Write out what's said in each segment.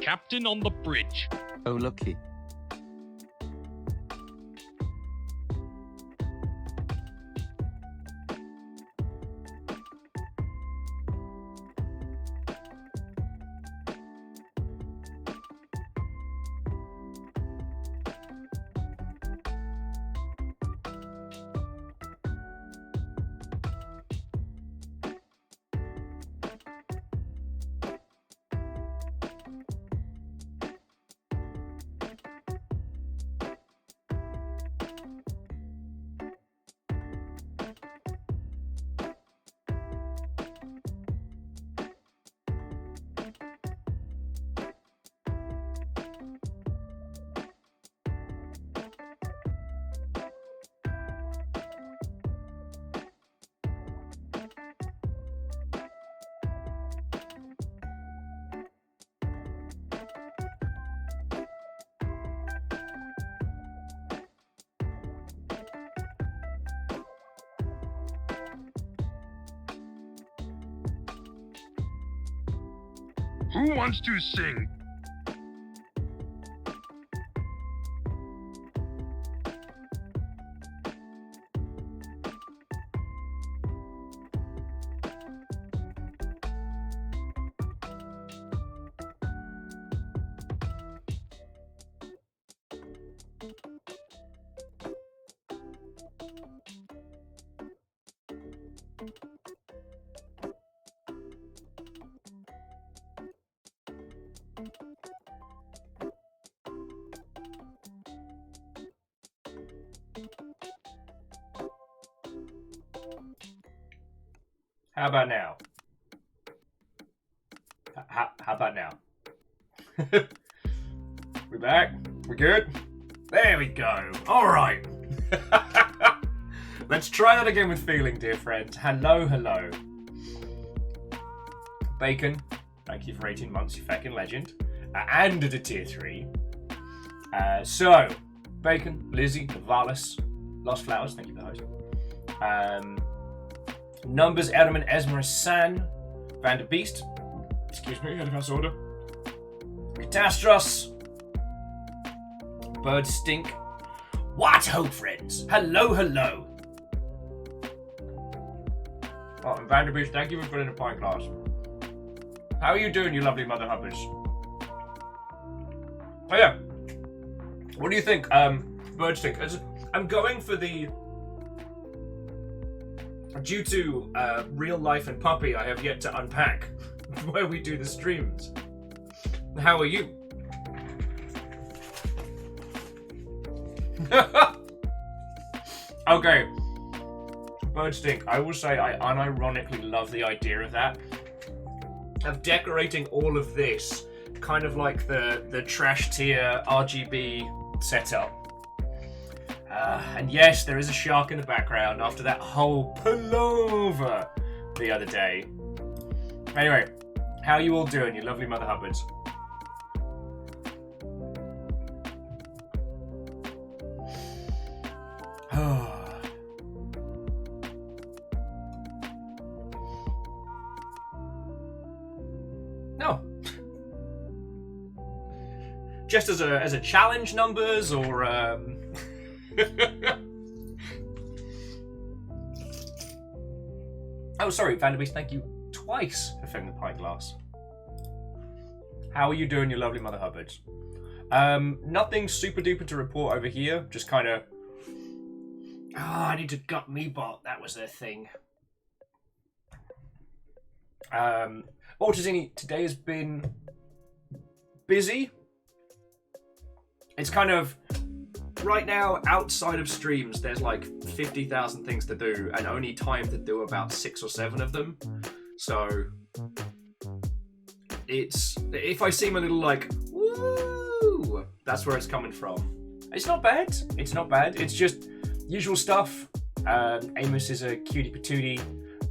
captain on the bridge. Oh, lucky. Who wants to sing? How about now? How about now? We back? We good? There we go. All right. Let's try that again with feeling, dear friends. Hello, hello. Bacon, thank you for 18 months, you fucking legend. And at a tier 3. So, Bacon, Lizzie, Waffles, Lost Flowers, thank you for the host. Numbers, Edelman, Esmer, San, Vander Beast, excuse me, out of house order. Catastros, Bird Stink. What ho, friends? Hello, hello. Oh, and Vander Beast, thank you for putting a pint glass. How are you doing, you lovely mother hubbers? Oh yeah. What do you think? Bird Stink. I'm going for the... Due to real life and puppy, I have yet to unpack where we do the streams. How are you? Okay. Bird Stink. I will say I unironically love the idea of that. Of decorating all of this kind of like the trash tier RGB setup. And yes, there is a shark in the background after that whole pullover the other day. Anyway, how are you all doing, you lovely mother hubbards? No. Just as a challenge numbers or Oh, sorry, Vanderbeest, thank you twice for filling the pint glass. How are you doing, you lovely mother hubbards? Nothing super duper to report over here, just kind of... I need to gut Meatbot, that was their thing. Ortazini, today has been busy. It's kind of... Right now, outside of streams, there's like 50,000 things to do, and only time to do about 6 or 7 of them. So, it's... If I seem a little like, woo, that's where it's coming from. It's not bad. It's not bad. It's just usual stuff. Amos is a cutie patootie,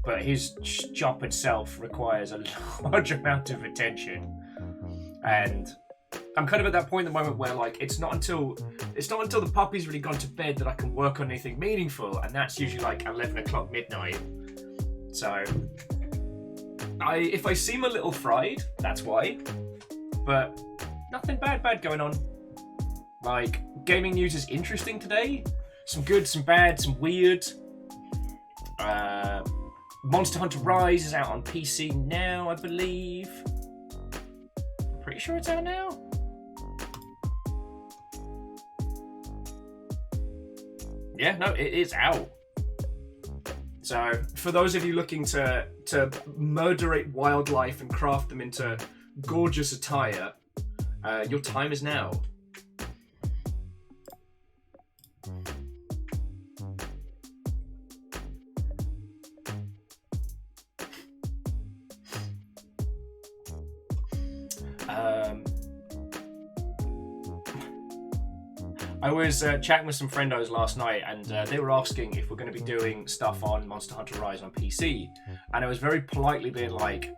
but his job itself requires a large amount of attention. And... I'm kind of at that point at the moment where like it's not until the puppy's really gone to bed that I can work on anything meaningful, and that's usually like 11 o'clock midnight. So if I seem a little fried, that's why. But nothing bad going on. Like, gaming news is interesting today. Some good, some bad, some weird. Monster Hunter Rise is out on PC now, I believe. Pretty sure it's out now. Yeah, no, it is out. So, for those of you looking to murderate wildlife and craft them into gorgeous attire, your time is now. I was chatting with some friendos last night, and they were asking if we're going to be doing stuff on Monster Hunter Rise on PC, and I was very politely being like,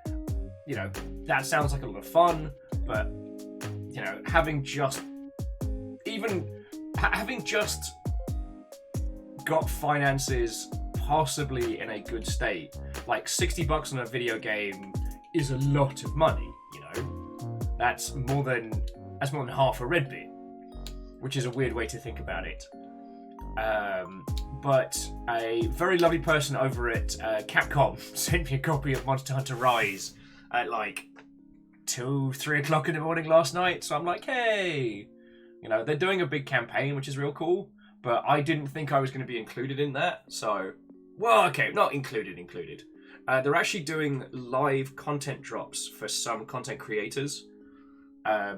you know, that sounds like a lot of fun, but, you know, having just got finances possibly in a good state, like $60 on a video game is a lot of money, you know. That's more than half a Red bit, which is a weird way to think about it. But a very lovely person over at Capcom sent me a copy of Monster Hunter Rise at like 2-3 o'clock in the morning last night. So I'm like, hey, you know, they're doing a big campaign, which is real cool. But I didn't think I was going to be included in that. So, well, okay, not included. They're actually doing live content drops for some content creators.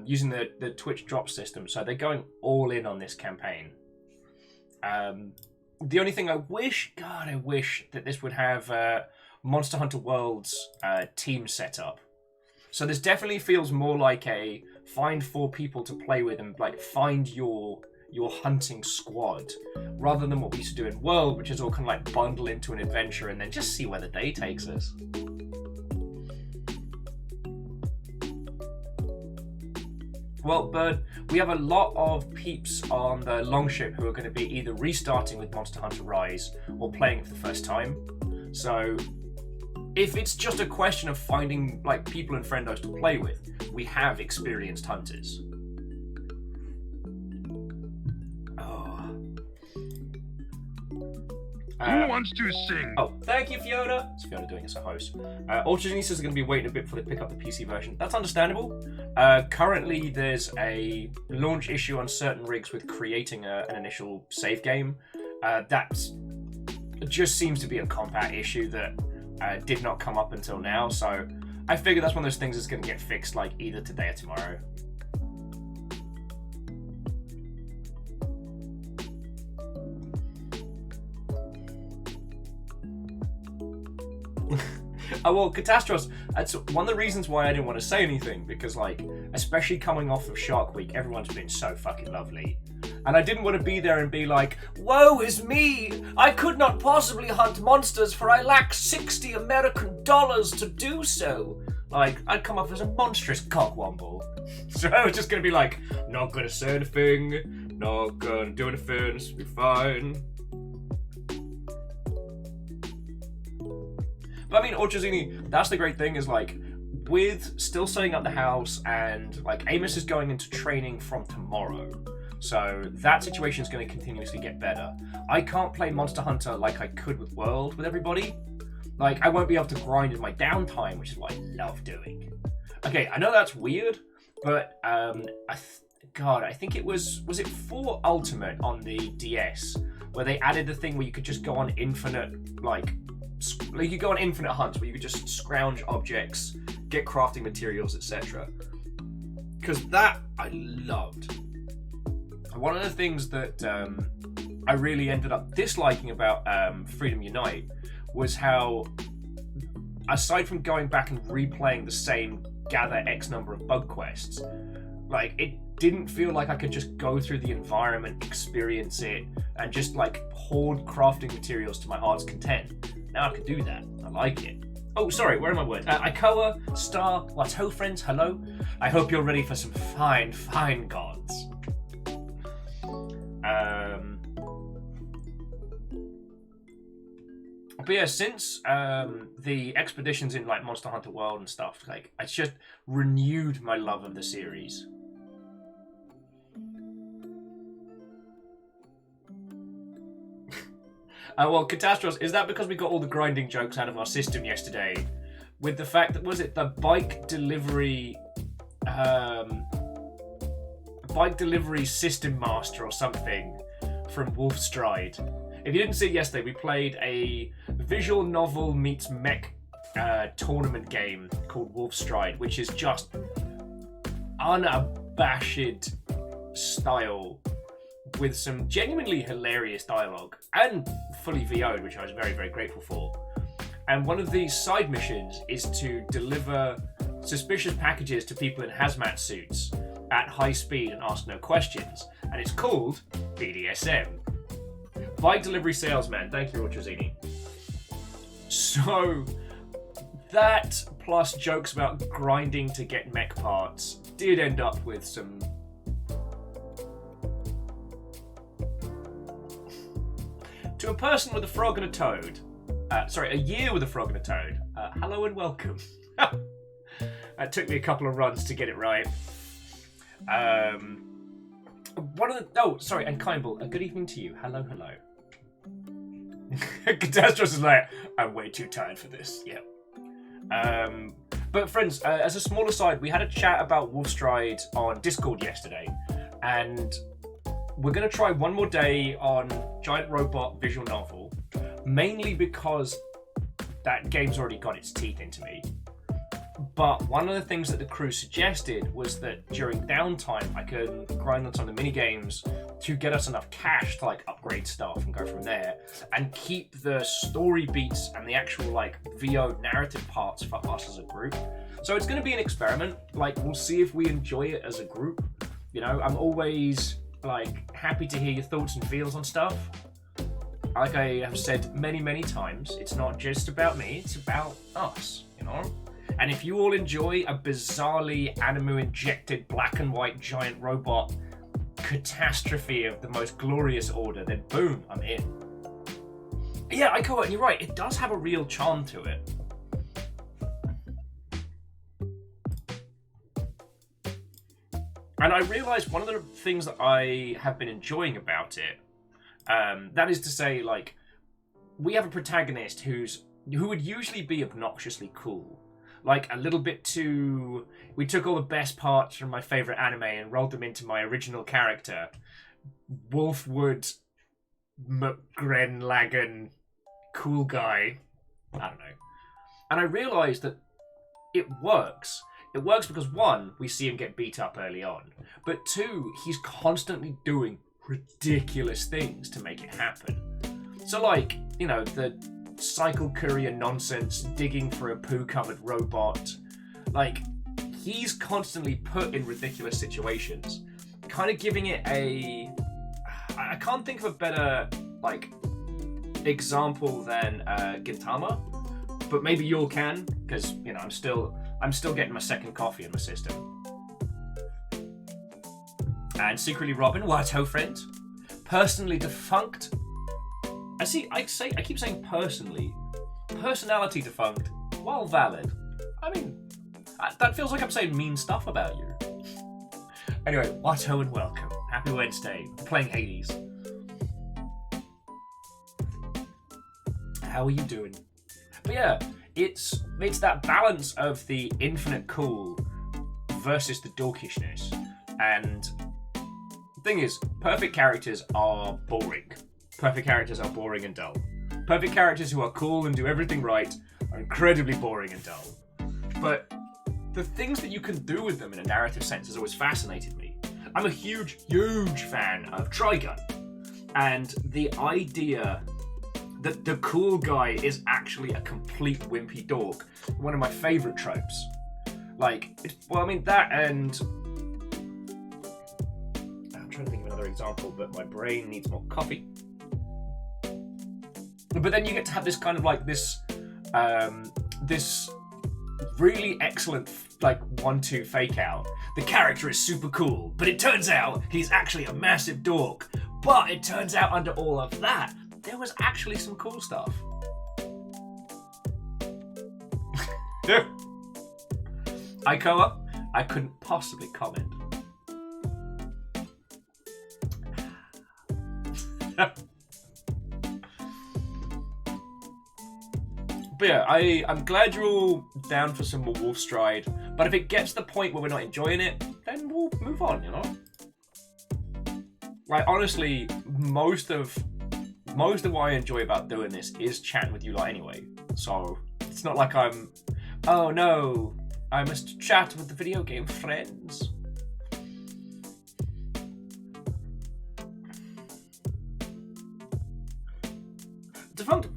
Using the Twitch drop system, so they're going all in on this campaign. The only thing I wish that this would have Monster Hunter World's team set up. So this definitely feels more like a find 4 people to play with and like find your hunting squad, rather than what we used to do in World, which is all kind of like bundle into an adventure and then just see where the day takes us. Well, Bird, we have a lot of peeps on the Longship who are going to be either restarting with Monster Hunter Rise or playing it for the first time. So, if it's just a question of finding like people and friendos to play with, we have experienced hunters. Who wants to sing? Oh, thank you, Fiona. It's Fiona doing as a host. Ultragenesis is going to be waiting a bit before they pick up the PC version. That's understandable. Currently, there's a launch issue on certain rigs with creating an initial save game. That just seems to be a compat issue that did not come up until now. So I figure that's one of those things that's going to get fixed like either today or tomorrow. Oh, well, Catastros, that's one of the reasons why I didn't want to say anything, because, like, especially coming off of Shark Week, everyone's been so fucking lovely. And I didn't want to be there and be like, woe is me! I could not possibly hunt monsters, for I lack $60 American to do so. Like, I'd come off as a monstrous cockwomble. So I was just going to be like, not going to say anything, not going to do anything, this will be fine. But I mean, Orchazini, that's the great thing is like, with still setting up the house and like Amos is going into training from tomorrow. So that situation is going to continuously get better. I can't play Monster Hunter like I could with World with everybody. Like, I won't be able to grind in my downtime, which is what I love doing. Okay, I know that's weird, but I think it was it 4 Ultimate on the DS, where they added the thing where you could just go on infinite, like you could go on infinite hunts where you could just scrounge objects, get crafting materials, etc. Because that I loved. One of the things that I really ended up disliking about Freedom Unite was how, aside from going back and replaying the same gather X number of bug quests, like it didn't feel like I could just go through the environment, experience it, and just like hoard crafting materials to my heart's content. Now I can do that. I like it. Oh, sorry, where are my words? Ikoa, Star, Watto friends, hello. I hope you're ready for some fine, fine gods. But yeah, since the expeditions in like Monster Hunter World and stuff, like it's just renewed my love of the series. Well, Catastros, is that because we got all the grinding jokes out of our system yesterday? With the fact that, was it the bike delivery system master or something from Wolfstride? If you didn't see it yesterday, we played a visual novel meets mech tournament game called Wolfstride, which is just unabashed style with some genuinely hilarious dialogue and fully VO'd, which I was very, very grateful for. And one of these side missions is to deliver suspicious packages to people in hazmat suits at high speed and ask no questions. And it's called BDSM. Bike Delivery Salesman. Thank you, Rochazini. So, that plus jokes about grinding to get mech parts did end up with some... To a person with a frog and a toad. A year with a frog and a toad. Hello and welcome. It took me a couple of runs to get it right. And Kindle, a good evening to you. Hello. Catastrophe is like, I'm way too tired for this. Yep. But friends, as a small aside, we had a chat about Wolfstride on Discord yesterday, and we're going to try one more day on Giant Robot Visual Novel, mainly because that game's already got its teeth into me. But one of the things that the crew suggested was that during downtime, I could grind on some of the mini-games to get us enough cash to upgrade stuff and go from there, and keep the story beats and the actual VO narrative parts for us as a group. So it's going to be an experiment. We'll see if we enjoy it as a group. You know, I'm always happy to hear your thoughts and feels on stuff. Like I have said many, many times, it's not just about me, it's about us, you know? And if you all enjoy a bizarrely anime-injected black and white giant robot catastrophe of the most glorious order, then boom, I'm in. Yeah, Aikoa, and you're right, it does have a real charm to it. And I realised one of the things that I have been enjoying about it, that is to say, we have a protagonist who would usually be obnoxiously cool. A little bit too... We took all the best parts from my favourite anime and rolled them into my original character. Wolfwood McGrenlagan cool guy. I don't know. And I realised that it works. It works because, one, we see him get beat up early on. But two, he's constantly doing ridiculous things to make it happen. So, the cycle courier nonsense, digging for a poo-covered robot. He's constantly put in ridiculous situations. Kind of giving it a... I can't think of a better, example than Gintama. But maybe you all can, because, I'm still getting my second coffee in my system. And secretly Robin, what ho friend? Personally defunct. I keep saying personally. Personality defunct, while valid. I mean, that feels like I'm saying mean stuff about you. Anyway, what ho and welcome. Happy Wednesday. We're playing Hades. How are you doing? But yeah, it's that balance of the infinite cool versus the dorkishness. And the thing is, perfect characters are boring. Perfect characters are boring and dull. Perfect characters who are cool and do everything right are incredibly boring and dull. But the things that you can do with them in a narrative sense has always fascinated me. I'm a huge, huge fan of Trigun. And the idea that the cool guy is actually a complete wimpy dork, one of my favourite tropes. That and... I'm trying to think of another example, but my brain needs more coffee. But then you get to have this kind of this really excellent 1-2 fake out. The character is super cool, but it turns out he's actually a massive dork. But it turns out under all of that, there was actually some cool stuff. Aikoa, I couldn't possibly comment. But yeah, I'm glad you're all down for some more Wolfstride. But if it gets to the point where we're not enjoying it, then we'll move on, you know? Like, honestly, most of what I enjoy about doing this is chatting with you lot anyway. So, it's not like I'm, oh no, I must chat with the video game friends.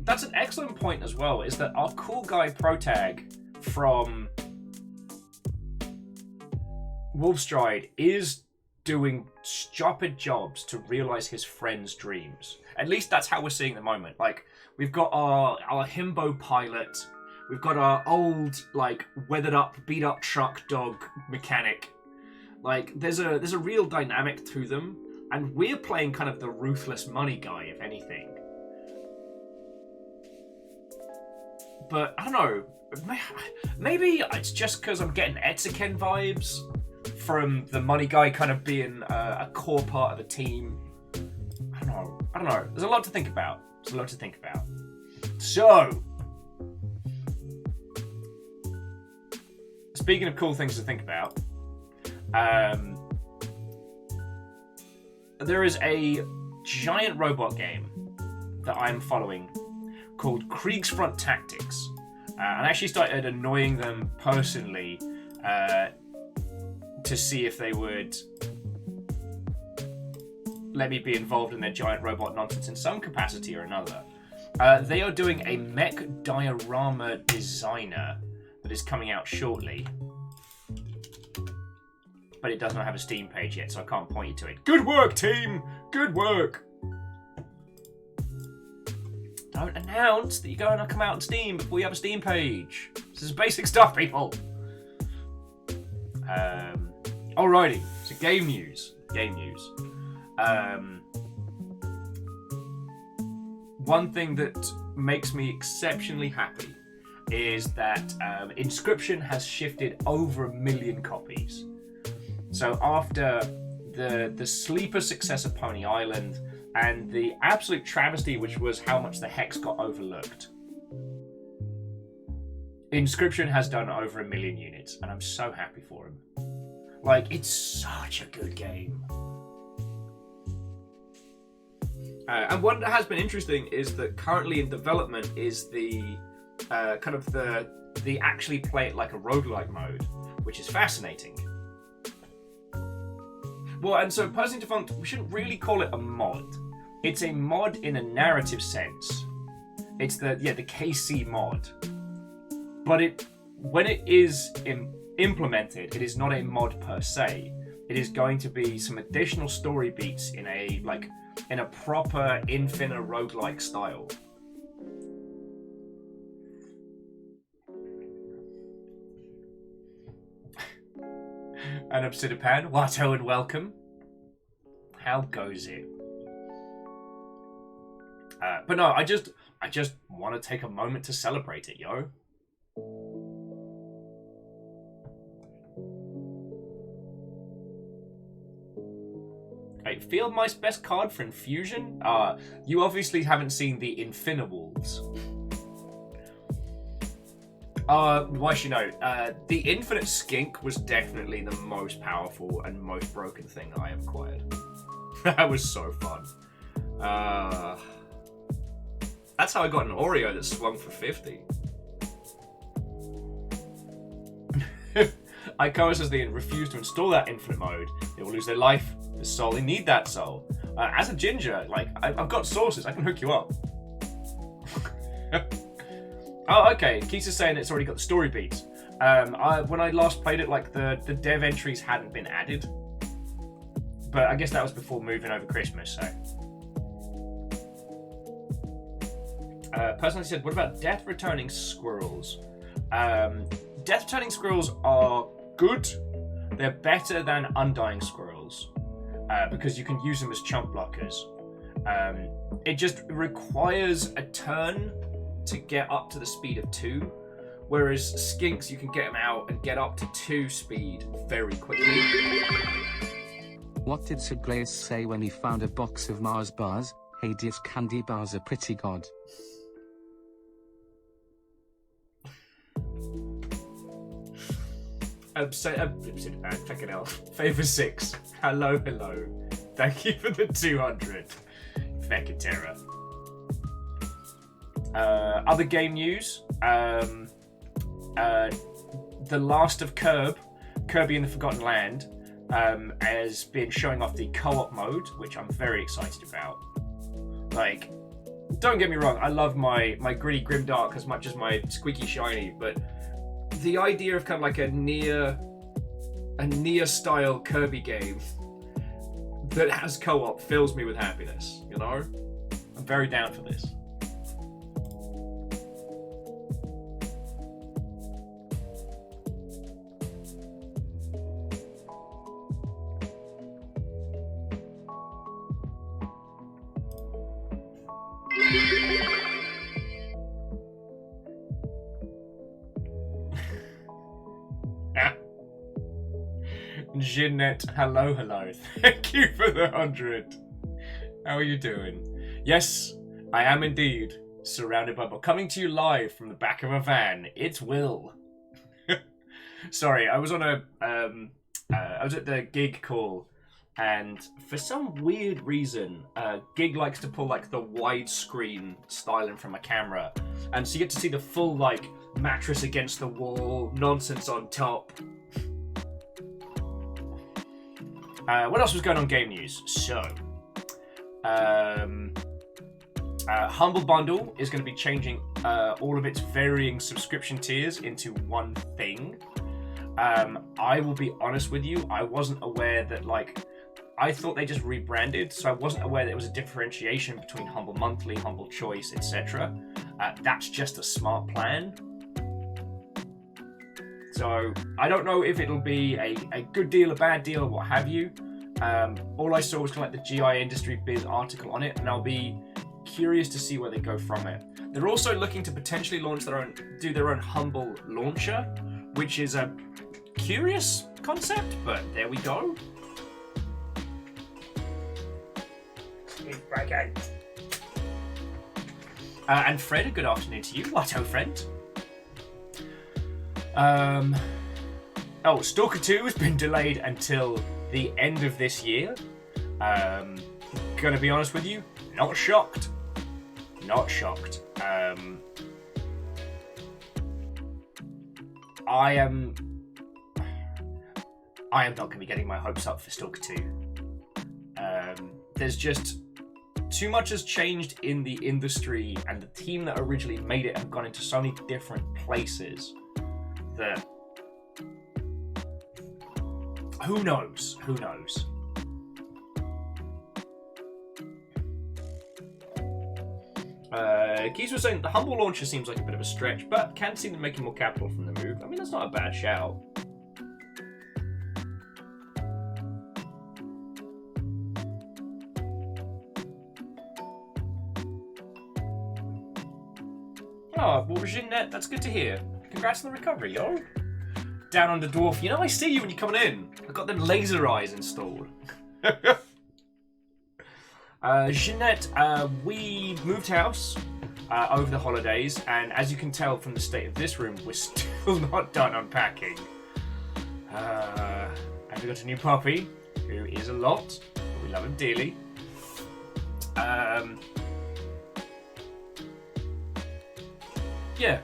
That's an excellent point as well, is that our cool guy Protag from Wolfstride is doing stupid jobs to realize his friends' dreams. At least that's how we're seeing at the moment. Like, we've got our himbo pilot, we've got our old, like, weathered up, beat up truck dog mechanic. Like, there's a real dynamic to them, and we're playing kind of the ruthless money guy, if anything. But, I don't know, maybe it's just because I'm getting Etsuken vibes from the money guy kind of being a core part of the team. I don't know. There's a lot to think about. So, speaking of cool things to think about, there is a giant robot game that I'm following called Kriegsfront Tactics. And I actually started annoying them personally to see if they would let me be involved in their giant robot nonsense in some capacity or another. They are doing a mech diorama designer that is coming out shortly. But it does not have a Steam page yet, so I can't point you to it. Good work, team! Good work! Don't announce that you're going to come out on Steam before you have a Steam page. This is basic stuff, people. Alrighty, so game news. One thing that makes me exceptionally happy is that Inscription has shifted over 1 million copies. So after the sleeper success of Pony Island, and the absolute travesty, which was how much the Hex got overlooked, Inscription has done over 1 million units, and I'm so happy for him. Like, it's such a good game. And what has been interesting is that currently in development is the kind of the actually play it like a roguelike mode, which is fascinating. Well, and so Personally Defunct, we shouldn't really call it a mod. It's a mod in a narrative sense. It's the KC mod. But when it is implemented, it is not a mod per se. It is going to be some additional story beats in a proper Infinite roguelike style. And Obsidipan, Watto and welcome. How goes it? But no, I just want to take a moment to celebrate it, yo. Hey, Fieldmice best card for Infusion? You obviously haven't seen the Infinimals. Why should you know? The Infinite Skink was definitely the most powerful and most broken thing I have acquired. That was so fun. That's how I got an Oreo that swung for 50. Ikoa says they refuse to install that infinite mode. They will lose their life, their soul. They need that soul. As a ginger, like, I've got sources. I can hook you up. Oh, okay. Keith is saying it's already got the story beats. When I last played it, like, the dev entries hadn't been added. But I guess that was before moving over Christmas, so. Personally said, what about Death Returning Squirrels? Death Returning Squirrels are good. They're better than Undying Squirrels because you can use them as chump blockers. It just requires a turn to get up to the speed of 2, whereas Skinks, you can get them out and get up to 2 speed very quickly. What did Sir Glace say when he found a box of Mars bars? Hey, these candy bars are pretty god. Fucking hell. Favor 6. Hello. Thank you for the 200. Fucking terror. Other game news. The Last of Kirby and the Forgotten Land, has been showing off the co-op mode, which I'm very excited about. Like, don't get me wrong, I love my gritty grimdark as much as my squeaky shiny, but the idea of kind of like a near style Kirby game that has co-op fills me with happiness, you know? I'm very down for this. Jeanette, hello. Thank you for the 100. How are you doing? Yes, I am indeed surrounded by... Coming to you live from the back of a van, it's Will. Sorry, I was on I was at the gig call, and for some weird reason, gig likes to pull like the widescreen styling from a camera, and so you get to see the full like mattress against the wall, nonsense on top. What else was going on game news? So, Humble Bundle is going to be changing all of its varying subscription tiers into one thing. I will be honest with you, I wasn't aware that, like, I thought they just rebranded, so I wasn't aware there was a differentiation between Humble Monthly, Humble Choice, etc. That's just a smart plan. So, I don't know if it'll be a good deal, a bad deal, or what have you. All I saw was kind of like the GI Industry Biz article on it, and I'll be curious to see where they go from it. They're also looking to potentially do their own Humble launcher, which is a curious concept, but there we go. And Fred, a good afternoon to you. What, friend? Stalker 2 has been delayed until the end of this year. Gonna be honest with you, not shocked. I am not gonna be getting my hopes up for Stalker 2. There's just too much has changed in the industry, and the team that originally made it have gone into so many different places that who knows? Keys was saying the Humble launcher seems like a bit of a stretch, but can see them making more capital from the move. I mean, that's not a bad shout. Oh, well, Jeanette, that's good to hear. Congrats on the recovery, yo. Down under dwarf. You know, I see you when you're coming in. I've got them laser eyes installed. Jeanette, we moved house over the holidays, and as you can tell from the state of this room, we're still not done unpacking. And we got a new puppy, who is a lot, but we love him dearly. Yeah,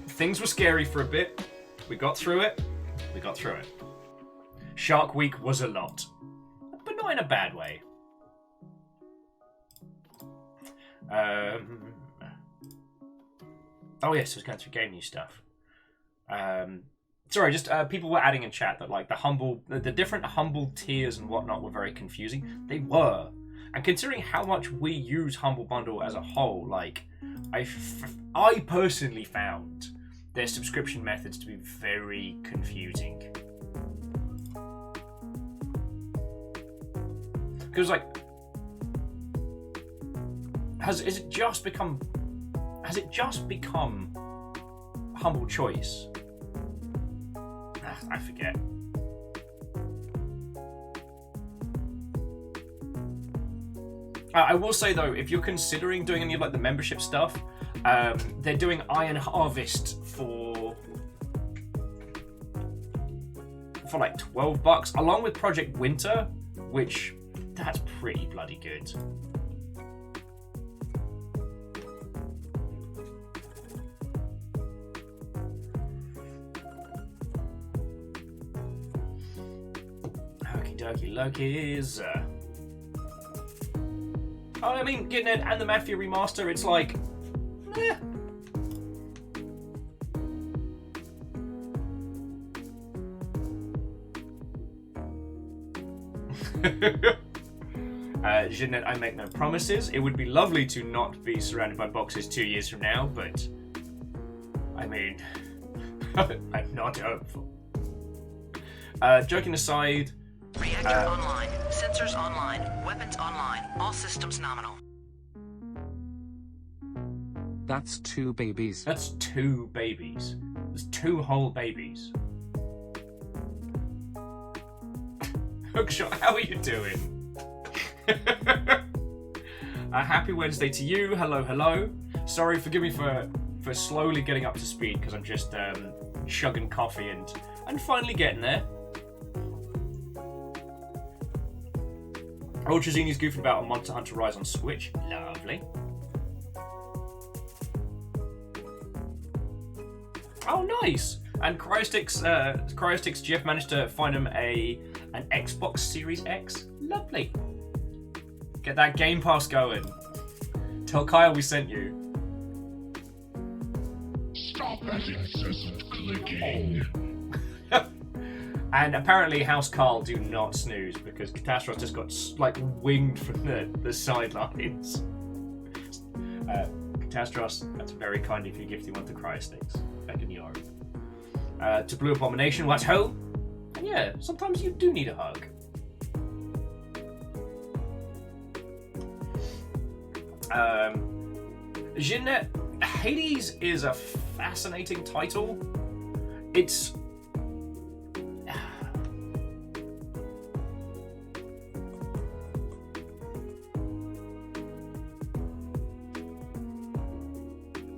things were scary for a bit. We got through it. Shark Week was a lot, but not in a bad way. Oh yes, I was going through game news stuff. Sorry, just people were adding in chat that like the different Humble tiers and whatnot were very confusing. They were, and considering how much we use Humble Bundle as a whole, like I personally found their subscription methods to be very confusing. Because like, has it just become Humble Choice? I forget. I will say though, if you're considering doing any of like the membership stuff, they're doing Iron Harvest for for like $12, along with Project Winter, which that's pretty bloody good. Okie dokie Lokies. Oh, I mean, getting it and the Mafia remaster, it's like, eh. Jeanette, I make no promises. It would be lovely to not be surrounded by boxes 2 years from now, but I mean, I'm not hopeful. Joking aside, reactor online, sensors online, weapons online, all systems nominal. That's 2 babies. That's 2 babies. There's 2 whole babies. Hookshot, how are you doing? A happy Wednesday to you. Hello, hello. Sorry, forgive me for slowly getting up to speed because I'm just chugging coffee and finally getting there. Ultrazini's goofing about on Monster Hunter Rise on Switch. Lovely. Oh, nice. And Cryostic's Jeff managed to find him an Xbox Series X. Lovely. Get that Game Pass going. Tell Kyle we sent you. Stop that incessant clicking. And apparently House Carl do not snooze because Catastrophe just got like winged from the sidelines. Catastrophe, that's very kind of you gifting one to Cryosticks. Back in yard. To Blue Abomination, what ho? And yeah, sometimes you do need a hug. Jeanette, Hades is a fascinating title. It's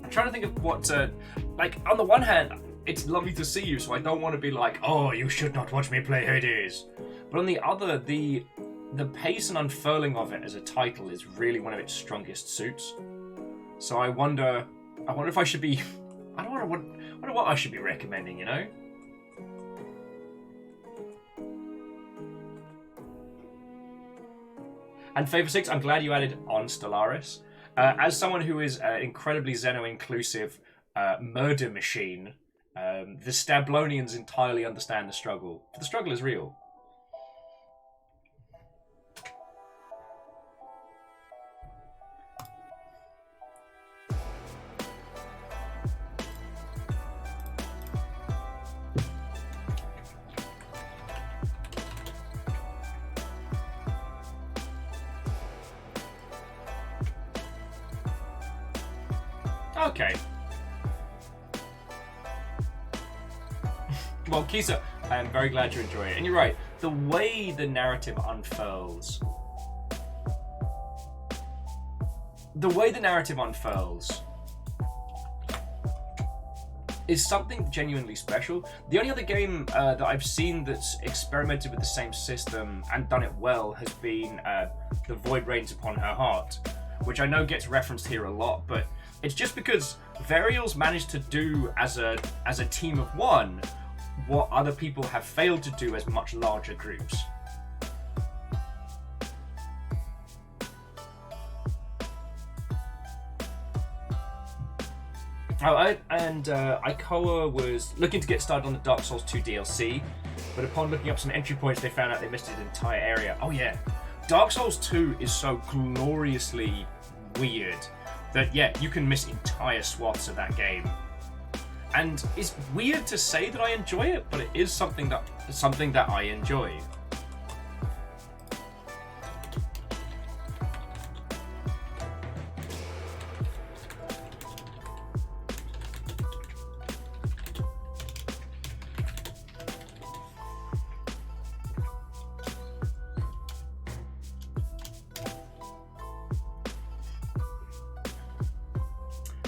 I'm trying to think of what like on the one hand it's lovely to see you, so I don't want to be like, oh, you should not watch me play Hades. But on the other, the pace and unfurling of it as a title is really one of its strongest suits. So I wonder if I should be, I wonder what I should be recommending, you know? And Favor 6, I'm glad you added on Stellaris. As someone who is an incredibly Xeno-inclusive murder machine, the Stablonians entirely understand the struggle. The struggle is real. Okay. Well, Kisa, I am very glad you enjoy it. And you're right, the way the narrative unfurls... is something genuinely special. The only other game that I've seen that's experimented with the same system and done it well has been The Void Rains Upon Her Heart, which I know gets referenced here a lot, but it's just because Varial's managed to do as a team of one what other people have failed to do as much larger groups. Oh, Ikoa was looking to get started on the Dark Souls 2 DLC, but upon looking up some entry points, they found out they missed an entire area. Oh yeah, Dark Souls 2 is so gloriously weird that, yeah, you can miss entire swaths of that game. And it's weird to say that I enjoy it, but it is something that I enjoy.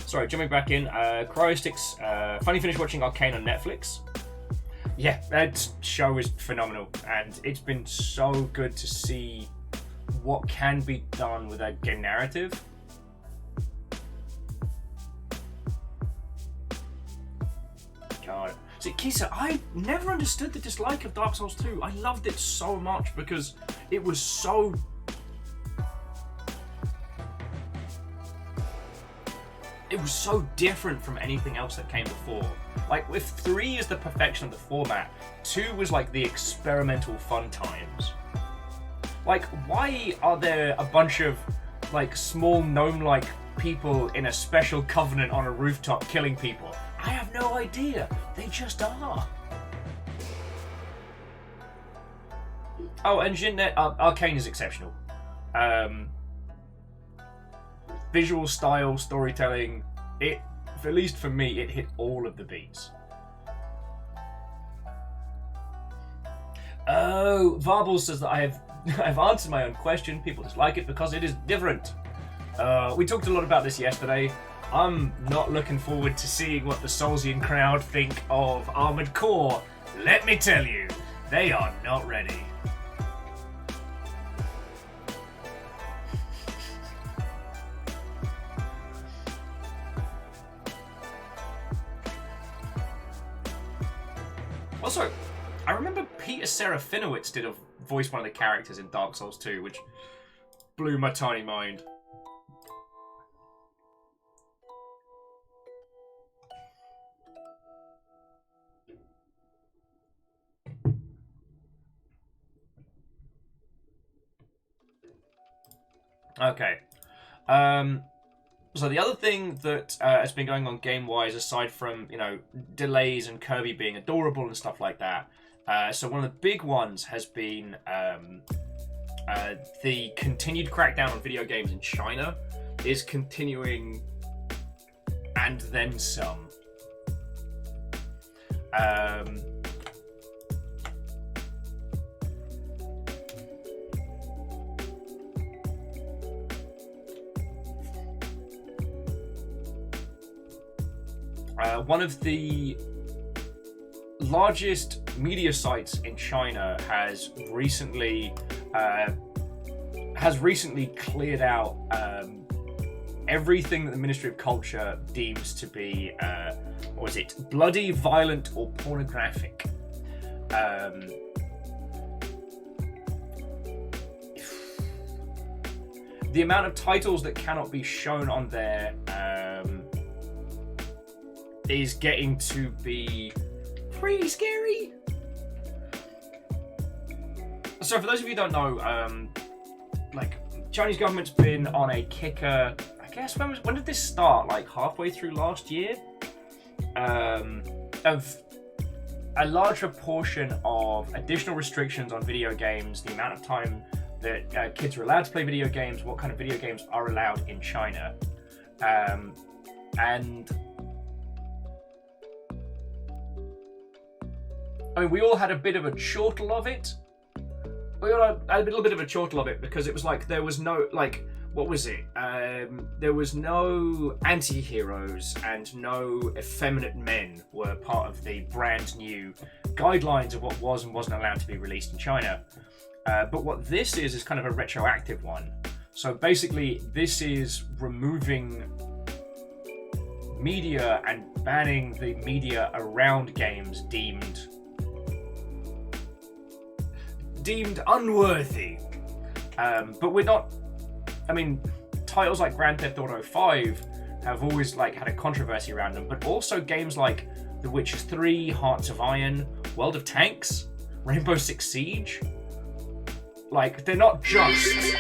Sorry, jumping back in. Cryostic's finally finished watching Arcane on Netflix. yeah, that show is phenomenal, and it's been so good to see what can be done with a game narrative. God. See, Kisa, I never understood the dislike of Dark Souls 2. I loved it so much because it was so... It was so different from anything else that came before. Like, if 3 is the perfection of the format, 2 was like the experimental fun times. Like, why are there a bunch of, like, small gnome-like people in a special covenant on a rooftop killing people? I have no idea. They just are. Oh, and Arcane is exceptional. Visual style, storytelling, at least for me, it hit all of the beats. Oh, Varble says that I've answered my own question. People dislike it because it is different. We talked a lot about this yesterday. I'm not looking forward to seeing what the Soulsian crowd think of Armored Core. Let me tell you, they are not ready. Also, I remember Peter Serafinowicz did a voice one of the characters in Dark Souls 2, which blew my tiny mind. Okay. So the other thing that has been going on game-wise, aside from, you know, delays and Kirby being adorable and stuff like that, so one of the big ones has been the continued crackdown on video games in China is continuing, and then some. One of the largest media sites in China has recently cleared out everything that the Ministry of Culture deems to be, what was it, bloody, violent, or pornographic. The amount of titles that cannot be shown on there is getting to be pretty scary. So for those of you who don't know, like, Chinese government's been on a kicker, I guess, when did this start? Like halfway through last year? Of a larger portion of additional restrictions on video games, the amount of time that kids are allowed to play video games, what kind of video games are allowed in China. And I mean, we all had a bit of a chortle of it. We all had a little bit of a chortle of it because it was like there was no, like, what was it? There was no anti-heroes and no effeminate men were part of the brand new guidelines of what was and wasn't allowed to be released in China. But what this is kind of a retroactive one. So basically, this is removing media and banning the media around games deemed unworthy. But we're not, I mean, titles like Grand Theft Auto 5 have always like had a controversy around them, but also games like The Witcher 3, Hearts of Iron, World of Tanks, Rainbow Six Siege, like, they're not just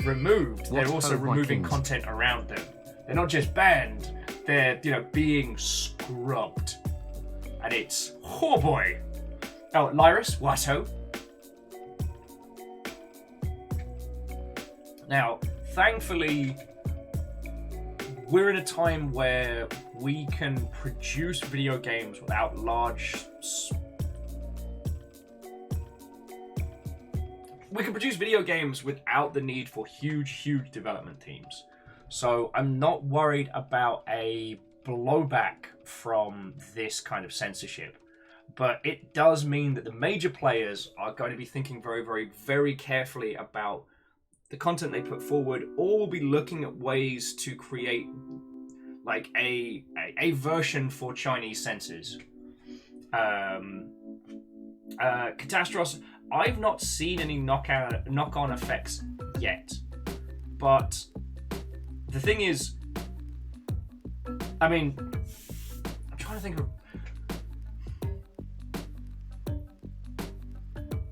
removed, they're also removing content around them. They're not just banned, they're, you know, being scrubbed. And it's, oh boy. Oh, Lyris, Watto. Now, thankfully, we're in a time where we can produce video games without we can produce video games without the need for huge development teams. So I'm not worried about a blowback from this kind of censorship. But it does mean that the major players are going to be thinking very, very, very carefully about the content they put forward, or will be looking at ways to create like a version for Chinese censors. Catastros, I've not seen any knock-on effects yet, but the thing is, I mean, I'm trying to think of.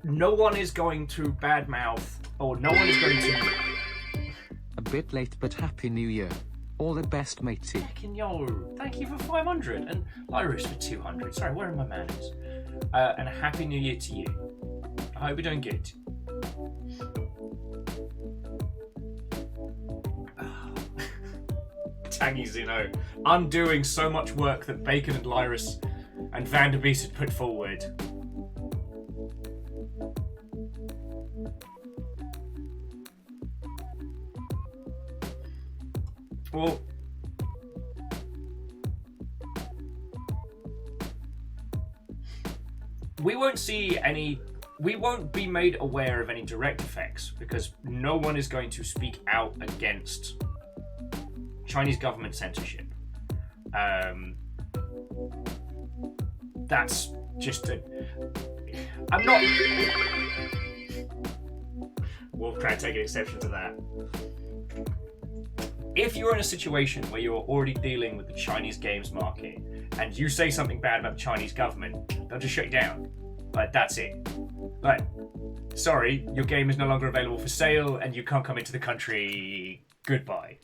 No one is going to badmouth, or no one is going to. A bit late, but Happy New Year. All the best, matey. Fucking yo, thank you for 500 and Lyris for 200. Sorry, where are my manners? And a Happy New Year to you. I hope you're doing good. Tangy Zeno, undoing so much work that Bacon and Lyris and Vanderbeest had put forward. Well, we won't be made aware of any direct effects because no one is going to speak out against Chinese government censorship. That's just I'm not. Wolfcrat taking exception to that. If you're in a situation where you're already dealing with the Chinese games market and you say something bad about the Chinese government, they'll just shut you down. Like, that's it. Like, sorry, your game is no longer available for sale and you can't come into the country. Goodbye.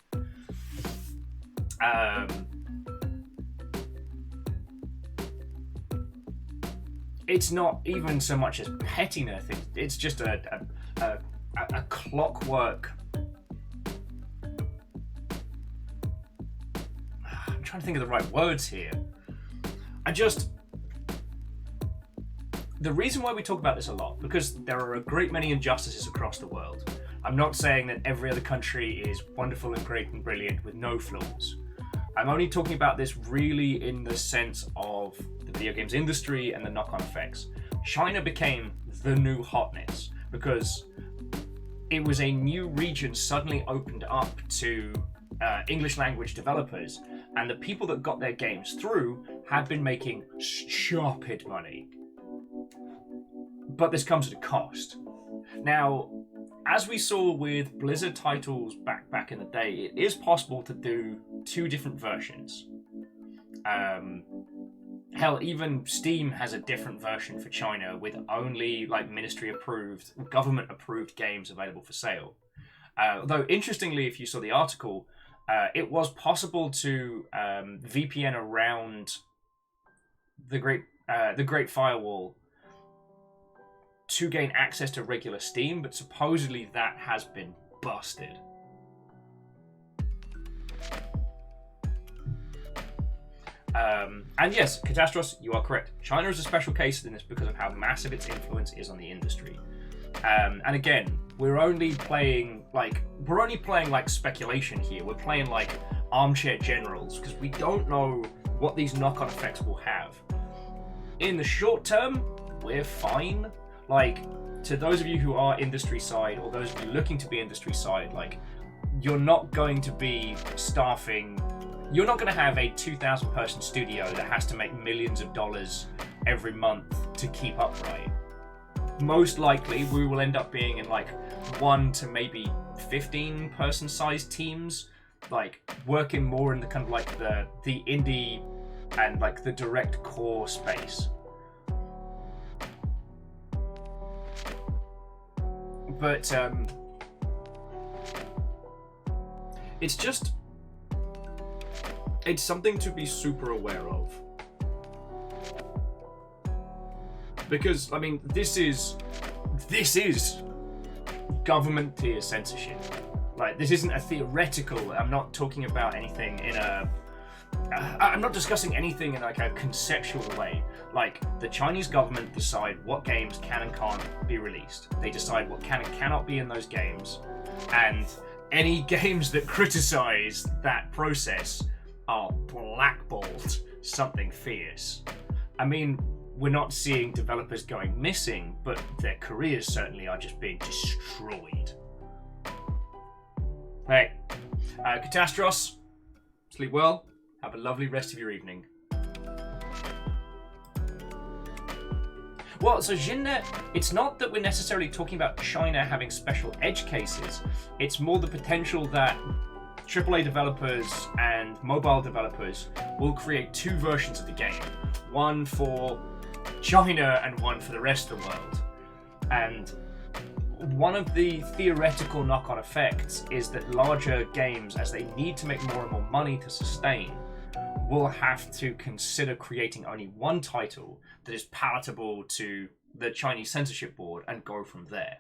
It's not even so much as pettiness. It's just a clockwork. I'm trying to think of the right words here. The reason why we talk about this a lot, because there are a great many injustices across the world. I'm not saying that every other country is wonderful and great and brilliant with no flaws. I'm only talking about this really in the sense of the video games industry and the knock-on effects. China became the new Hotness because it was a new region suddenly opened up to English language developers, and the people that got their games through had been making stupid money. But this comes at a cost. Now, as we saw with Blizzard titles back in the day, it is possible to do two different versions. Hell, even Steam has a different version for China with only like ministry approved, government approved games available for sale. Though interestingly, if you saw the article, it was possible to VPN around the Great Firewall to gain access to regular Steam, but supposedly that has been busted. And yes, Catastros, you are correct. China is a special case in this because of how massive its influence is on the industry. And again, we're only playing like speculation here. We're playing like armchair generals because we don't know what these knock-on effects will have. In the short term, we're fine. Like, to those of you who are industry side, or those of you looking to be industry side, like, you're not going to be staffing. You're not going to have a 2,000 person studio that has to make millions of dollars every month to keep upright. Most likely, we will end up being in like 1 to maybe 15 person sized teams, like working more in the kind of like the indie and like the direct core space. But it's something to be super aware of. Because, I mean, this is government tier censorship. Like, this isn't a theoretical, I'm not talking about anything in a... I'm not discussing anything in like a conceptual way. Like, the Chinese government decide what games can and can't be released. They decide what can and cannot be in those games. And any games that criticize that process are blackballed something fierce. I mean, we're not seeing developers going missing, but their careers certainly are just being destroyed. Hey, Catastros, sleep well. Have a lovely rest of your evening. Well, so Jinnet, it's not that we're necessarily talking about China having special edge cases. It's more the potential that AAA developers and mobile developers will create two versions of the game. One for China and one for the rest of the world. And one of the theoretical knock-on effects is that larger games, as they need to make more and more money to sustain, will have to consider creating only one title that is palatable to the Chinese censorship board and go from there.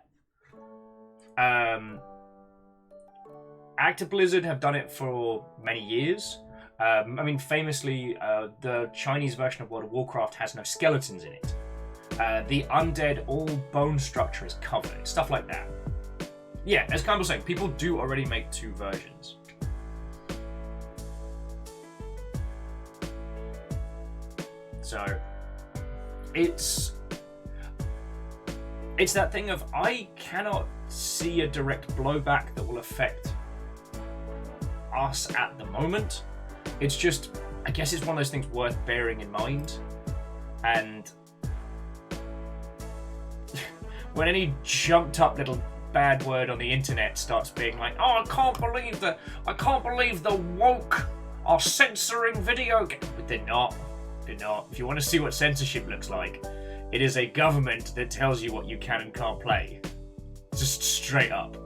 Active Blizzard have done it for many years. I mean, famously, the Chinese version of World of Warcraft has no skeletons in it. The undead, all bone structure is covered. Stuff like that. Yeah, as Campbell was saying, people do already make two versions. So, it's that thing of, I cannot see a direct blowback that will affect us at the moment. It's just, I guess it's one of those things worth bearing in mind. And when any jumped up little bad word on the internet starts being like, oh, I can't believe the woke are censoring video games. But they're not. They're not. If you want to see what censorship looks like, it is a government that tells you what you can and can't play. Just straight up.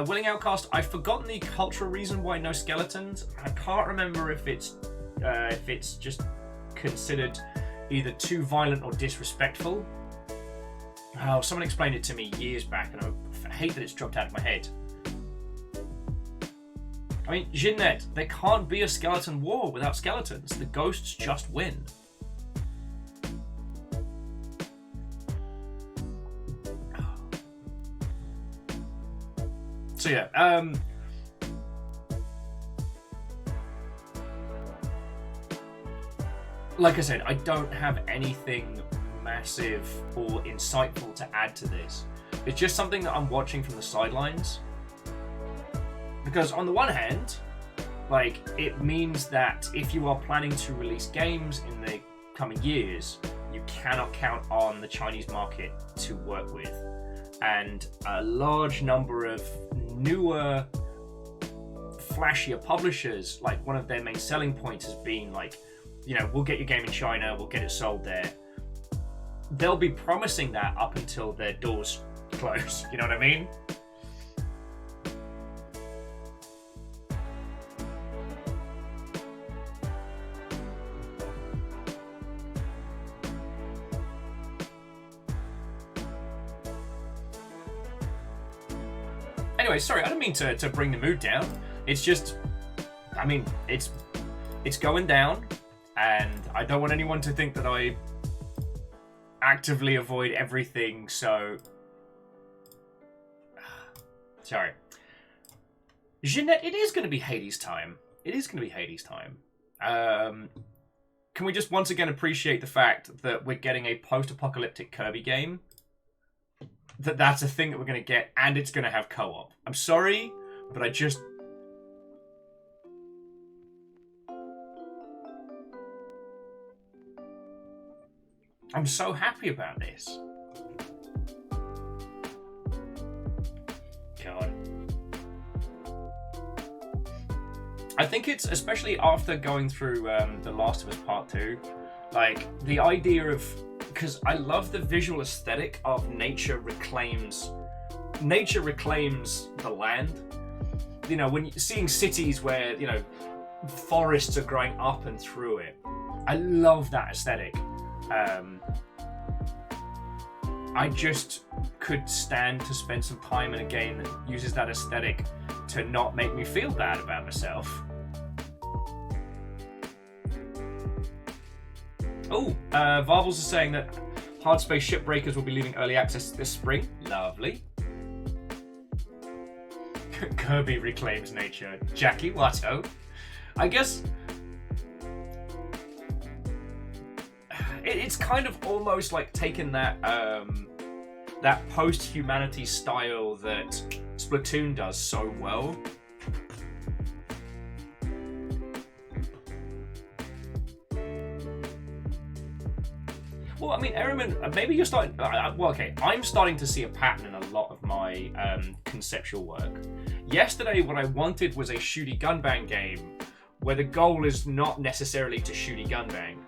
Willing Outcast, I've forgotten the cultural reason why no skeletons. I can't remember if it's just considered either too violent or disrespectful. Oh, someone explained it to me years back, and I hate that it's dropped out of my head. I mean, Jinnet, there can't be a skeleton war without skeletons. The ghosts just win. So yeah, like I said, I don't have anything massive or insightful to add to this. It's just something that I'm watching from the sidelines. Because on the one hand, like, it means that if you are planning to release games in the coming years, you cannot count on the Chinese market to work with. And a large number of newer, flashier publishers, like, one of their main selling points has been like, you know, we'll get your game in China, we'll get it sold there. They'll be promising that up until their doors close, you know what I mean? Anyway, sorry, I don't mean to bring the mood down. It's just, I mean, it's going down, and I don't want anyone to think that I actively avoid everything, so... Sorry. Jeanette, it is going to be Hades time. It is going to be Hades time. Can we just once again appreciate the fact that we're getting a post-apocalyptic Kirby game? That's a thing that we're going to get, and it's going to have co-op. I'm sorry, but I'm so happy about this. God. I think it's, especially after going through The Last of Us Part 2, like, the idea of... Because I love the visual aesthetic of nature reclaims the land. You know, when seeing cities where, you know, forests are growing up and through it. I love that aesthetic. I just could stand to spend some time in a game that uses that aesthetic to not make me feel bad about myself. Oh, Waffles is saying that Hard Space Shipbreakers will be leaving early access this spring. Lovely. Kirby reclaims nature. Jackie Watto. I guess it's kind of almost like taking that that post-humanity style that Splatoon does so well. Well, I mean, Ehrman, maybe you're starting... well, okay, I'm starting to see a pattern in a lot of my conceptual work. Yesterday, what I wanted was a shooty gunbang game where the goal is not necessarily to shooty gunbang.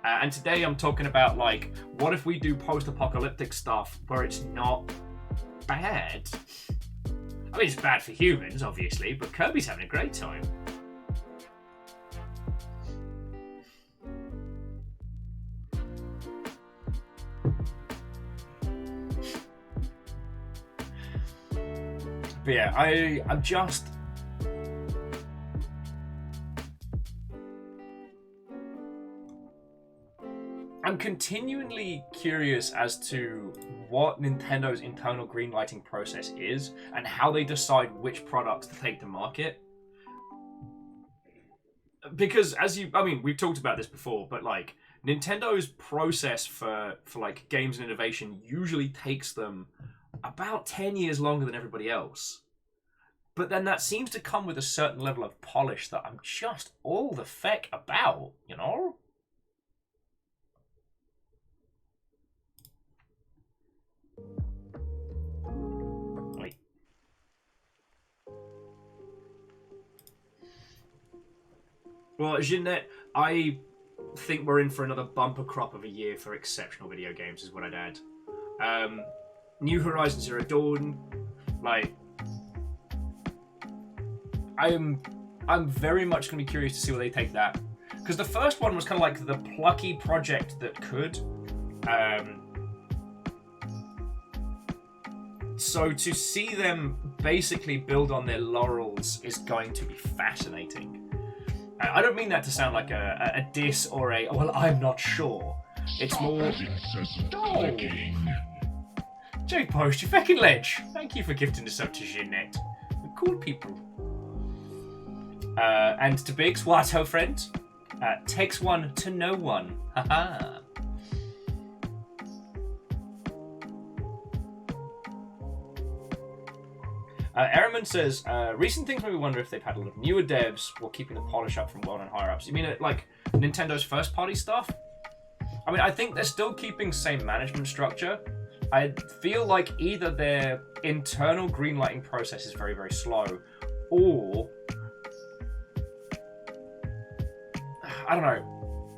And today I'm talking about, like, what if we do post-apocalyptic stuff where it's not bad? I mean, it's bad for humans, obviously, but Kirby's having a great time. But yeah, I'm just... I'm continually curious as to what Nintendo's internal greenlighting process is and how they decide which products to take to market. Because we've talked about this before, but like Nintendo's process for like games and innovation usually takes them about 10 years longer than everybody else. But then that seems to come with a certain level of polish that I'm just all the feck about, you know? Wait. Well, Jeanette, I think we're in for another bumper crop of a year for exceptional video games, is what I'd add. New Horizon Zero Dawn, like, I'm very much going to be curious to see where they take that. Because the first one was kind of like the plucky project that could. So to see them basically build on their laurels is going to be fascinating. I don't mean that to sound like a diss or a, well, I'm not sure. It's more... Oh. J-Post, you fucking ledge. Thank you for gifting this up to Jeanette. We're cool people. And to Biggs, what, ho friend? Takes one to know one. Haha. Ehrman says, recent things made me wonder if they've had a lot of newer devs while keeping the polish up from well-known higher-ups. You mean like Nintendo's first-party stuff? I mean, I think they're still keeping same management structure. I feel like either their internal greenlighting process is very, very slow, or... I don't know.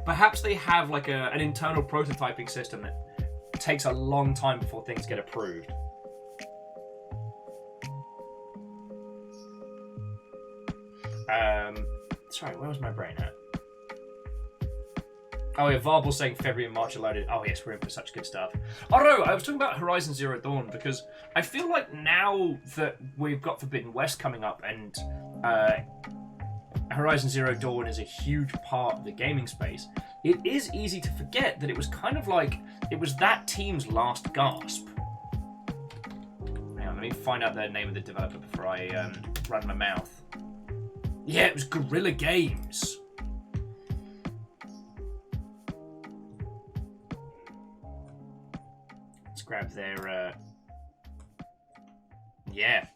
Perhaps they have like an internal prototyping system that takes a long time before things get approved. Sorry, where was my brain at? Oh yeah, Varble's saying February and March are loaded. Oh yes, we're in for such good stuff. Oh no, I was talking about Horizon Zero Dawn because I feel like now that we've got Forbidden West coming up and Horizon Zero Dawn is a huge part of the gaming space, it is easy to forget that it was kind of like, it was that team's last gasp. Hang on, let me find out the name of the developer before I run my mouth. Yeah, it was Guerrilla Games. Let's grab their... Yeah.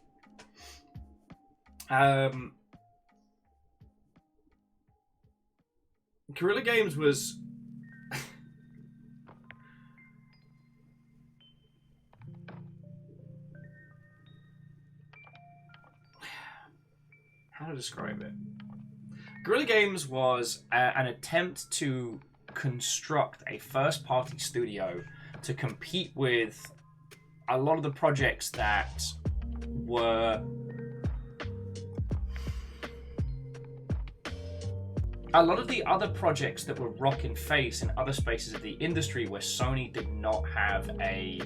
Guerrilla Games was... How to describe it? Guerrilla Games was an attempt to construct a first-party studio to compete with a lot of the projects that were... A lot of the other projects that were rocking face in other spaces of the industry where Sony did not have an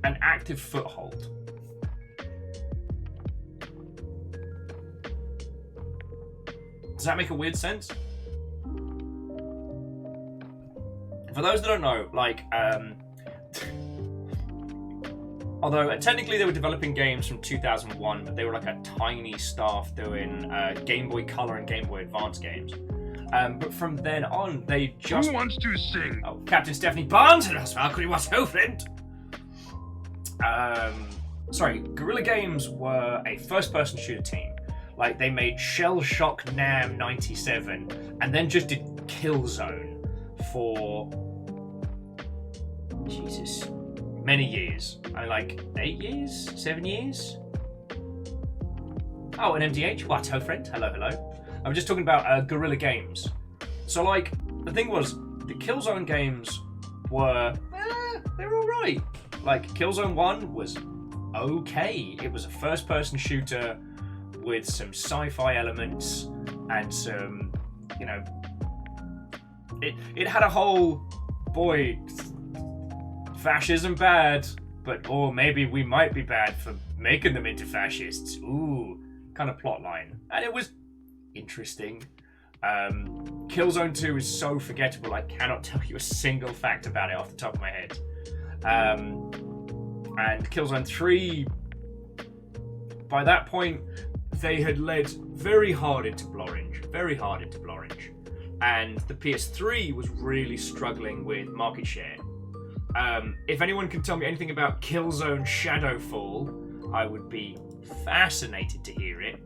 active foothold. Does that make a weird sense? For those that don't know, like, although technically they were developing games from 2001, but they were like a tiny staff doing Game Boy Color and Game Boy Advance games. But from then on, they just... Who wants to sing? Oh, Captain Stephanie Barnes and us Valkyrie was friend. Sorry, Guerrilla Games were a first-person shooter team. Like, they made Shell Shock Nam 97 and then just did Killzone for... Jesus. Many years. Like 8 years? 7 years? Oh, an MDH? What, ho friend? Hello, hello. I'm just talking about Guerrilla Games. So, like, the thing was, the Killzone games were... they were alright. Like, Killzone 1 was okay. It was a first-person shooter with some sci-fi elements and some, you know... It had a whole... Boy... Fascism bad, but or maybe we might be bad for making them into fascists. Ooh, kind of plot line. And it was interesting. Killzone 2 is so forgettable, I cannot tell you a single fact about it off the top of my head. And Killzone 3, by that point, they had led very hard into Blorange. And the PS3 was really struggling with market share. If anyone can tell me anything about Killzone Shadowfall, I would be fascinated to hear it.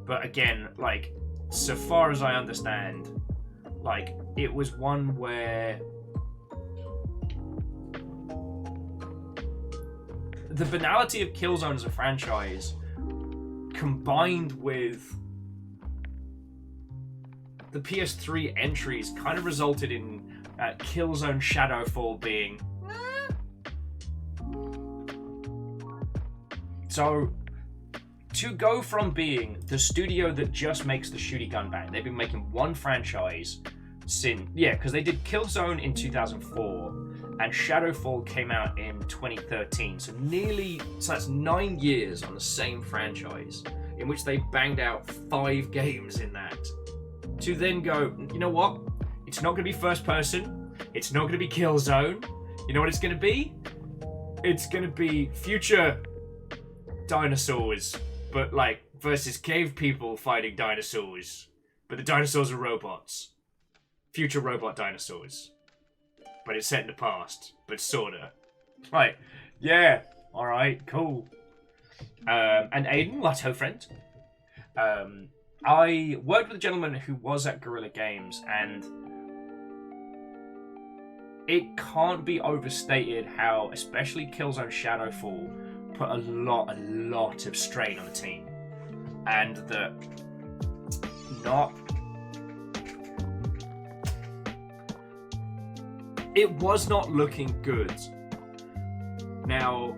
But again, like, so far as I understand, like, it was one where the banality of Killzone as a franchise combined with the PS3 entries kind of resulted in Killzone Shadowfall being... So, to go from being the studio that just makes the shooty gun bang, they've been making one franchise since... Yeah, because they did Killzone in 2004, and Shadowfall came out in 2013. So that's 9 years on the same franchise, in which they banged out 5 games in that. To then go, you know what? It's not going to be first person. It's not going to be Killzone. You know what it's going to be? It's going to be future dinosaurs, but like versus cave people fighting dinosaurs. But the dinosaurs are robots. Future robot dinosaurs. But it's set in the past, but sorta. Right. Yeah. Alright, cool. And Aiden, what's ho friend? I worked with a gentleman who was at Guerrilla Games, and it can't be overstated how, especially Killzone Shadowfall, put a lot of strain on the team. And that it was not looking good. Now,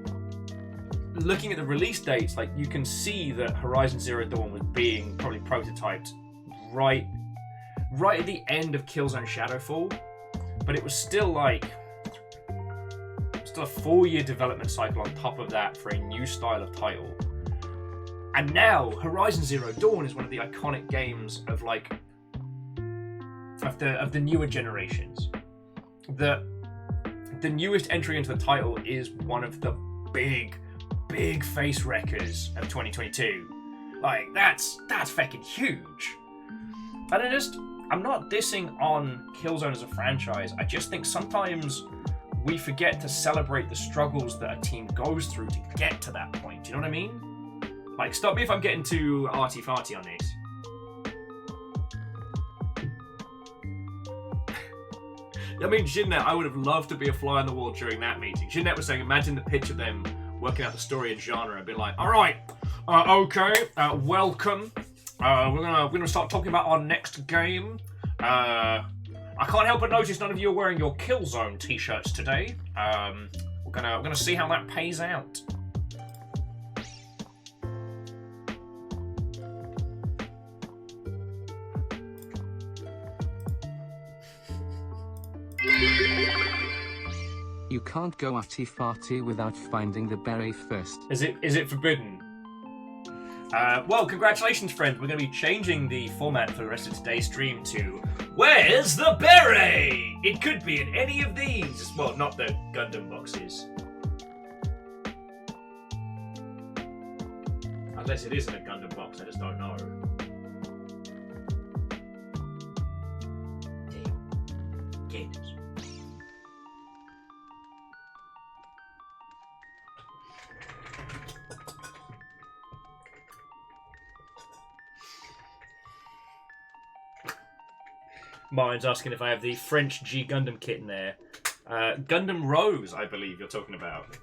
looking at the release dates, like, you can see that Horizon Zero Dawn was being probably prototyped right at the end of Killzone Shadowfall, but it was still like a 4-year development cycle on top of that for a new style of title. And now Horizon Zero Dawn is one of the iconic games of like of the newer generations. The newest entry into the title is one of the big face wreckers of 2022. Like, that's fucking huge. And I'm not dissing on Killzone as a franchise. I just think sometimes we forget to celebrate the struggles that a team goes through to get to that point. Do you know what I mean? Like, stop me if I'm getting too arty-farty on this. I mean, Jinnet, I would have loved to be a fly on the wall during that meeting. Jinnet was saying, imagine the pitch of them working out the story and genre and being like, all right, okay, welcome. We're gonna start talking about our next game. I can't help but notice none of you are wearing your Killzone t-shirts today. We're gonna see how that pays out. You can't go arty-farty without finding the beret first. Is it forbidden? Well, congratulations, friend. We're going to be changing the format for the rest of today's stream to Where's the Beret? It could be in any of these. Well, not the Gundam boxes. Unless it isn't a Gundam box, I just don't know. Martin's asking if I have the French G Gundam kit in there. Gundam Rose, I believe you're talking about.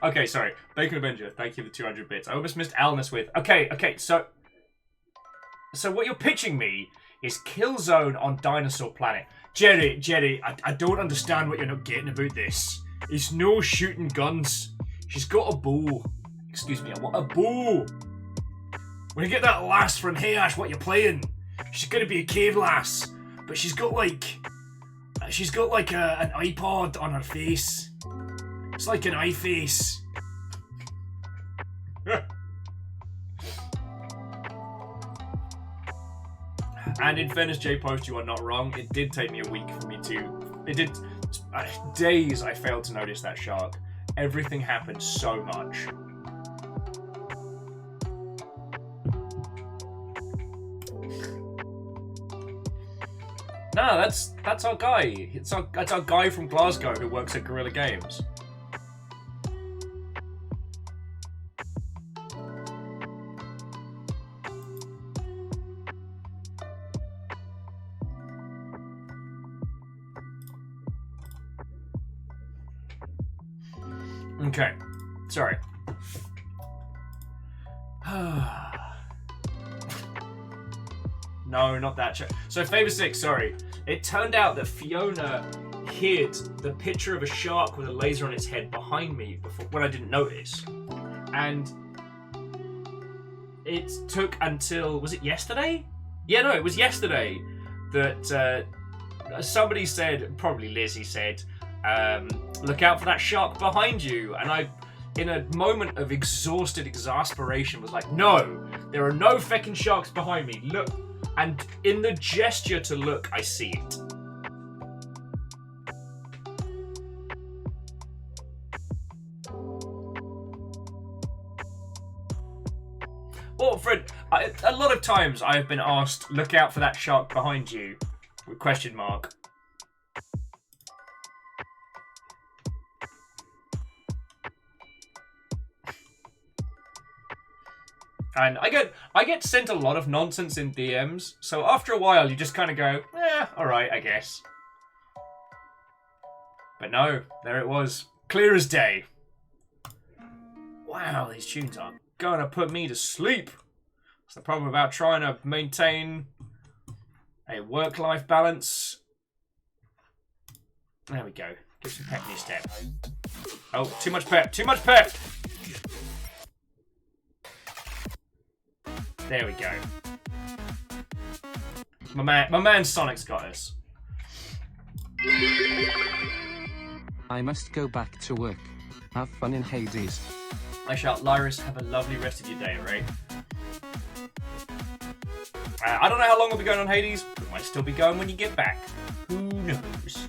Okay, sorry. Bacon Avenger, thank you for 200 bits. I almost missed Alness with... Okay, so what you're pitching me is Killzone on Dinosaur Planet. Jerry, I don't understand what you're not getting about this. It's no shooting guns. She's got a bow. Excuse me, I want a bow. When you get that lass from Hey Ash, what you playing? She's gonna be a cave lass, but she's got like an iPod on her face. It's like an eye face. And in fairness, J-Post, you are not wrong. It did take me a week for me to... It did... days I failed to notice that shark. Everything happened so much. No, that's our guy. That's our guy from Glasgow who works at Guerrilla Games. Okay, sorry. No, not that. So, Favor 6, sorry. It turned out that Fiona hid the picture of a shark with a laser on its head behind me when I didn't notice. And it took until... Was it yesterday? Yeah, no, it was yesterday that somebody said, probably Lizzie said, look out for that shark behind you. And I, in a moment of exhausted exasperation, was like, no, there are no feckin' sharks behind me. Look. And in the gesture to look, I see it. Well, Fred, a lot of times I have been asked, look out for that shark behind you, with question mark. And I get sent a lot of nonsense in DMs, so after a while you just kind of go, alright, I guess. But no, there it was. Clear as day. Wow, these tunes are gonna put me to sleep. That's the problem about trying to maintain a work-life balance. There we go. Give some pep in your step. Oh, too much pep, too much pep! There we go. My man Sonic's got us. I must go back to work. Have fun in Hades. I shall. Lyris, have a lovely rest of your day, alright? I don't know how long we'll be going on Hades. We might still be going when you get back. Who knows?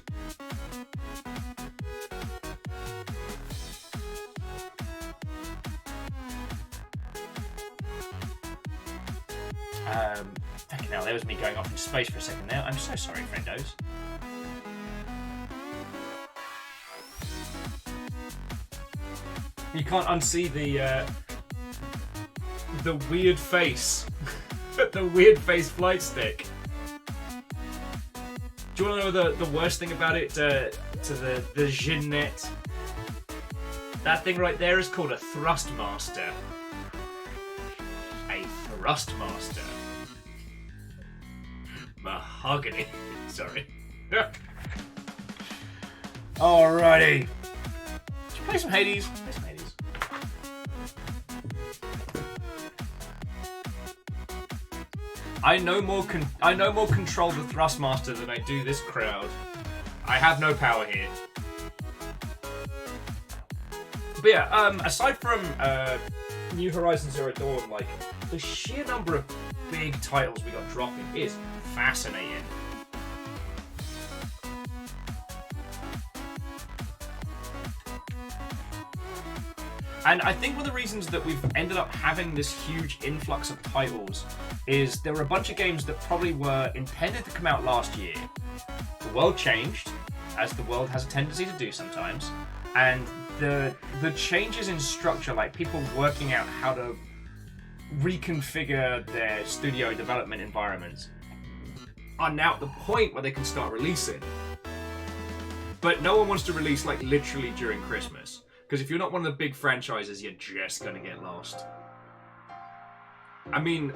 Fucking hell, there was me going off into space for a second there. I'm so sorry, friendos. You can't unsee the weird face. The weird face flight stick. Do you want to know the worst thing about it to the Jeanette? That thing right there is called a Thrustmaster. A Thrustmaster. Mahogany. Sorry. Alrighty. Did you play some Hades? Play some Hades. I no more control the Thrustmaster than I do this crowd. I have no power here. But yeah, aside from New Horizon Zero Dawn, like, the sheer number of big titles we got dropping is fascinating. And I think one of the reasons that we've ended up having this huge influx of titles is there were a bunch of games that probably were intended to come out last year. The world changed, as the world has a tendency to do sometimes, and the changes in structure, like people working out how to reconfigure their studio development environments, are now at the point where they can start releasing. But no one wants to release like literally during Christmas, because if you're not one of the big franchises, you're just gonna get lost. I mean,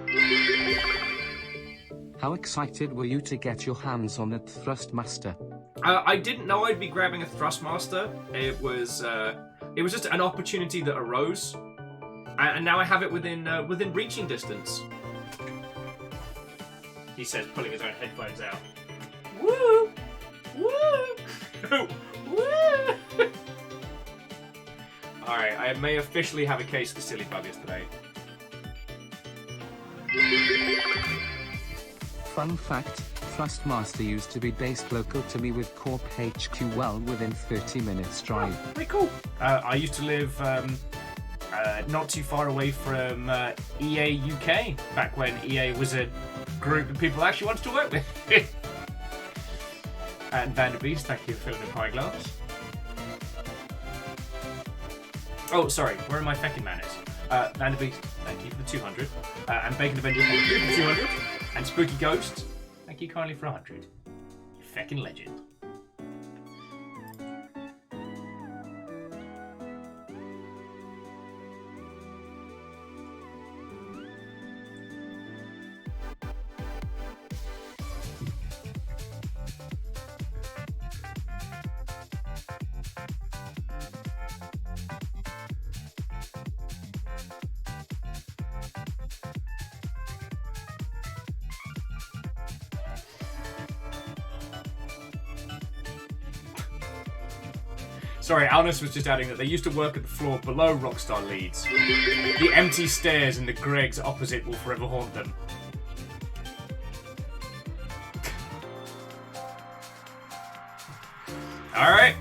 How excited were you to get your hands on a Thrustmaster? I didn't know I'd be grabbing a Thrustmaster. It was just an opportunity that arose, and now I have it within reaching distance. He says, pulling his own headphones out. Woo! Woo! Woo! Alright, I may officially have a case of the silly buggers today. Fun fact, Thrustmaster used to be based local to me with Corp HQ well within 30 minutes drive. Oh, very cool. I used to live not too far away from EA UK, back when EA was a group of people I actually wanted to work with. And Vanderbeest, thank you for filling the pie glass. Oh, sorry, where are my feckin' manners? Vanderbeest, thank you for the 200. And Bacon Avenger, thank you for the 200. And Spooky Ghost, thank you kindly for 100. You feckin' legend. Sorry, Alnus was just adding that they used to work at the floor below Rockstar Leeds. The empty stairs and the Gregs opposite will forever haunt them. Alright.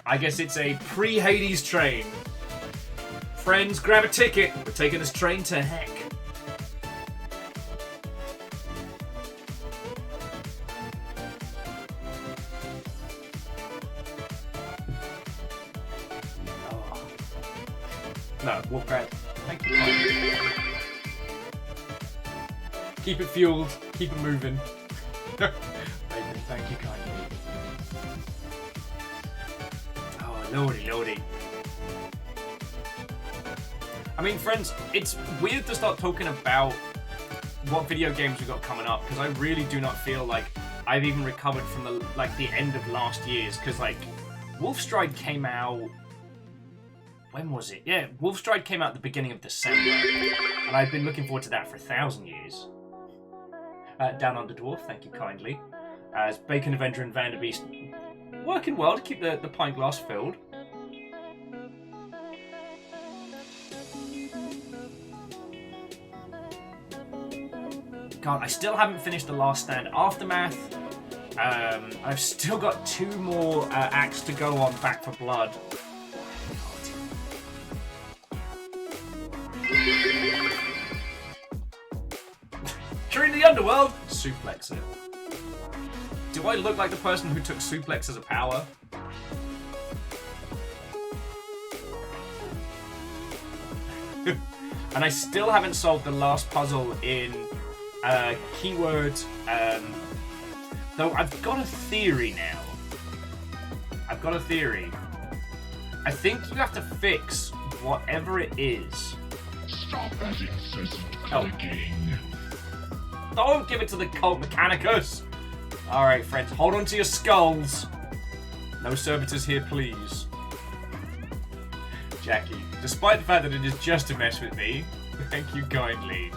I guess it's a pre-Hades train. Friends, grab a ticket. We're taking this train to heck. No, Wolfgrad. Thank you. Keep it fueled. Keep it moving. Nathan, thank you kindly. Oh, lordy, lordy. I mean, friends, it's weird to start talking about what video games we've got coming up, because I really do not feel like I've even recovered from the end of last year's, because like Wolfstride came out. When was it? Yeah, Wolfstride came out at the beginning of December, and I've been looking forward to that for 1,000 years. Down Under Dwarf, thank you kindly. As Bacon Avenger and Vanderbeest working well to keep the pint glass filled. God, I still haven't finished The Last Stand Aftermath. I've still got 2 more acts to go on Back for Blood. During the underworld, suplex it. Do I look like the person who took suplex as a power? And I still haven't solved the last puzzle in keyword. Though I've got a theory now. I've got a theory. I think you have to fix whatever it is. Stop that incessant clicking. Don't give it to the Cult Mechanicus! Alright, friends, hold on to your skulls. No servitors here, please. Jackie, despite the fact that it is just to mess with me, thank you kindly.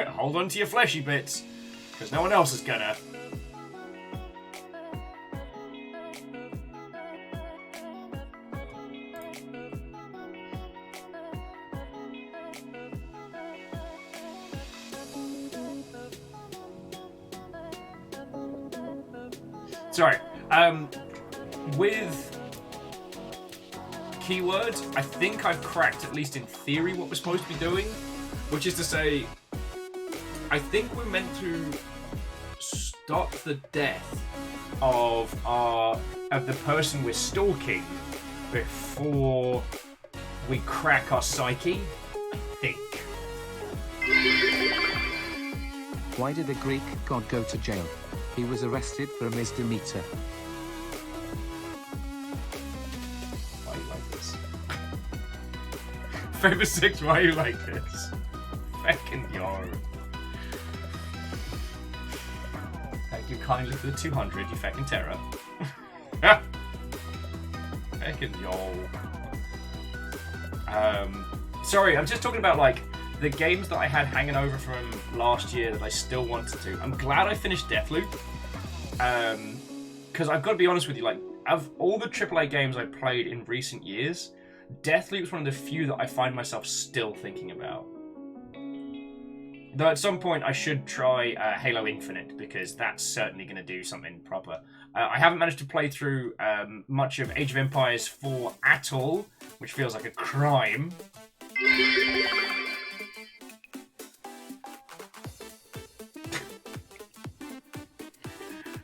Hold on to your fleshy bits, because no one else is gonna. Sorry. With keyword, I think I've cracked, at least in theory, what we're supposed to be doing. Which is to say, I think we're meant to stop the death of the person we're stalking before we crack our psyche, I think. Why did the Greek god go to jail? He was arrested for a misdemeanor. Why you like this? Favor 6, why you like this? Feckin' yo. Thank you kindly for the 200, you feckin' terror. Feckin' yo. Sorry, I'm just talking about like the games that I had hanging over from last year that I still wanted to. I'm glad I finished Deathloop. Because I've got to be honest with you, like, of all the AAA games I played in recent years, Deathloop's one of the few that I find myself still thinking about. Though at some point I should try Halo Infinite, because that's certainly going to do something proper. I haven't managed to play through much of Age of Empires 4 at all, which feels like a crime.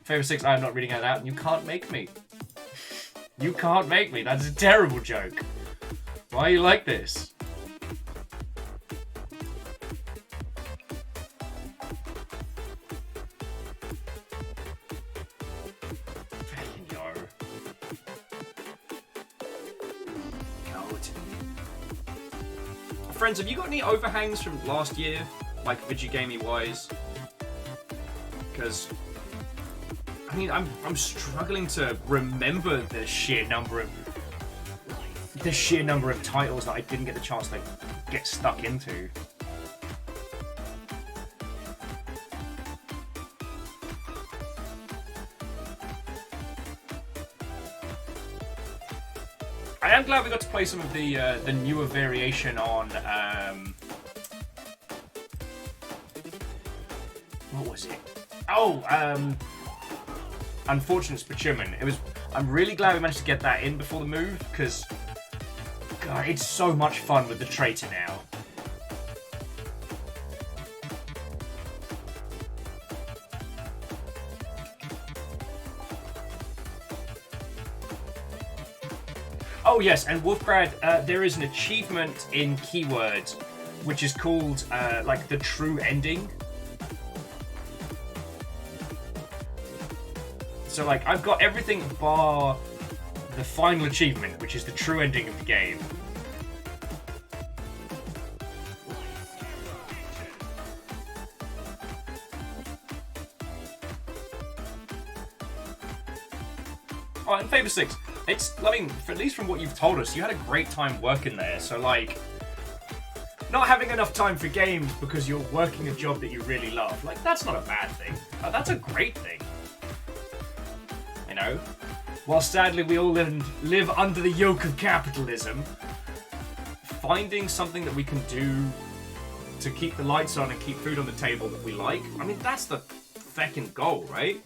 Favor 6, I'm not reading that out, and you can't make me. You can't make me. That's a terrible joke. Why are you like this? Friends, have you got any overhangs from last year, like video gaming wise? Because I mean, I'm struggling to remember the sheer number of titles that I didn't get the chance to get stuck into. I am glad we got to play some of the newer variation on what was it? Oh, Unfortunate Specimen. I'm really glad we managed to get that in before the move, because God, it's so much fun with the traitor now. Oh yes, and Wolfgrad, there is an achievement in Keyword, which is called, like, the true ending. So, like, I've got everything bar the final achievement, which is the true ending of the game. Oh, and Favor 6. It's, I mean, at least from what you've told us, you had a great time working there. So, like, not having enough time for games because you're working a job that you really love, like, that's not a bad thing. That's a great thing. You know? While sadly we all live under the yoke of capitalism, finding something that we can do to keep the lights on and keep food on the table that we like, I mean, that's the feckin' goal, right?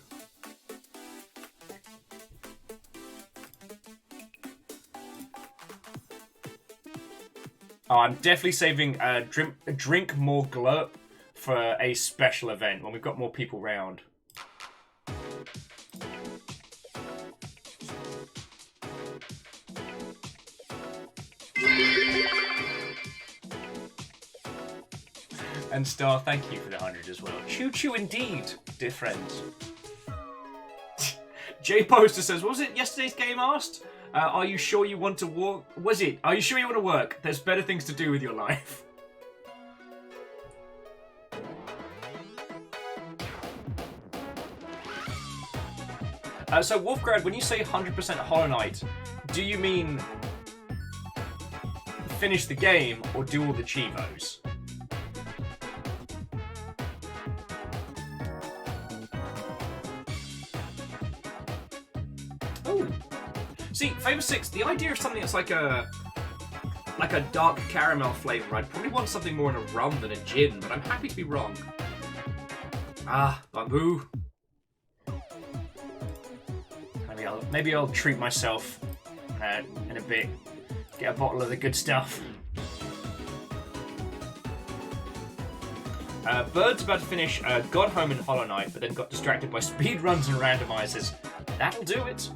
Oh, I'm definitely saving drink more glurp for a special event when we've got more people round. And Star, thank you for the 100 as well. Choo choo indeed, dear friends. Jay Poster says, what was it yesterday's game asked? Are you sure you want to work? Was it? Are you sure you want to work? There's better things to do with your life. So Wolfgrad, when you say 100% Hollow Knight, do you mean finish the game or do all the Chivos? Ooh. See, Favor 6, the idea of something that's like a dark caramel flavour, I'd probably want something more in a rum than a gin, but I'm happy to be wrong. Ah, bamboo. Maybe I'll treat myself in a bit. Get a bottle of the good stuff. Bird's about to finish God Home and Hollow Knight, but then got distracted by speedruns and randomizers. That'll do it.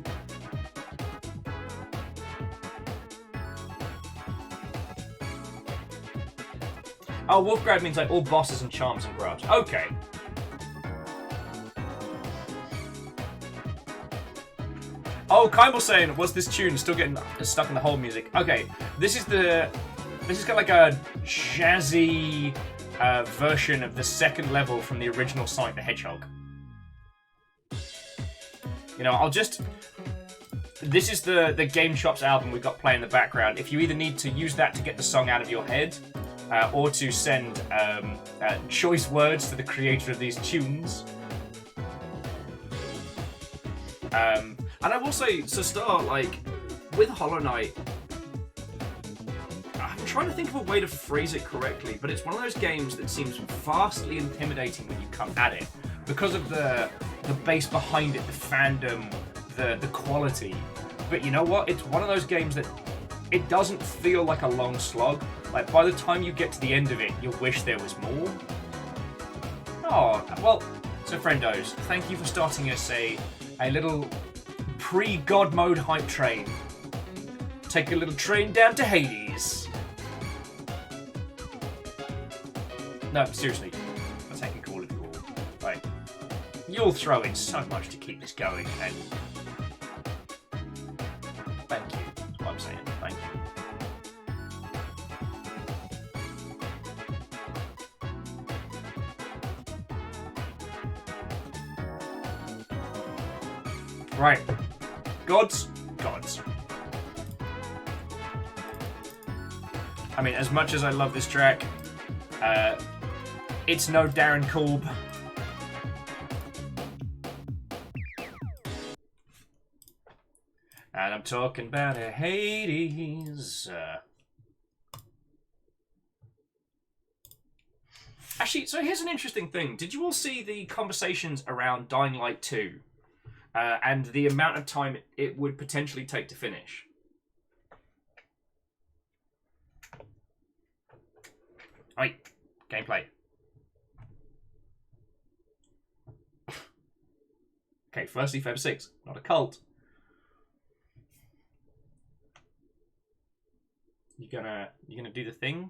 Oh, Wolfgrad means like all bosses and charms and grubs. Okay. Oh, Kymel saying, was this tune still getting stuck in the whole music? Okay, this is kind of like a jazzy version of the second level from the original Sonic the Hedgehog. You know, this is the Game Shops album we've got playing in the background. If you either need to use that to get the song out of your head, or to send choice words to the creator of these tunes. And I will say, to start, like, with Hollow Knight, I'm trying to think of a way to phrase it correctly, but it's one of those games that seems vastly intimidating when you come at it, because of the base behind it, the fandom, the quality. But you know what? It's one of those games that it doesn't feel like a long slog. Like, by the time you get to the end of it, you'll wish there was more. Oh, well, so friendos, thank you for starting us a little pre-God mode hype train. Take a little train down to Hades. No, seriously, I'm taking all of you all. Like, you'll throw in so much to keep this going, and thank you. That's what I'm saying. Thank you. Right. Gods. I mean, as much as I love this track, it's no Darren Korb. And I'm talking about a Hades. Actually, so here's an interesting thing. Did you all see the conversations around Dying Light 2? And the amount of time it would potentially take to finish? Right, gameplay. Okay, firstly, Feb 6, not a cult. You gonna do the thing?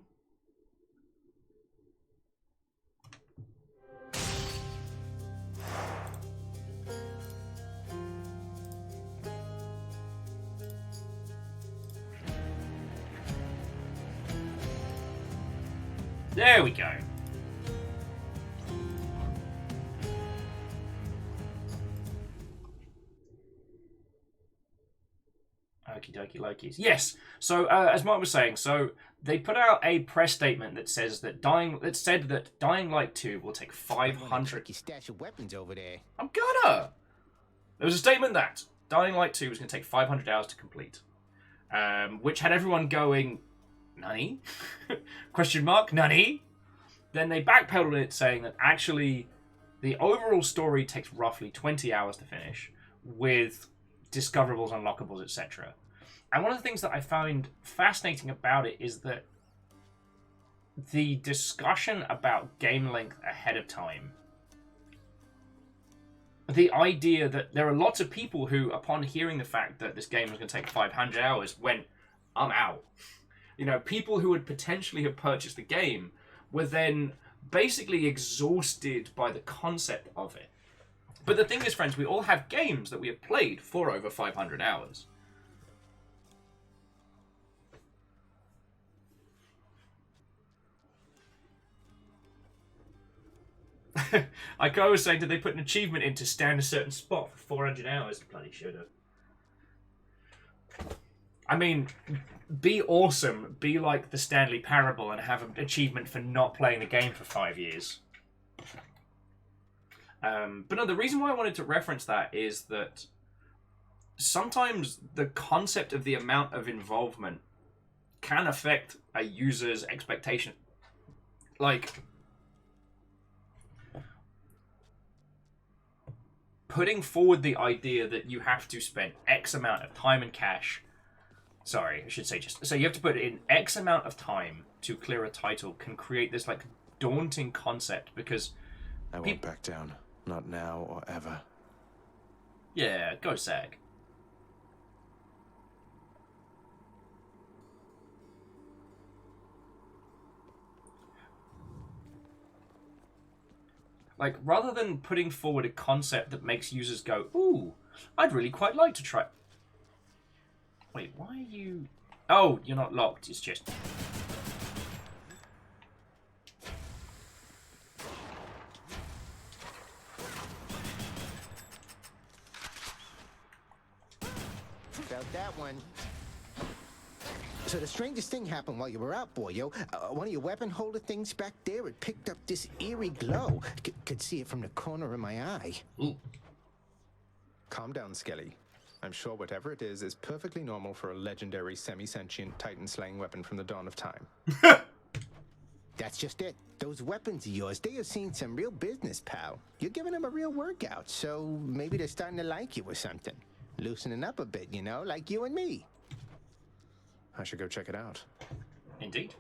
There we go. Okie dokie Lokies. Yes. So as Mark was saying, so they put out a press statement that says that Dying Light 2 will take 500. Stash of weapons over there. I'm gonna. There was a statement that Dying Light 2 was going to take 500 hours to complete, which had everyone going, "Nani?" Question mark, "Nani?" Then they backpedaled it, saying that actually the overall story takes roughly 20 hours to finish, with discoverables, unlockables, etc. And one of the things that I found fascinating about it is that the discussion about game length ahead of time, the idea that there are lots of people who, upon hearing the fact that this game was going to take 500 hours, went, "I'm out." You know, people who would potentially have purchased the game were then basically exhausted by the concept of it. But the thing is, friends, we all have games that we have played for over 500 hours. Like I was saying, did they put an achievement in to stand a certain spot for 400 hours? Bloody should have. I mean, be awesome, be like the Stanley Parable and have an achievement for not playing the game for 5 years. But no, the reason why I wanted to reference that is that sometimes the concept of the amount of involvement can affect a user's expectation. Like, putting forward the idea that you have to spend X amount of time and cash Sorry, I should say just... So you have to put in X amount of time to clear a title can create this, like, daunting concept because... I won't back down. Not now or ever. Yeah, go Sag. Like, rather than putting forward a concept that makes users go, ooh, I'd really quite like to try... Wait, why are you... Oh, you're not locked, it's just... Felt that one. So the strangest thing happened while you were out, boyo. One of your weapon holder things back there, it picked up this eerie glow. Could see it from the corner of my eye. Ooh. Calm down, Skelly. I'm sure whatever it is perfectly normal for a legendary semi-sentient titan-slaying weapon from the dawn of time. That's just it. Those weapons of yours, they have seen some real business, pal. You're giving them a real workout, so maybe they're starting to like you or something. Loosening up a bit, you know, like you and me. I should go check it out. Indeed.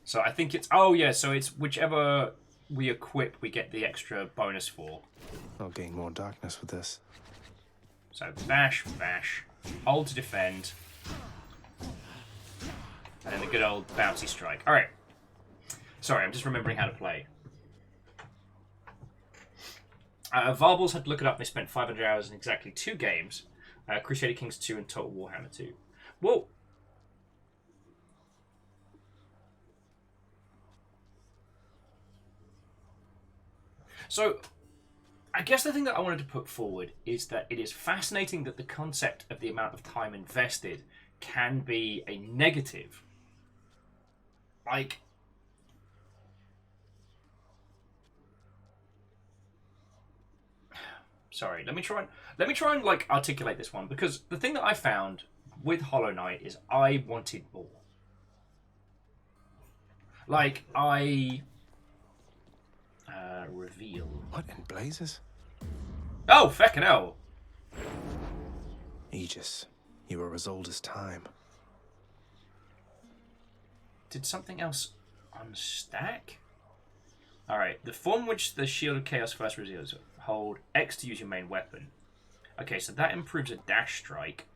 So I think it's... Oh, yeah, so it's whichever we equip, we get the extra bonus for. I'll gain more darkness with this. So bash, bash, hold to defend, and then the good old bouncy strike. All right. Sorry, I'm just remembering how to play. Varbles had to look it up. They spent 500 hours in exactly 2 games. Crusader Kings 2 and Total Warhammer 2. Well... So... I guess the thing that I wanted to put forward is that it is fascinating that the concept of the amount of time invested can be a negative. Like, sorry, let me try and like articulate this one, because the thing that I found with Hollow Knight is I wanted more. Like, reveal. What in blazes? Oh, feckin' hell. Aegis, you are as old as time. Did something else unstack? Alright, the form which the Shield of Chaos first reveals, hold X to use your main weapon. Okay, so that improves a dash strike.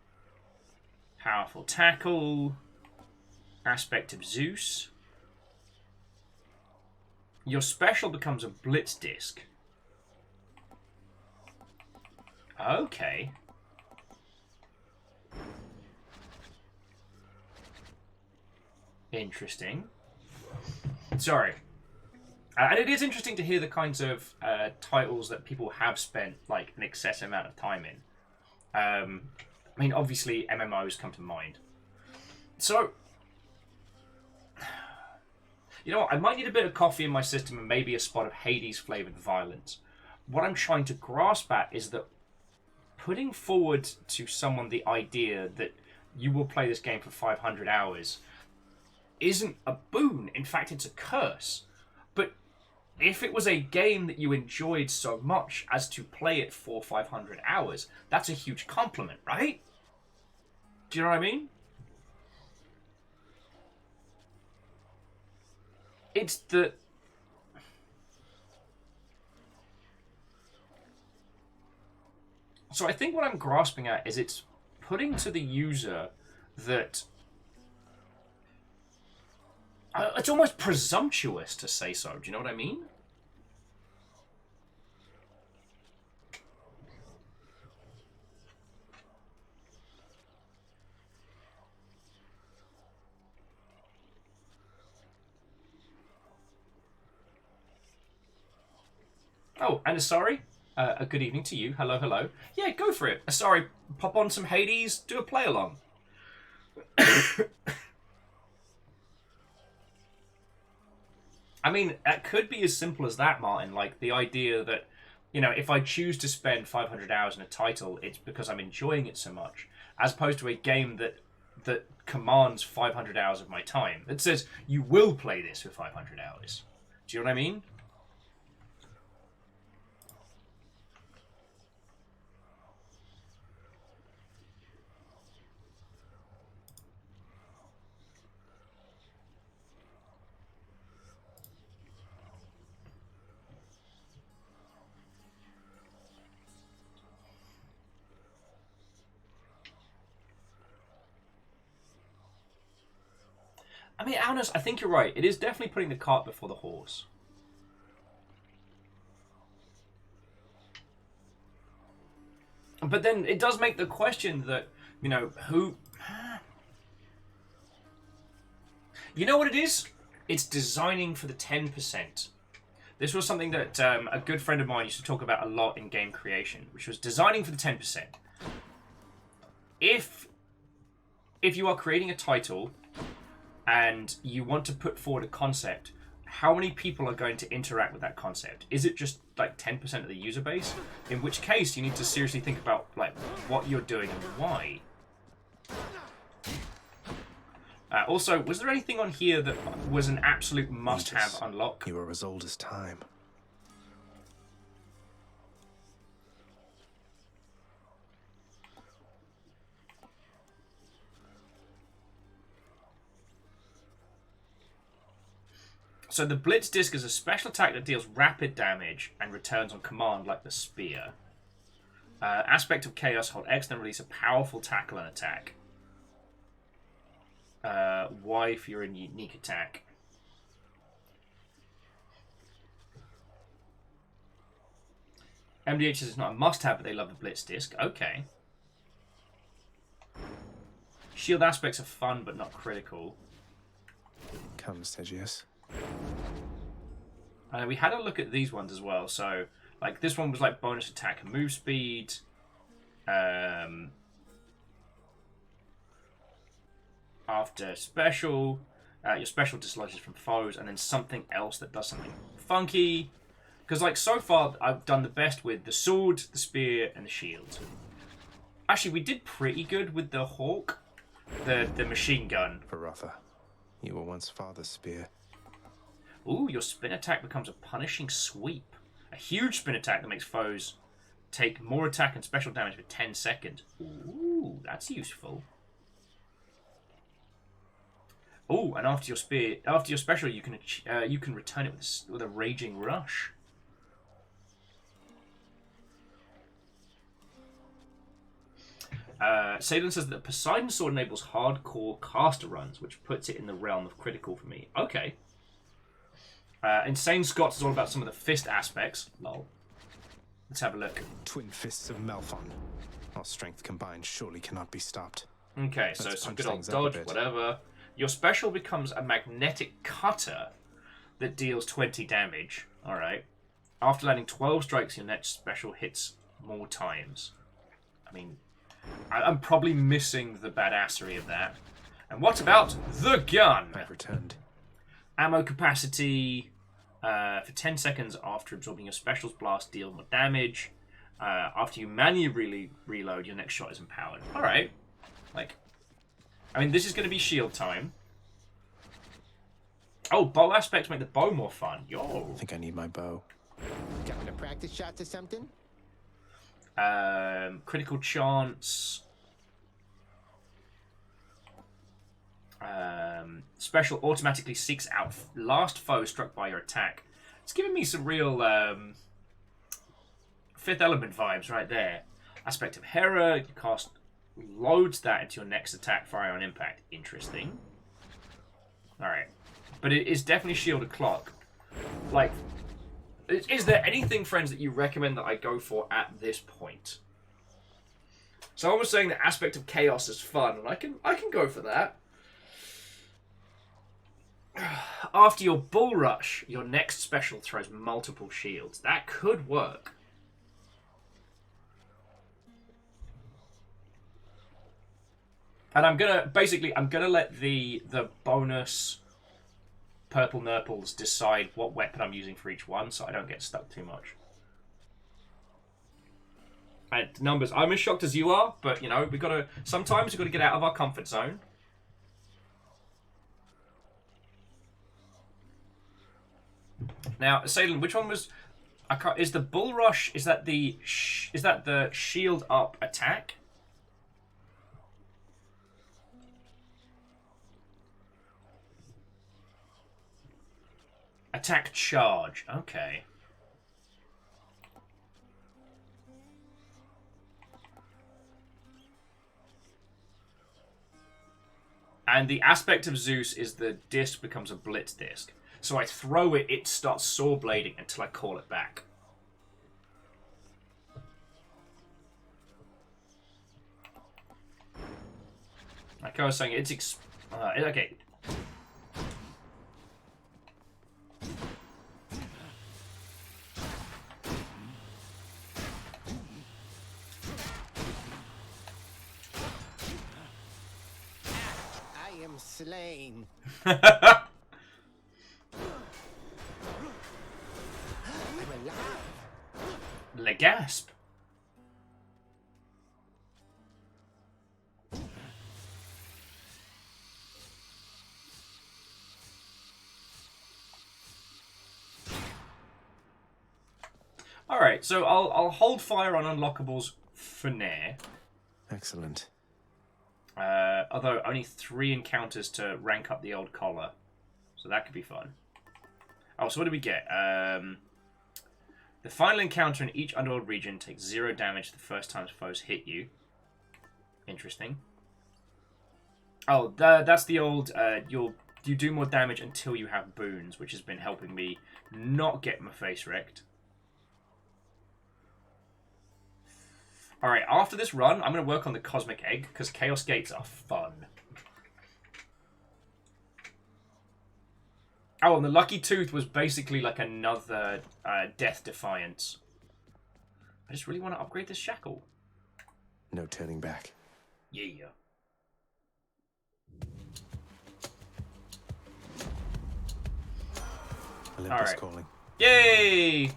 Powerful tackle. Aspect of Zeus. Your special becomes a blitz disc. Okay. Interesting. Sorry. And it is interesting to hear the kinds of titles that people have spent like an excessive amount of time in. I mean, obviously MMOs come to mind. So, you know what? I might need a bit of coffee in my system and maybe a spot of Hades-flavoured violence. What I'm trying to grasp at is that putting forward to someone the idea that you will play this game for 500 hours isn't a boon. In fact, it's a curse. But if it was a game that you enjoyed so much as to play it for 500 hours, that's a huge compliment, right? Do you know what I mean? It's the... So I think what I'm grasping at is it's putting to the user that... it's almost presumptuous to say so. Do you know what I mean? Oh, and Asari, a good evening to you. Hello, hello. Yeah, go for it. Asari, pop on some Hades, do a play along. I mean, that could be as simple as that, Martin. Like, the idea that, you know, if I choose to spend 500 hours in a title, it's because I'm enjoying it so much. As opposed to a game that commands 500 hours of my time. That says, you will play this for 500 hours. Do you know what I mean? I mean, Alnus, I think you're right. It is definitely putting the cart before the horse. But then it does make the question that, you know, who... You know what it is? It's designing for the 10%. This was something that a good friend of mine used to talk about a lot in game creation, which was designing for the 10%. If you are creating a title and you want to put forward a concept, how many people are going to interact with that concept? Is it just like 10% of the user base? In which case, you need to seriously think about like what you're doing and why. Also, was there anything on here that was an absolute must-have unlock? You are as old as time. So the Blitz Disc is a special attack that deals rapid damage and returns on command like the Spear. Aspect of Chaos, hold X, then release a powerful tackle and attack. Y for your unique attack. MDH says it's not a must-have, but they love the Blitz Disc. Okay. Shield aspects are fun, but not critical. Come, Stygius. We had a look at these ones as well. So, like, this one was like bonus attack and move speed. After special, your special dislodges from foes, and then something else that does something funky. Because, like, so far, I've done the best with the sword, the spear, and the shield. Actually, we did pretty good with the hawk, the machine gun. Barotha, you were once father's spear. Ooh, your spin attack becomes a punishing sweep. A huge spin attack that makes foes take more attack and special damage for 10 seconds. Ooh, that's useful. Ooh, and after your spear, after your special, you can return it with a raging rush. Salem says that Poseidon Sword enables hardcore caster runs, which puts it in the realm of critical for me. Okay. Insane Scots is all about some of the fist aspects. Lol. Let's have a look. Twin fists of Malphon. Our strength combined surely cannot be stopped. Okay, so Let's some punch good old things up a dodge, bit. whatever. Your special becomes a magnetic cutter that deals 20 damage. Alright. After landing 12 strikes, your next special hits more times. I mean, I'm probably missing the badassery of that. And what about the gun? I've returned. Ammo capacity for 10 seconds after absorbing your special's blast, deal more damage. After you manually reload, your next shot is empowered. Alright. Like, I mean, this is going to be shield time. Oh, bow aspects make the bow more fun. Yo. I think I need my bow. Coming to practice shots or something? Critical chance. Special automatically seeks out last foe struck by your attack. It's giving me some real Fifth Element vibes right there. Aspect of Hera, you cast loads that into your next attack, fire on impact. Interesting. Alright. But it is definitely shielded clock. Like, is there anything, friends, that you recommend that I go for at this point? So I was saying the aspect of chaos is fun, and I can go for that. After your bull rush, your next special throws multiple shields. That could work. And I'm gonna let the bonus purple nurples decide what weapon I'm using for each one, so I don't get stuck too much. And numbers, I'm as shocked as you are, but you know, sometimes we've got to get out of our comfort zone. Now, Salem, which one was? Is the bull rush? Is that the shield up attack? Attack charge. Okay. And the aspect of Zeus is the disc becomes a blitz disc. So I throw it, it starts saw blading until I call it back. Like I was saying, it's okay. I am slain. I'm alive. Le gasp. Alright, so I'll hold fire on unlockables for now. Excellent. Although only 3 encounters to rank up the old collar. So that could be fun. Oh, so what do we get? The final encounter in each underworld region takes 0 damage the first time foes hit you. Interesting. Oh, that's the old, you do more damage until you have boons, which has been helping me not get my face wrecked. Alright, after this run, I'm going to work on the Cosmic Egg, because Chaos Gates are fun. Oh, and the Lucky Tooth was basically like another Death Defiance. I just really want to upgrade this Shackle. No turning back. Yeah. Olympus calling. Yay!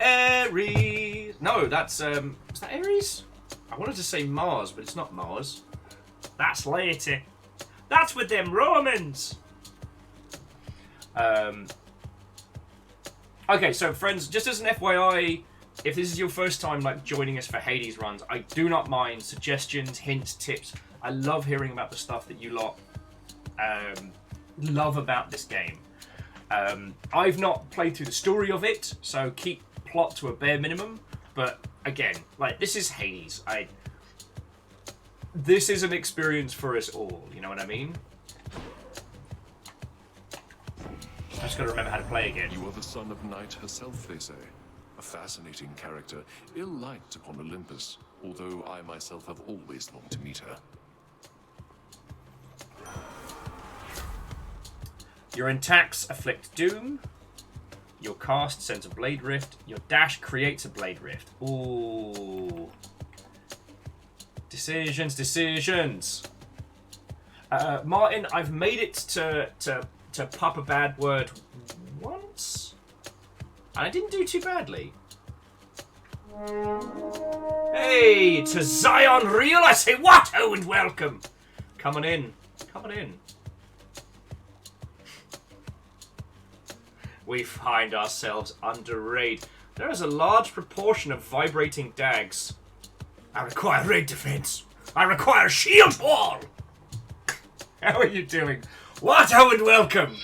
Ares! No, that's, is that Ares? I wanted to say Mars, but it's not Mars. That's later. That's with them Romans! Okay, so friends, just as an FYI, if this is your first time like joining us for Hades runs, I do not mind suggestions, hints, tips. I love hearing about the stuff that you lot love about this game. I've not played through the story of it, so keep plot to a bare minimum. But again, like, this is Hades. This is an experience for us all. You know what I mean? I just got to remember how to play again. You are the son of Night herself, they say. A fascinating character, ill-liked upon Olympus, although I myself have always longed to meet her. Your attacks afflict doom. Your cast sends a blade rift. Your dash creates a blade rift. Ooh. Decisions. Martin, I've made it to pop a bad word once. And I didn't do too badly. Hey, to Zion Real, I say what? Oh, and welcome. Come on in. We find ourselves under raid. There is a large proportion of vibrating dags. I require raid defense. I require shield wall. How are you doing? What? Oh, and welcome.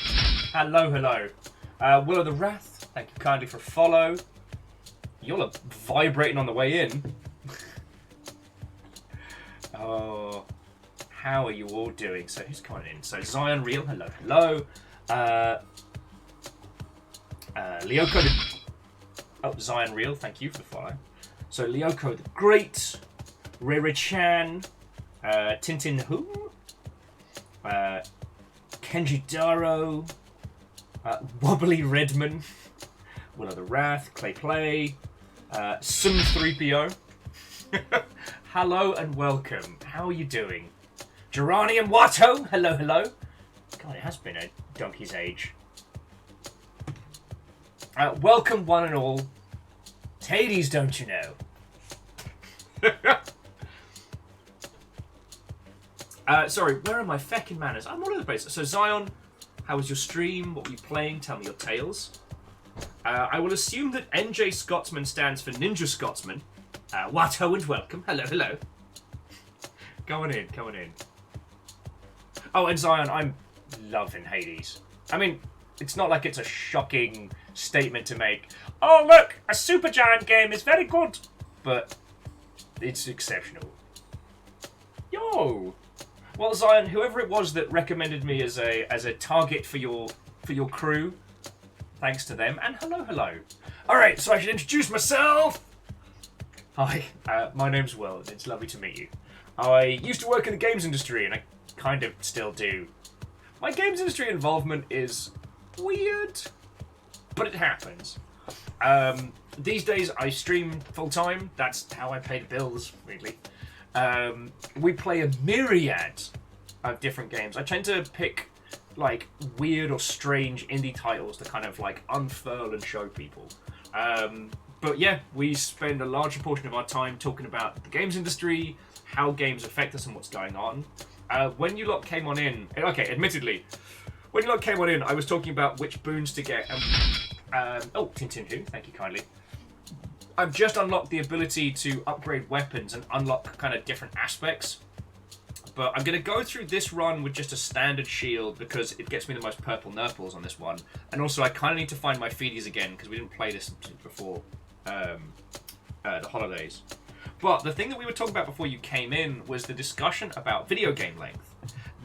Hello. Will of the Wrath, thank you kindly for follow. You're vibrating on the way in. Oh, how are you all doing? So who's coming in? So Zion Real, hello. Lyoko the... Oh, Zion Real, thank you for following. So Lyoko the Great, Riri-chan, Tintin Who, Kenji Daro, Wobbly Redman, Will of the Wrath, Clay Play, Sim 3PO. Hello and welcome. How are you doing? Geranium Watto, hello. God, it has been a donkey's age. Welcome one and all. Hades, don't you know? Sorry, where are my feckin' manners? I'm all over the place. So Zion, how was your stream? What were you playing? Tell me your tales. I will assume that NJ Scotsman stands for Ninja Scotsman. Watto and welcome. Hello. Come on in. Oh, and Zion, I'm loving Hades. I mean, it's not like it's a shocking statement to make. Oh, look, a Supergiant game is very good. But it's exceptional. Yo! Well, Zion, whoever it was that recommended me as a target for your crew, thanks to them, and hello. All right, so I should introduce myself. Hi, my name's Will, and it's lovely to meet you. I used to work in the games industry, and I kind of still do. My games industry involvement is weird, but it happens. These days I stream full time. That's how I pay the bills, really. We play a myriad of different games. I tend to pick like weird or strange indie titles to kind of like unfurl and show people. But yeah, we spend a large portion of our time talking about the games industry, how games affect us and what's going on. When you lot came on in, okay, admittedly, when you lot came on in, I was talking about which boons to get. Oh, Tintin Who, thank you kindly. I've just unlocked the ability to upgrade weapons and unlock kind of different aspects. But I'm going to go through this run with just a standard shield because it gets me the most purple nurples on this one. And also I kind of need to find my feedies again because we didn't play this before the holidays. But the thing that we were talking about before you came in was the discussion about video game length.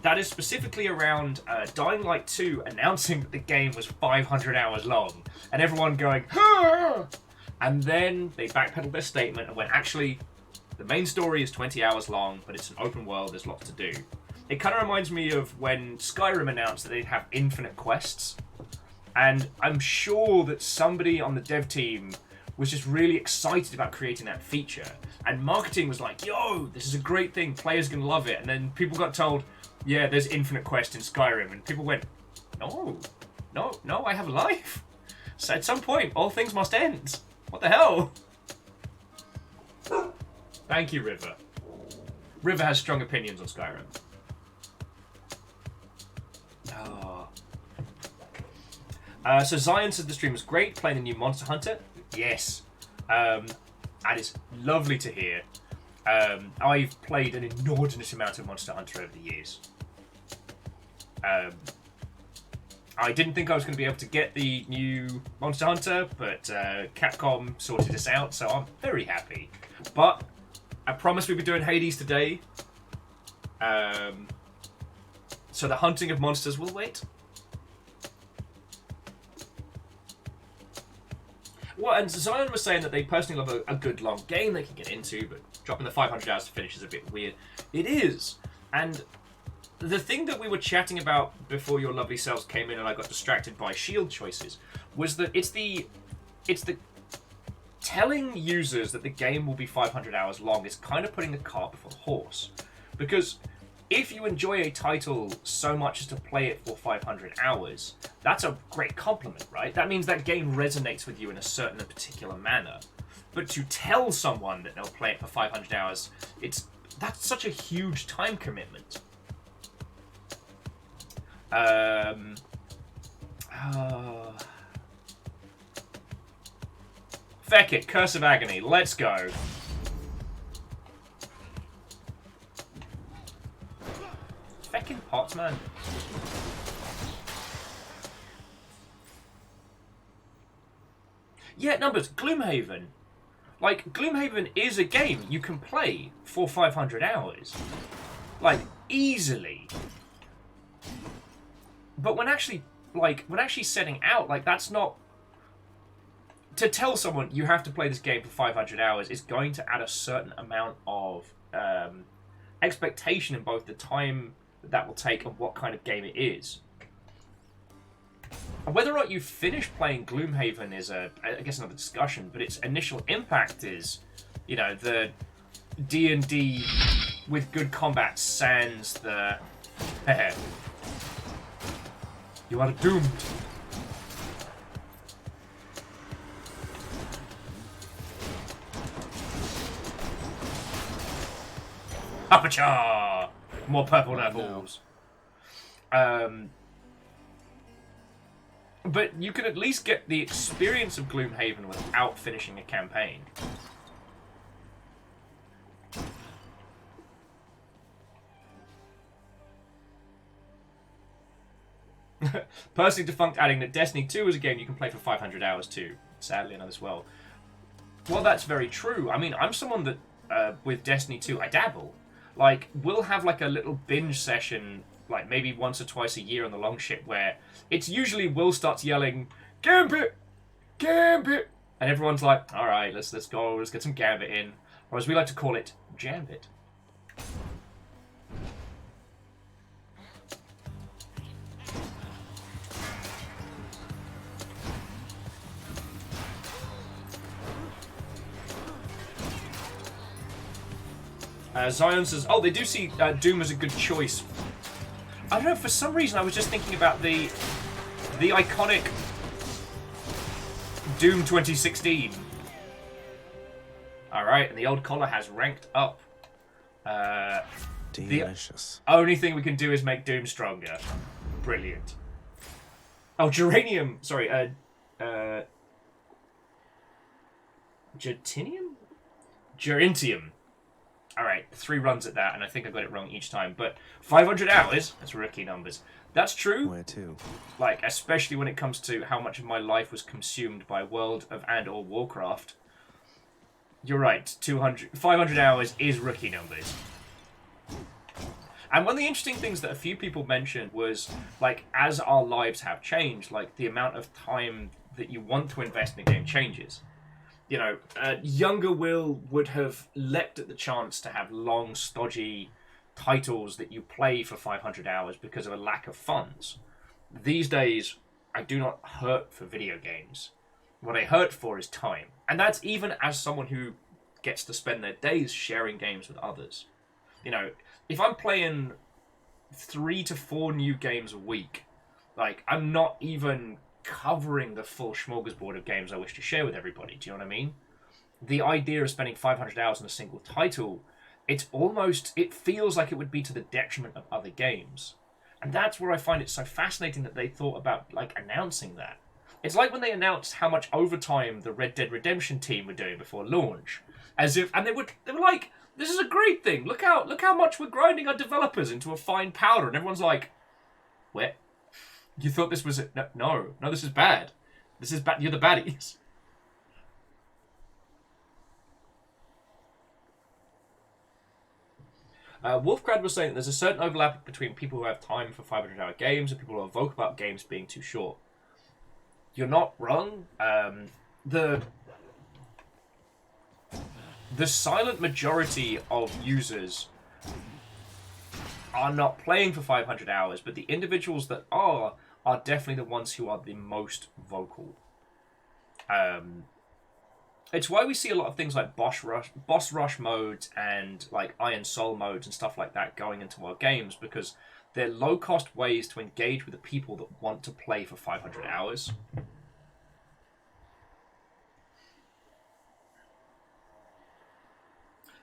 That is specifically around Dying Light 2 announcing that the game was 500 hours long. And everyone going, "Huh!" And then they backpedaled their statement and went, actually, the main story is 20 hours long, but it's an open world, there's lots to do. It kind of reminds me of when Skyrim announced that they'd have infinite quests. And I'm sure that somebody on the dev team was just really excited about creating that feature. And marketing was like, yo, this is a great thing, players are going to love it. And then people got told, yeah, there's infinite quests in Skyrim. And people went, no, I have a life. So at some point, all things must end. What the hell? Thank you, River. River has strong opinions on Skyrim. Oh. So Zion says the stream was great, playing the new Monster Hunter. Yes. That is lovely to hear. I've played an inordinate amount of Monster Hunter over the years. I didn't think I was going to be able to get the new Monster Hunter, but Capcom sorted us out, so I'm very happy. But I promised we'd be doing Hades today. So the hunting of monsters will wait. Well, and Zion was saying that they personally love a good long game they can get into, but dropping the 500 hours to finish is a bit weird. It is. And the thing that we were chatting about before your lovely selves came in and I got distracted by shield choices was that it's the telling users that the game will be 500 hours long is kind of putting the cart before the horse. Because if you enjoy a title so much as to play it for 500 hours, that's a great compliment, right? That means that game resonates with you in a certain and particular manner. But to tell someone that they'll play it for 500 hours, that's such a huge time commitment. Feck it, Curse of Agony, let's go. Feckin' pots, man. Yeah, numbers, Gloomhaven. Like, Gloomhaven is a game you can play for 500 hours. Like, easily. But when actually setting out, like, that's not... To tell someone you have to play this game for 500 hours is going to add a certain amount of expectation in both the time that will take and what kind of game it is. And whether or not you finish playing Gloomhaven is, I guess, another discussion, but its initial impact is, you know, the D&D with good combat sans the... You are doomed. Aperture! More purple levels. But you can at least get the experience of Gloomhaven without finishing a campaign. Percy Defunct adding that Destiny 2 is a game you can play for 500 hours too. Sadly, enough as well. Well, that's very true. I mean, I'm someone that, with Destiny 2, I dabble. Like, we'll have like a little binge session, like maybe once or twice a year on the long ship, where it's usually Will starts yelling, Gambit! Gambit! And everyone's like, alright, let's go, let's get some Gambit in. Or as we like to call it, Jambit. Zion says, oh, they do see Doom as a good choice. I don't know, for some reason I was just thinking about the iconic Doom 2016. Alright, and the old collar has ranked up. Delicious. The only thing we can do is make Doom stronger. Brilliant. Oh, Geranium! Sorry, Gertinium? Gerintium. Alright, 3 runs at that, and I think I got it wrong each time. But 500 hours, that's rookie numbers. That's true. Where to? Like, especially when it comes to how much of my life was consumed by World of and/or Warcraft. You're right, 500 hours is rookie numbers. And one of the interesting things that a few people mentioned was, like, as our lives have changed, like, the amount of time that you want to invest in a game changes. You know, younger Will would have leapt at the chance to have long, stodgy titles that you play for 500 hours because of a lack of funds. These days, I do not hurt for video games. What I hurt for is time. And that's even as someone who gets to spend their days sharing games with others. You know, if I'm playing 3 to 4 new games a week, like, I'm not even covering the full smorgasbord of games I wish to share with everybody. Do you know what I mean? The idea of spending 500 hours on a single title, it feels like it would be to the detriment of other games. And that's where I find it so fascinating that they thought about, like, announcing that. It's like when they announced how much overtime the Red Dead Redemption team were doing before launch. And they were like, this is a great thing. Look how much we're grinding our developers into a fine powder. And everyone's like, what? You thought this was it? No, this is bad. This is bad. You're the baddies. Wolfcrad was saying that there's a certain overlap between people who have time for 500-hour games and people who are vocal about games being too short. You're not wrong. The silent majority of users are not playing for 500 hours, but the individuals that are definitely the ones who are the most vocal. It's why we see a lot of things like boss rush modes and like Iron Soul modes and stuff like that going into our games, because they're low-cost ways to engage with the people that want to play for 500 hours.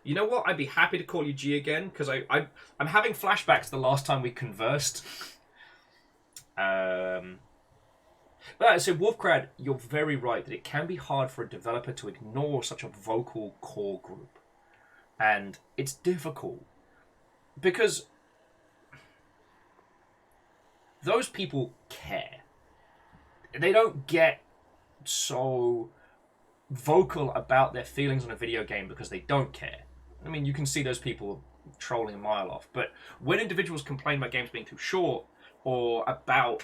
You know what? I'd be happy to call you G again, because I'm having flashbacks to the last time we conversed. But so Wolfcrad, you're very right that it can be hard for a developer to ignore such a vocal core group. And it's difficult. Because those people care. They don't get so vocal about their feelings on a video game because they don't care. I mean, you can see those people trolling a mile off. But when individuals complain about games being too short, or about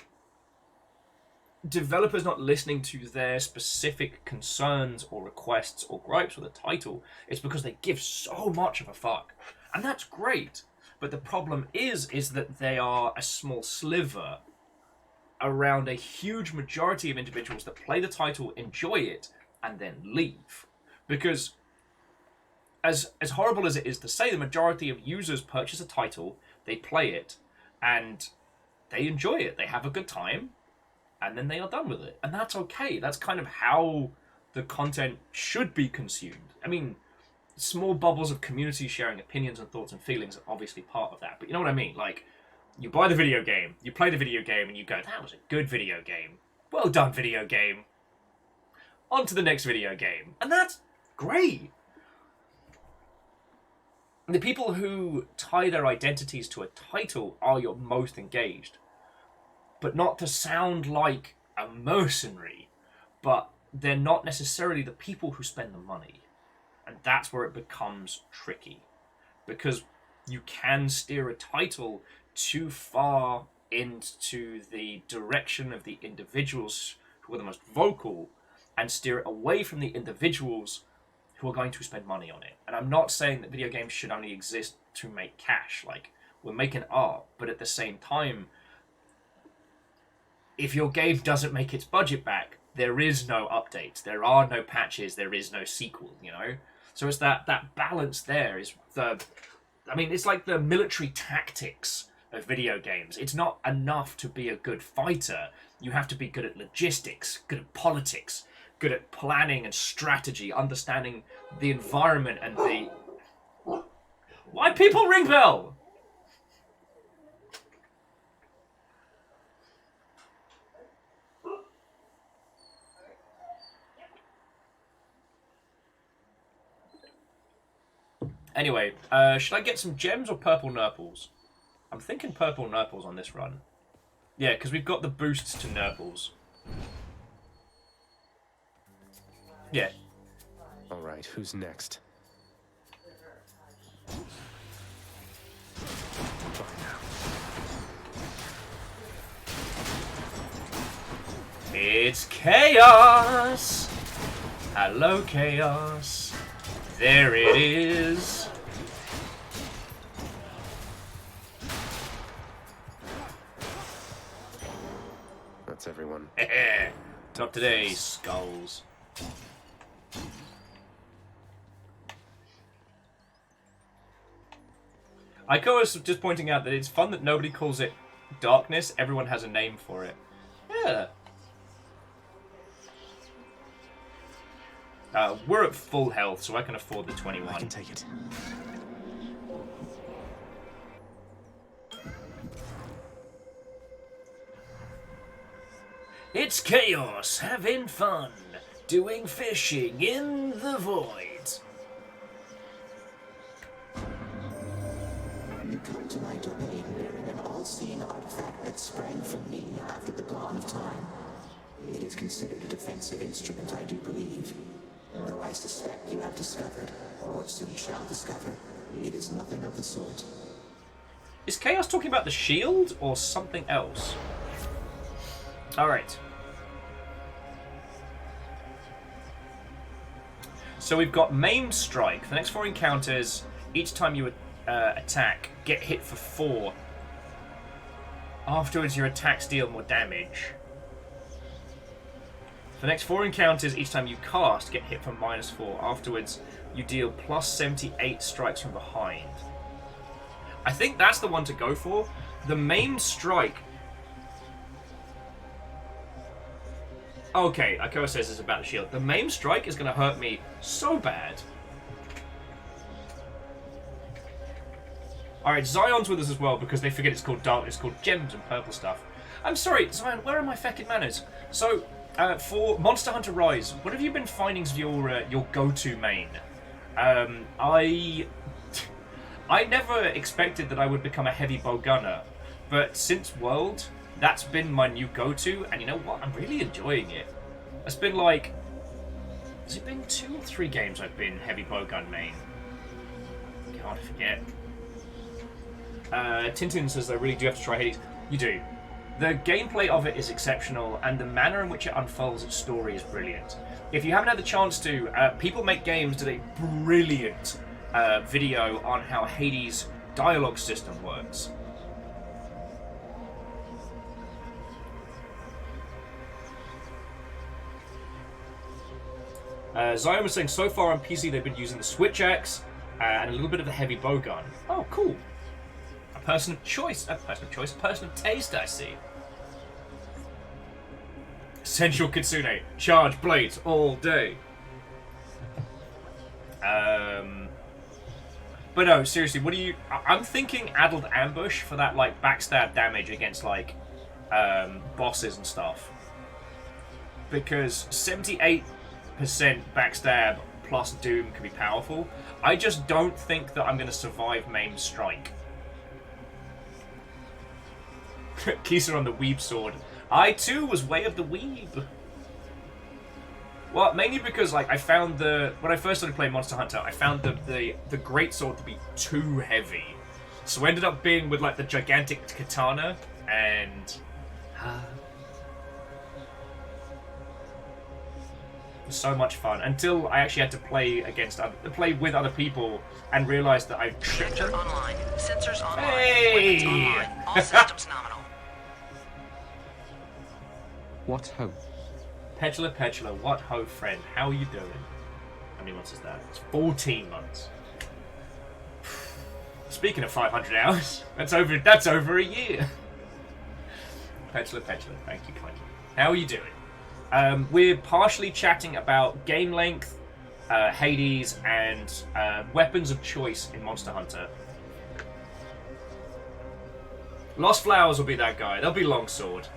developers not listening to their specific concerns or requests or gripes with a title, it's because they give so much of a fuck. And that's great. But the problem is that they are a small sliver around a huge majority of individuals that play the title, enjoy it, and then leave. Because as horrible as it is to say, the majority of users purchase a title, they play it, and they enjoy it. They have a good time, and then they are done with it. And that's okay. That's kind of how the content should be consumed. I mean, small bubbles of community sharing opinions and thoughts and feelings are obviously part of that. But you know what I mean? Like, you buy the video game, you play the video game, and you go, that was a good video game. Well done, video game. On to the next video game. And that's great. The people who tie their identities to a title are your most engaged. But not to sound like a mercenary, but they're not necessarily the people who spend the money. And that's where it becomes tricky. Because you can steer a title too far into the direction of the individuals who are the most vocal and steer it away from the individuals who are going to spend money on it. And I'm not saying that video games should only exist to make cash. Like, we're making art, but at the same time, if your game doesn't make its budget back, there is no updates, there are no patches, there is no sequel, you know? So it's that balance there is it's like the military tactics of video games. It's not enough to be a good fighter. You have to be good at logistics, good at politics, good at planning and strategy, understanding the environment and the... Why people ring bell? Anyway, should I get some gems or purple nurples? I'm thinking purple nurples on this run. Yeah, because we've got the boosts to nurples. Yeah. All right, who's next? It's chaos! Hello, chaos. There it is. That's everyone. Top today, skulls. Ico was just pointing out that it's fun that nobody calls it darkness. Everyone has a name for it. Yeah. We're at full health, so I can afford the 21. I can take it. It's chaos, having fun, doing fishing in the void. You come to my domain bearing an all-seeing artifact that sprang from me after the dawn of time. It is considered a defensive instrument, I do believe. Though I suspect you have discovered, or soon shall discover, it is nothing of the sort. Is Chaos talking about the shield or something else? Alright. So we've got Maim Strike. For the next 4 encounters, each time you attack, get hit for 4. Afterwards, your attacks deal more damage. For the next 4 encounters, each time you cast, get hit for -4. Afterwards, you deal plus 78 strikes from behind. I think that's the one to go for. The Maim Strike... Okay, Akoa says it's about the shield. The Maim Strike is going to hurt me so bad. Alright, Zion's with us as well because they forget it's called dark, it's called gems and purple stuff. I'm sorry, Zion, where are my feckin' manners? So, for Monster Hunter Rise, what have you been findings of your go-to main? I never expected that I would become a heavy bow gunner, but since World, that's been my new go-to, and you know what? I'm really enjoying it. It's been like... Has it been 2 or 3 games I've been heavy bowgun main? God, I forget. Tintin says I really do have to try Hades. You do. The gameplay of it is exceptional, and the manner in which it unfolds its story is brilliant. If you haven't had the chance to, People Make Games did a brilliant video on how Hades' dialogue system works. Zion was saying so far on PC they've been using the Switch Axe and a little bit of the heavy bowgun. Oh, cool. A person of choice, a person of taste, I see. Sensual Kitsune, charge blades all day. But no, seriously, what do you... I'm thinking Addled Ambush for that, like, backstab damage against, like, bosses and stuff. Because 78% backstab plus Doom can be powerful. I just don't think that I'm going to survive Maim Strike. Kisa on the Weeb Sword. I too was Way of the Weeb. Well, mainly because like I found when I first started playing Monster Hunter, I found the greatsword to be too heavy, So I ended up being with like the gigantic katana, and it was so much fun until I actually had to play with other people and realized that I tripped Reactor them. online. Sensors online. Hey! Weapons online. All systems nominal. What ho? Petula, what ho, friend? How are you doing? How many months is that? It's 14 months. Speaking of 500 hours, that's over a year. Petula, thank you kindly. How are you doing? We're partially chatting about game length, Hades, and weapons of choice in Monster Hunter. Lost Flowers will be that guy. They'll be Longsword.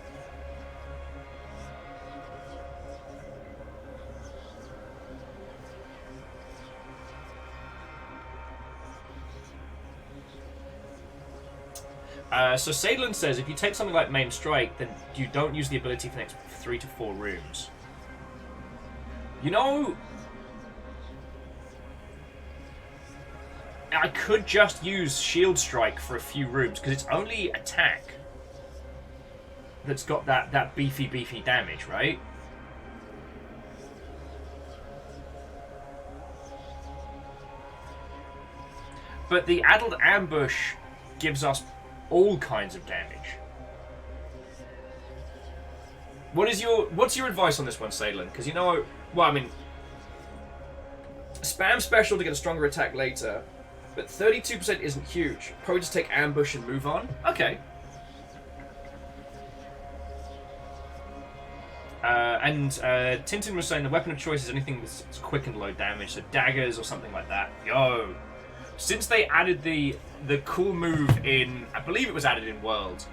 So Sadlin says, if you take something like Maim Strike, then you don't use the ability for the next 3 to 4 rooms. You know, I could just use Shield Strike for a few rooms, because it's only attack that's got that beefy damage, right? But the Addled Ambush gives us all kinds of damage. What's your advice on this one, Sadlin? Because you know, well, I mean, spam special to get a stronger attack later, but 32% isn't huge. Probably just take ambush and move on. Okay. Tintin was saying the weapon of choice is anything that's quick and low damage, so daggers or something like that. Yo. Since they added the cool move in, I believe it was added in World,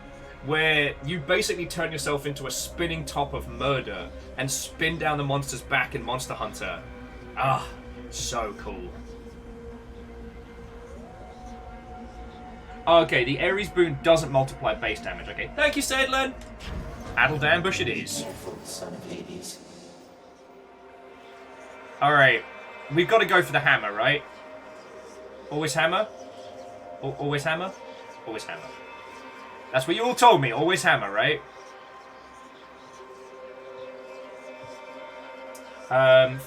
where you basically turn yourself into a spinning top of murder and spin down the monster's back in Monster Hunter. Ah, so cool. Okay, the Ares Boon doesn't multiply base damage. Okay, thank you, Sadlin. Addled Ambush it is. Careful, son of Hades. Alright, we've got to go for the hammer, right? Always hammer? Always hammer? Always hammer. That's what you all told me. Always hammer, right?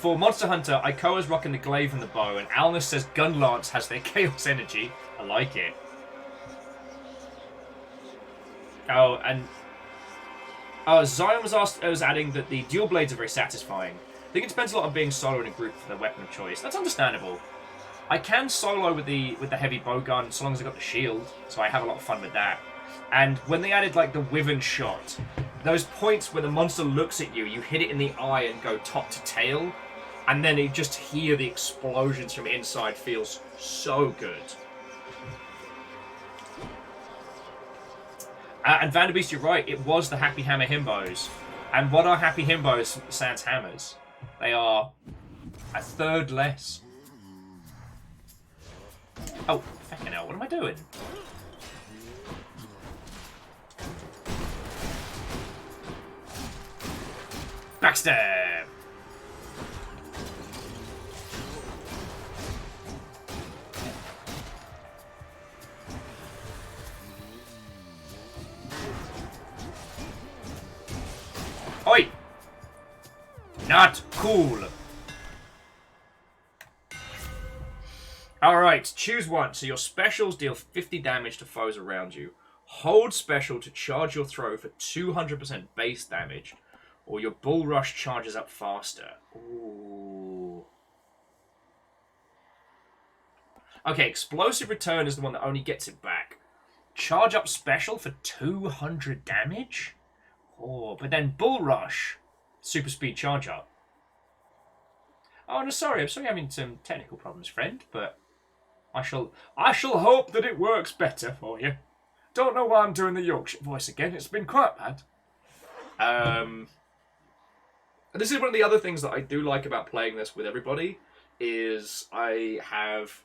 For Monster Hunter, Ikoa's rocking the glaive and the bow, and Alnus says Gunlance has their chaos energy. I like it. Oh, and Zion was adding that the dual blades are very satisfying. I think it depends a lot on being solo in a group for the weapon of choice. That's understandable. I can solo with the heavy bow gun so long as I got the shield, so I have a lot of fun with that. And when they added like the Wyvern shot, those points where the monster looks at you, you hit it in the eye and go top to tail, and then you just hear the explosions from inside feels so good. And Vanderbeest, you're right, it was the Happy Hammer Himbos. And what are Happy Himbos sans hammers? They are a third less. Oh, fucking hell, what am I doing? Backstab! Oi! Not cool! Alright, choose one. So your specials deal 50 damage to foes around you. Hold special to charge your throw for 200% base damage. Or your bull rush charges up faster. Ooh. Okay, explosive return is the one that only gets it back. Charge up special for 200 damage? Oh, but then bull rush. Super speed charge up. Oh, no, sorry. I'm sorry I'm having some technical problems, friend, but I shall hope that it works better for you. Don't know why I'm doing the Yorkshire voice again. It's been quite bad. This is one of the other things that I do like about playing this with everybody, is I have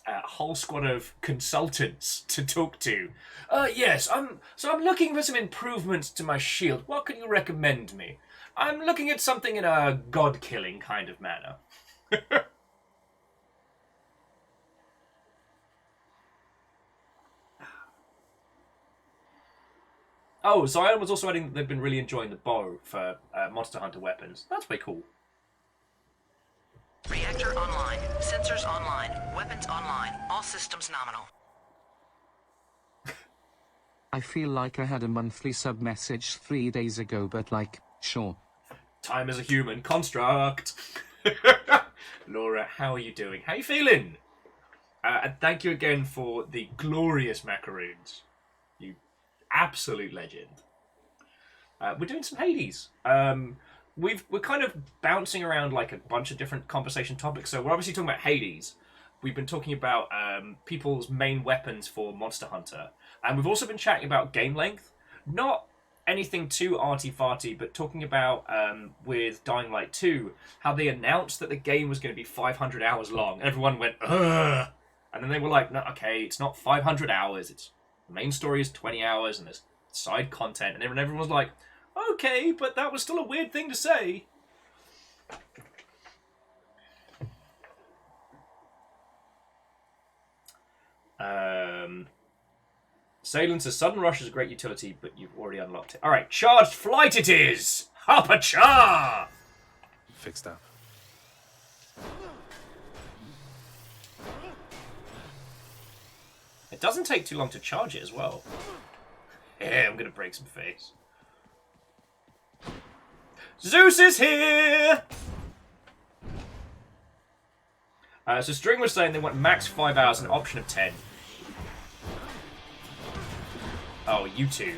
a whole squad of consultants to talk to. Yes, I'm looking for some improvements to my shield. What can you recommend me? I'm looking at something in a god-killing kind of manner. Oh, Zion was also adding that they've been really enjoying the bow for Monster Hunter weapons. That's pretty cool. Reactor online. Sensors online. Weapons online. All systems nominal. I feel like I had a monthly sub message 3 days ago, but like, sure. Time as a human construct. Laura, how are you doing? How are you feeling? And thank you again for the glorious macaroons. You absolute legend. We're doing some Hades. We're kind of bouncing around like a bunch of different conversation topics. So we're obviously talking about Hades. We've been talking about people's main weapons for Monster Hunter. And we've also been chatting about game length. Not anything too arty-farty, but talking about, with Dying Light 2, how they announced that the game was going to be 500 hours long. And everyone went, ugh! And then they were like, no, okay, it's not 500 hours. The main story is 20 hours, and there's side content. And everyone was like, okay, but that was still a weird thing to say. Salen says, Sudden Rush is a great utility, but you've already unlocked it. Alright, Charged Flight it is! Hapa-cha! Fixed up. It doesn't take too long to charge it as well. Yeah, I'm gonna break some face. Zeus is here! So String was saying they want max 5 hours and an option of 10. Oh, you two.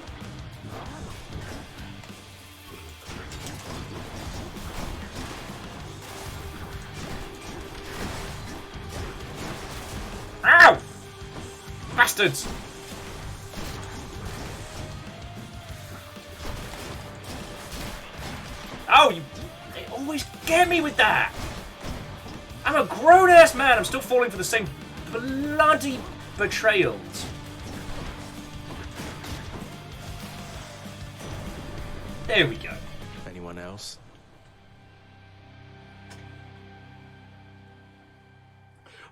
Ow! Bastards! Oh, they always get me with that! I'm a grown-ass man, I'm still falling for the same bloody betrayals. There we go. Anyone else?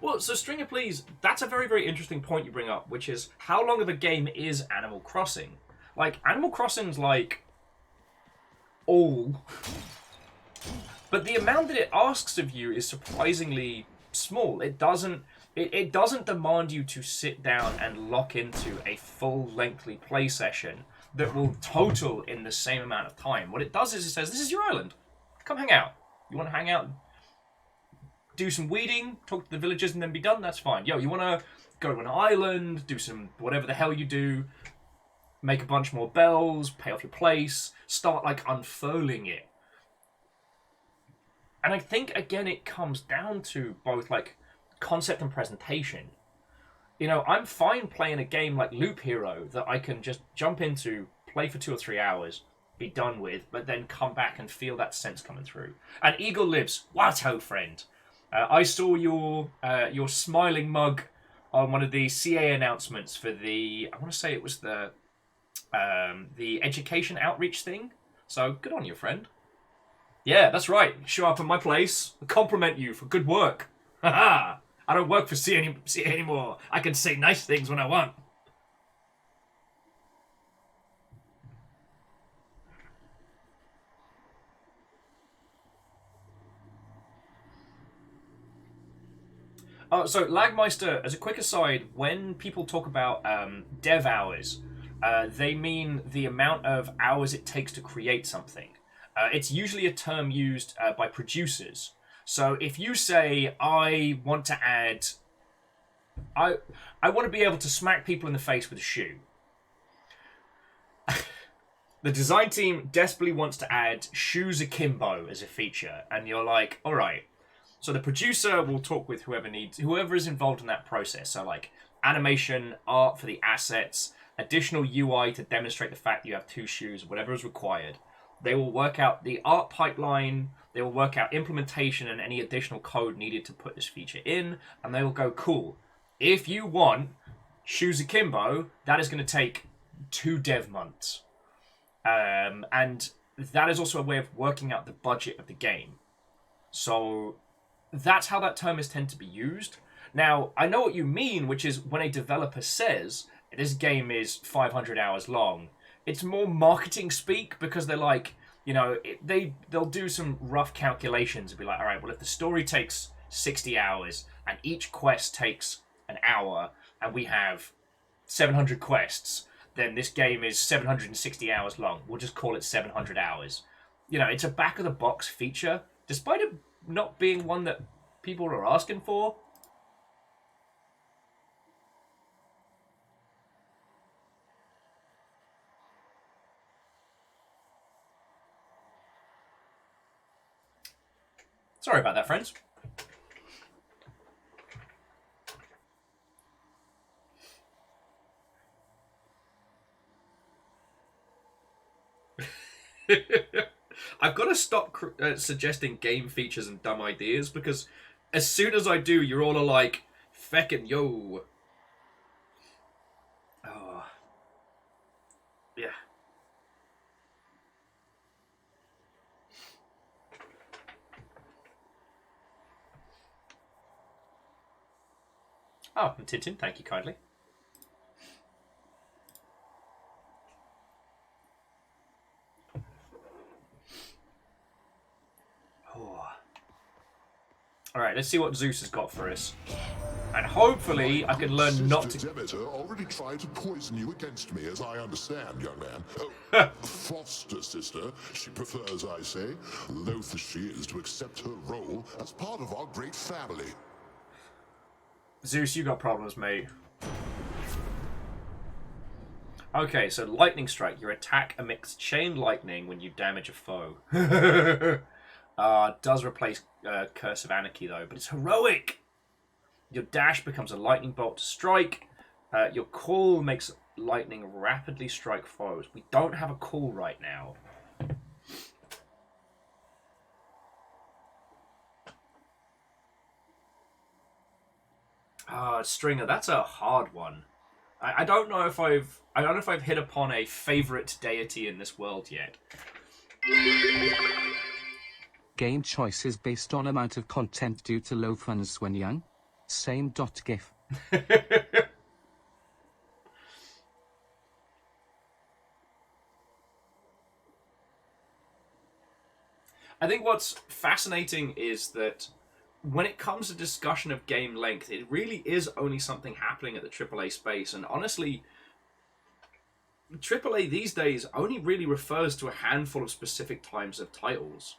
Well, so Stringer, please, that's a very, very interesting point you bring up, which is how long of a game is Animal Crossing? Like, Animal Crossing's like all, but the amount that it asks of you is surprisingly small. It doesn't demand you to sit down and lock into a full lengthy play session that will total in the same amount of time. What it does is it says, this is your island. Come hang out. You want to hang out, do some weeding, talk to the villagers, and then be done? That's fine. Yo, you want to go to an island, do some whatever the hell you do, make a bunch more bells, pay off your place, start like unfurling it. And I think, again, it comes down to both like concept and presentation. You know, I'm fine playing a game like Loop Hero that I can just jump into, play for 2 or 3 hours, be done with, but then come back and feel that sense coming through. And Eagle lives. What ho, friend. I saw your smiling mug on one of the CA announcements for the, I want to say it was the education outreach thing. So good on you, friend. Yeah, that's right. Show up at my place, compliment you for good work. Haha. I don't work for CA anymore. I can say nice things when I want. So Lagmeister, as a quick aside, when people talk about dev hours, they mean the amount of hours it takes to create something. It's usually a term used by producers. So if you say, I want to add... I want to be able to smack people in the face with a shoe. The design team desperately wants to add shoes akimbo as a feature. And you're like, all right. So the producer will talk with whoever is involved in that process. So like animation, art for the assets, additional UI to demonstrate the fact that you have 2 shoes, whatever is required. They will work out the art pipeline, they will work out implementation and any additional code needed to put this feature in, and they will go, cool. If you want shoes akimbo, that is going to take 2 dev months. And that is also a way of working out the budget of the game. So that's how that term is tend to be used. Now, I know what you mean, which is when a developer says, this game is 500 hours long, it's more marketing speak because they're like, you know, they'll do some rough calculations and be like, all right, well, if the story takes 60 hours and each quest takes an hour and we have 700 quests, then this game is 760 hours long. We'll just call it 700 hours. You know, it's a back-of-the-box feature, despite it not being one that people are asking for. Sorry about that, friends. I've got to stop suggesting game features and dumb ideas, because as soon as I do, you're all like, feckin' yo. Oh. Yeah. Oh, and Tintin, thank you kindly. Oh. Alright, let's see what Zeus has got for us. And hopefully I can learn not to... Demeter already tried to poison you against me, as I understand, young man. Oh, foster sister, she prefers, I say, loath as she is to accept her role as part of our great family. Zeus, you got problems, mate. Okay, so Lightning Strike. Your attack emits chain lightning when you damage a foe. Does replace Curse of Anarchy, though, but it's heroic! Your dash becomes a lightning bolt to strike. Your call makes lightning rapidly strike foes. We don't have a call right now. Stringer, that's a hard one. I don't know if I've hit upon a favorite deity in this world yet. Game choices based on amount of content due to low funds when young. Same.gif. I think what's fascinating is that when it comes to discussion of game length, it really is only something happening at the AAA space. And honestly, AAA these days only really refers to a handful of specific types of titles.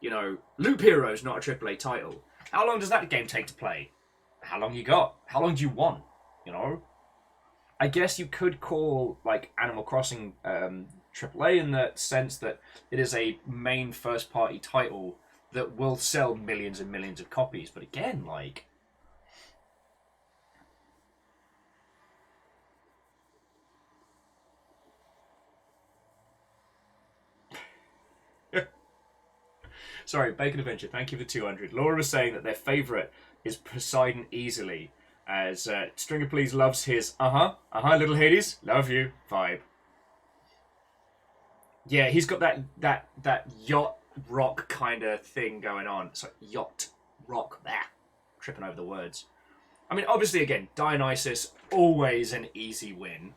You know, Loop Hero's not a AAA title. How long does that game take to play? How long you got? How long do you want? You know? I guess you could call, like, Animal Crossing AAA in the sense that it is a main first-party title that will sell millions and millions of copies. But again, like... Sorry, Bacon Adventure, thank you for 200. Laura was saying that their favourite is Poseidon Easily, as Stringer Please loves his little Hades, love you vibe. Yeah, he's got that yacht rock kind of thing going on. Sorry, yacht rock. Tripping over the words. I mean, obviously, again, Dionysus, always an easy win.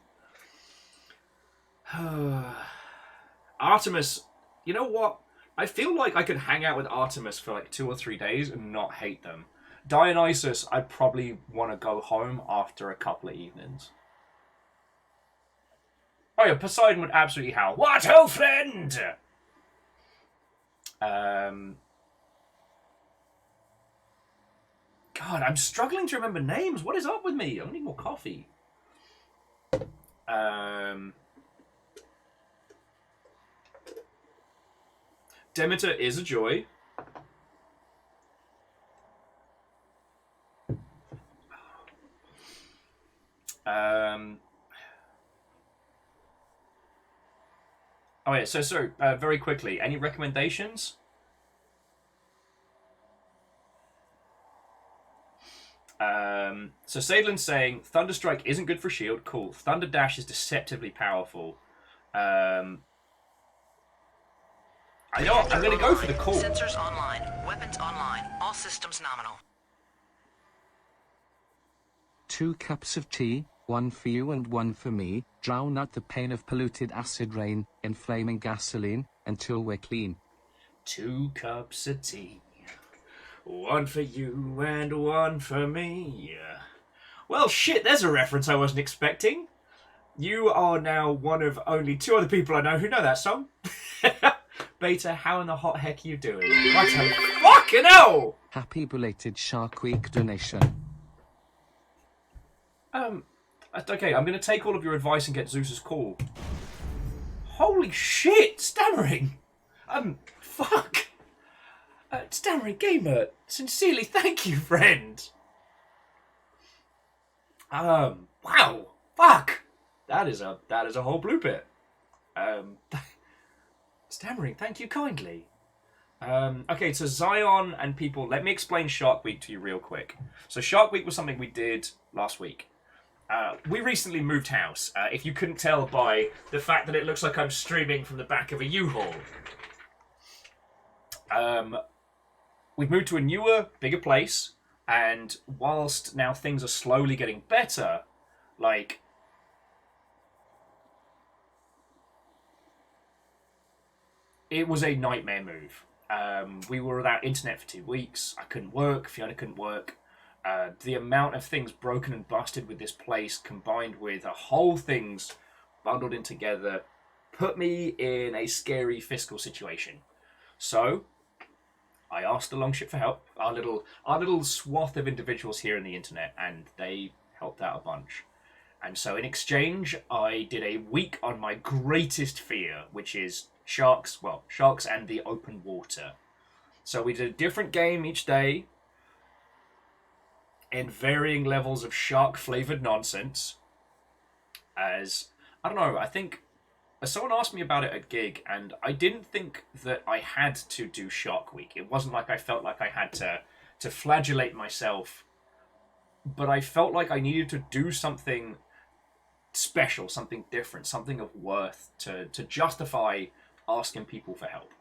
Artemis, you know what? I feel like I could hang out with Artemis for like 2 or 3 days and not hate them. Dionysus, I'd probably want to go home after a couple of evenings. Oh yeah, Poseidon would absolutely howl. What, old friend? God, I'm struggling to remember names. What is up with me? I need more coffee. Demeter is a joy. Oh yeah, so very quickly, any recommendations? So Sadlin's saying Thunderstrike isn't good for shield. Cool. Thunder Dash is deceptively powerful. I know what, I'm going to go for the call. Sensors online. Weapons online. All systems nominal. 2 cups of tea, One for you and one for me. Drown out the pain of polluted acid rain in flaming gasoline until we're clean. 2 cups of tea. One for you and one for me. Well, shit, there's a reference I wasn't expecting. You are now one of only 2 other people I know who know that song. Beta, how in the hot heck are you doing? Righto. Fucking hell! Happy belated Shark Week donation. Okay, I'm going to take all of your advice and get Zeus's call. Holy shit, stammering! Fuck! Stammering Gamer, sincerely thank you, friend! Wow! Fuck! That is a whole blue bit. Stammering, thank you kindly. Okay, so Zion and people, let me explain Shark Week to you real quick. So Shark Week was something we did last week. We recently moved house, if you couldn't tell by the fact that it looks like I'm streaming from the back of a U-Haul. We've moved to a newer, bigger place, and whilst now things are slowly getting better, like... It was a nightmare move. We were without internet for 2 weeks. I couldn't work. Fiona couldn't work. The amount of things broken and busted with this place, combined with a whole things bundled in together, put me in a scary fiscal situation. So, I asked the Longship for help, our little swath of individuals here in the internet, and they helped out a bunch. And so in exchange, I did a week on my greatest fear, which is sharks and the open water. So we did a different game each day, in varying levels of shark-flavoured nonsense. As, I don't know, I think... Someone asked me about it at gig, and I didn't think that I had to do Shark Week. It wasn't like I felt like I had to flagellate myself, but I felt like I needed to do something special, something different, something of worth to justify asking people for help.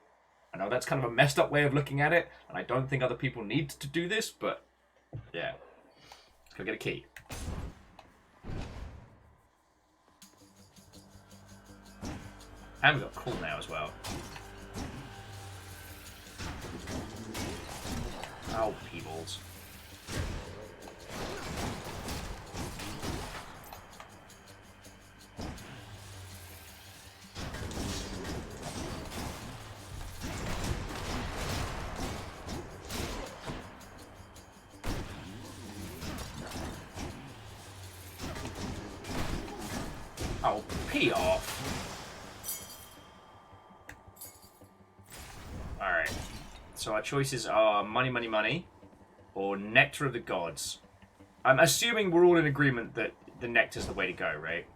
I know that's kind of a messed up way of looking at it, and I don't think other people need to do this, but yeah. Let's go get a key. And we've got cool now as well. Oh, Peebles. Oh, pee off. Alright. So our choices are money, money, money, or Nectar of the Gods. I'm assuming we're all in agreement that the nectar's the way to go, right?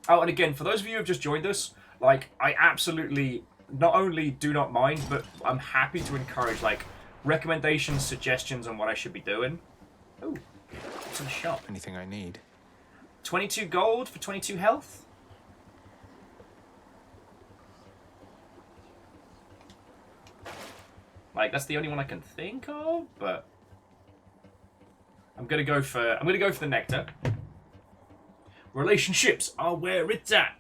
Oh, and again, for those of you who have just joined us, like, I absolutely not only do not mind, but I'm happy to encourage, like, recommendations, suggestions on what I should be doing. Ooh, what's in the shop? Anything I need. 22 gold for 22 health? Like, that's the only one I can think of, but I'm gonna go for the nectar. Relationships are where it's at.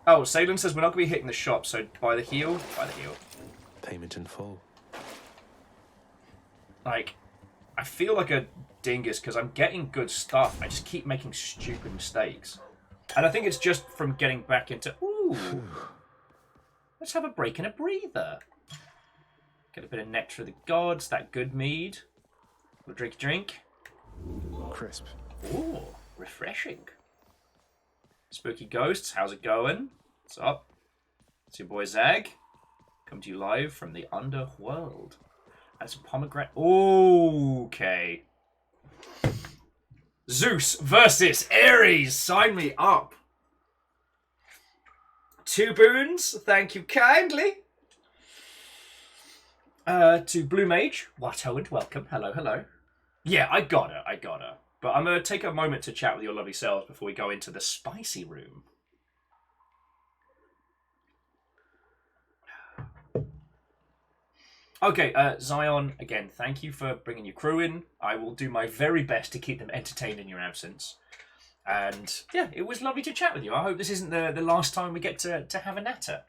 Oh, Salem says we're not gonna be hitting the shop, so buy the heal. Buy the heal. Payment in full. Like, I feel like a dingus because I'm getting good stuff. I just keep making stupid mistakes. And I think it's just from getting back into... Ooh. Let's have a break and a breather. Get a bit of Nectar of the Gods, that good mead. We'll drink a drink. Crisp. Ooh, refreshing. Spooky Ghosts, how's it going? What's up? It's your boy Zag. Come to you live from the underworld. And some pomegranate. Okay. Zeus versus Ares. Sign me up. 2 boons. Thank you kindly. To Blue Mage. Watto and welcome. Hello, hello. Yeah, I got her. But I'm going to take a moment to chat with your lovely selves before we go into the spicy room. Okay, Zion, again, thank you for bringing your crew in. I will do my very best to keep them entertained in your absence. And yeah, it was lovely to chat with you. I hope this isn't the last time we get to have a natter.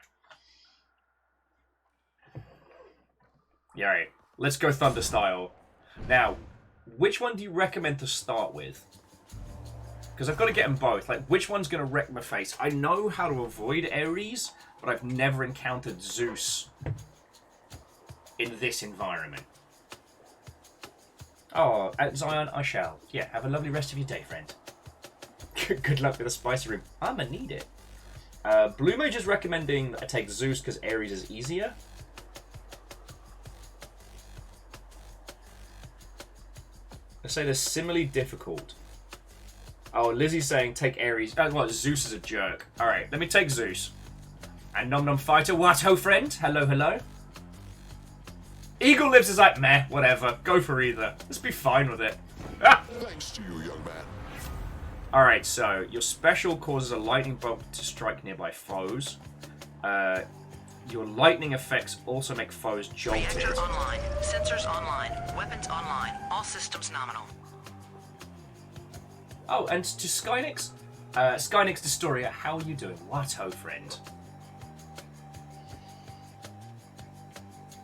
Yeah, right. Let's go Thunder style. Now, which one do you recommend to start with? Because I've got to get them both. Like, which one's going to wreck my face? I know how to avoid Ares, but I've never encountered Zeus in this environment. Oh, Zion, I shall. Yeah, have a lovely rest of your day, friend. Good luck with the spicy room. I'ma need it. Blue Mage is recommending I take Zeus because Ares is easier. I say they're similarly difficult. Oh, Lizzie's saying take Ares. Oh, what? Zeus is a jerk. Alright, let me take Zeus. And Nom Nom Fighter, what ho friend? Hello, hello. Eagle Lives is like, meh, whatever. Go for either. Let's be fine with it. Ah! Thanks to you, young man. Alright, so your special causes a lightning bolt to strike nearby foes. Your lightning effects also make foes jolted. Reactor online. Sensors online. Weapons online. All systems nominal. Oh, and to Skynix? Skynix Destoria, how are you doing? What ho, friend?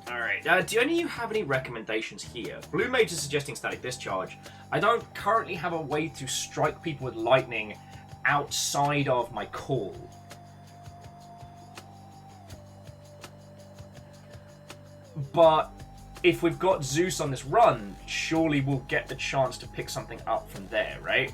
Alright, do any of you have any recommendations here? Blue Mage is suggesting static discharge. I don't currently have a way to strike people with lightning outside of my call. But if we've got Zeus on this run, surely we'll get the chance to pick something up from there, right?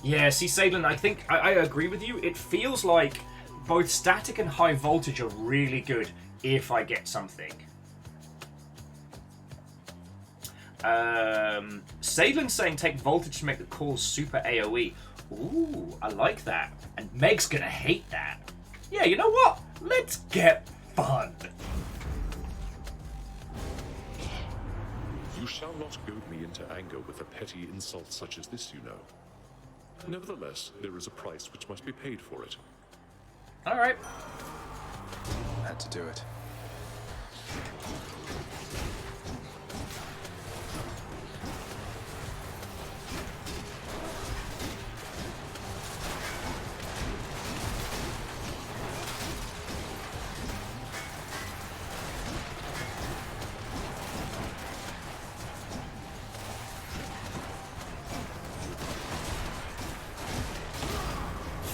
Yeah, see, Sadlin, I think I agree with you. It feels like both static and high voltage are really good if I get something. Sadlin's saying take voltage to make the calls super AoE. Ooh, I like that. And Meg's gonna hate that. Yeah, you know what? Let's get fun. You shall not goad me into anger with a petty insult such as this, you know. Nevertheless, there is a price which must be paid for it. Alright. Had to do it.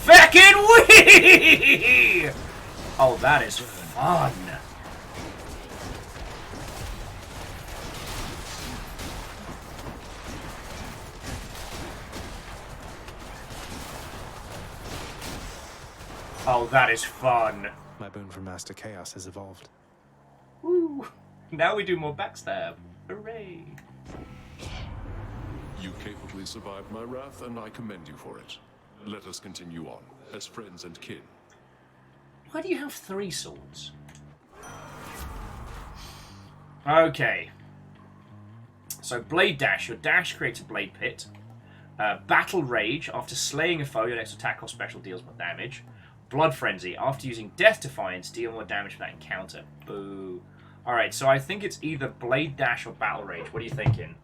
Feckin' wee! Oh, that is fun. Oh, that is fun. My boon from Master Chaos has evolved. Woo. Now we do more backstab. Hooray. You capably survived my wrath, and I commend you for it. Let us continue on, as friends and kin. Why do you have 3 swords? Okay. So, Blade Dash. Your dash creates a blade pit. Battle Rage. After slaying a foe, your next attack or special deals more damage. Blood Frenzy. After using Death Defiance, deal more damage for that encounter. Boo. Alright, so I think it's either Blade Dash or Battle Rage. What are you thinking?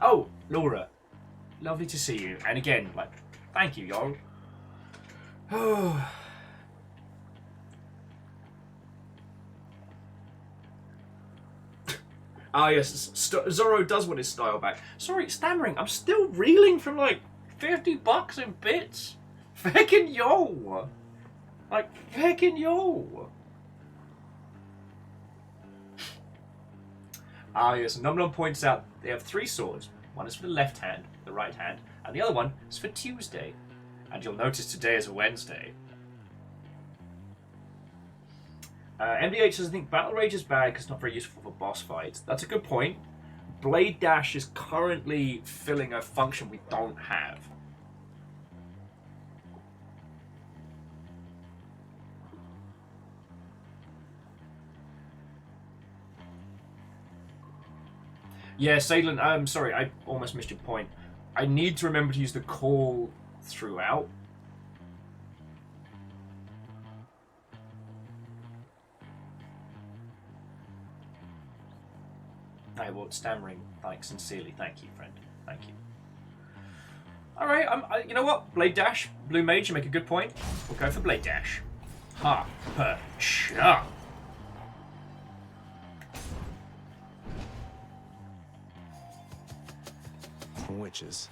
Oh, Laura. Lovely to see you. And again, like, thank you, y'all. Ah, yes, Zorro does want his style back. Sorry, stammering. I'm still reeling from like $50 in bits. Feckin' yo. Like, feckin' yo. Ah, yes, Nom Nom points out they have 3 swords. One is for the left hand, the right hand, and the other one is for Tuesday. And you'll notice today is a Wednesday. MDH says, I think Battle Rage is bad because it's not very useful for boss fights. That's a good point. Blade Dash is currently filling a function we don't have. Yeah, Sadlin, I'm sorry, I almost missed your point. I need to remember to use the call throughout. I will stammering, like, sincerely. Thank you, friend. Thank you. Alright, you know what? Blade Dash, Blue Mage, you make a good point. We'll go for Blade Dash. Ha, per, cha. Witches.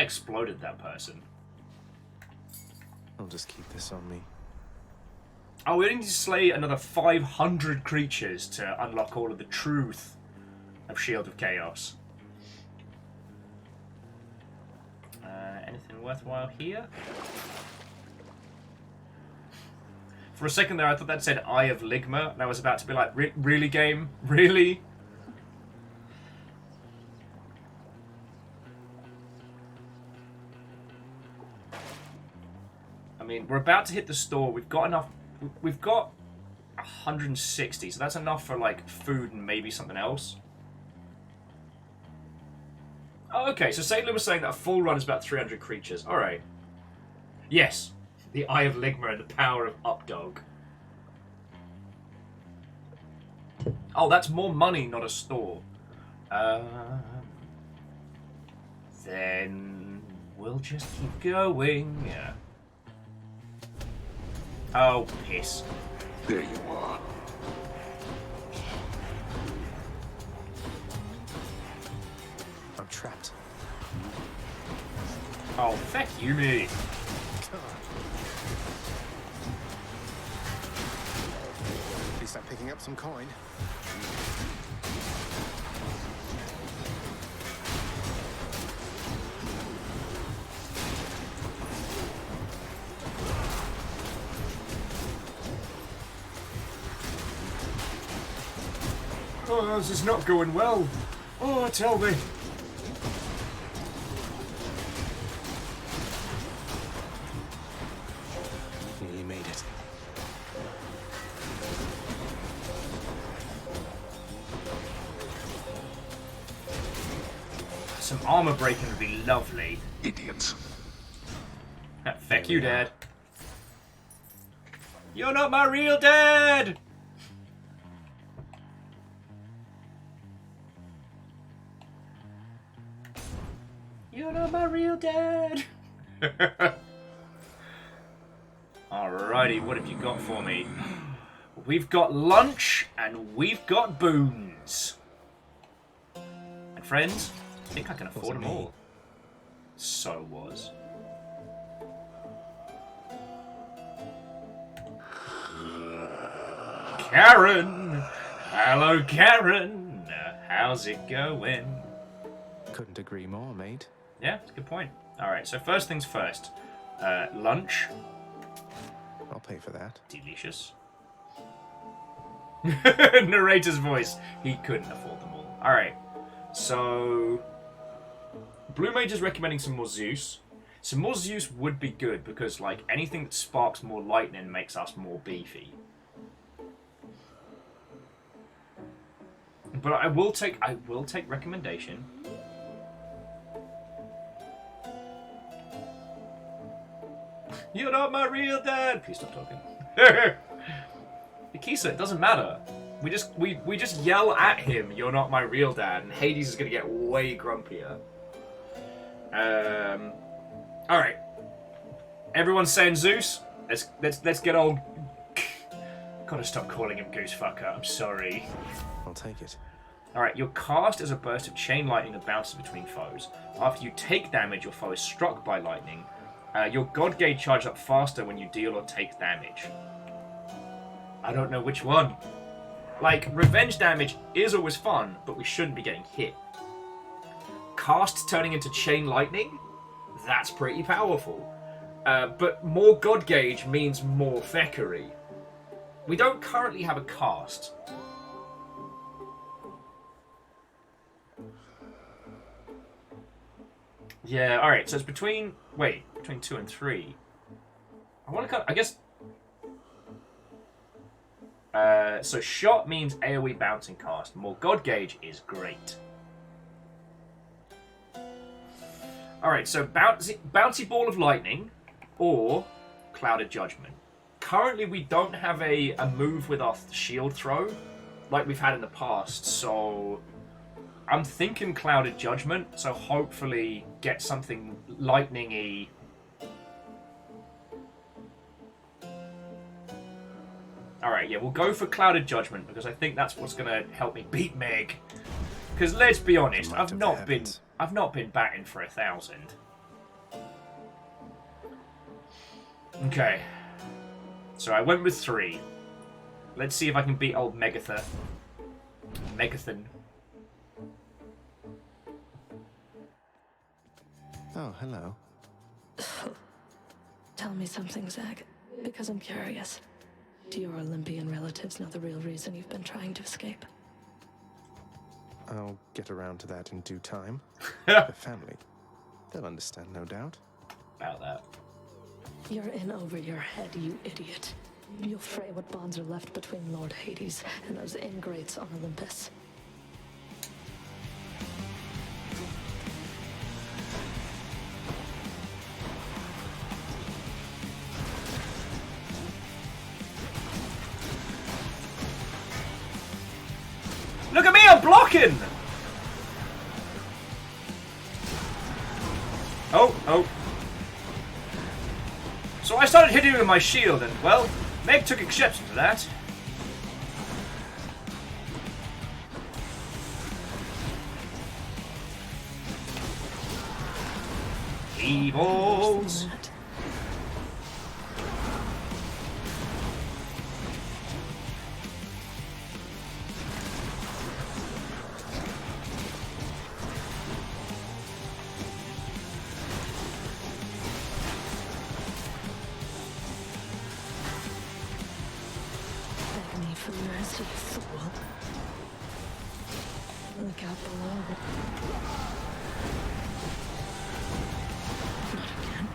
Exploded that person. I'll just keep this on me. Oh, we need to slay another 500 creatures to unlock all of the truth of Shield of Chaos. Anything worthwhile here? For a second there, I thought that said Eye of Ligma, and I was about to be like, really, game? Really? I mean, we're about to hit the store. We've got enough. We've got 160, so that's enough for like food and maybe something else. Oh, okay, so Sadler was saying that a full run is about 300 creatures. All right. Yes, the Eye of Ligma and the power of Updog. Oh, that's more money, not a store. Then we'll just keep going. Yeah. Oh, piss. There you are. I'm trapped. Oh, feck you, me. At least I'm picking up some coin. Oh, this is not going well. Oh, tell me. You made it. Some armor breaking would be lovely. Idiots. Feck you, Dad. You're not my real dad! You're not my real dad! Alrighty, what have you got for me? We've got lunch and we've got boons. And friends, I think I can afford them all. So was. Karen! Hello, Karen! How's it going? Couldn't agree more, mate. Yeah, that's a good point. Alright, so first things first. Lunch. I'll pay for that. Delicious. Narrator's voice. He couldn't afford them all. Alright, so... Blue Mage is recommending some more Zeus. Some more Zeus would be good, because like anything that sparks more lightning makes us more beefy. But I will take recommendation. You're not my real dad! Please stop talking. Akisa, it doesn't matter. We just yell at him, "You're not my real dad," and Hades is gonna get way grumpier. All right. Everyone's saying Zeus. Let's get old. Gotta stop calling him Goosefucker. I'm sorry. I'll take it. Alright, you're cast as a burst of chain lightning that bounces between foes. After you take damage, your foe is struck by lightning. Your god gauge charges up faster when you deal or take damage. I don't know which one. Like, revenge damage is always fun, but we shouldn't be getting hit. Cast turning into chain lightning? That's pretty powerful. But more god gauge means more feckery. We don't currently have a cast. Yeah, alright, so it's between 2 and 3. I want to cut, I guess... so shot means AoE bouncing cast. More god gauge is great. Alright, so bouncy ball of lightning or clouded judgment. Currently we don't have a move with our shield throw like we've had in the past, so I'm thinking clouded judgment, so hopefully get something lightning-y. Alright, yeah, we'll go for clouded judgment because I think that's what's gonna help me beat Meg. Because let's be honest, I've not been batting for 1,000. Okay. So I went with 3. Let's see if I can beat old Megatha. Megathan. Oh, hello. Tell me something, Zach, because I'm curious. Do your Olympian relatives know the real reason you've been trying to escape? I'll get around to that in due time. The family. They'll understand, no doubt. About that. You're in over your head, you idiot. You'll fray what bonds are left between Lord Hades and those ingrates on Olympus. Look at me, I'm blocking! Oh. So I started hitting with my shield and, well, Meg took exception to that. Evils! Mercy, fool. Look out below. Not again.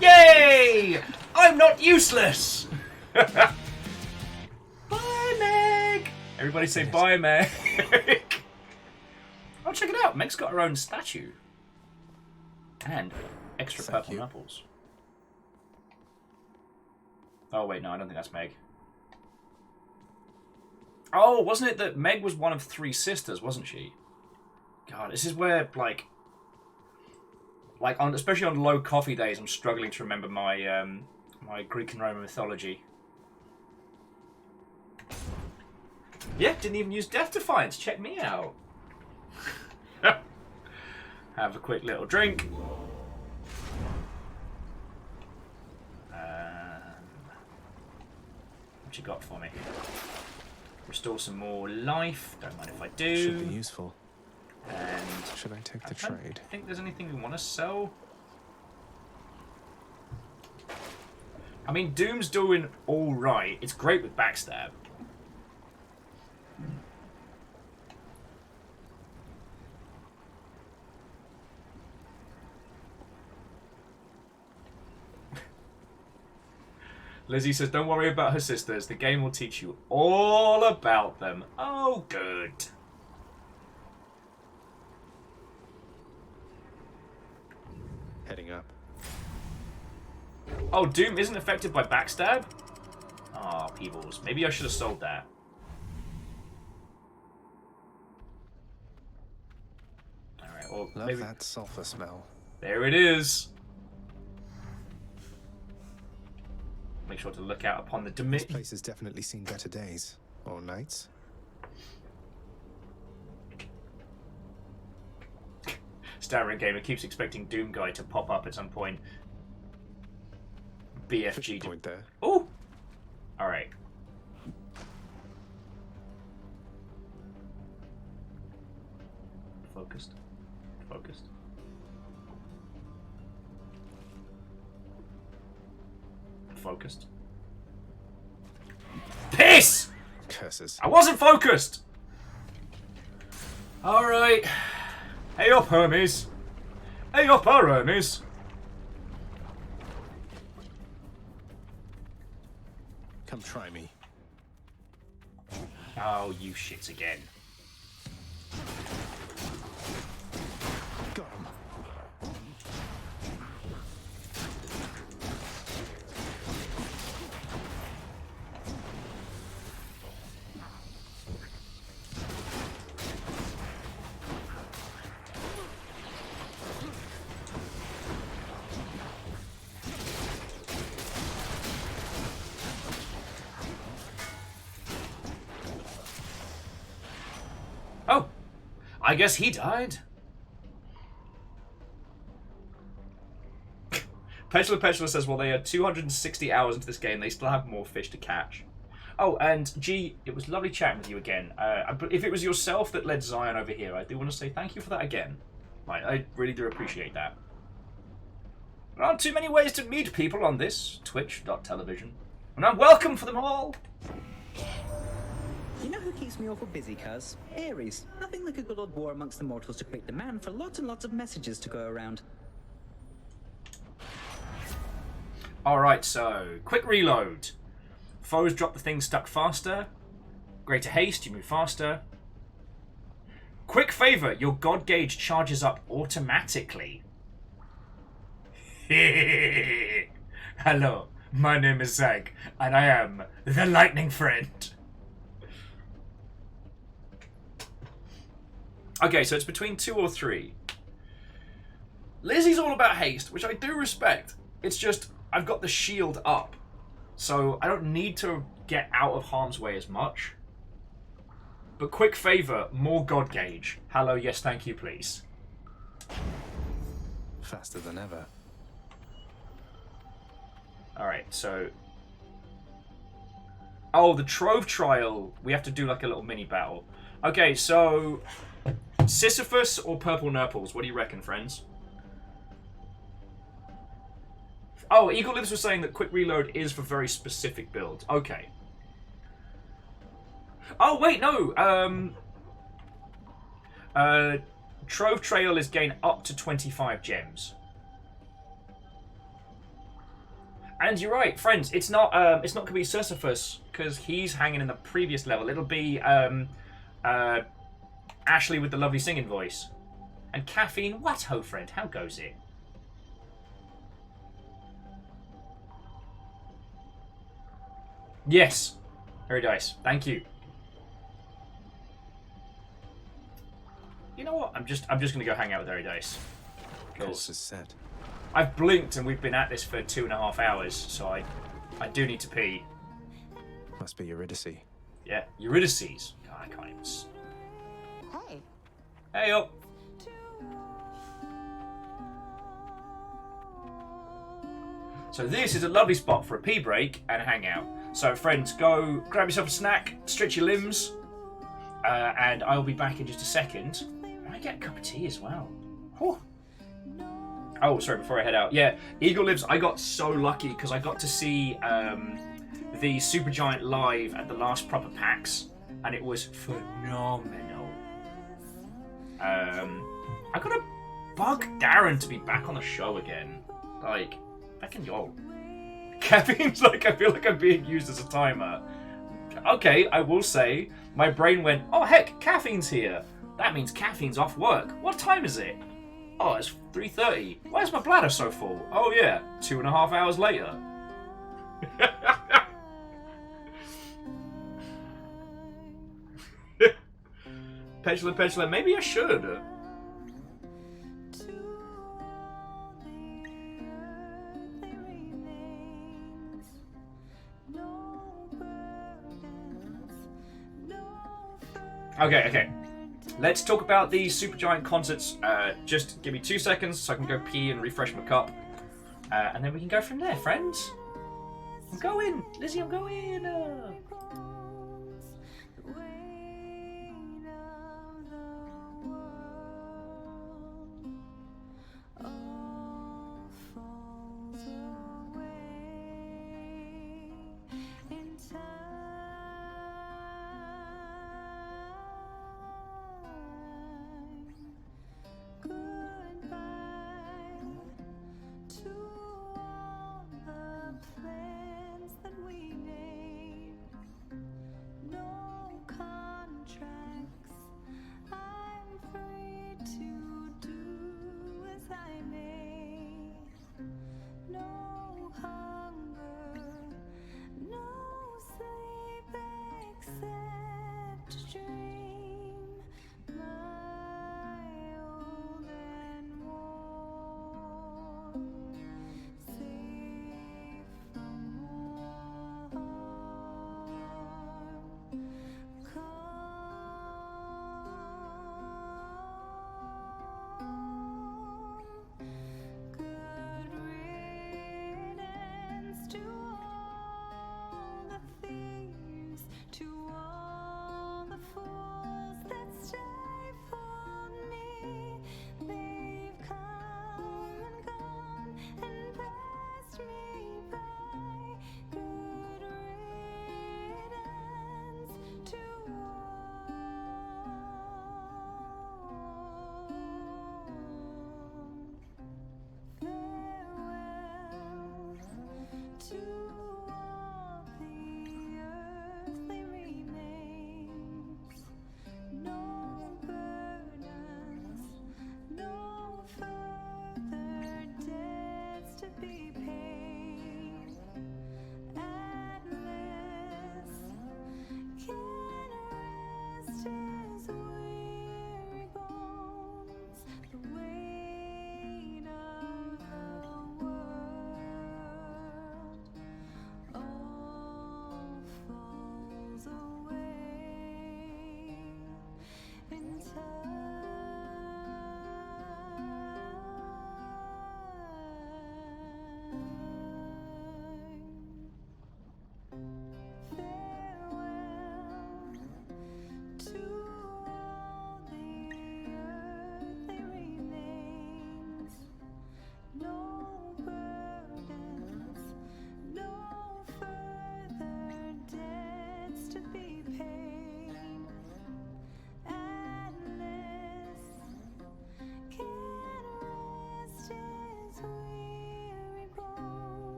Yay! I'm not useless! Everybody say bye, Meg. Oh, check it out. Meg's got her own statue. And extra purple apples. Oh, wait, no, I don't think that's Meg. Oh, wasn't it that Meg was one of 3 sisters, wasn't she? God, this is where, especially on low coffee days, I'm struggling to remember my, my Greek and Roman mythology. Yeah, didn't even use Death Defiance. Check me out. Have a quick little drink. What you got for me? Restore some more life. Don't mind if I do. Should be useful. And should I take the trade? trade? I think there's anything we want to sell. I mean, Doom's doing all right. It's great with backstab. Lizzie says, don't worry about her sisters. The game will teach you all about them. Oh, good. Heading up. Oh, Doom isn't affected by backstab? Oh, Peebles. Maybe I should have sold that. Alright, well, Love maybe... that sulfur smell. There it is. Make sure to look out upon the This place has definitely seen better days. Or nights. Starring Gamer keeps expecting Doom Guy to pop up at some point. BFG point there. Oh! Alright. Focused. Focused. Focused. Piss! Curses. I wasn't focused! Alright. Hey up, Hermes. Hey up, our Hermes. Come try me. Oh, you shits again. Got him. Oh, I guess he died. Petula says, well, they are 260 hours into this game. They still have more fish to catch. Oh, and G, it was lovely chatting with you again. If it was yourself that led Zion over here, I do want to say thank you for that again. I really do appreciate that. There aren't too many ways to meet people on this Twitch.television, and I'm welcome for them all. You know who keeps me awful busy, cuz? Ares. Nothing like a good old war amongst the mortals to create demand for lots and lots of messages to go around. Alright, so, quick reload. Foes drop the thing stuck faster. Greater haste, you move faster. Quick favor, your god gauge charges up automatically. Hello, my name is Zag, and I am the lightning friend. Okay, so it's between 2 or 3. Lizzie's all about haste, which I do respect. It's just, I've got the shield up, so I don't need to get out of harm's way as much. But quick favour, more god gauge. Hello, yes, thank you, please. Faster than ever. Alright, so... Oh, the Trove Trial. We have to do like a little mini battle. Okay, so... Sisyphus or Purple Nurples? What do you reckon, friends? Oh, Eagle Lives was saying that quick reload is for very specific builds. Okay. Oh, wait, no. Trove Trail is gain up to 25 gems. And you're right, friends. It's not gonna be Sisyphus because he's hanging in the previous level. It'll be Ashley with the lovely singing voice. And Caffeine, what ho, friend? How goes it? Yes. Harry Dice. Thank you. You know what? I'm just gonna go hang out with Harry Dice. Course is set. I've blinked and we've been at this for 2.5 hours, so I do need to pee. Must be Eurydice. Yeah, Eurydice. God, I can't even. Hey. Hey up. So this is a lovely spot for a pee break and a hangout. So friends, go grab yourself a snack, stretch your limbs, and I'll be back in just a second. I get a cup of tea as well. Whew. Oh, sorry, before I head out. Yeah, Eagle Lives, I got so lucky because I got to see the Supergiant live at the last proper PAX, and it was phenomenal. I gotta bug Darren to be back on the show again. Like, back in your Caffeine's like, I feel like I'm being used as a timer. Okay, I will say, my brain went, oh heck, caffeine's here. That means caffeine's off work. What time is it? Oh, it's 3:30. Why is my bladder so full? Oh yeah, 2.5 hours later. Petulant, maybe I should. Okay. Let's talk about these Supergiant concerts. Just give me 2 seconds so I can go pee and refresh my cup. And then we can go from there, friends. I'm going! Lizzie, I'm going!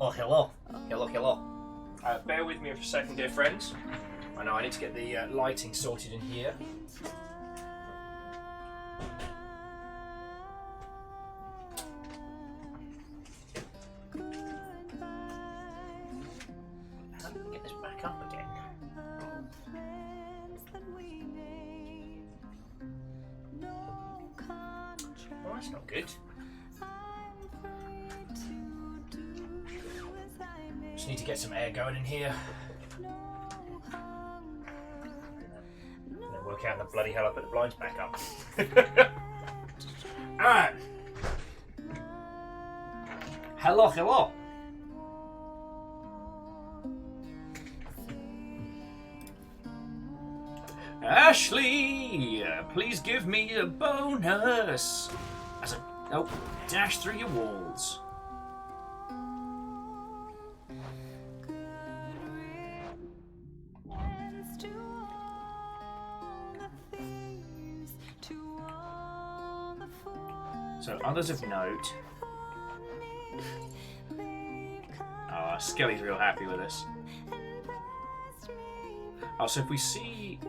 Oh, hello. Hello, hello. Bear with me for a second, dear friends. I know I need to get the lighting sorted in here. How do we get this back up again? Oh, that's not good. Just need to get some air going in here. And then work out the bloody hell I put the blinds back up. Alright. Hello, hello. Ashley, please give me a bonus. As I dash through your walls. So, others of note. Oh, Skelly's real happy with us. Oh, so if we see...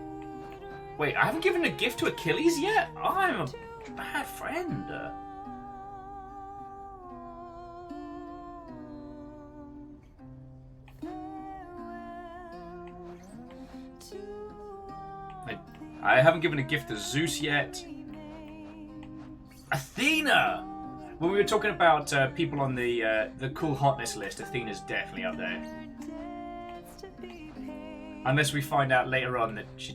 Wait, I haven't given a gift to Achilles yet? I'm a bad friend. I haven't given a gift to Zeus yet. Athena! When we were talking about people on the cool hotness list, Athena's definitely up there. Unless we find out later on that she's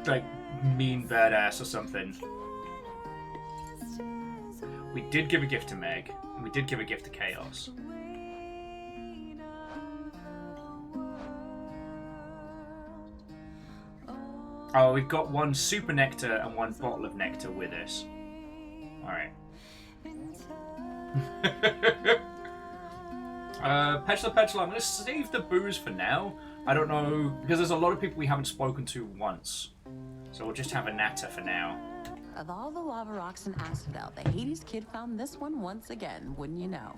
like mean badass or something. We did give a gift to Meg, and we did give a gift to Chaos. Oh, we've got one super nectar and one bottle of nectar with us. Alright. Petula, I'm going to save the booze for now. I don't know, because there's a lot of people we haven't spoken to once. So we'll just have a natter for now. Of all the lava rocks in Asphodel, the Hades kid found this one once again, wouldn't you know?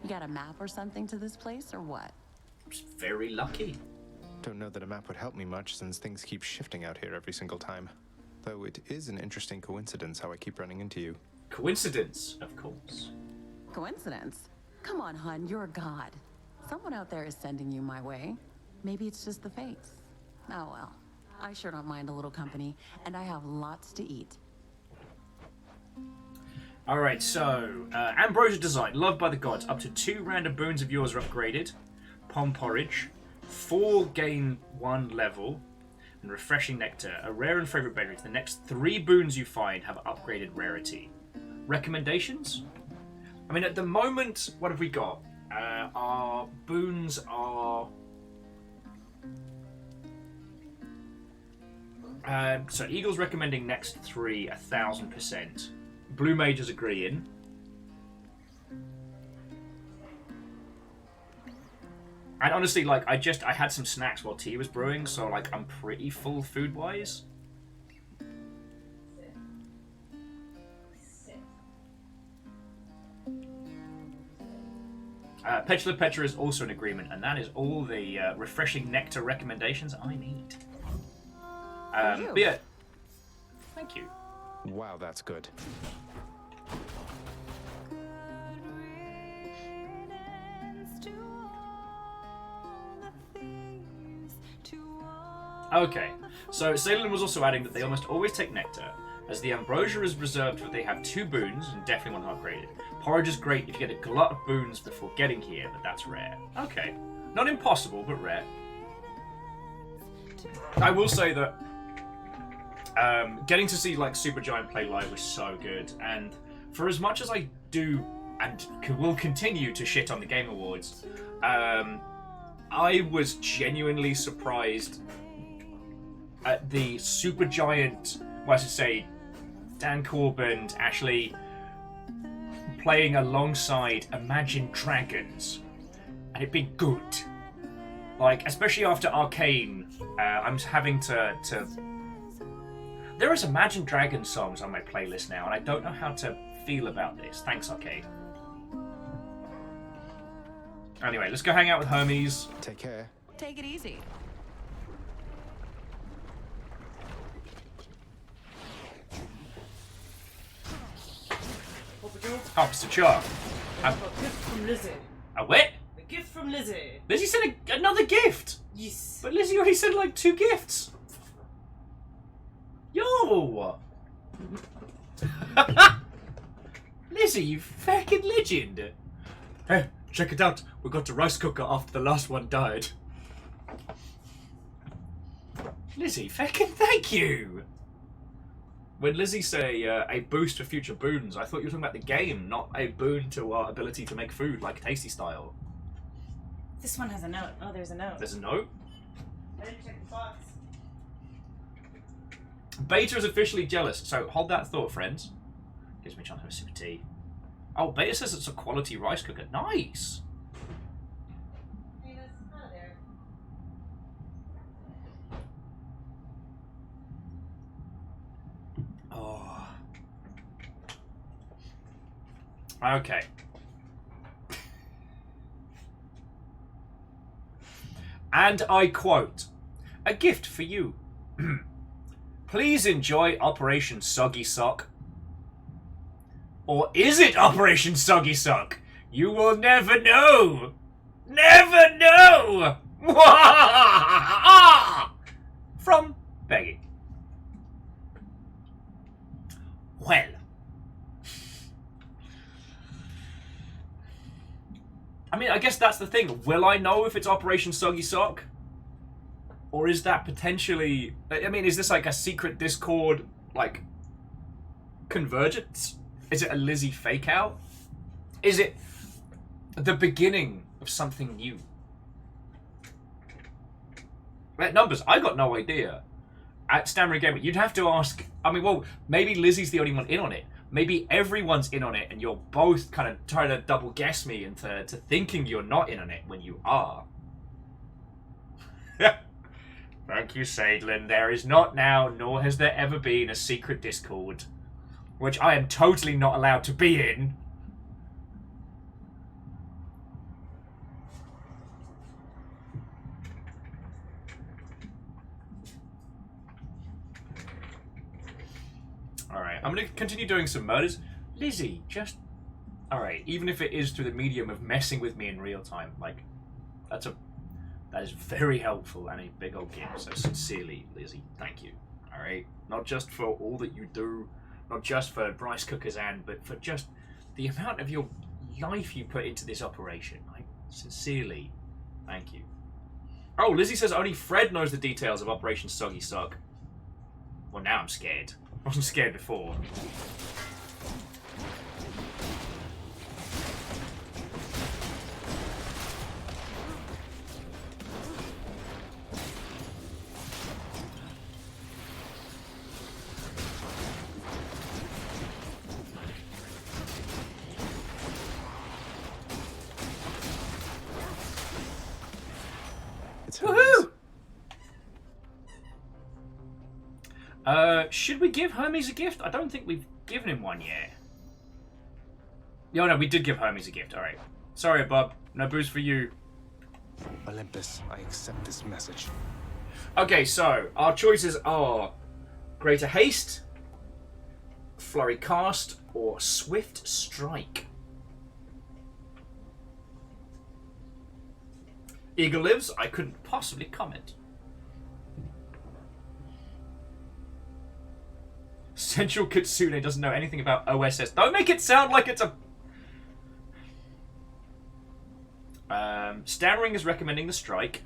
You got a map or something to this place, or what? Just very lucky. Don't know that a map would help me much since things keep shifting out here every single time. Though it is an interesting coincidence how I keep running into you. Coincidence, of course. Coincidence? Come on, hun, you're a god. Someone out there is sending you my way. Maybe it's just the fates. Oh well. I sure don't mind a little company, and I have lots to eat. Alright, so, Ambrosia Design, loved by the gods. Up to 2 random boons of yours are upgraded. Pom Porridge. 4 gain 1 level. And Refreshing Nectar, a rare and favourite beverage. The next 3 boons you find have upgraded rarity. Recommendations? I mean, at the moment, what have we got? Our boons are... so Eagle's recommending next 3 1,000%. Blue Mage is agreeing. And honestly, like, I had some snacks while tea was brewing, so like I'm pretty full food-wise. Petula Petra is also in agreement, and that is all the refreshing nectar recommendations I need. But yeah, thank you. Wow, that's good. Okay, so Salem was also adding that they almost always take nectar, as the ambrosia is reserved for they have 2 boons and definitely want them upgraded. Porridge is great if you get a glut of boons before getting here, but that's rare. Okay, not impossible, but rare. I will say that getting to see like Supergiant play live was so good, and for as much as I do and will continue to shit on the Game Awards, I was genuinely surprised at the Supergiant, well, I should say, Dan Corbin actually playing alongside Imagine Dragons, and it being good. Like, especially after Arcane, I'm having to... There is Imagine Dragons songs on my playlist now, and I don't know how to feel about this. Thanks, Arcade. Anyway, let's go hang out with Hermes. Take care. Take it easy. Officer Char. A gift from Lizzie. A what? A gift from Lizzie. Lizzie said another gift. Yes. But Lizzie already said like 2 gifts. Yo! Lizzie, you fucking legend. Hey, check it out. We got a rice cooker after the last one died. Lizzie, fucking thank you. When Lizzie say a boost for future boons, I thought you were talking about the game, not a boon to our ability to make food like Tasty Style. This one has a note. Oh, there's a note. There's a note? I didn't check the box. Beta is officially jealous, so hold that thought, friends. Gives me a chance to have a sip of tea. Oh, Beta says it's a quality rice cooker. Nice! Hey, that's out of there. Oh. Okay. And I quote, "A gift for you. Please enjoy Operation Soggy Sock." Or is it Operation Soggy Sock? You will never know. Never know. From Peggy. Well. I mean, I guess that's the thing. Will I know if it's Operation Soggy Sock? Or is that potentially... I mean, is this like a secret Discord, like, convergence? Is it a Lizzie fake out? Is it the beginning of something new? At Numbers, I got no idea. At Stammering Gamer, you'd have to ask... I mean, well, maybe Lizzie's the only one in on it. Maybe everyone's in on it, and you're both kind of trying to double guess me into thinking you're not in on it when you are. Thank you, Sadlin. There is not now, nor has there ever been, a secret Discord, which I am totally not allowed to be in. Alright, I'm going to continue doing some murders. Lizzie, just... Alright, even if it is through the medium of messing with me in real time, like, that is very helpful and a big old gift. So sincerely, Lizzie, thank you. Alright? Not just for all that you do, not just for rice cookers but for just the amount of your life you put into this operation. Like, sincerely, thank you. Oh, Lizzie says only Fred knows the details of Operation Soggy Sock. Well, now I'm scared. I wasn't scared before. Woohoo! Should we give Hermes a gift? I don't think we've given him one yet. Oh no, we did give Hermes a gift. Alright. Sorry, Bob. No booze for you. Olympus, I accept this message. Okay, so our choices are Greater Haste, Flurry Cast, or Swift Strike. Eagle lives. I couldn't possibly comment. Central Kitsune doesn't know anything about OSS. Don't make it sound like it's a... Stammering is recommending the strike.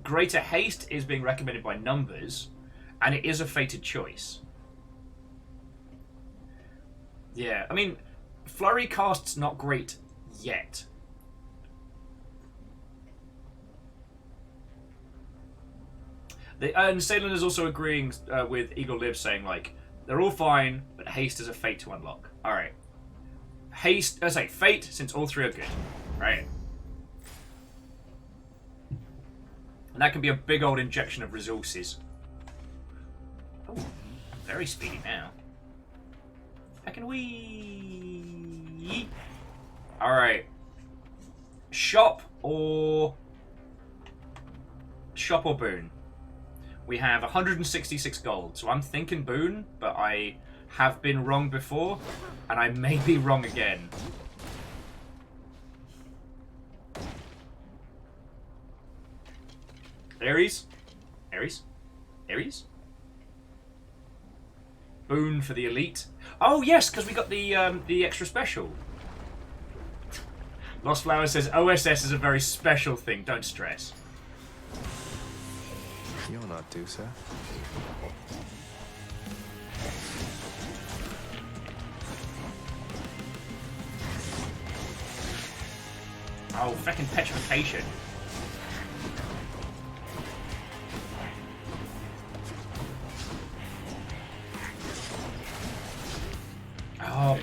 Greater Haste is being recommended by Numbers, and it is a fated choice. Yeah, I mean, Flurry Cast's not great yet. And Salem is also agreeing with Eagle Live, saying, like, they're all fine, but Haste is a fate to unlock. Alright. Haste, Fate, since all three are good. Right? And that can be a big old injection of resources. Oh, very speedy now. Fucking wee. Alright. Shop or boon? We have 166 gold, so I'm thinking boon, but I have been wrong before, and I may be wrong again. Ares? Ares? Ares? Boon for the elite. Oh yes, because we got the extra special. Lost Flower says OSS is a very special thing. Don't stress. You're not due, sir. Oh, fucking petrification. Oh.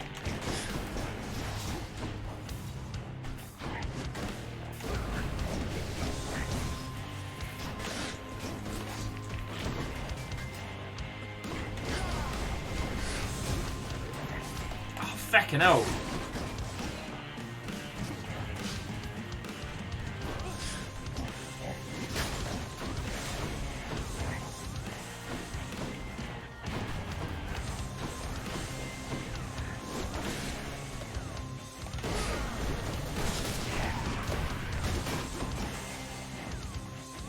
Oh, fucking hell.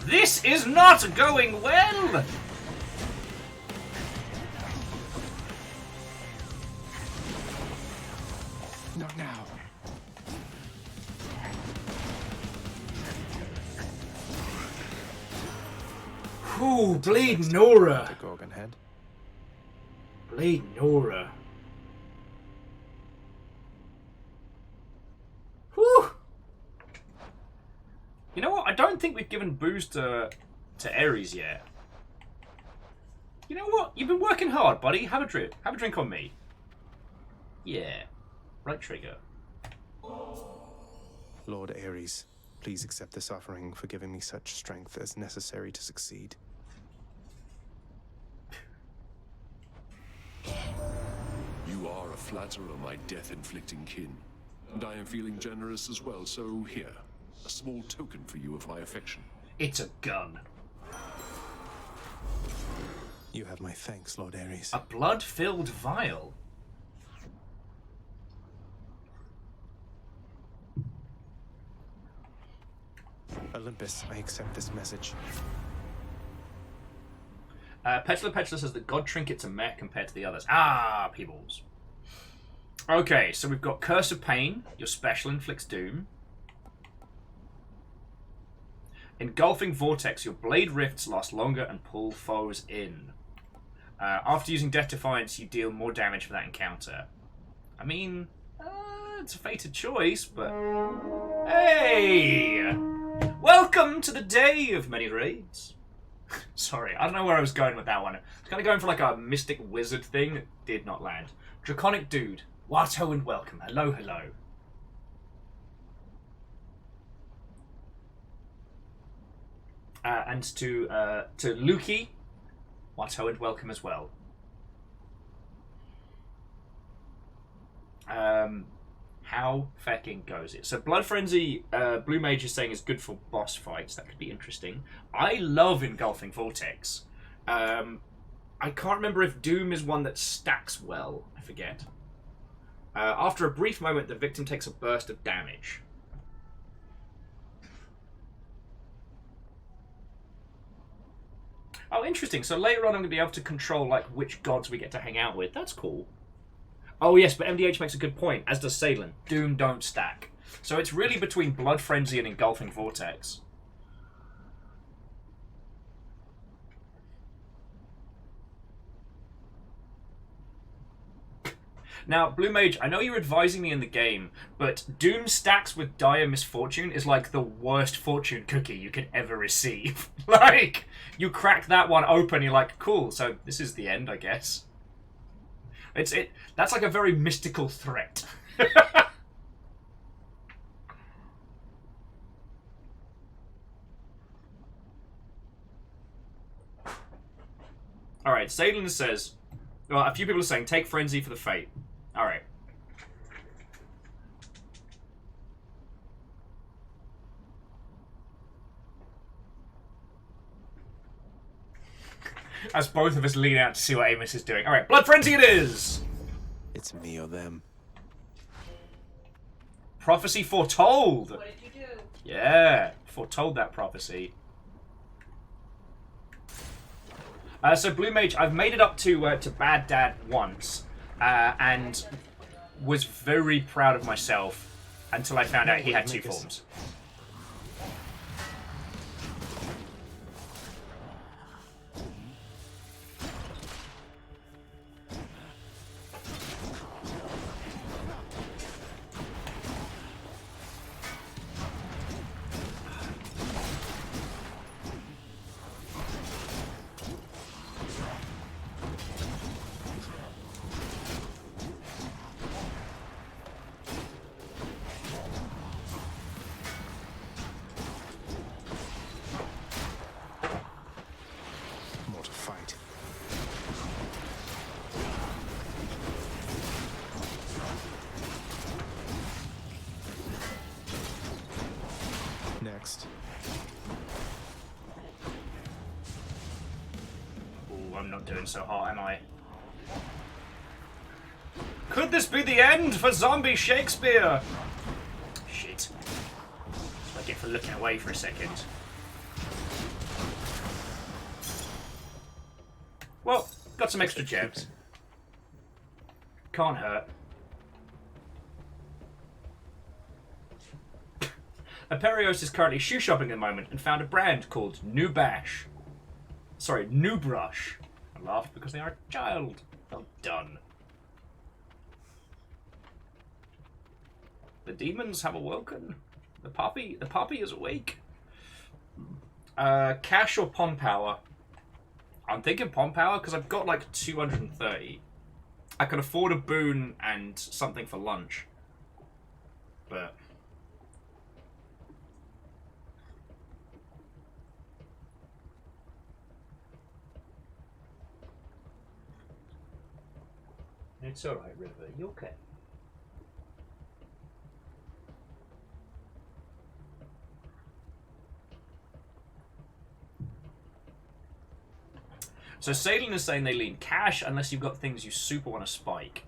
This is not going well! Not now. Ooh, bleed Nora. The Gorgon head. Bleed Nora. Whew. You know what? I don't think we've given booze to Ares yet. You know what? You've been working hard, buddy. Have a drink. Have a drink on me. Yeah. Right trigger. Lord Ares, please accept this offering for giving me such strength as necessary to succeed. You are a flatterer, my death-inflicting kin. And I am feeling generous as well, so here. A small token for you of my affection. It's a gun. You have my thanks, Lord Ares. A blood-filled vial. Olympus, I accept this message. Petula says that God Trinket's a meh compared to the others. Ah, peoples. Okay, so we've got Curse of Pain. Your special inflicts doom. Engulfing Vortex. Your blade rifts last longer and pull foes in. After using Death Defiance, you deal more damage for that encounter. I mean, it's a fated choice, but... Hey! Welcome to the day of many raids. Sorry, I don't know where I was going with that one. I was kind of going for like a mystic wizard thing. It did not land. Draconic Dude. Watto and welcome. Hello, hello. And to Lukey, Watto and welcome as well. How fucking goes it? So Blood Frenzy, Blue Mage is saying is good for boss fights. That could be interesting. I love Engulfing Vortex. I can't remember if Doom is one that stacks well. I forget. After a brief moment, the victim takes a burst of damage. Oh, interesting. So later on I'm going to be able to control like which gods we get to hang out with. That's cool. Oh yes, but MDH makes a good point, as does Salin. Doom don't stack. So it's really between Blood Frenzy and Engulfing Vortex. Now, Blue Mage, I know you're advising me in the game, but Doom stacks with Dire Misfortune is like the worst fortune cookie you could ever receive. Like, you crack that one open, you're like, cool, so this is the end, I guess. That's like a very mystical threat. Alright, Salin says, well, a few people are saying, take Frenzy for the Fate. As both of us lean out to see what Amos is doing. Alright, Blood Frenzy it is! It's me or them. Prophecy foretold! What did you do? Yeah, foretold that prophecy. So Blue Mage, I've made it up to Bad Dad once, and was very proud of myself until I found out he had 2 forms. More to fight. Next. Ooh, I'm not doing so hot, am I? Could this be the end for zombie Shakespeare? Shit. That's what I get for looking away for a second. Well, got some extra gems. Can't hurt. Aperios is currently shoe shopping at the moment and found a brand called New Bash. Sorry, New Brush. I laughed because they are a child. Well done. The demons have awoken. The puppy is awake. Cash or Pom Power? I'm thinking Pom Power because I've got like 230. I can afford a boon and something for lunch. But it's alright, River. You okay? So Salin is saying they lean cash unless you've got things you super want to spike.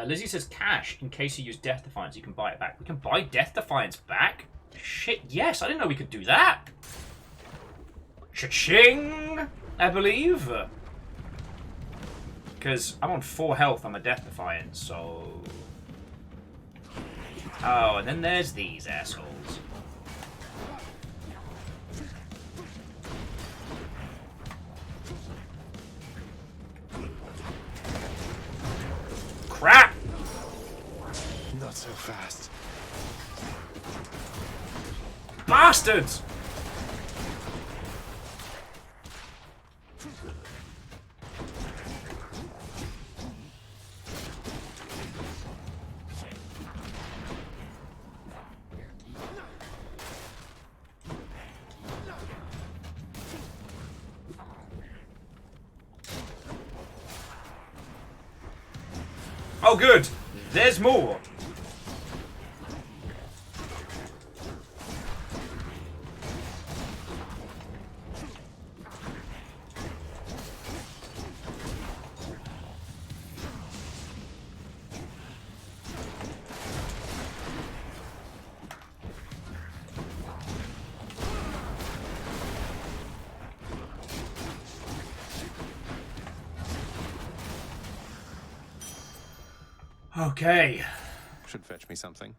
Lizzie says cash in case you use Death Defiance, you can buy it back. We can buy Death Defiance back? Shit, yes, I didn't know we could do that. Cha-ching, I believe. Because I'm on 4 health on my Death Defiance, so... Oh, and then there's these assholes. Crap! Not so fast. Bastards! Oh, good. There's more. Okay. Should fetch me something.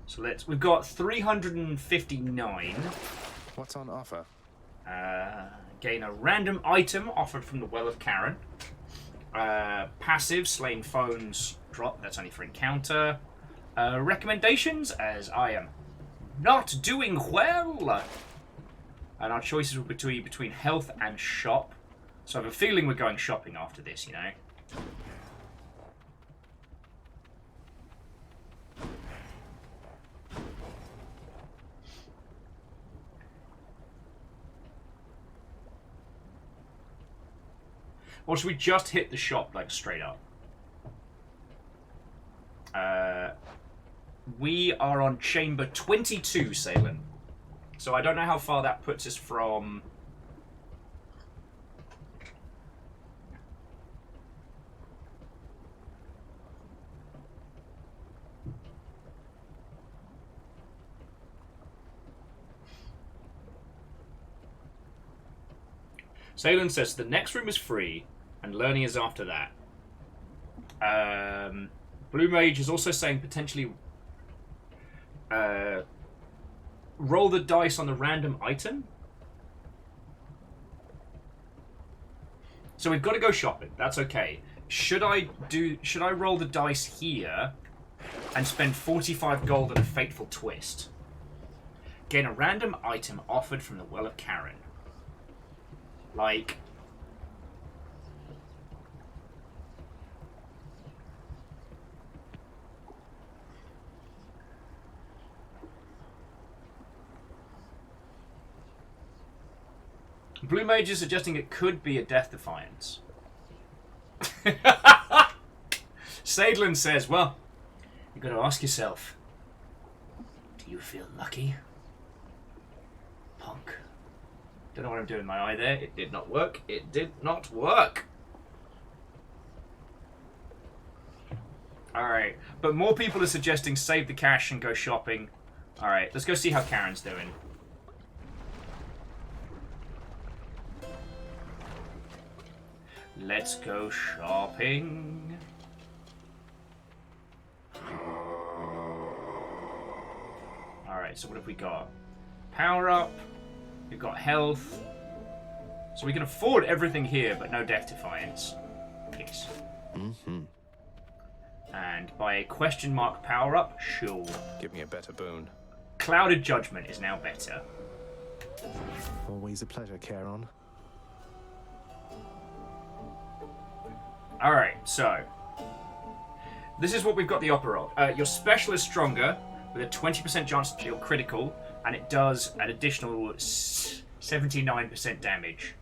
So we've got 359. What's on offer? Gain a random item offered from the Well of Karen. Passive, slain phones drop, that's only for encounter. Recommendations, as I am not doing well. And our choices will be between health and shop. So I have a feeling we're going shopping after this, you know. Or should we just hit the shop, like, straight up? We are on chamber 22, Salin. So I don't know how far that puts us from... Salen says the next room is free, and learning is after that. Blue Mage is also saying potentially roll the dice on the random item. So we've got to go shopping. That's okay. Should I roll the dice here and spend 45 gold on a fateful twist? Gain a random item offered from the Well of Karen. Like, Blue Mage is suggesting it could be a Death Defiance. Sadlin says, well, you've got to ask yourself, do you feel lucky? Punk. Don't know what I'm doing with my eye there. It did not work. It did not work. Alright. But more people are suggesting save the cash and go shopping. Alright, let's go see how Karen's doing. Let's go shopping. Alright, so what have we got? Power up. We've got health. So we can afford everything here, but no Death Defiance. Yes. Mm-hmm. And by a question mark power up, sure. Give me a better boon. Clouded Judgment is now better. Always a pleasure, Charon. Alright, so. This is what we've got the opera of. Your special is stronger, with a 20% chance to deal critical, and it does an additional 79% damage.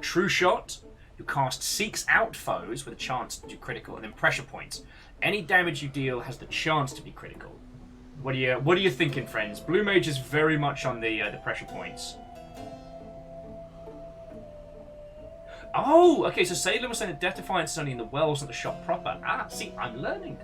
True Shot, you cast seeks out foes with a chance to do critical, and then pressure points. Any damage you deal has the chance to be critical. What are you thinking, friends? Blue Mage is very much on the pressure points. Oh, okay, so Salem was saying that Death Defiance is only in the wells, not the shop proper. Ah, see, I'm learning.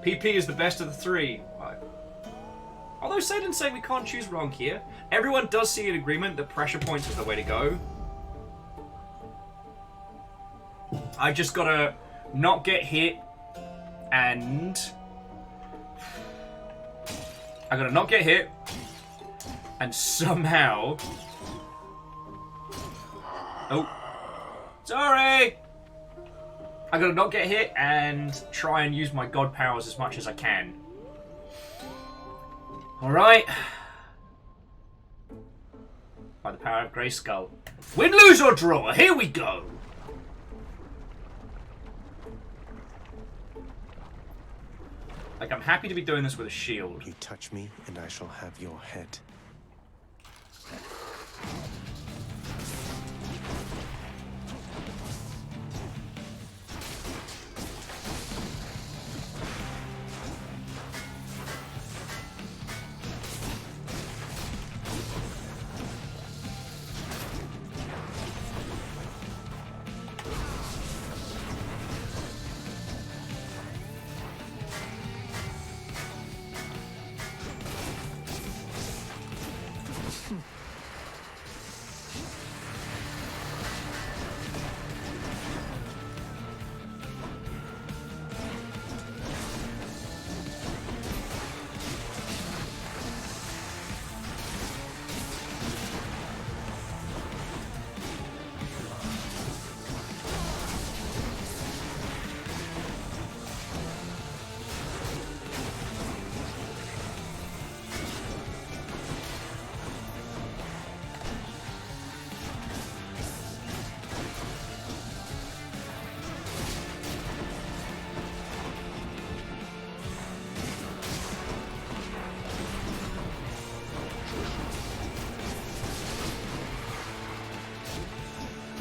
PP is the best of the three. Right. Although Satan's saying we can't choose wrong here. Everyone does see an agreement that pressure points is the way to go. I just gotta not get hit and... I gotta not get hit and somehow... Oh. Sorry! I gotta not get hit and try and use my god powers as much as I can. Alright. By the power of Grey Skull. Win, lose or draw, here we go! Like, I'm happy to be doing this with a shield. You touch me and I shall have your head.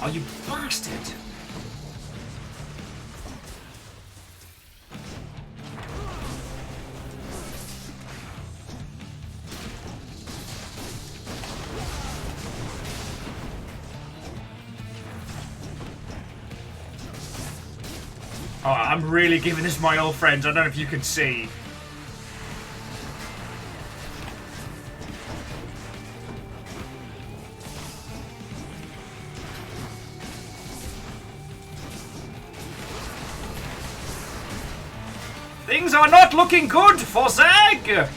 Oh, you bastard! Oh, I'm really giving this my old friends. I don't know if you can see. Things are not looking good for Zag!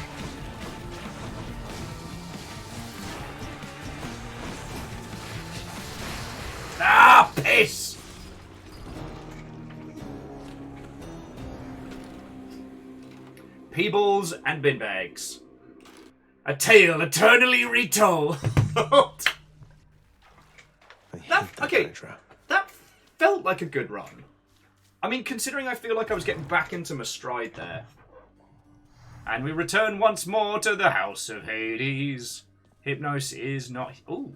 Ah, piss! Peebles and bin bags. A tale eternally retold. That felt like a good run. I mean, considering I feel like I was getting back into my stride there. And we return once more to the House of Hades. Hypnos is not... Ooh.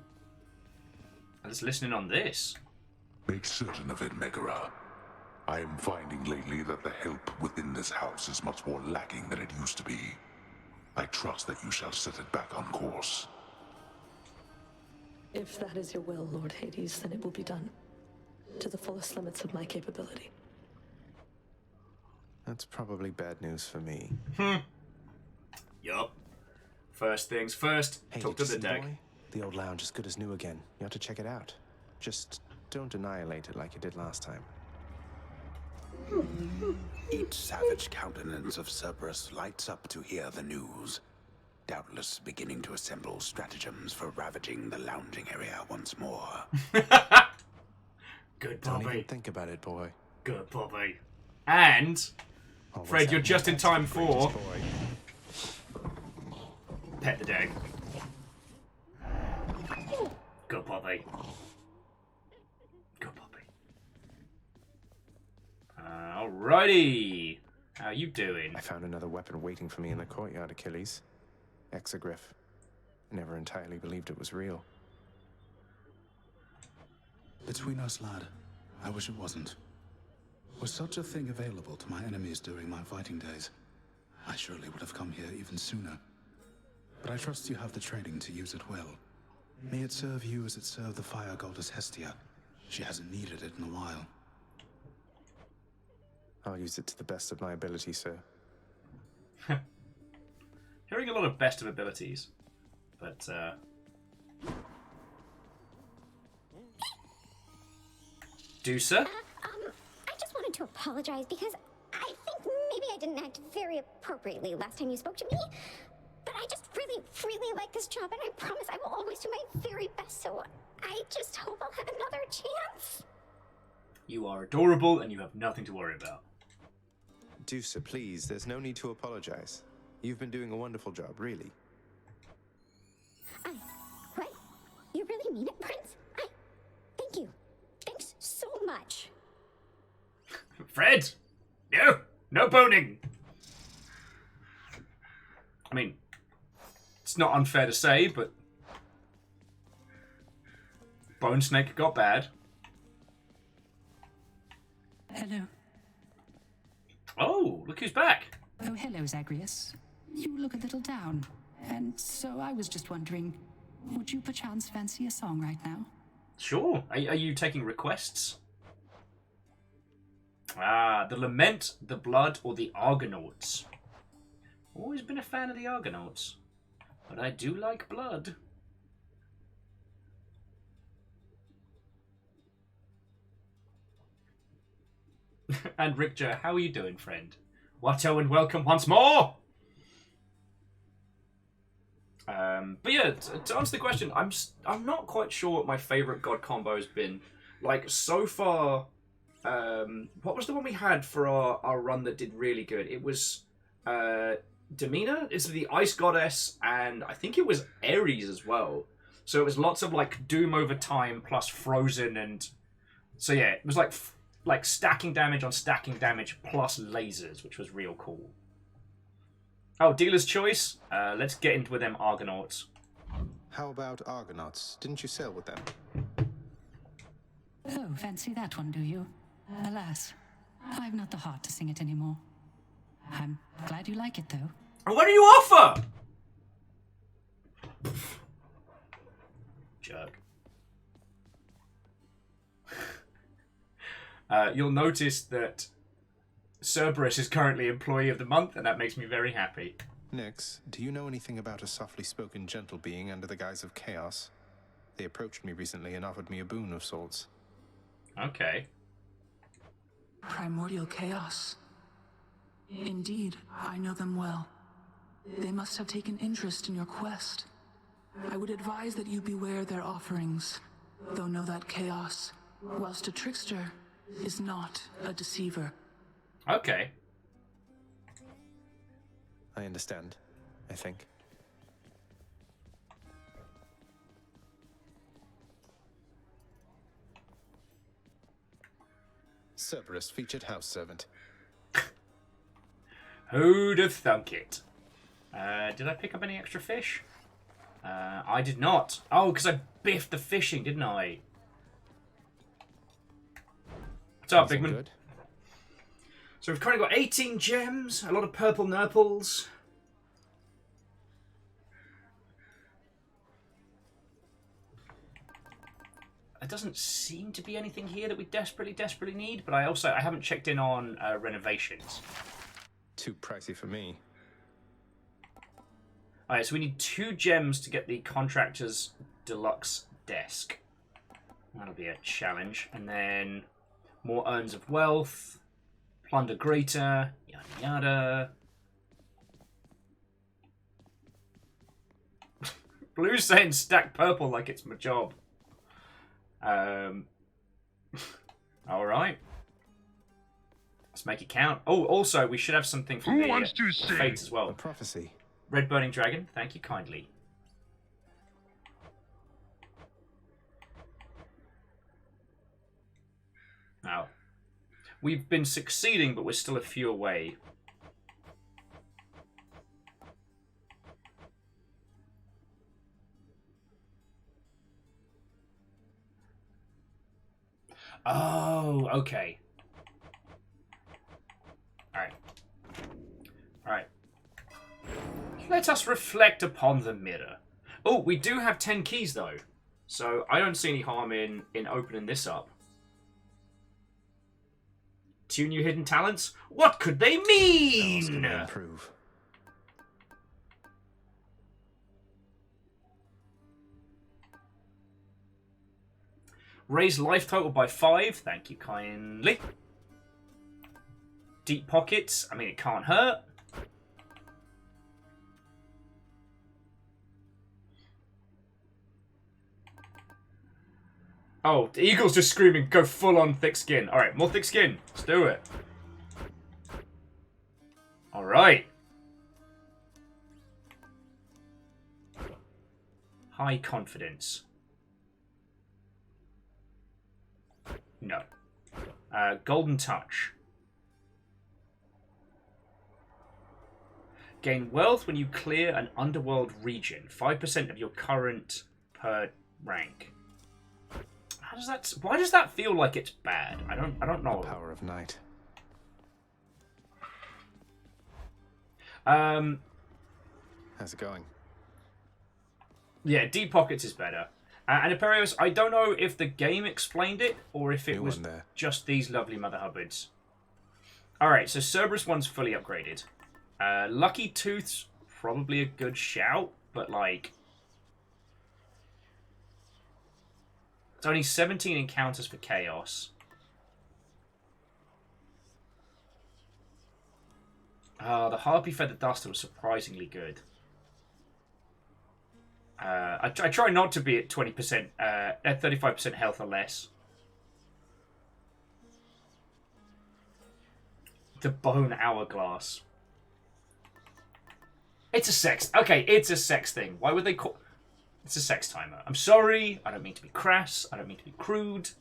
Let's listen in on this. Make certain of it, Megara. I am finding lately that the help within this house is much more lacking than it used to be. I trust that you shall set it back on course. If that is your will, Lord Hades, then it will be done. To the fullest limits of my capability. That's probably bad news for me. Yup. First things first, Hey, talk did to you the see deck. Boy? The old lounge is good as new again. You have to check it out. Just don't annihilate it like you did last time. Each savage countenance of Cerberus lights up to hear the news, doubtless beginning to assemble stratagems for ravaging the lounging area once more. Good Don't even Bobby. think about it, boy. Good Bobby. And, Always Fred, you're have just in my time best for... boy. Pet the dag. Good Bobby. Good Bobby. Alrighty. How you doing? I found another weapon waiting for me in the courtyard, Achilles. Exogryph. I never entirely believed it was real. Between us, lad, I wish it wasn't. Was such a thing available to my enemies during my fighting days, I surely would have come here even sooner. But I trust you have the training to use it well. May it serve you as it served the fire goddess Hestia. She hasn't needed it in a while. I'll use it to the best of my ability, sir. Hearing a lot of best of abilities. But, Deucer? I just wanted to apologize because I think maybe I didn't act very appropriately last time you spoke to me. But I just really, really like this job, and I promise I will always do my very best, so I just hope I'll have another chance. You are adorable, and you have nothing to worry about. Deucer, please, there's no need to apologize. You've been doing a wonderful job, really. What? You really mean it, Prince? Thank you. Thanks so much. Fred! No! No boning! I mean, it's not unfair to say, but Bone Snake got bad. Hello. Oh, look who's back. Oh, hello, Zagreus. You look a little down. And so I was just wondering, would you perchance fancy a song right now? Sure. Are you taking requests? Ah, the Lament, the Blood, or the Argonauts. Always been a fan of the Argonauts. But I do like blood. And Richter, how are you doing, friend? Watto and welcome once more! But yeah, to answer the question, I'm not quite sure what my favourite god combo has been. Like, so far, what was the one we had for our run that did really good? It was Demeanor, it's the Ice Goddess, and I think it was Ares as well. So it was lots of like Doom over time plus Frozen, and so yeah, it was like stacking damage on stacking damage plus lasers, which was real cool. Oh, dealer's choice. Let's get into with them Argonauts. How about Argonauts? Didn't you sail with them? Oh, fancy that one, do you? Alas, I've not the heart to sing it anymore. I'm glad you like it, though. And what do you offer? Jerk. You'll notice that Cerberus is currently Employee of the Month, and that makes me very happy. Nix, do you know anything about a softly spoken gentle being under the guise of chaos? They approached me recently and offered me a boon of sorts. Okay. Primordial chaos. Indeed, I know them well. They must have taken interest in your quest. I would advise that you beware their offerings, though know that chaos, whilst a trickster, is not a deceiver. Okay. I understand, I think. Cerberus, featured house servant. Who'd have thunk it? Did I pick up any extra fish? I did not. Oh, because I biffed the fishing, didn't I? What's up, Bigman? Good. So we've currently got 18 gems, a lot of purple nurples. There doesn't seem to be anything here that we desperately need, but I haven't checked in on renovations. Too pricey for me. Alright, so we need 2 gems to get the Contractor's Deluxe Desk. That'll be a challenge. And then more Urns of Wealth, Plunder Greater, yada yada. Blue's saying stack purple like it's my job. Alright. Let's make it count. Oh, also, we should have something from the Fates as well. A prophecy. Red Burning Dragon, thank you kindly. Now, we've been succeeding, but we're still a few away. Oh, okay. Alright. Alright. Let us reflect upon the mirror. Oh, we do have 10 keys, though. So I don't see any harm in opening this up. 2 new hidden talents? What could they mean? Improve. Raise life total by 5. Thank you kindly. Deep pockets. I mean, it can't hurt. Oh, the eagle's just screaming, go full on thick skin. Alright, more thick skin. Let's do it. Alright. High confidence. No. Golden touch. Gain wealth when you clear an underworld region. 5% of your current per rank. How does that? Why does that feel like it's bad? I don't know. The power of night. How's it going? Yeah, deep pockets is better. And Imperios, I don't know if the game explained it or if it was just these lovely Mother Hubbards. Alright, so Cerberus 1's fully upgraded. Lucky Tooth's probably a good shout, but like... It's only 17 encounters for Chaos. The Harpy Feather Duster was surprisingly good. I try not to be at 20%, at 35% health or less. The Bone Hourglass. It's a sex... Okay, it's a sex thing. Why would they call... It's a sex timer. I'm sorry. I don't mean to be crass. I don't mean to be crude.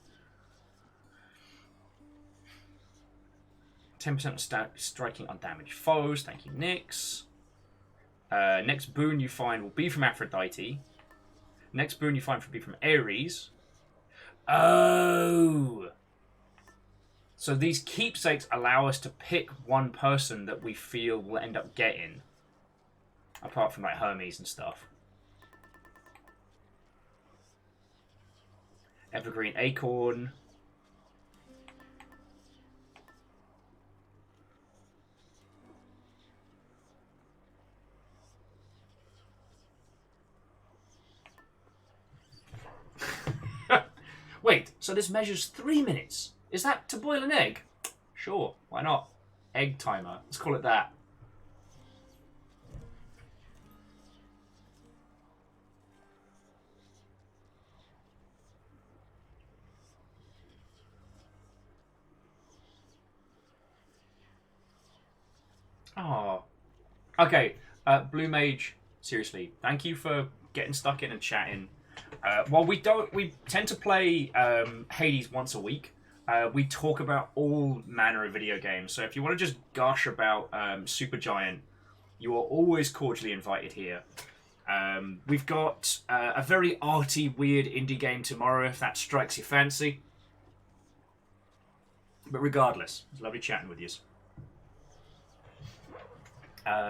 10% striking undamaged foes. Thank you, Nyx. Next boon you find will be from Aphrodite. Next boon you find will be from Ares. Oh. So these keepsakes allow us to pick one person that we feel will end up getting. Apart from like Hermes and stuff. Evergreen Acorn. Wait, so this measures 3 minutes. Is that to boil an egg? Sure, why not? Egg timer. Let's call it that. Oh. Okay, Blue Mage, seriously, thank you for getting stuck in and chatting. While we tend to play Hades once a week. We talk about all manner of video games. So if you want to just gush about Supergiant, you are always cordially invited here. We've got a very arty, weird indie game tomorrow, if that strikes your fancy. But regardless, it's lovely chatting with you.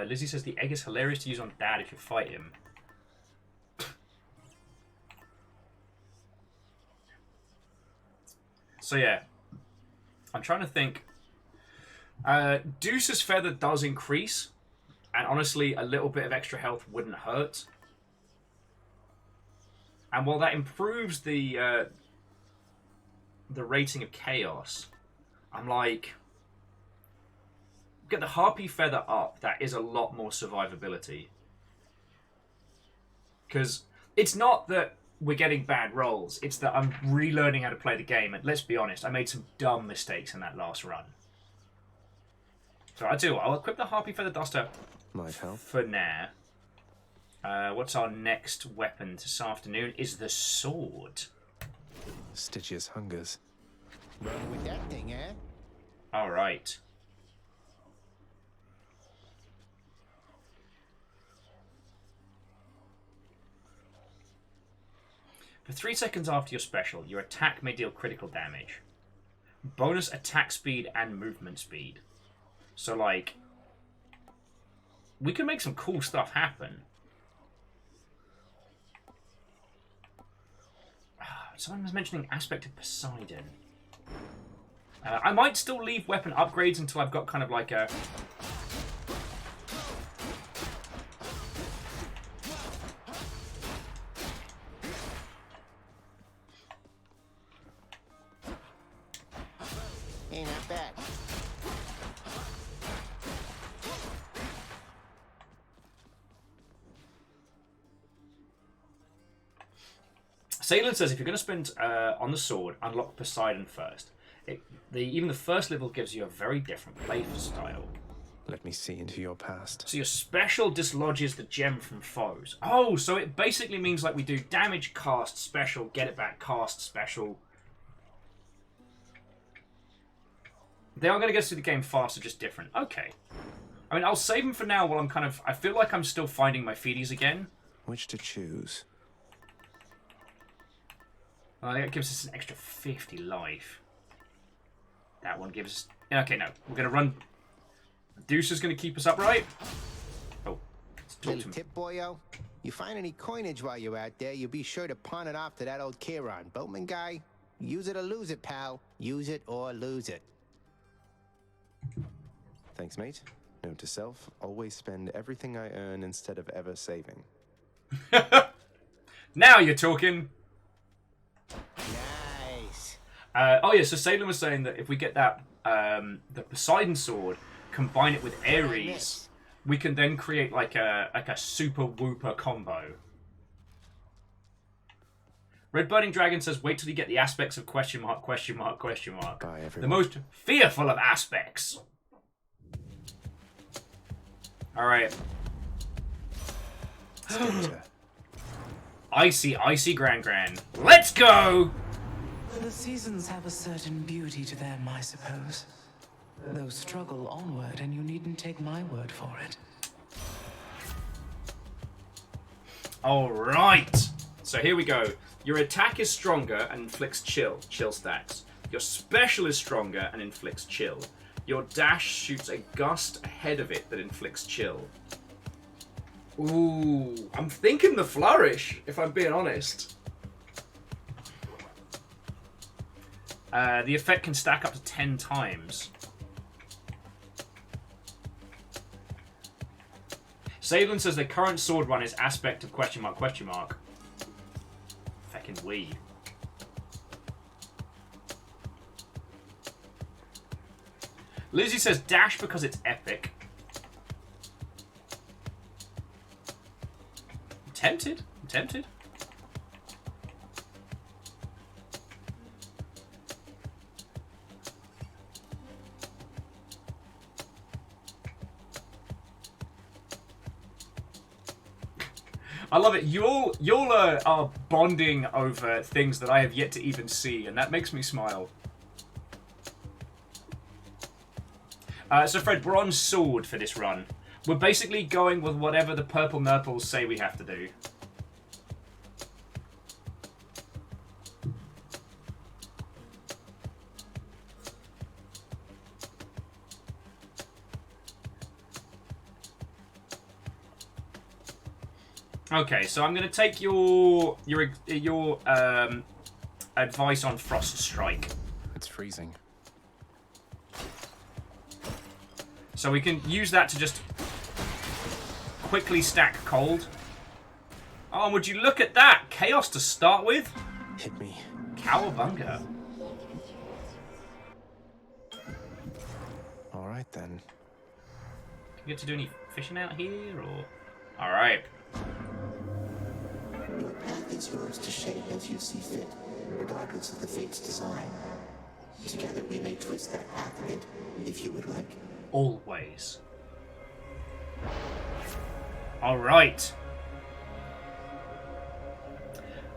Lizzie says the egg is hilarious to use on Dad if you fight him. So yeah, I'm trying to think. Deuce's feather does increase, and honestly, a little bit of extra health wouldn't hurt. And while that improves the rating of chaos, I'm like, get the harpy feather up. That is a lot more survivability. Because it's not that we're getting bad rolls. It's that I'm relearning how to play the game. And let's be honest, I made some dumb mistakes in that last run. So I do. I'll equip the Harpy Feather Duster Might help. for now. What's our next weapon this afternoon? Is the sword. Stygius hungers. Run with that thing, eh? All right. For 3 seconds after your special, your attack may deal critical damage. Bonus attack speed and movement speed. So, like, we can make some cool stuff happen. Someone was mentioning Aspect of Poseidon. I might still leave weapon upgrades until I've got kind of like a... Ain't that bad. Salem says if you're going to spend on the sword, unlock Poseidon first. Even the first level gives you a very different play style. Let me see into your past. So your special dislodges the gem from foes. Oh, so it basically means like we do damage, cast, special, get it back, cast, special. They are going to get us through the game faster, just different. Okay. I mean, I'll save them for now while I'm kind of... I feel like I'm still finding my feedies again. Which to choose? That gives us an extra 50 life. That one gives us... Okay, no. We're going to run... Deuce is going to keep us upright. Oh. Let's talk to Little him. tip, boyo. You find any coinage while you're out there, you'll be sure to pawn it off to that old Chiron. Boatman guy, use it or lose it, pal. Use it or lose it. Thanks, mate. Note to self, always spend everything I earn instead of ever saving. Now you're talking. Nice. Oh yeah, so Salem was saying that if we get that the Poseidon sword, combine it with Ares, we can then create like a super whooper combo. Red Burning Dragon says, wait till you get the aspects of question mark, question mark, question mark. Bye, everyone. The most fearful of aspects. Alright. Icy Gran. Let's go! The seasons have a certain beauty to them, I suppose. Though struggle onward, and you needn't take my word for it. Alright. So here we go. Your attack is stronger and inflicts chill stats. Your special is stronger and inflicts chill. Your dash shoots a gust ahead of it that inflicts chill. Ooh, I'm thinking the flourish, if I'm being honest. The effect can stack up to 10 times. Salen says the current sword run is aspect of question mark. Fucking wee. Lizzie says dash because it's epic. I'm tempted. I love it. You all are bonding over things that I have yet to even see, and that makes me smile. So Fred, we're on sword for this run. We're basically going with whatever the purple nurples say we have to do. Okay, so I'm going to take your advice on Frost Strike. It's freezing. So we can use that to just quickly stack cold. Oh, would you look at that? Chaos to start with? Hit me. Cowabunga. Alright then. Do you get to do any fishing out here, or...? Alright. Your path is yours to shape as you see fit, regardless of the fate's design. Together we may twist that path a bit, if you would like. Always. Alright.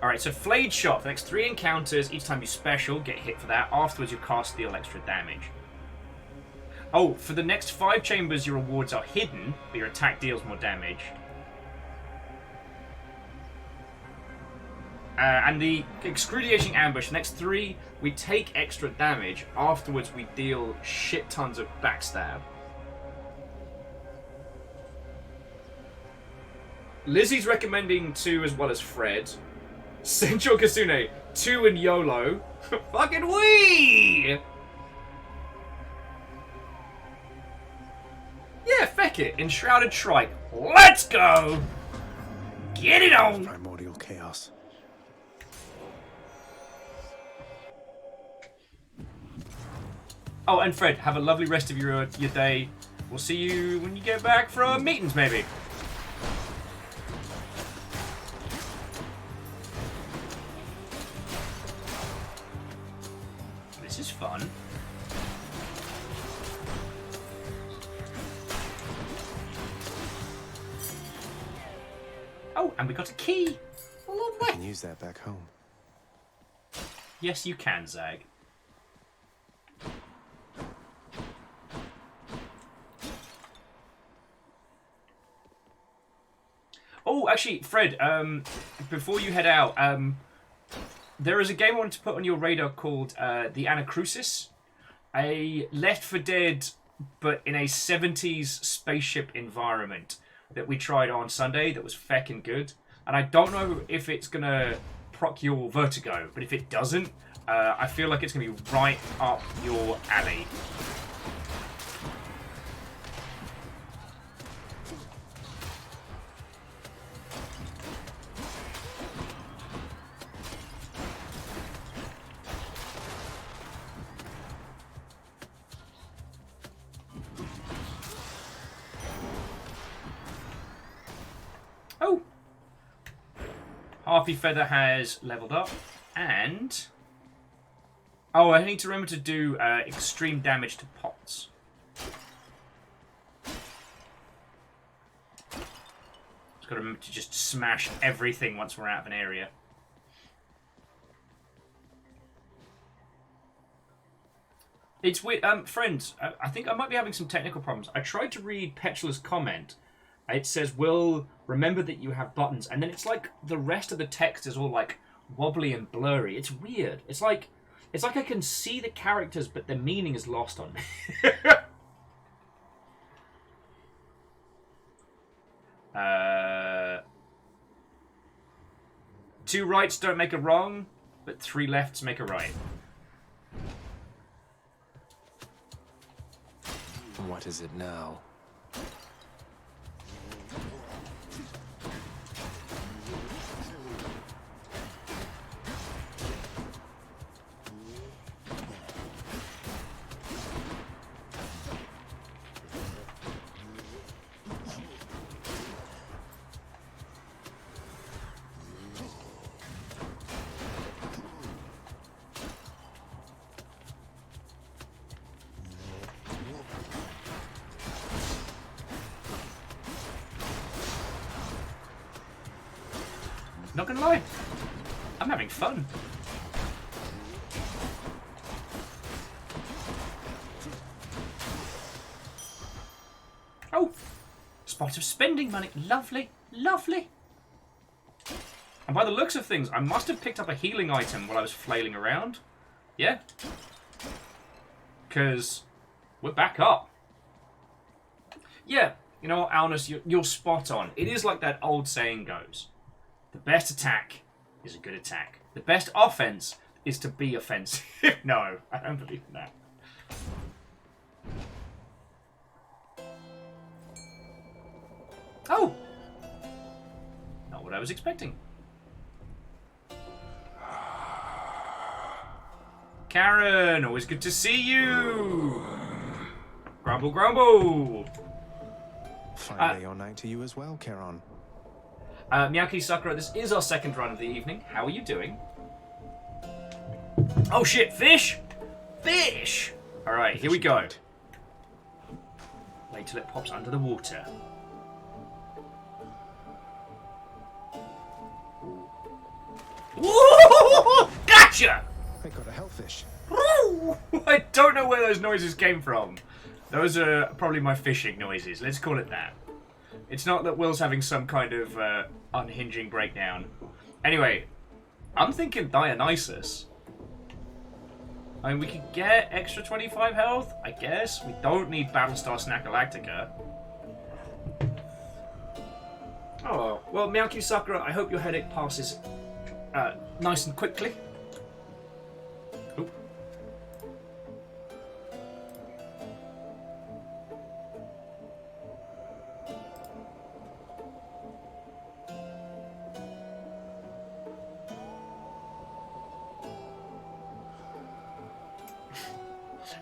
Alright, so Flayed Shot. For the next 3 encounters, each time you special, get hit for that. Afterwards, you cast, deal extra damage. Oh, for the next 5 chambers, your rewards are hidden, but your attack deals more damage. And the Excruciating Ambush, the next 3, we take extra damage. Afterwards, we deal shit tons of backstab. Lizzie's recommending 2 as well as Fred. Sensual Kasune, 2 and YOLO. Fucking wee! Yeah, feck it. Enshrouded Trike. Let's go! Get it on! Primordial Chaos. Oh, and Fred, have a lovely rest of your day. We'll see you when you get back from meetings, maybe. This is fun. Oh, and we got a key. I can use that back home. Yes, you can, Zag. Oh, actually, Fred, before you head out, there is a game I wanted to put on your radar called The Anacrusis. A Left 4 Dead, but in a 70s spaceship environment that we tried on Sunday that was feckin' good. And I don't know if it's going to proc your vertigo, but if it doesn't, I feel like it's going to be right up your alley. Oh! Harpy Feather has leveled up, and... Oh, I need to remember to do extreme damage to pots. Just got to remember to just smash everything once we're out of an area. It's weird. Friends, I think I might be having some technical problems. I tried to read Petula's comment. It says, "Will remember that you have buttons," and then it's like the rest of the text is all like wobbly and blurry. It's weird. It's like I can see the characters, but the meaning is lost on me. Two rights don't make a wrong, but three lefts make a right. What is it now? Not gonna lie, I'm having fun. Oh, spot of spending money. Lovely, lovely. And by the looks of things, I must have picked up a healing item while I was flailing around. Yeah. Because we're back up. Yeah, you know what, Alnus, you're spot on. It is like that old saying goes. The best attack is a good attack. The best offense is to be offensive. No, I don't believe in that. Oh! Not what I was expecting. Karen, always good to see you! Grumble, grumble! Fine day or night to you as well, Charon. Miyaki Sakura, this is our second run of the evening. How are you doing? Oh shit, fish! Fish! Alright, here we go. Wait till it pops under the water. Woo! Gotcha! I got a hellfish. I don't know where those noises came from. Those are probably my fishing noises. Let's call it that. It's not that Will's having some kind of unhinging breakdown. Anyway, I'm thinking Dionysus. I mean, we could get extra 25 health, I guess. We don't need Battlestar Snackalactica. Oh, well, Miyaki Sakura, I hope your headache passes nice and quickly. Oop.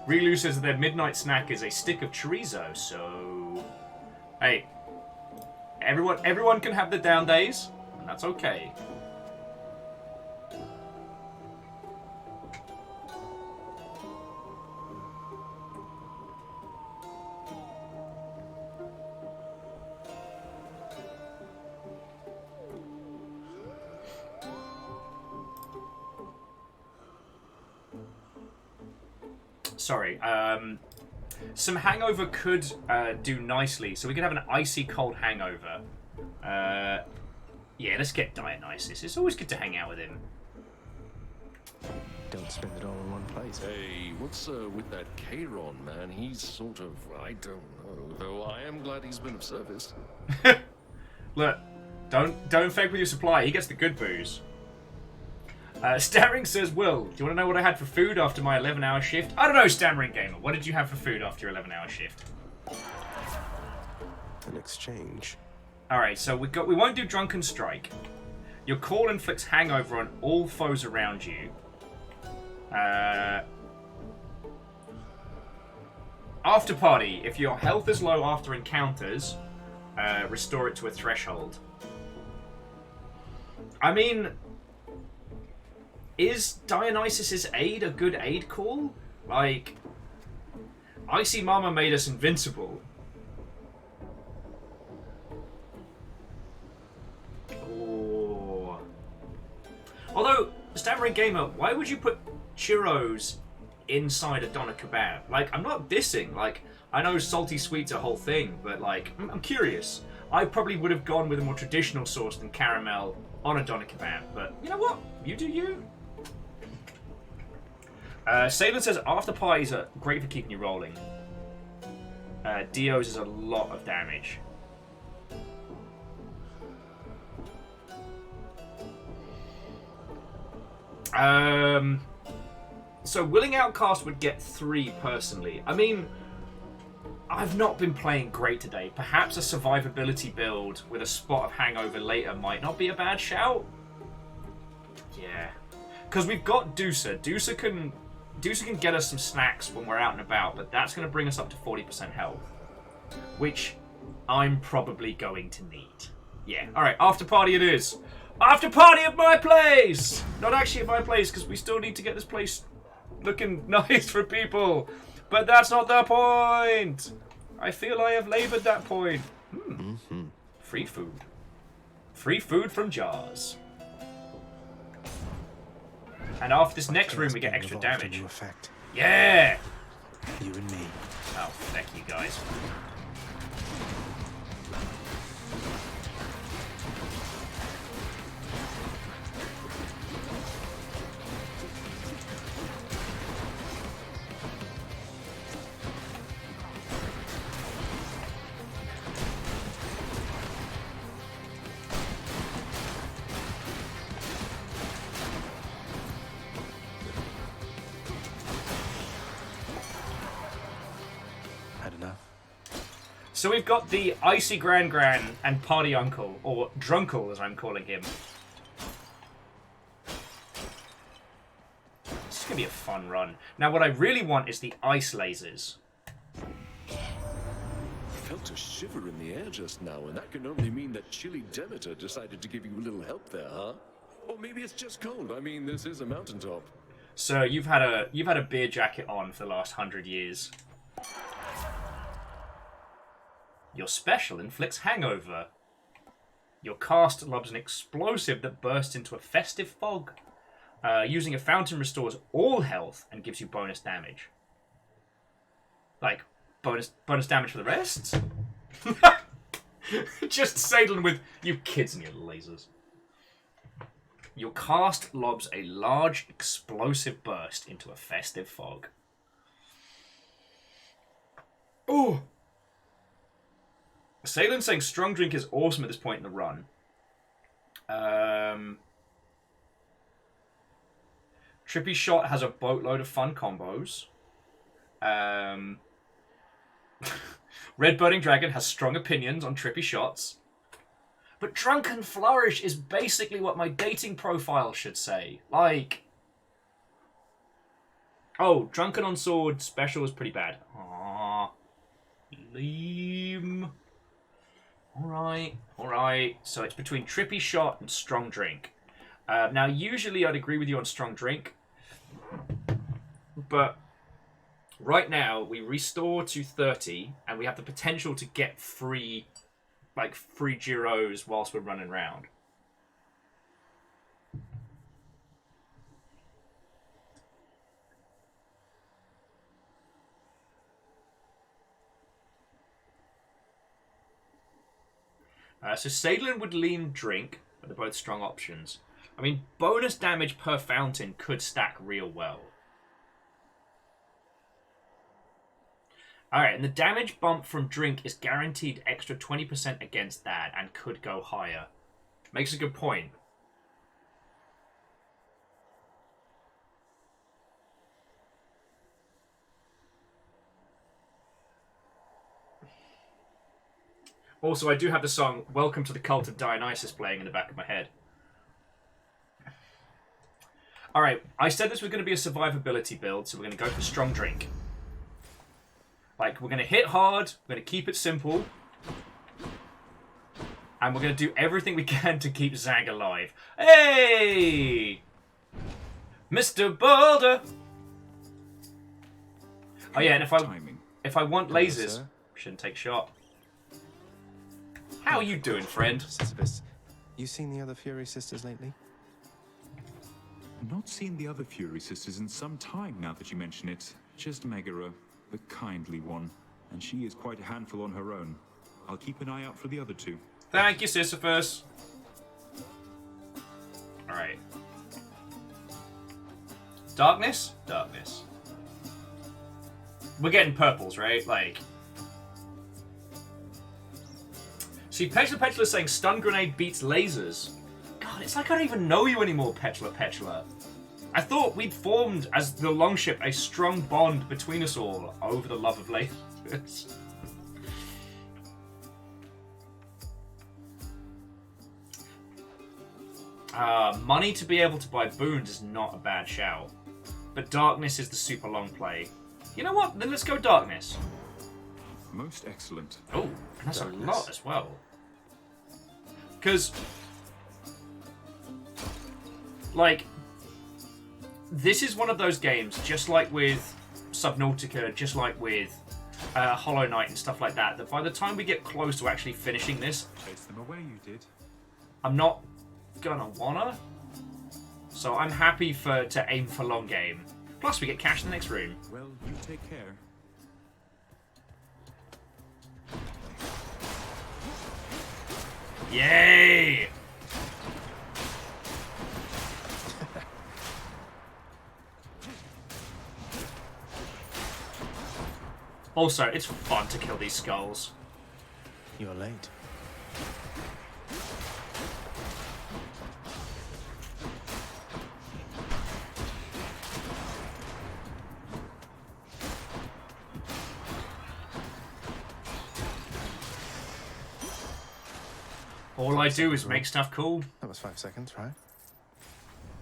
Rilu says their midnight snack is a stick of chorizo, so... Hey, everyone can have the down days, and that's okay. Sorry, some hangover could do nicely, so we could have an icy cold hangover. Yeah, let's get Dionysus. It's always good to hang out with him. Don't spend it all in one place. Hey, what's with that Charon, man? He's sort of, I don't know, though I am glad he's been of service. Look, don't fake with your supply. He gets the good booze. Stammering says, Will, do you want to know what I had for food after my 11-hour shift? I don't know, Stammering Gamer. What did you have for food after your 11-hour shift? An exchange. Alright, so we won't do Drunken Strike. Your call inflicts hangover on all foes around you. After party, if your health is low after encounters, restore it to a threshold. I mean... Is Dionysus's aid a good aid call? Like, Icy Mama made us invincible. Oh. Although, Stammering Gamer, why would you put churros inside a doner kebab? Like, I'm not dissing. Like, I know salty sweet's a whole thing, but like, I'm curious. I probably would have gone with a more traditional sauce than caramel on a doner kebab, but you know what? You do you. Salem says after parties are great for keeping you rolling. Dio's is a lot of damage. So Willing Outcast would get 3 personally. I mean, I've not been playing great today. Perhaps a survivability build with a spot of hangover later might not be a bad shout. Yeah. Because we've got Deucer. Deucer can get us some snacks when we're out and about, but that's going to bring us up to 40% health. Which I'm probably going to need. Yeah. Alright, after party it is. After party at my place! Not actually at my place, because we still need to get this place looking nice for people. But that's not the point! I feel I have laboured that point. Free food. Free food from jars. And after this next room we get extra damage. Yeah! You and me. Oh, thank you guys. So we've got the Icy Gran Gran and Party Uncle, or Drunkle as I'm calling him. This is going to be a fun run. Now what I really want is the ice lasers. Felt a shiver in the air just now, and that can only mean that Chilly Demeter decided to give you a little help there, huh? Or maybe it's just cold. I mean, this is a mountaintop. So you've had a beer jacket on for the last 100 years. Your special inflicts hangover. Your cast lobs an explosive that bursts into a festive fog. Using a fountain restores all health and gives you bonus damage. Like, bonus damage for the rest? Just Sadlin with you kids and your lasers. Your cast lobs a large explosive burst into a festive fog. Ooh! Salem saying Strong Drink is awesome at this point in the run. Trippy Shot has a boatload of fun combos. Red Burning Dragon has strong opinions on Trippy Shots. But Drunken Flourish is basically what my dating profile should say. Like... Oh, Drunken on Sword special is pretty bad. Aww. Lame. Alright. So it's between Trippy Shot and Strong Drink. Now, usually I'd agree with you on Strong Drink. But right now, we restore to 30, and we have the potential to get free gyros whilst we're running around. So Sadlin would lean Drink, but they're both strong options. I mean, bonus damage per fountain could stack real well. Alright, and the damage bump from Drink is guaranteed extra 20% against that and could go higher. Makes a good point. Also, I do have the song Welcome to the Cult of Dionysus playing in the back of my head. Alright, I said this was going to be a survivability build, so we're going to go for Strong Drink. Like, we're going to hit hard, we're going to keep it simple, and we're going to do everything we can to keep Zag alive. Hey! Mr. Boulder! Oh yeah, and if I want lasers, shouldn't take shot. How are you doing, friend? Sisyphus, you seen the other Fury sisters lately? Not seen the other Fury sisters in some time now that you mention it. Just Megara, the kindly one. And she is quite a handful on her own. I'll keep an eye out for the other two. Thank you, Sisyphus. Alright. Darkness? Darkness. We're getting purples, right? Like... See, Petula saying stun grenade beats lasers. God, it's like I don't even know you anymore, Petula. I thought we'd formed, as the Longship, a strong bond between us all over the love of lasers. Money to be able to buy boons is not a bad shout. But Darkness is the super long play. You know what? Then let's go Darkness. Most excellent. Oh, and that's Darkness. A lot as well. Because, like, this is one of those games, just like with Subnautica, just like with Hollow Knight and stuff like that, that by the time we get close to actually finishing this... Chase them away, you did. I'm not gonna wanna. So I'm happy to aim for long game. Plus we get cash in the next room. Well, you take care. Yay! Also, it's fun to kill these skulls. You're late. All I do is make stuff cool. That was 5 seconds, right?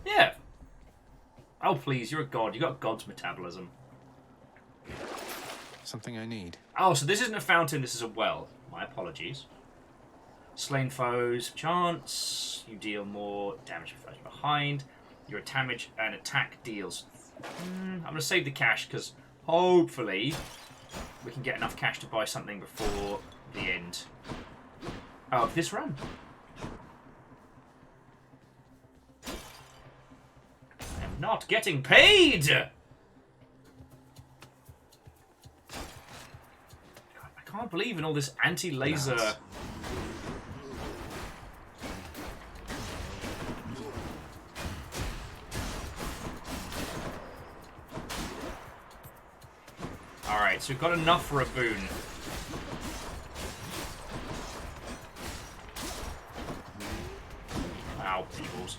Yeah. Oh, please, you're a god. You got god's metabolism. Something I need. Oh, so this isn't a fountain, this is a well. My apologies. Slain foes, chance. You deal more damage if you're behind. Your damage and attack deals. I'm going to save the cash because hopefully we can get enough cash to buy something before the end of this run. I am not getting paid! God, I can't believe in all this anti-laser... Nice. Alright, so we've got enough for a boon. Ow, peoples.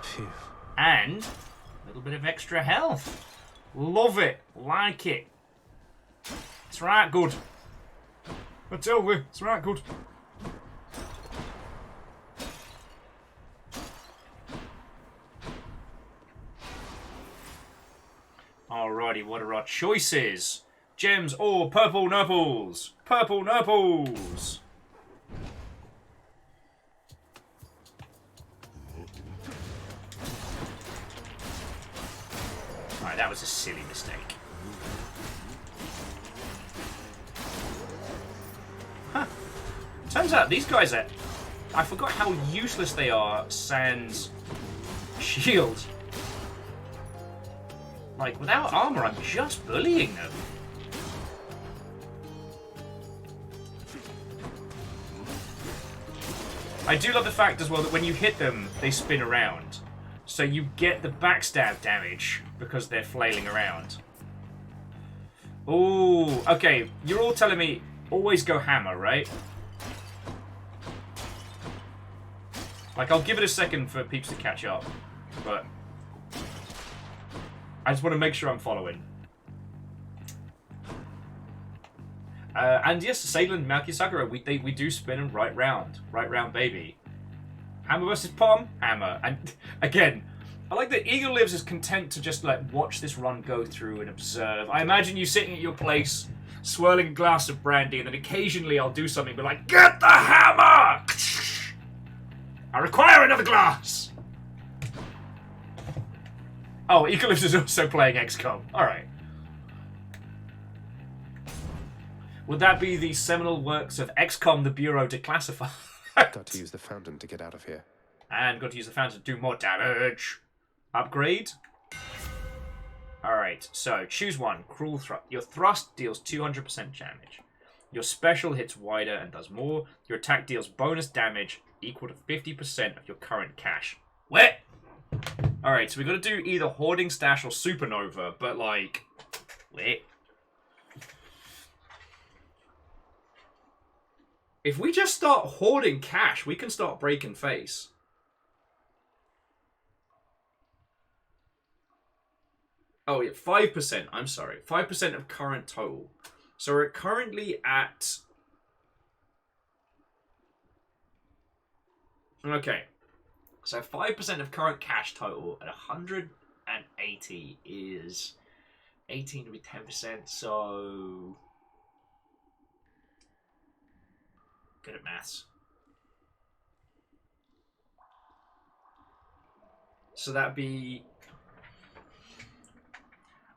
Phew. And a little bit of extra health. Love it. Like it. It's right good. I tell you, it's right good. Alrighty, what are our choices? Gems or purple nurples? Purple nurples! Alright, that was a silly mistake. Huh. Turns out these guys are... I forgot how useless they are sans shield. Like, without armor, I'm just bullying them. I do love the fact as well that when you hit them, they spin around. So you get the backstab damage because they're flailing around. Ooh, okay, you're all telling me always go hammer, right? Like, I'll give it a second for peeps to catch up, but... I just want to make sure I'm following. And yes, Salen, Malky Sakura, we do spin them right round. Right round, baby. Hammer versus Pom, hammer. And again, I like that Eagle Lives is content to just like watch this run go through and observe. I imagine you sitting at your place, swirling a glass of brandy, and then occasionally I'll do something, but like, get the hammer! I require another glass! Oh, Ecolipse is also playing XCOM. Alright. Would that be the seminal works of XCOM the Bureau Declassified? Got to use the fountain to get out of here. And got to use the fountain to do more damage. Upgrade. Alright, so choose one. Cruel Thrust. Your thrust deals 200% damage. Your special hits wider and does more. Your attack deals bonus damage equal to 50% of your current cash. What? Alright, so we got to do either Hoarding Stash or Supernova, but like... Wait. If we just start hoarding cash, we can start breaking face. Oh, yeah, 5%. I'm sorry. 5% of current total. So we're currently at... Okay. So 5% of current cash total at 180 is 18 to be 10%, so good at maths. So that'd be...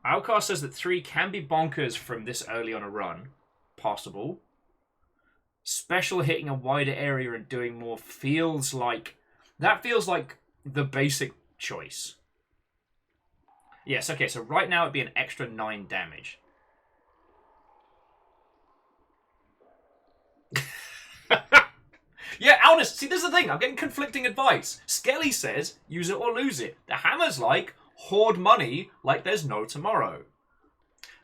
Outcast says that 3 can be bonkers from this early on a run. Possible. Special hitting a wider area and doing more feels like... That feels like the basic choice. Yes, okay, so right now it'd be an extra 9 damage. Yeah, honest. See, this is the thing. I'm getting conflicting advice. Skelly says, use it or lose it. The Hammer's like, hoard money like there's no tomorrow.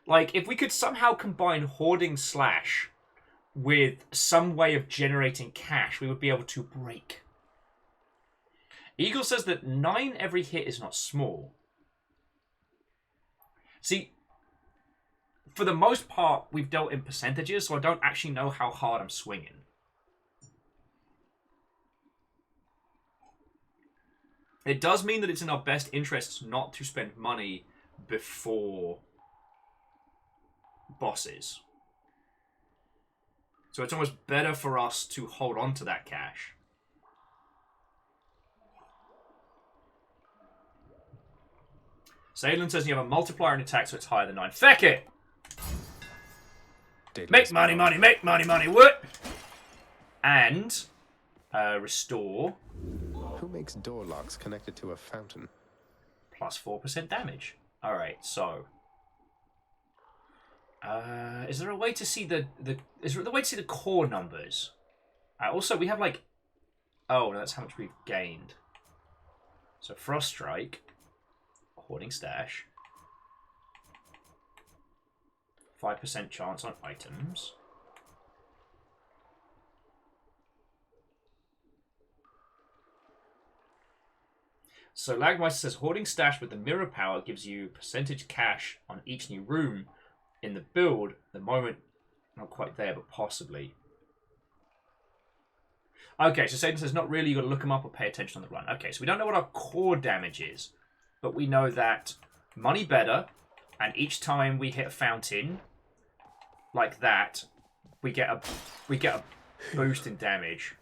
Like, if we could somehow combine hoarding slash with some way of generating cash, we would be able to break. Eagle says that 9 every hit is not small. See, for the most part, we've dealt in percentages, so I don't actually know how hard I'm swinging. It does mean that it's in our best interests not to spend money before bosses. So it's almost better for us to hold on to that cash. Salem says you have a multiplier in attack, so it's higher than 9. Feck it! Make money, money, make money, money, what? And restore. Who makes door locks connected to a fountain? Plus 4% damage. Alright, so... is there a way to see the is there a way to see the core numbers? Also, we have like... Oh, no, that's how much we've gained. So Frost Strike. Hoarding Stash. 5% chance on items. So Lagmeister says Hoarding Stash with the mirror power gives you percentage cash on each new room in the build. The moment, not quite there, but possibly. Okay, so Satan says not really, you got to look them up or pay attention on the run. Okay, so we don't know what our core damage is, but we know that money better, and each time we hit a fountain like that, we get a boost in damage.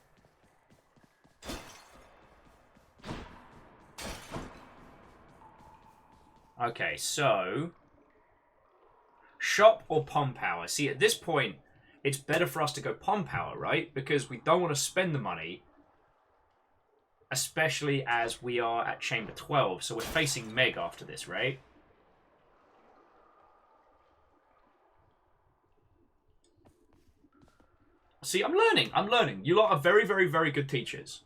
Okay, so shop or pom power. See, at this point, it's better for us to go pom power, right? Because we don't want to spend the money, especially as we are at Chamber 12. So we're facing Meg after this, right? See, I'm learning. I'm learning. You lot are very, very, very good teachers.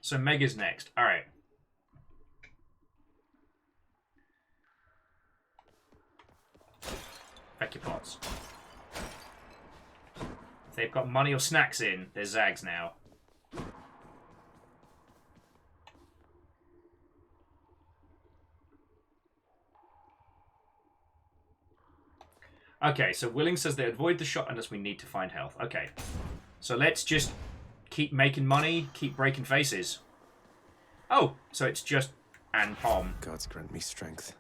So Meg is next. All right. Back your pots. If they've got money or snacks in, they're Zags now. Okay, so Willing says they avoid the shot unless we need to find health. Okay. So let's just keep making money, keep breaking faces. Oh, so it's just and Pom. Gods grant me strength.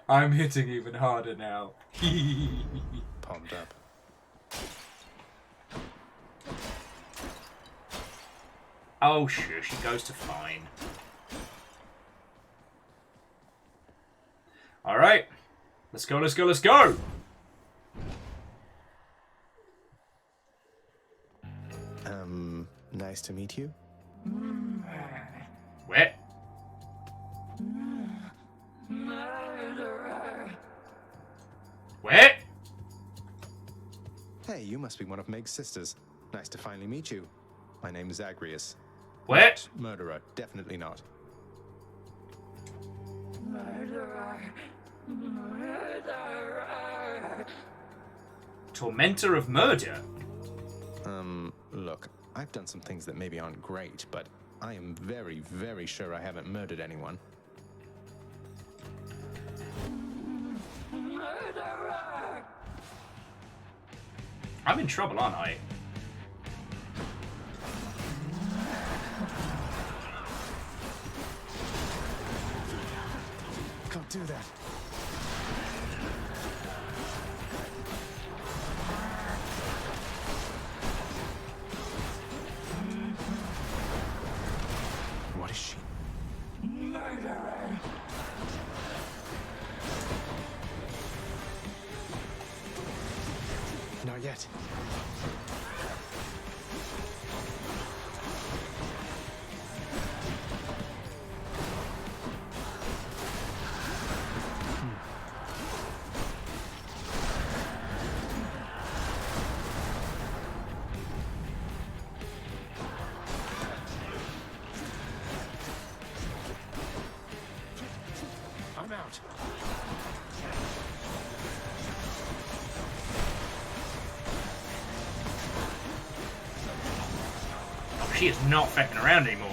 I'm hitting even harder now. Palmed up. Oh, shush, he goes to fine. Alright. Let's go, let's go, let's go! Nice to meet you. Where? Where? Hey, you must be one of Meg's sisters. Nice to finally meet you. My name is Agrius. Where? Not murderer, definitely not. Tormentor of murder? Look, I've done some things that maybe aren't great, but I am very, very sure I haven't murdered anyone. I'm in trouble, aren't I? Can't do that. What is she? Not yet. I'm out. Oh, she is not fecking around anymore.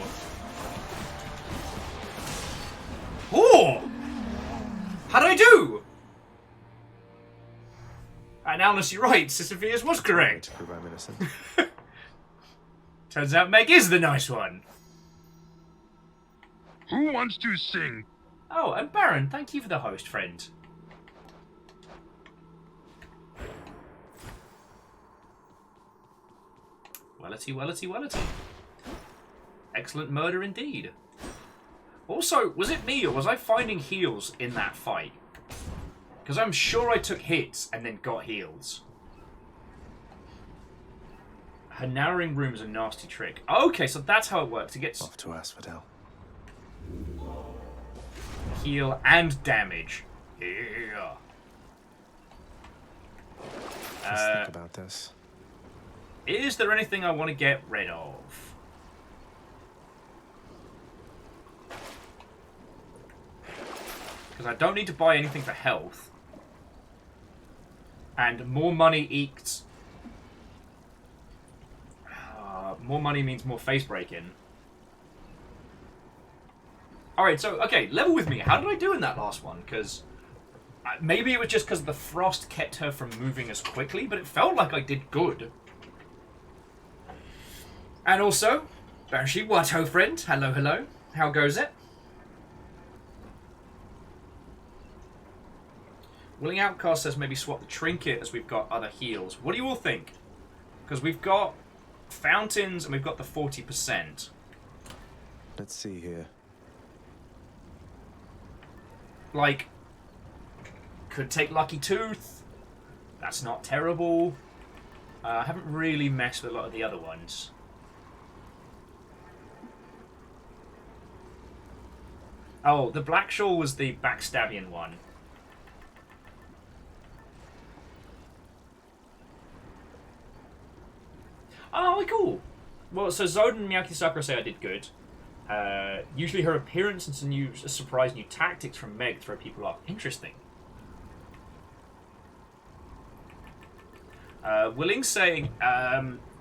Oh! How did I do? And Alice, you're right. Sophia's was correct. To prove I'm innocent. Turns out Meg is the nice one. Who wants to sing? Oh, and Baron, thank you for the host, friend. Wellity, wellity, wellity. Excellent murder indeed. Also, was it me or was I finding heals in that fight? Because I'm sure I took hits and then got heals. Her narrowing room is a nasty trick. Okay, so that's how it works. It gets off to Asphodel. Heal and damage. Yeah. Let's think about this. Is there anything I want to get rid of? Because I don't need to buy anything for health. And more money eats... more money means more face breaking. Alright, so, okay, level with me. How did I do in that last one? Because maybe it was just because the frost kept her from moving as quickly, but it felt like I did good. And also, Banshee, what ho, friend? Hello, hello. How goes it? Willing Outcast says maybe swap the trinket as we've got other heals. What do you all think? Because we've got fountains and we've got the 40%. Let's see here. Like, could take Lucky Tooth. That's not terrible. I haven't really messed with a lot of the other ones. Oh, the Black Shawl was the backstabbian one. Oh, cool. Well, so Zoden and Miyaki Sakura say I did good. Usually her appearance and some new surprise new tactics from Meg throw people off. Interesting. Willing's saying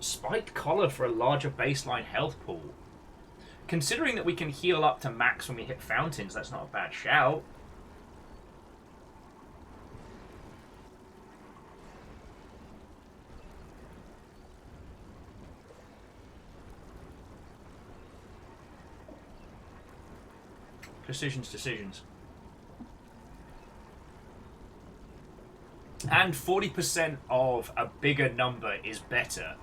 spiked collar for a larger baseline health pool. Considering that we can heal up to max when we hit fountains, that's not a bad shout. Decisions. And 40% of a bigger number is better.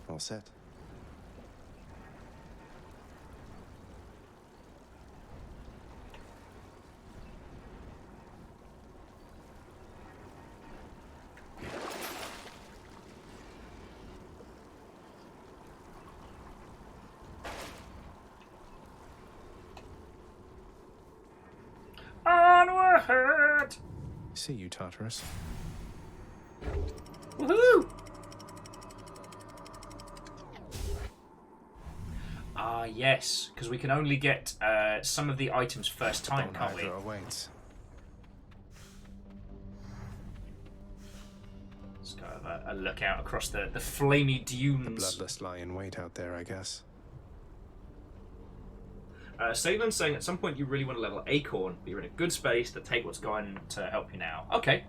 All set. ahead. See you, Tartarus. Woohoo! Ah, yes, because we can only get some of the items first time, can't we? Awaits. Let's go have a look out across the flamey dunes. The bloodless lie in wait out there, I guess. Salen's saying at some point you really want to level Acorn, but you're in a good space to take what's going to help you now. Okay.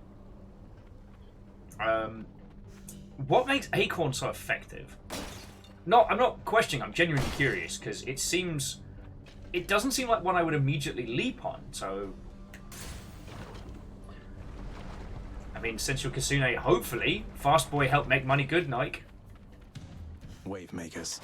What makes Acorn so effective? No, I'm not questioning, I'm genuinely curious, because it doesn't seem like one I would immediately leap on, so... I mean, Sensual Kasune, hopefully, Fast Boy help make money good, Nike. Wave makers.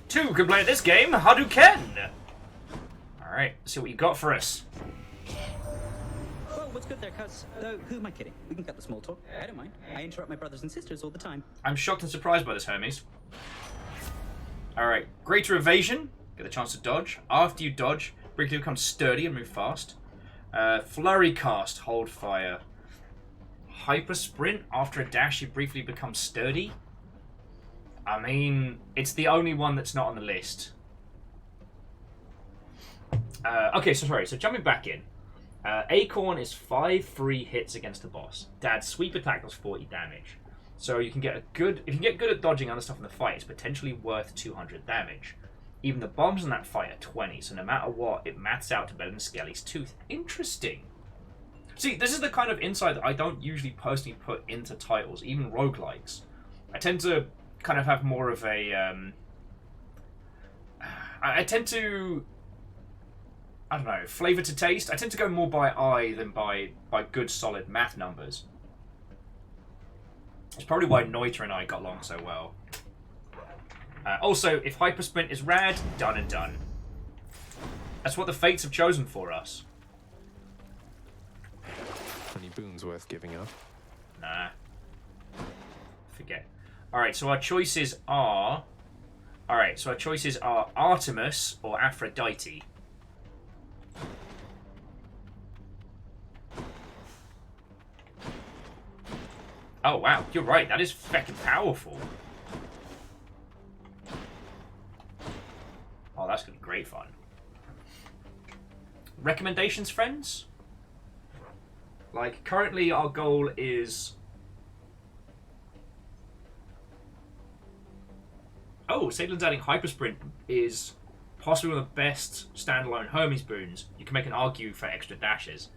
Two can play at this game, Hadouken! Alright, see what you got for us. Well, what's good there, cuz? Who am I kidding? We can cut the small talk. I don't mind. I interrupt my brothers and sisters all the time. I'm shocked and surprised by this, Hermes. Alright, Greater Evasion. Get the chance to dodge. After you dodge, briefly become sturdy and move fast. Flurry Cast, hold fire. Hyper Sprint. After a dash, you briefly become sturdy. I mean, it's the only one that's not on the list. Okay, so jumping back in. Acorn is 5 free hits against the boss. Dad's sweep attack does 40 damage. So you can get if you can get good at dodging other stuff in the fight, it's potentially worth 200 damage. Even the bombs in that fight are 20, so no matter what, it maths out to better than Skelly's Tooth. Interesting. See, this is the kind of insight that I don't usually personally put into titles, even roguelikes. I tend to kind of have more of a I tend to, I don't know, flavor to taste. I tend to go more by eye than by good solid math numbers. It's probably why Noita and I got along so well. Also, if Hyper Sprint is rad, done and done. That's what the fates have chosen for us. Any boons worth giving up? Nah. Forget. Alright, so our choices are... Artemis or Aphrodite. Oh, wow. You're right. That is feckin' powerful. Oh, that's going to be great fun. Recommendations, friends? Like, currently our goal is... Oh, Salen's adding Hypersprint is possibly one of the best standalone Hermes boons. You can make an argue for extra dashes.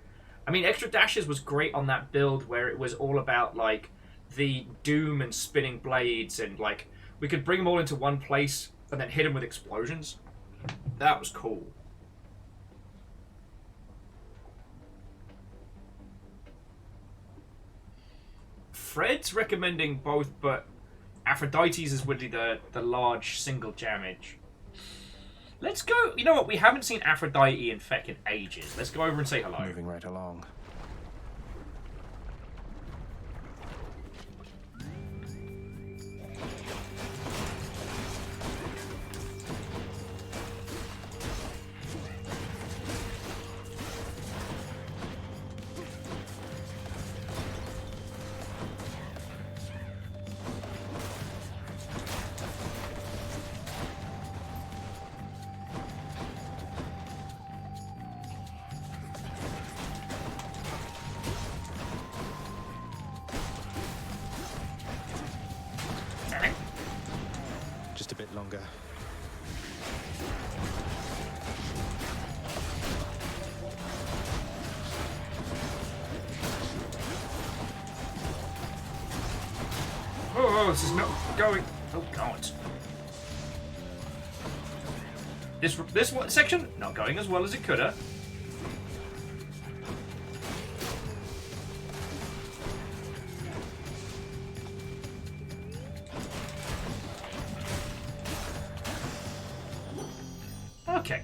I mean, extra dashes was great on that build where it was all about, like, the doom and spinning blades and, like, we could bring them all into one place and then hit them with explosions. That was cool. Fred's recommending both, but Aphrodite's is really the large single damage. Let's go. You know what? We haven't seen Aphrodite in feckin' ages. Let's go over and say hello. Moving right along. Just a bit longer. Oh, this is not going. Oh, God. This one section not going as well as it could have. Okay,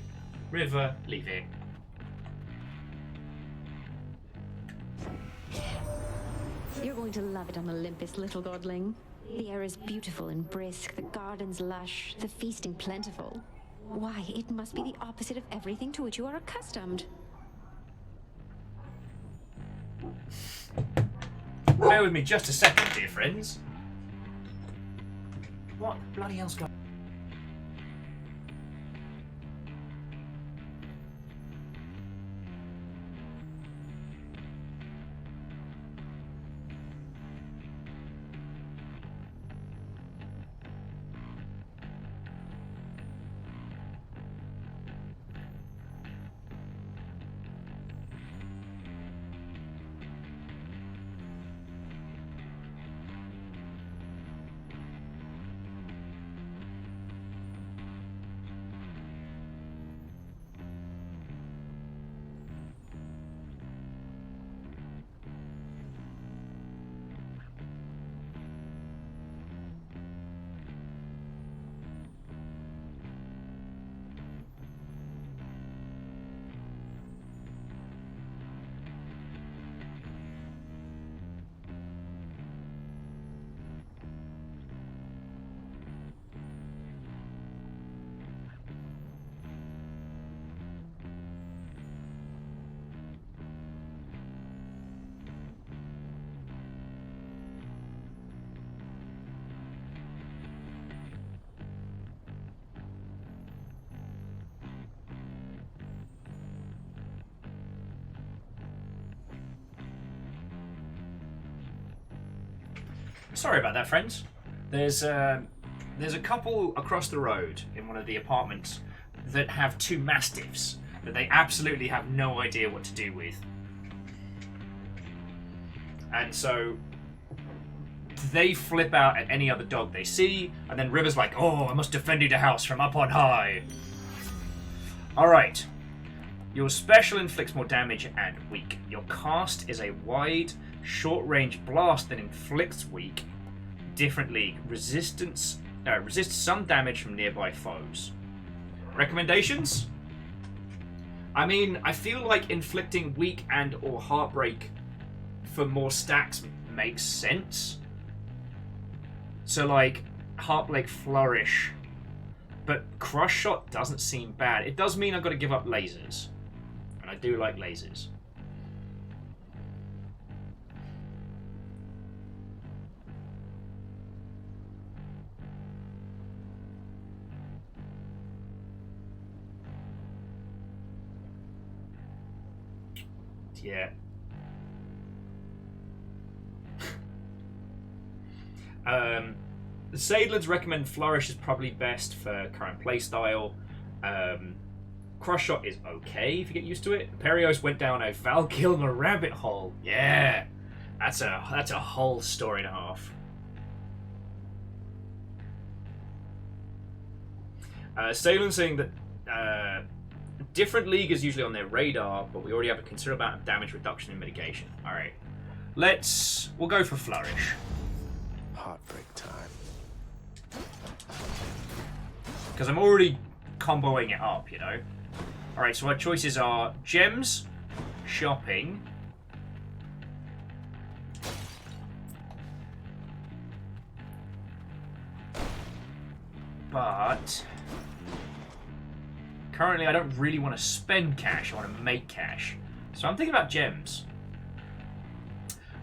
river, leave it. You're going to love it on Olympus, little godling. The air is beautiful and brisk, the gardens lush, the feasting plentiful. Why, it must be the opposite of everything to which you are accustomed. Bear with me just a second, dear friends. What bloody hell's going on? Sorry about that, friends. There's a couple across the road in one of the apartments that have two mastiffs that they absolutely have no idea what to do with. And so they flip out at any other dog they see, and then River's like, "Oh, I must defend you the house from up on high." Alright. Your special inflicts more damage and weak. Your cast is a wide, short-range blast that inflicts weak. Different league. Resists some damage from nearby foes. Recommendations? I mean, I feel like inflicting weak and or heartbreak for more stacks makes sense. So like, Heartbreak Flourish. But Crush Shot doesn't seem bad. It does mean I've got to give up lasers. And I do like lasers. Yeah. The Sailors recommend Flourish is probably best for current playstyle. Crush Shot is okay if you get used to it. Perios went down a Val Kilmer rabbit hole. Yeah, that's a whole story and a half. Salem saying that different league is usually on their radar, but we already have a considerable amount of damage reduction and mitigation. All right, we'll go for Flourish. Heartbreak time. Because I'm already comboing it up, you know. All right, so our choices are gems, shopping, but currently I don't really want to spend cash. I want to make cash. So I'm thinking about gems.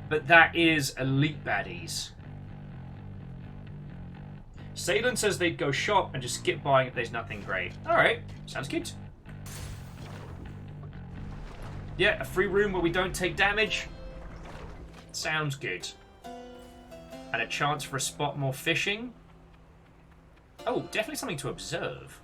But that is elite baddies. Salem says they'd go shop and just skip buying if there's nothing great. Alright, sounds good. Yeah, a free room where we don't take damage. Sounds good. And a chance for a spot more fishing. Oh, definitely something to observe.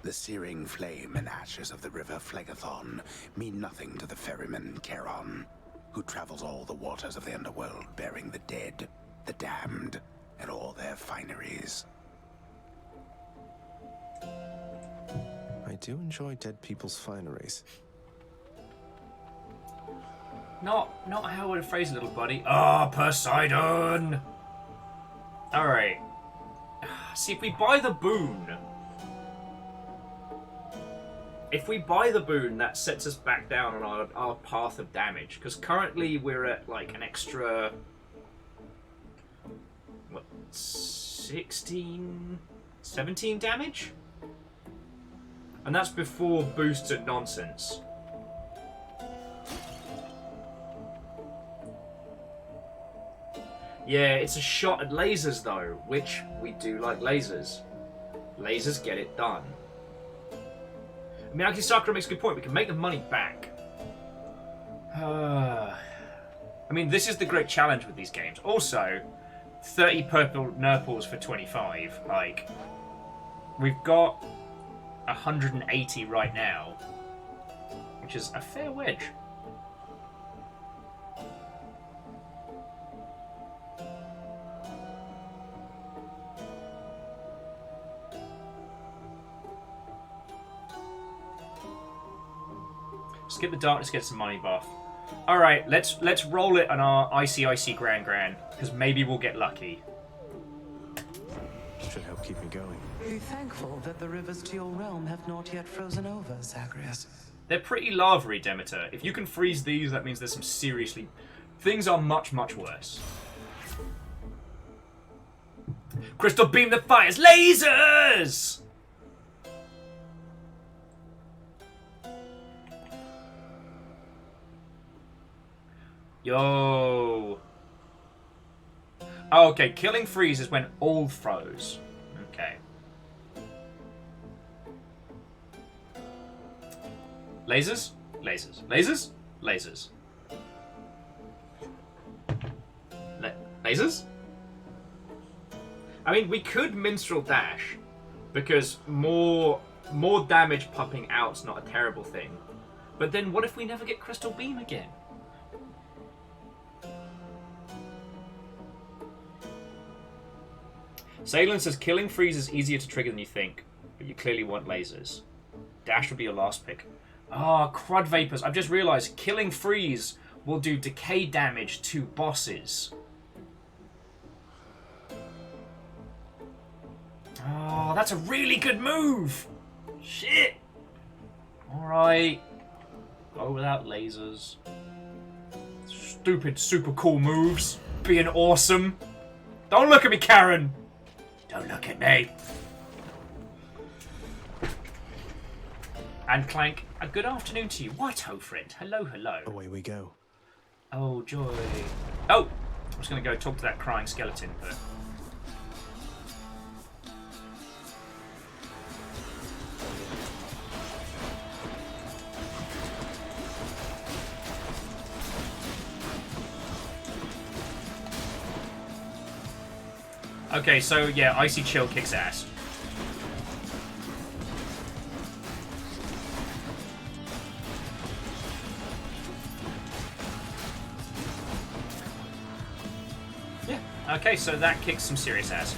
The searing flame and ashes of the river Phlegethon mean nothing to the ferryman Charon, who travels all the waters of the underworld bearing the dead, the damned, and all their fineries. do enjoy dead people's fineries. Not how I would phrase it, little buddy. Ah, Poseidon! Alright. See, if we buy the boon... that sets us back down on our path of damage. Because currently we're at, like, an extra... What? 16... 17 damage? And that's before boosts and nonsense. Yeah, it's a shot at lasers though, which we do like lasers. Lasers get it done. I mean, actually, Sakura makes a good point. We can make the money back. I mean, this is the great challenge with these games. Also, 30 purple nurples for 25. Like, we've got 180 right now, which is a fair wedge. Skip the darkness, get some money buff. Alright, let's roll it on our Icy Gran, because maybe we'll get lucky. Should help keep me going. Be thankful that the rivers to your realm have not yet frozen over, Zagreus. They're pretty lava-y, Demeter. If you can freeze these, that means there's some seriously... Things are much, much worse. Crystal beam that fires lasers! Yo. Oh, okay, killing freeze is when all froze. Okay. Lasers? Lasers. Lasers? Lasers. Lasers? I mean, we could Minstrel Dash, because more damage popping out's not a terrible thing. But then what if we never get Crystal Beam again? Salen says, killing freeze is easier to trigger than you think, but you clearly want lasers. Dash would be your last pick. Ah, crud vapors. I've just realised killing freeze will do decay damage to bosses. Oh, that's a really good move! Shit! Alright. Go without lasers. Stupid, super cool moves. Being awesome. Don't look at me, Karen! Don't look at me. And Clank, a good afternoon to you. What, ho friend? Hello, hello. Away we go. Oh, joy. Oh! I was going to go talk to that crying skeleton, but... Okay, so yeah, Icy Chill kicks ass. Yeah, okay, so that kicks some serious ass.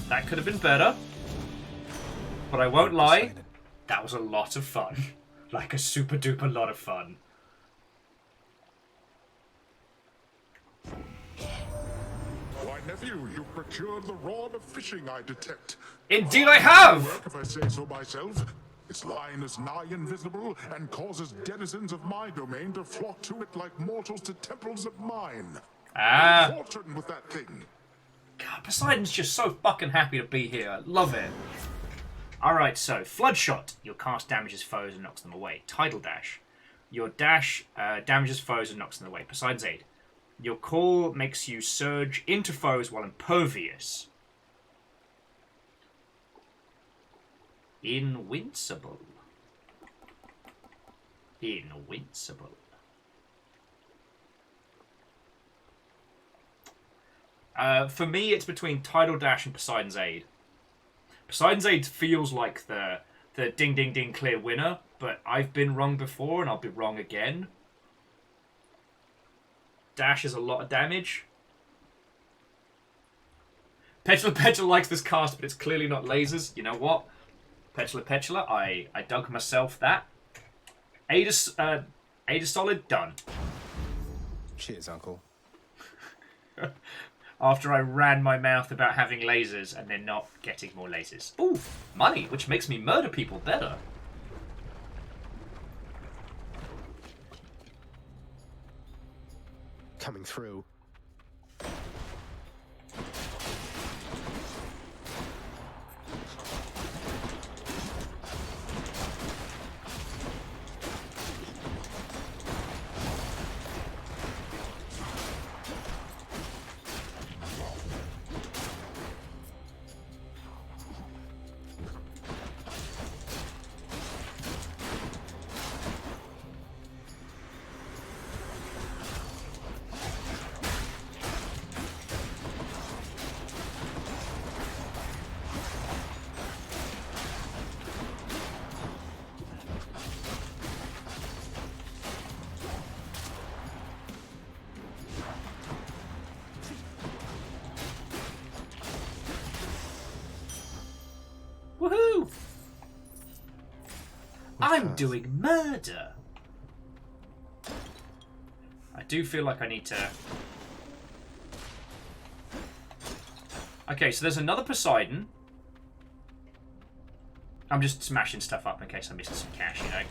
That could have been better. But I won't lie, that was a lot of fun. Like a super duper lot of fun. Why, nephew, you procured the rod of fishing, I detect. Indeed I have! Work, if I say so myself. Its line is nigh invisible and causes denizens of my domain to flock to it like mortals to temples of mine. Ah. I'm fortunate with that thing. God, Poseidon's just so fucking happy to be here. Love it. Alright, so Floodshot. Your cast damages foes and knocks them away. Tidal Dash. Your dash damages foes and knocks them away. Poseidon's Aid. Your call makes you surge into foes while impervious. Invincible. Invincible. For me, it's between Tidal Dash and Poseidon's Aid. Poseidon's Aid feels like the ding ding ding clear winner, but I've been wrong before and I'll be wrong again. Dash is a lot of damage. Petula likes this cast, but it's clearly not lasers. You know what? Petula, I dug myself that. Aid is solid, done. Cheers, Uncle. After I ran my mouth about having lasers and then not getting more lasers. Ooh, money, which makes me murder people better. Coming through. Woohoo! I'm doing murder. I do feel like I need to... Okay, so there's another Poseidon. I'm just smashing stuff up in case I'm missing some cash, you know.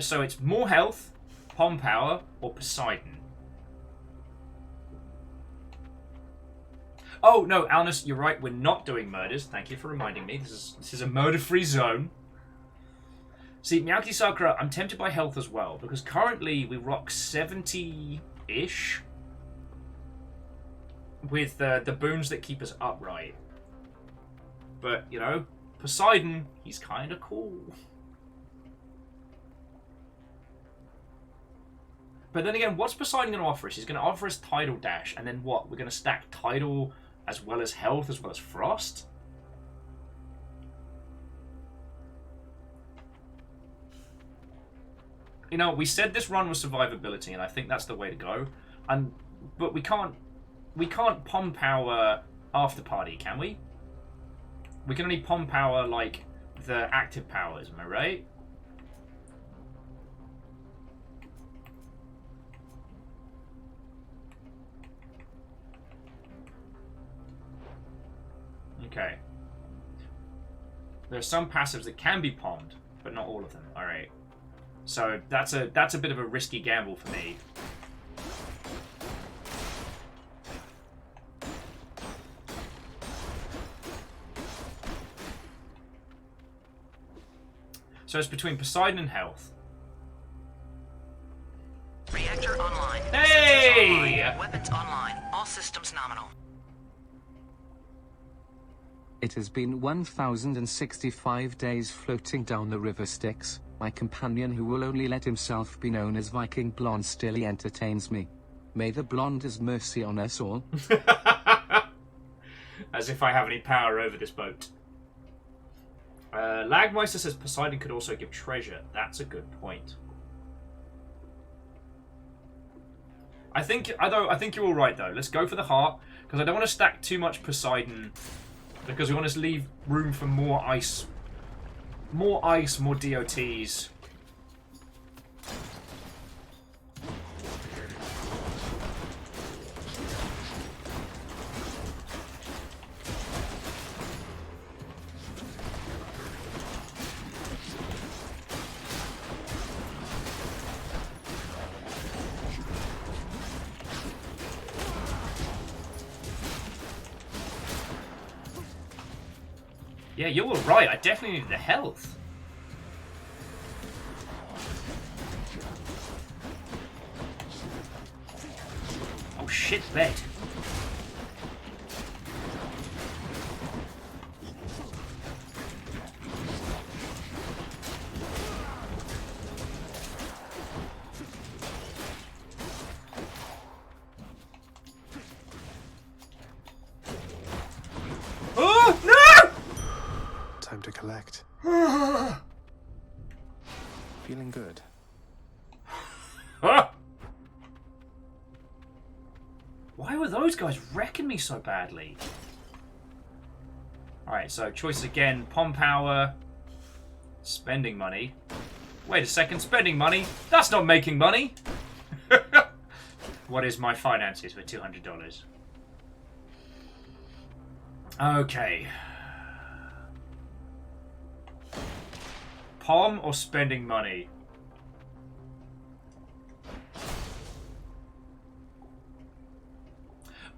So it's more health, Pom Power, or Poseidon. Oh, no, Alnus, you're right. We're not doing murders. Thank you for reminding me. This is a murder-free zone. See, Miyaki Sakura, I'm tempted by health as well, because currently we rock 70-ish with the boons that keep us upright. But, you know, Poseidon, he's kind of cool. But then again, what's Poseidon going to offer us? He's going to offer us Tidal Dash, and then what? We're going to stack Tidal as well as Health, as well as Frost? You know, we said this run was survivability, and I think that's the way to go. But we can't Pom Power After Party, can we? We can only Pom Power, like, the active powers, am I right? Okay. There are some passives that can be pommed, but not all of them. All right. So that's a bit of a risky gamble for me. So it's between Poseidon and Health. Reactor online. Hey! Online. Weapons online. All systems nominal. It has been 1065 days floating down the river Styx. My companion who will only let himself be known as Viking Blonde still entertains me. May the blonde has mercy on us all. As if I have any power over this boat. Lagmeister says Poseidon could also give treasure. That's a good point. I think you're all right though. Let's go for the heart, because I don't want to stack too much Poseidon, because we want to leave room for more ice, more DOTs. Yeah, you were right. I definitely needed the health. Oh shit, bed. time to collect. Feeling good. Why were those guys wrecking me so badly? Alright, so choice again. Pom power. Spending money. Wait a second, spending money? That's not making money! What is my finances for $200? Okay. Pom or spending money?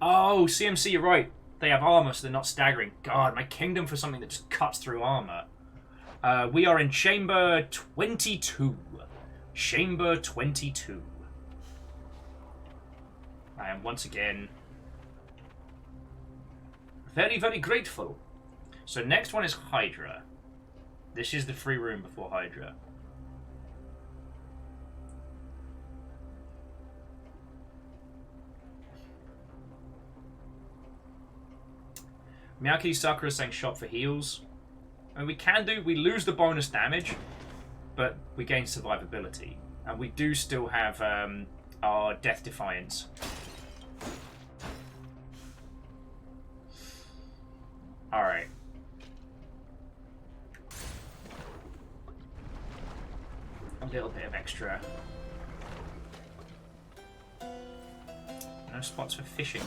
Oh, CMC, you're right. They have armor, so they're not staggering. God, my kingdom for something that just cuts through armor. We are in Chamber 22. Chamber 22. I am once again very, very grateful. So next one is Hydra. This is the free room before Hydra. Miyaki Sakura is saying shop for heals. I mean, we lose the bonus damage, but we gain survivability. And we do still have our Death Defiance. Alright. A little bit of extra. No spots for fishing.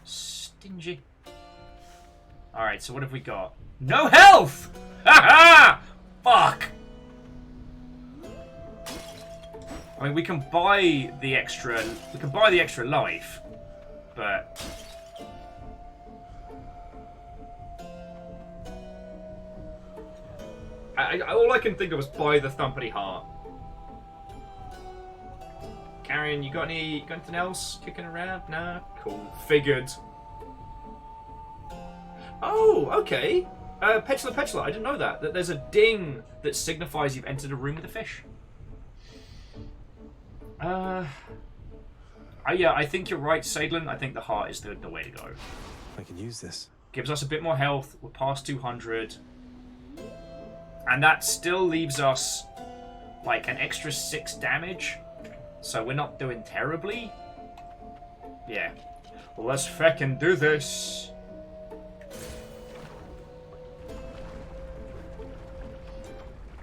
Stingy. Alright, so what have we got? No health! Ha-ha! Fuck! I mean, we can buy the extra life, but all I can think of was buy the Thumpity Heart. Karen, you got anything else kicking around? Nah, cool. Figured. Oh, okay. Petula, I didn't know that there's a ding that signifies you've entered a room with a fish. Yeah, I think you're right, Sadlin. I think the heart is the way to go. I can use this. Gives us a bit more health. We're past 200. And that still leaves us like an extra 6 damage. So we're not doing terribly. Yeah. Well, let's feckin' do this.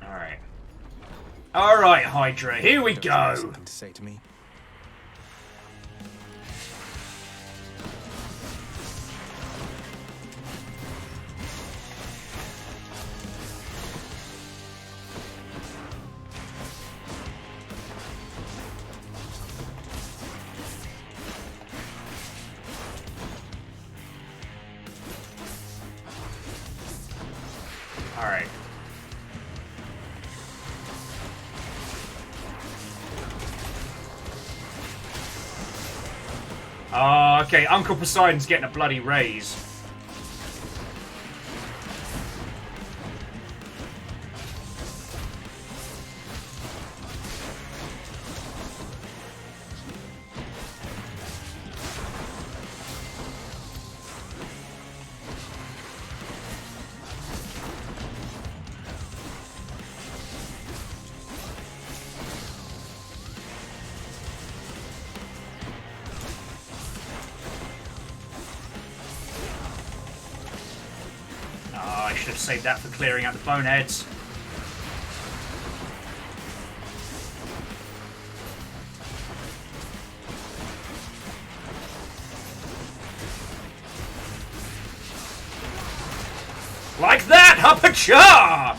Alright. Alright, Hydra, here we go! Something to say to me. Alright. Oh, okay, Uncle Poseidon's getting a bloody raise. I should have saved that for clearing out the boneheads. Like that, Huppacha!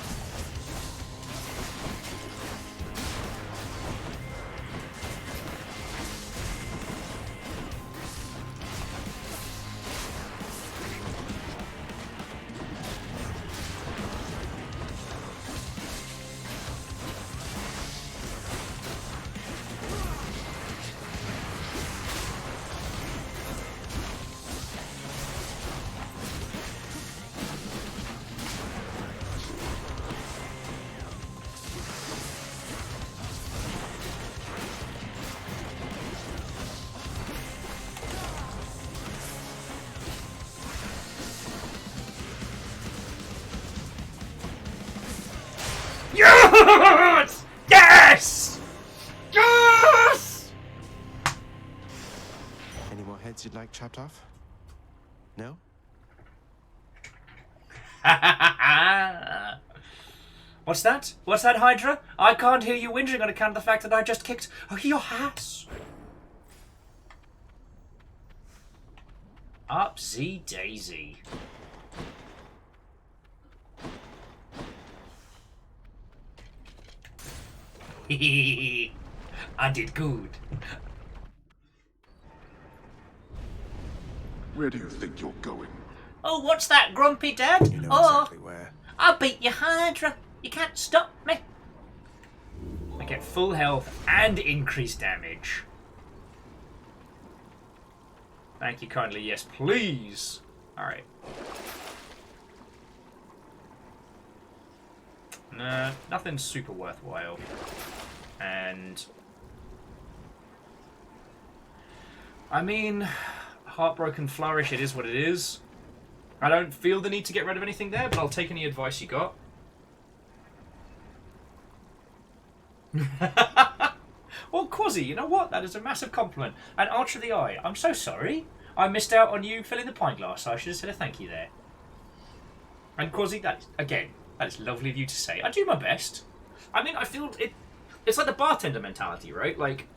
Yes! Yes! Yes! Any more heads you'd like chopped off? No? What's that? What's that, Hydra? I can't hear you whinging on account of the fact that I just kicked your ass. Upsy daisy. I did good. Where do you think you're going? Oh, what's that, Grumpy Dad? You know exactly where. I beat you, Hydra. You can't stop me. I get full health and increased damage. Thank you kindly. Yes, please. Alright. Nah, nothing super worthwhile. And... I mean... Heartbroken Flourish, it is what it is. I don't feel the need to get rid of anything there, but I'll take any advice you got. Well, Quasi, you know what? That is a massive compliment. And Archer of the Eye, I'm so sorry. I missed out on you filling the pint glass. I should have said a thank you there. And Quasi, that is lovely of you to say. I do my best. I mean, I feel it's like the bartender mentality, right? Like,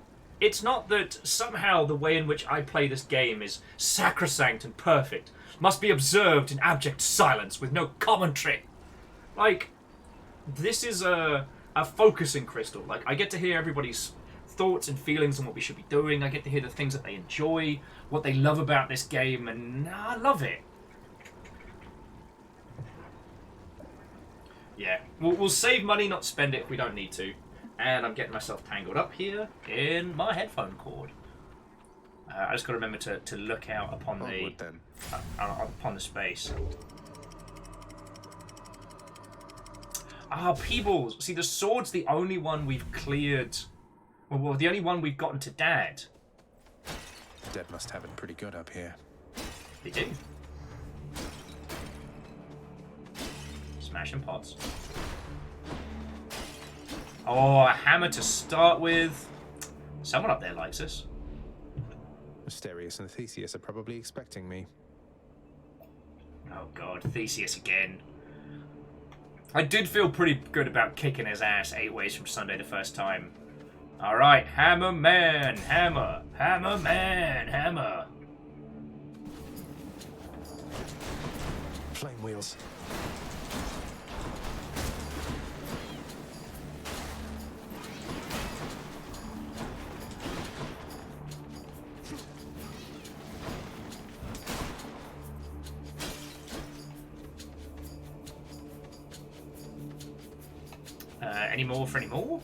it's not that somehow the way in which I play this game is sacrosanct and perfect. Must be observed in abject silence with no commentary. Like, this is a focusing crystal. Like, I get to hear everybody's thoughts and feelings on what we should be doing. I get to hear the things that they enjoy, what they love about this game, and I love it. Yeah, we'll save money, not spend it if we don't need to. And I'm getting myself tangled up here in my headphone cord. I just got to remember to look out upon upon the space. Ah, Peebles. See, the sword's the only one we've cleared. Well, the only one we've gotten to Dad. Dad must have it pretty good up here. They do. Smashing pots. Oh, a hammer to start with. Someone up there likes us. Asterius and Theseus are probably expecting me. Oh god, Theseus again. I did feel pretty good about kicking his ass 8 ways from Sunday the first time. Alright, hammer man, hammer. Hammer man, hammer. Flame wheels. Any more for any more?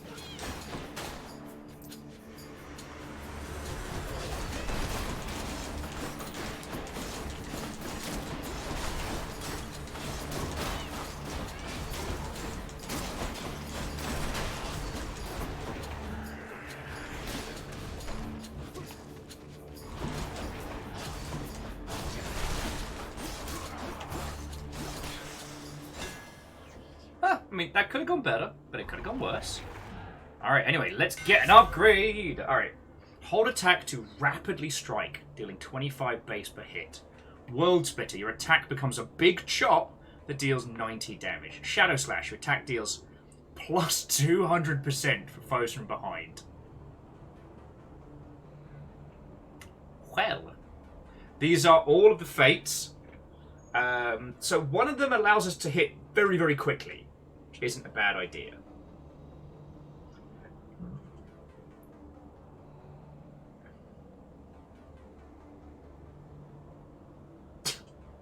I mean, that could have gone better, but it could have gone worse. Alright, anyway, let's get an upgrade! Alright. Hold attack to rapidly strike, dealing 25 base per hit. World Splitter, your attack becomes a big chop that deals 90 damage. Shadow Slash, your attack deals plus 200% for foes from behind. Well, these are all of the fates. So one of them allows us to hit very, very quickly. Isn't a bad idea.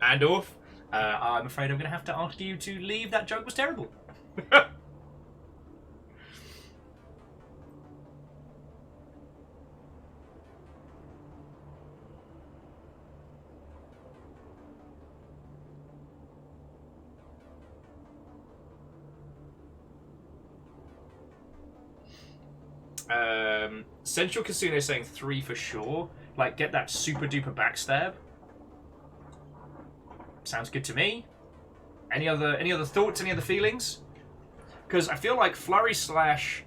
Andorf, I'm afraid I'm going to have to ask you to leave. That joke was terrible. Central Casino is saying 3 for sure. Like, get that super duper backstab. Sounds good to me. Any other thoughts? Any other feelings? Because I feel like Flurry Slash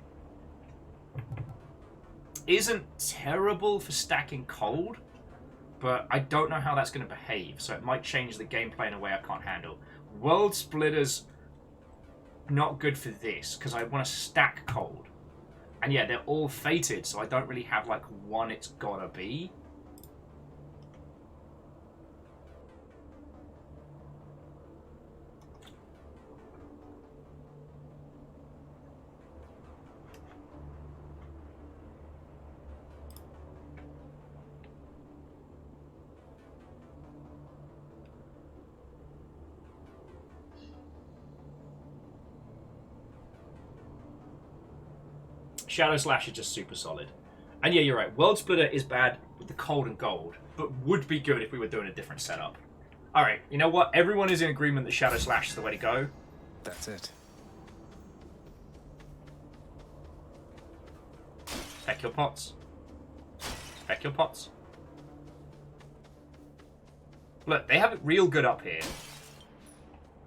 isn't terrible for stacking cold, but I don't know how that's going to behave, so it might change the gameplay in a way I can't handle. World Splitter's not good for this, because I want to stack cold. And yeah, they're all fated, so I don't really have like one it's gotta be. Shadow Slash is just super solid. And yeah, you're right. World Splitter is bad with the cold and gold, but would be good if we were doing a different setup. Alright, you know what? Everyone is in agreement that Shadow Slash is the way to go. That's it. Spec your pots. Spec your pots. Look, they have it real good up here.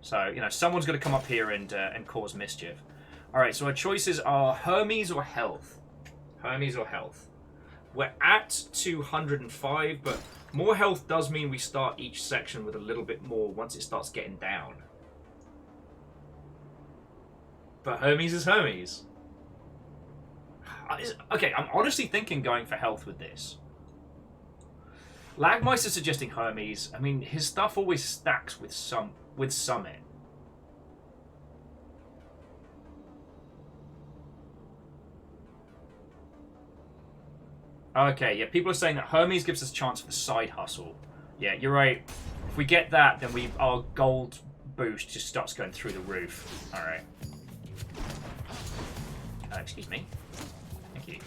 So, you know, someone's going to come up here and cause mischief. Alright, so our choices are Hermes or Health. Hermes or Health. We're at 205, but more health does mean we start each section with a little bit more once it starts getting down. But Hermes is Hermes. Okay, I'm honestly thinking going for Health with this. Lagmeister's suggesting Hermes. I mean, his stuff always stacks with Summit. Okay, yeah, people are saying that Hermes gives us a chance for the side hustle. Yeah, you're right. If we get that, then our gold boost just starts going through the roof. Alright. Excuse me. Thank you.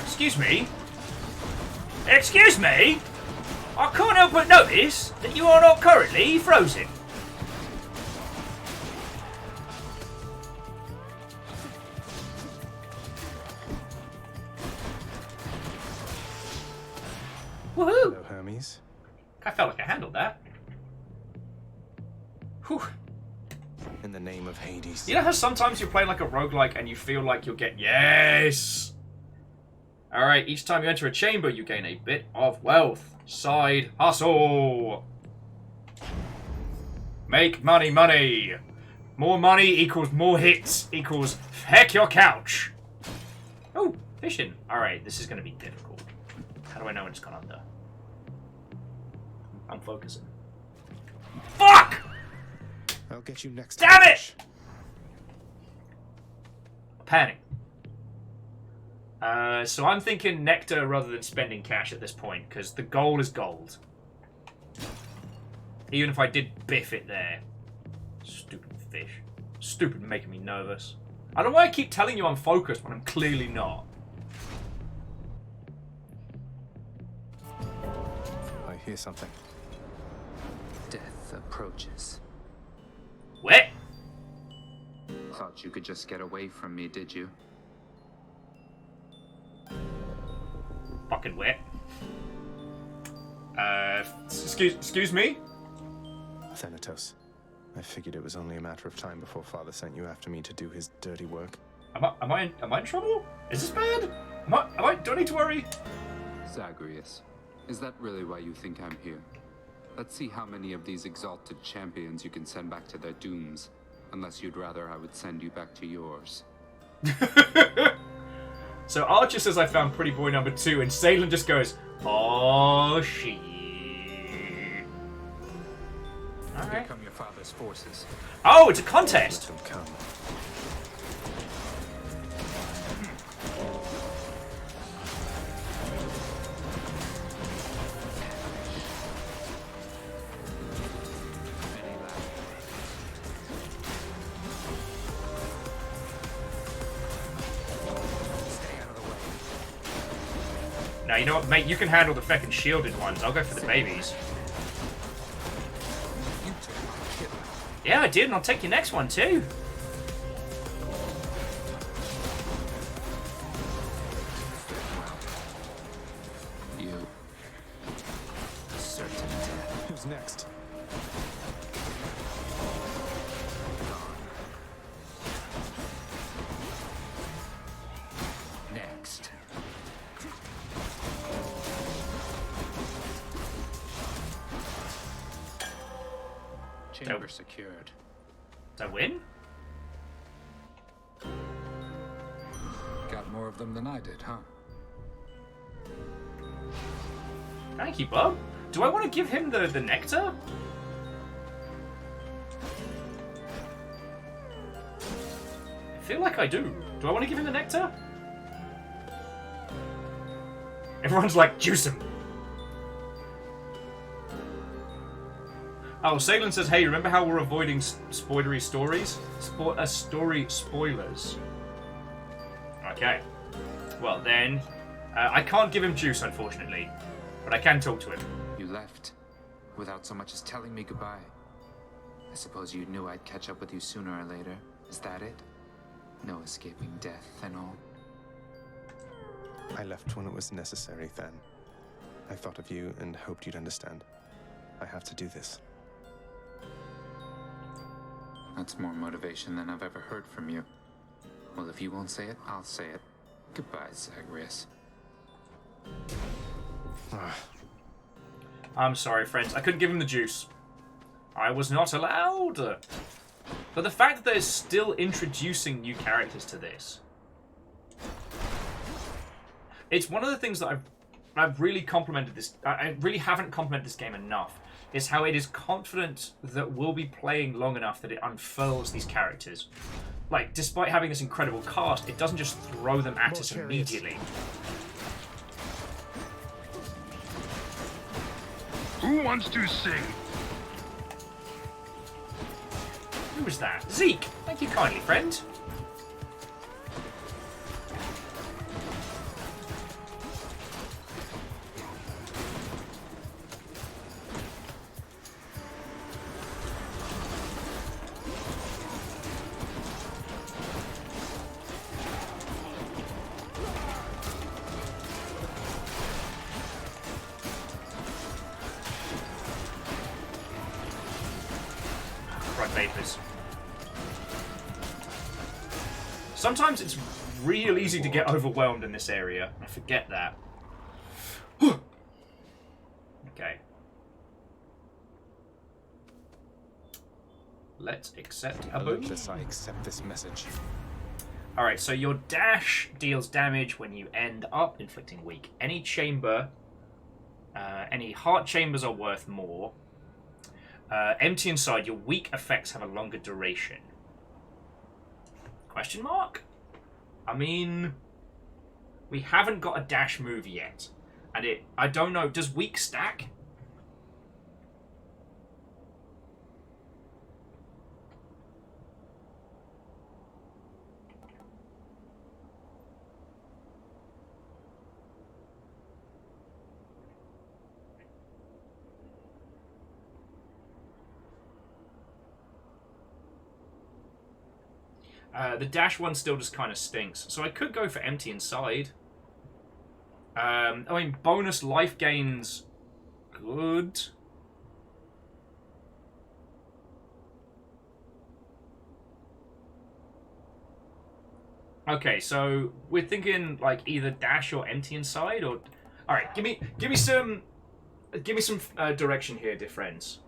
Excuse me? Excuse me? I can't help but notice that you are not currently frozen. Woohoo! Hello, Hermes. I felt like I handled that. Whew. In the name of Hades. You know how sometimes you're playing like a roguelike and you feel like you'll get yes? Alright, each time you enter a chamber, you gain a bit of wealth. Side hustle. Make money, money. More money equals more hits equals heck your couch. Oh, fishing. Alright, this is going to be difficult. How do I know when it's gone under? I'm focusing. Fuck! I'll get you next time. Damn it! Panic. So I'm thinking nectar rather than spending cash at this point, because the goal is gold. Even if I did biff it there. Stupid fish. Stupid, making me nervous. I don't know why I keep telling you I'm focused when I'm clearly not. I hear something. Death approaches. What? Thought you could just get away from me, did you? Fucking wet. Excuse me? Thanatos. I figured it was only a matter of time before Father sent you after me to do his dirty work. Am I in trouble? Is this bad? Do I need to worry? Zagreus, is that really why you think I'm here? Let's see how many of these exalted champions you can send back to their dooms. Unless you'd rather I would send you back to yours. So Archer says I found pretty boy number 2, and Salem just goes, oh shit. Alright. Here come your father's forces. Oh, it's a contest! Let them come. Now, you know what, mate? You can handle the feckin' shielded ones. I'll go for the babies. Yeah, I did, and I'll take your next one, too. You. Certain death. Who's next? Next. Chamber secured. Did I win? Got more of them than I did, huh? Thank you, Bob. Do I want to give him the nectar? I feel like I do. Do I want to give him the nectar? Everyone's like, juice him. Oh, Salem says, hey, remember how we're avoiding spoilery stories? Story spoilers. Okay. Well, then, I can't give him juice, unfortunately. But I can talk to him. You left without so much as telling me goodbye. I suppose you knew I'd catch up with you sooner or later. Is that it? No escaping death and all? I left when it was necessary, Then. I thought of you and hoped you'd understand. I have to do this. That's more motivation than I've ever heard from you. Well, if you won't say it, I'll say it. Goodbye, Zagreus. I'm sorry, friends. I couldn't give him the juice. I was not allowed. But the fact that they're still introducing new characters to this, it's one of the things that I've really complimented this. I really haven't complimented this game enough. Is how it is confident that we'll be playing long enough that it unfurls these characters. Like, despite having this incredible cast, it doesn't just throw them at us immediately. Who wants to sing? Who was that? Zeke! Thank you kindly, friend. Sometimes it's real easy to get overwhelmed in this area. I forget that. Okay. Let's accept a boom. I accept this message. Alright, so your dash deals damage when you end up inflicting weak. Any chamber, any heart chambers are worth more. Empty inside, your weak effects have a longer duration. Question mark? I mean, we haven't got a dash move yet. And I don't know, does weak stack? The dash one still just kind of stinks. So I could go for empty inside. I mean, bonus life gains. Good. Okay, so we're thinking like either dash or empty inside, or all right. Give me some direction here, dear friends.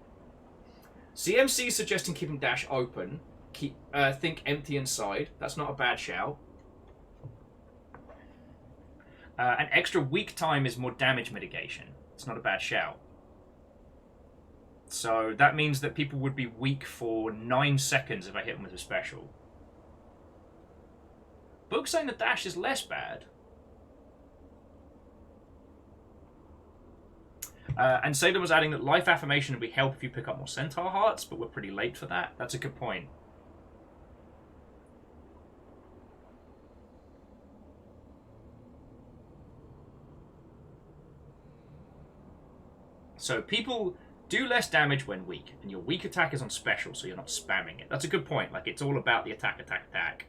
CMC is suggesting keeping dash open. Think empty inside. That's not a bad shout. An extra weak time is more damage mitigation. It's not a bad shout. So that means that people would be weak for 9 seconds if I hit them with a special. Book's saying the dash is less bad. And Sailor was adding that life affirmation would be help if you pick up more centaur hearts, but we're pretty late for that. That's a good point. So people do less damage when weak, and your weak attack is on special, so you're not spamming it. That's a good point. Like, it's all about the attack, attack, attack.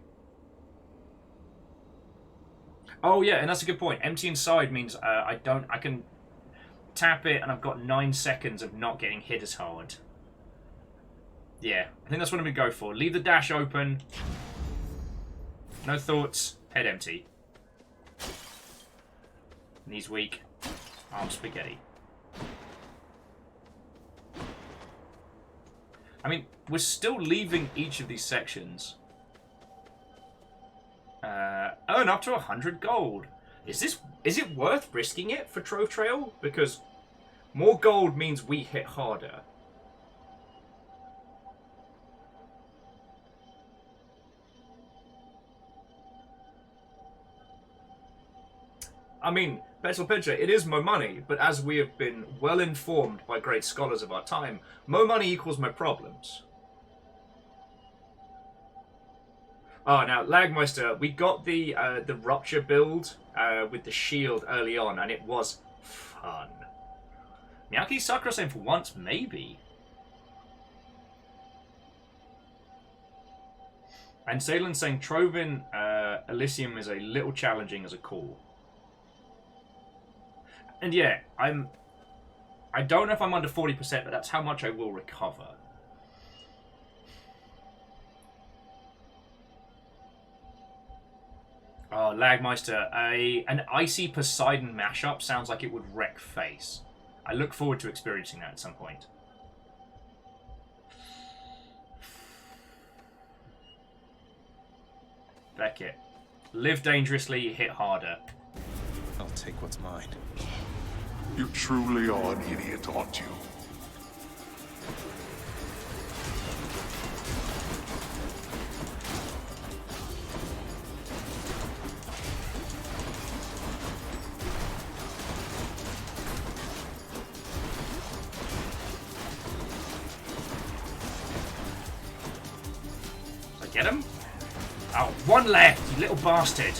Oh yeah, and that's a good point. Empty inside means I can tap it, and I've got 9 seconds of not getting hit as hard. Yeah, I think that's what I'm going to go for. Leave the dash open. No thoughts. Head empty. Knees weak. Arm spaghetti. I mean, we're still leaving each of these sections. Earn up to 100 gold. Is it worth risking it for Trove Trail? Because more gold means we hit harder. I mean, Petrol Pitcher, it is mo money, but as we have been well informed by great scholars of our time, mo money equals mo problems. Oh, now, Lagmeister, we got the Rupture build with the shield early on, and it was fun. Miyaki Sakura saying for once, maybe. And Salen saying Trovin Elysium is a little challenging as a call. And yeah, I don't know if I'm under 40%, but that's how much I will recover. Oh, Lagmeister, an Icy Poseidon mashup sounds like it would wreck face. I look forward to experiencing that at some point. Beckett. Live dangerously, hit harder. I'll take what's mine. You truly are an idiot, aren't you? Did I get him? Oh, one left, you little bastard.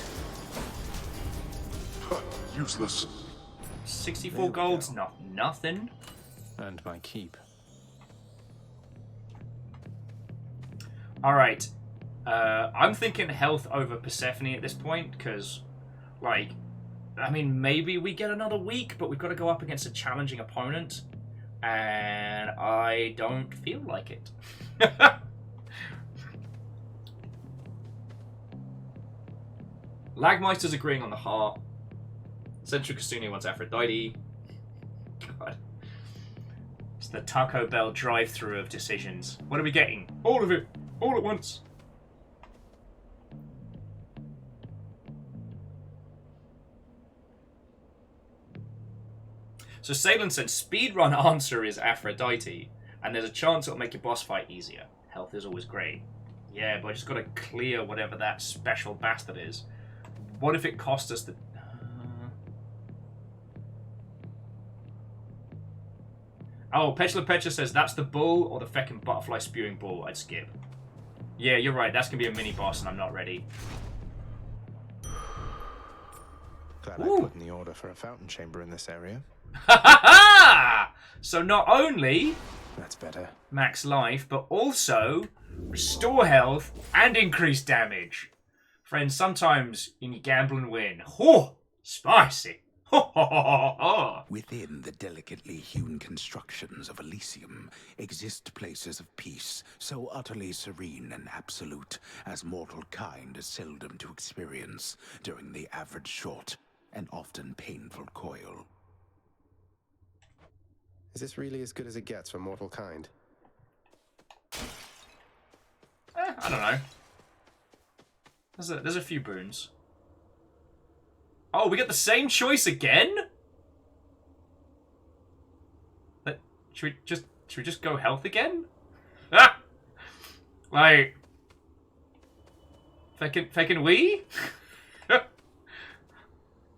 Useless. 64 gold's not nothing. And my keep. Alright. I'm thinking health over Persephone at this point, because, like, I mean, maybe we get another week, but we've got to go up against a challenging opponent, and I don't feel like it. Lagmeister's agreeing on the heart. Central Kasuni wants Aphrodite. God. It's the Taco Bell drive-thru of decisions. What are we getting? All of it. All at once. So Salen said speedrun answer is Aphrodite, and there's a chance it'll make your boss fight easier. Health is always great. Yeah, but I just got to clear whatever that special bastard is. What if it cost us the... Oh, Petulant Petra says that's the bull or the feckin' butterfly spewing bull. I'd skip. Yeah, you're right. That's going to be a mini-boss and I'm not ready. Glad I put in the order for a fountain chamber in this area. Ha ha ha! So not only... That's better. Max life, but also restore health and increase damage. Friends, sometimes you need gamble and win. Oh, spicy. Within the delicately hewn constructions of Elysium exist places of peace so utterly serene and absolute as mortal kind is seldom to experience during the average short and often painful coil. Is this really as good as it gets for mortal kind? I don't know. There's a few boons. Oh, we get the same choice again? Should we just go health again? Ah! Like... Feckin' we?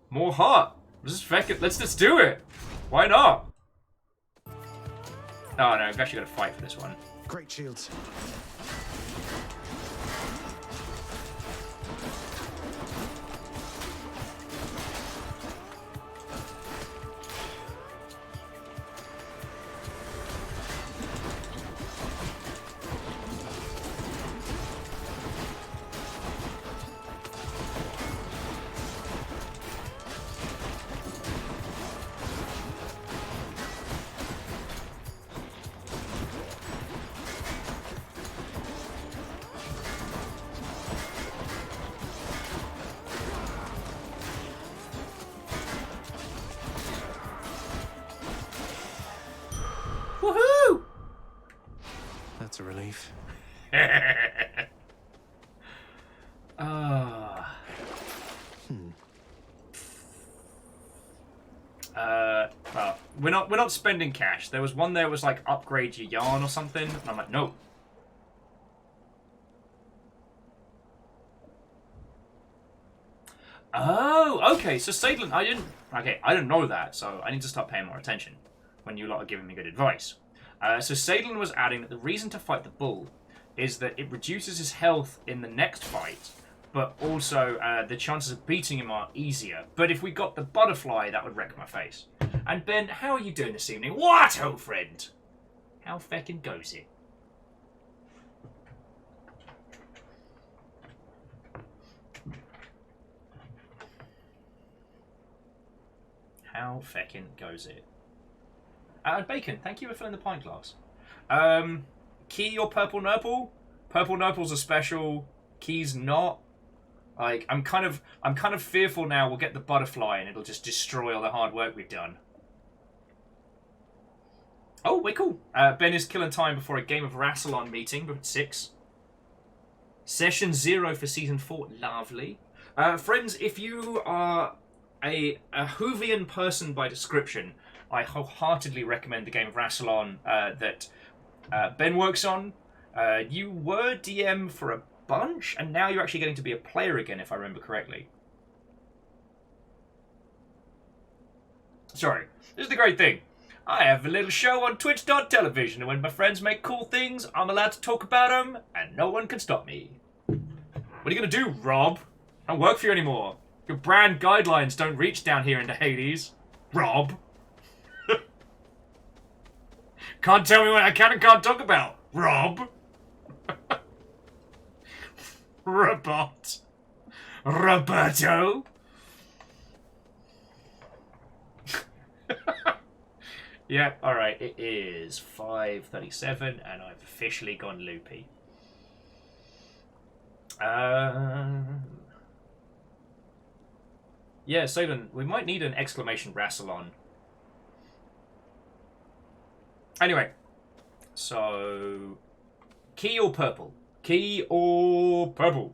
More heart. Let's just do it. Why not? Oh no, we've actually got to fight for this one. Great shields. That's a relief. Well, we're not spending cash. There was one there was like upgrade your yarn or something, and I'm like, no. Oh, okay. So Sadlin, I didn't know that, so I need to start paying more attention when you lot are giving me good advice. So Sadlin was adding that the reason to fight the bull is that it reduces his health in the next fight, but also the chances of beating him are easier. But if we got the butterfly, that would wreck my face. And Ben, how are you doing this evening? What, old friend? How feckin' goes it? How feckin' goes it? Bacon, thank you for filling the pint glass. Key or Purple Nurple? Purple Nurple's a special. Key's not. Like, I'm kind of fearful now we'll get the butterfly and it'll just destroy all the hard work we've done. Oh, we're cool. Ben is killing time before a game of Rassilon meeting with 6. Session 0 for Season 4. Lovely. Friends, if you are a Whovian person by description, I wholeheartedly recommend the game of Rassilon that Ben works on. You were DM for a bunch, and now you're actually getting to be a player again, if I remember correctly. Sorry, this is the great thing. I have a little show on Twitch.tv, and when my friends make cool things, I'm allowed to talk about them, and no one can stop me. What are you going to do, Rob? I don't work for you anymore. Your brand guidelines don't reach down here into Hades. Rob. Can't tell me what I can and can't talk about. Rob. Roberto. Yeah, alright, it is 5:37 and I've officially gone loopy. Yeah, Solan, we might need an exclamation Rassilon. Anyway, so key or purple? Key or purple?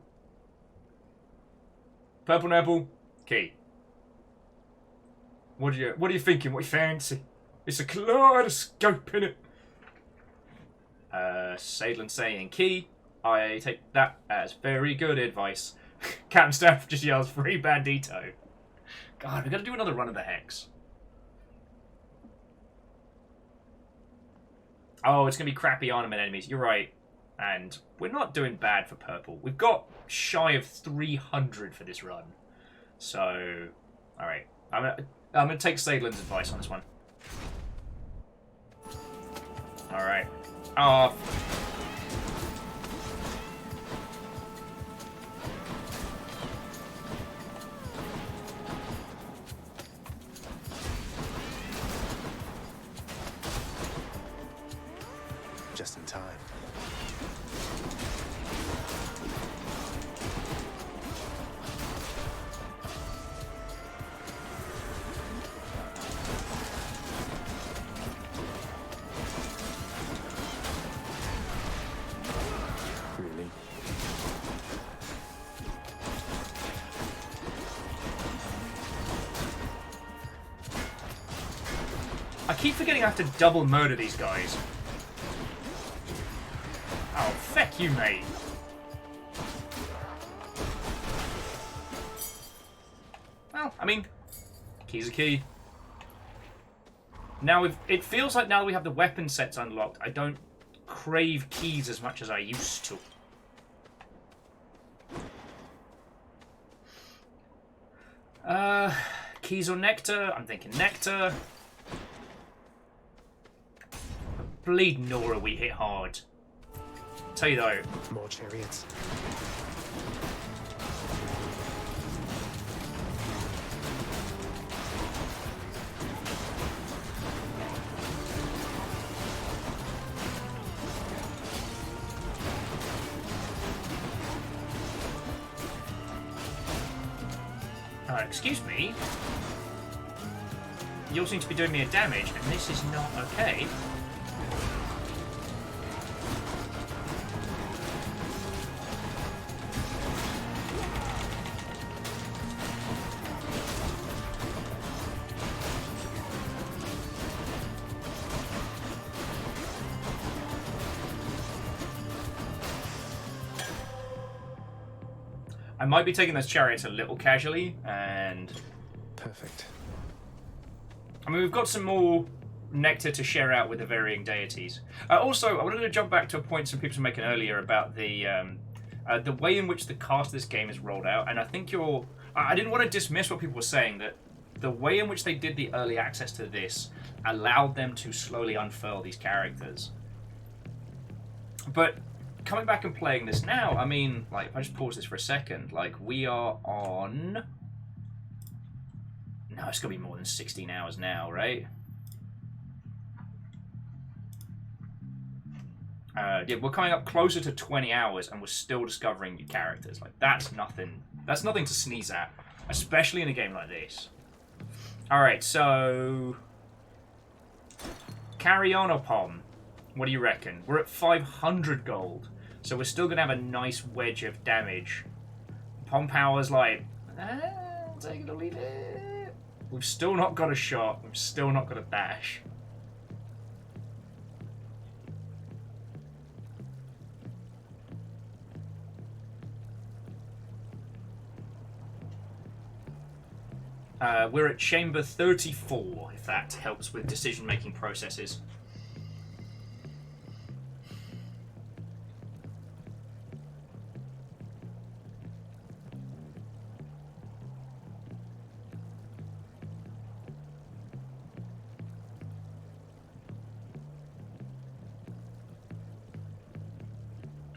Purple Nurple, key. What are you thinking? What you fancy? It's a kaleidoscope, innit? Sadlin saying key. I take that as very good advice. Captain Staff just yells free bandito. God, we gotta do another run of the Hex. Oh, it's gonna be crappy ornament enemies. You're right. And we're not doing bad for purple. We've got shy of 300 for this run. So, alright. I'm gonna take Sadlin's advice on this one. Alright. Oh. Just in time. Really? I keep forgetting I have to double murder these guys. Oh, feck you, mate. Well, I mean, key's a key. Now, it feels like now that we have the weapon sets unlocked, I don't crave keys as much as I used to. Keys or nectar? I'm thinking nectar. Bleed Nora, we hit hard. Tell you though. More chariots. Excuse me. You all seem to be doing me a damage, and this is not okay. I might be taking those chariots a little casually, and... Perfect. I mean, we've got some more nectar to share out with the varying deities. Also, I wanted to jump back to a point some people were making earlier about the way in which the cast of this game is rolled out, and I think I didn't want to dismiss what people were saying, that the way in which they did the early access to this allowed them to slowly unfurl these characters. But coming back and playing this now, I mean, like, if I just pause this for a second, like, we are on... No, it's going to be more than 16 hours now, right? Yeah, we're coming up closer to 20 hours, and we're still discovering new characters. Like, that's nothing to sneeze at, especially in a game like this. Alright, so... Carry on, Opom. What do you reckon? We're at 500 gold, so we're still going to have a nice wedge of damage. Pom Power's like, take it or leave it. We've still not got a shot. We've still not got a dash. We're at chamber 34, if that helps with decision-making processes.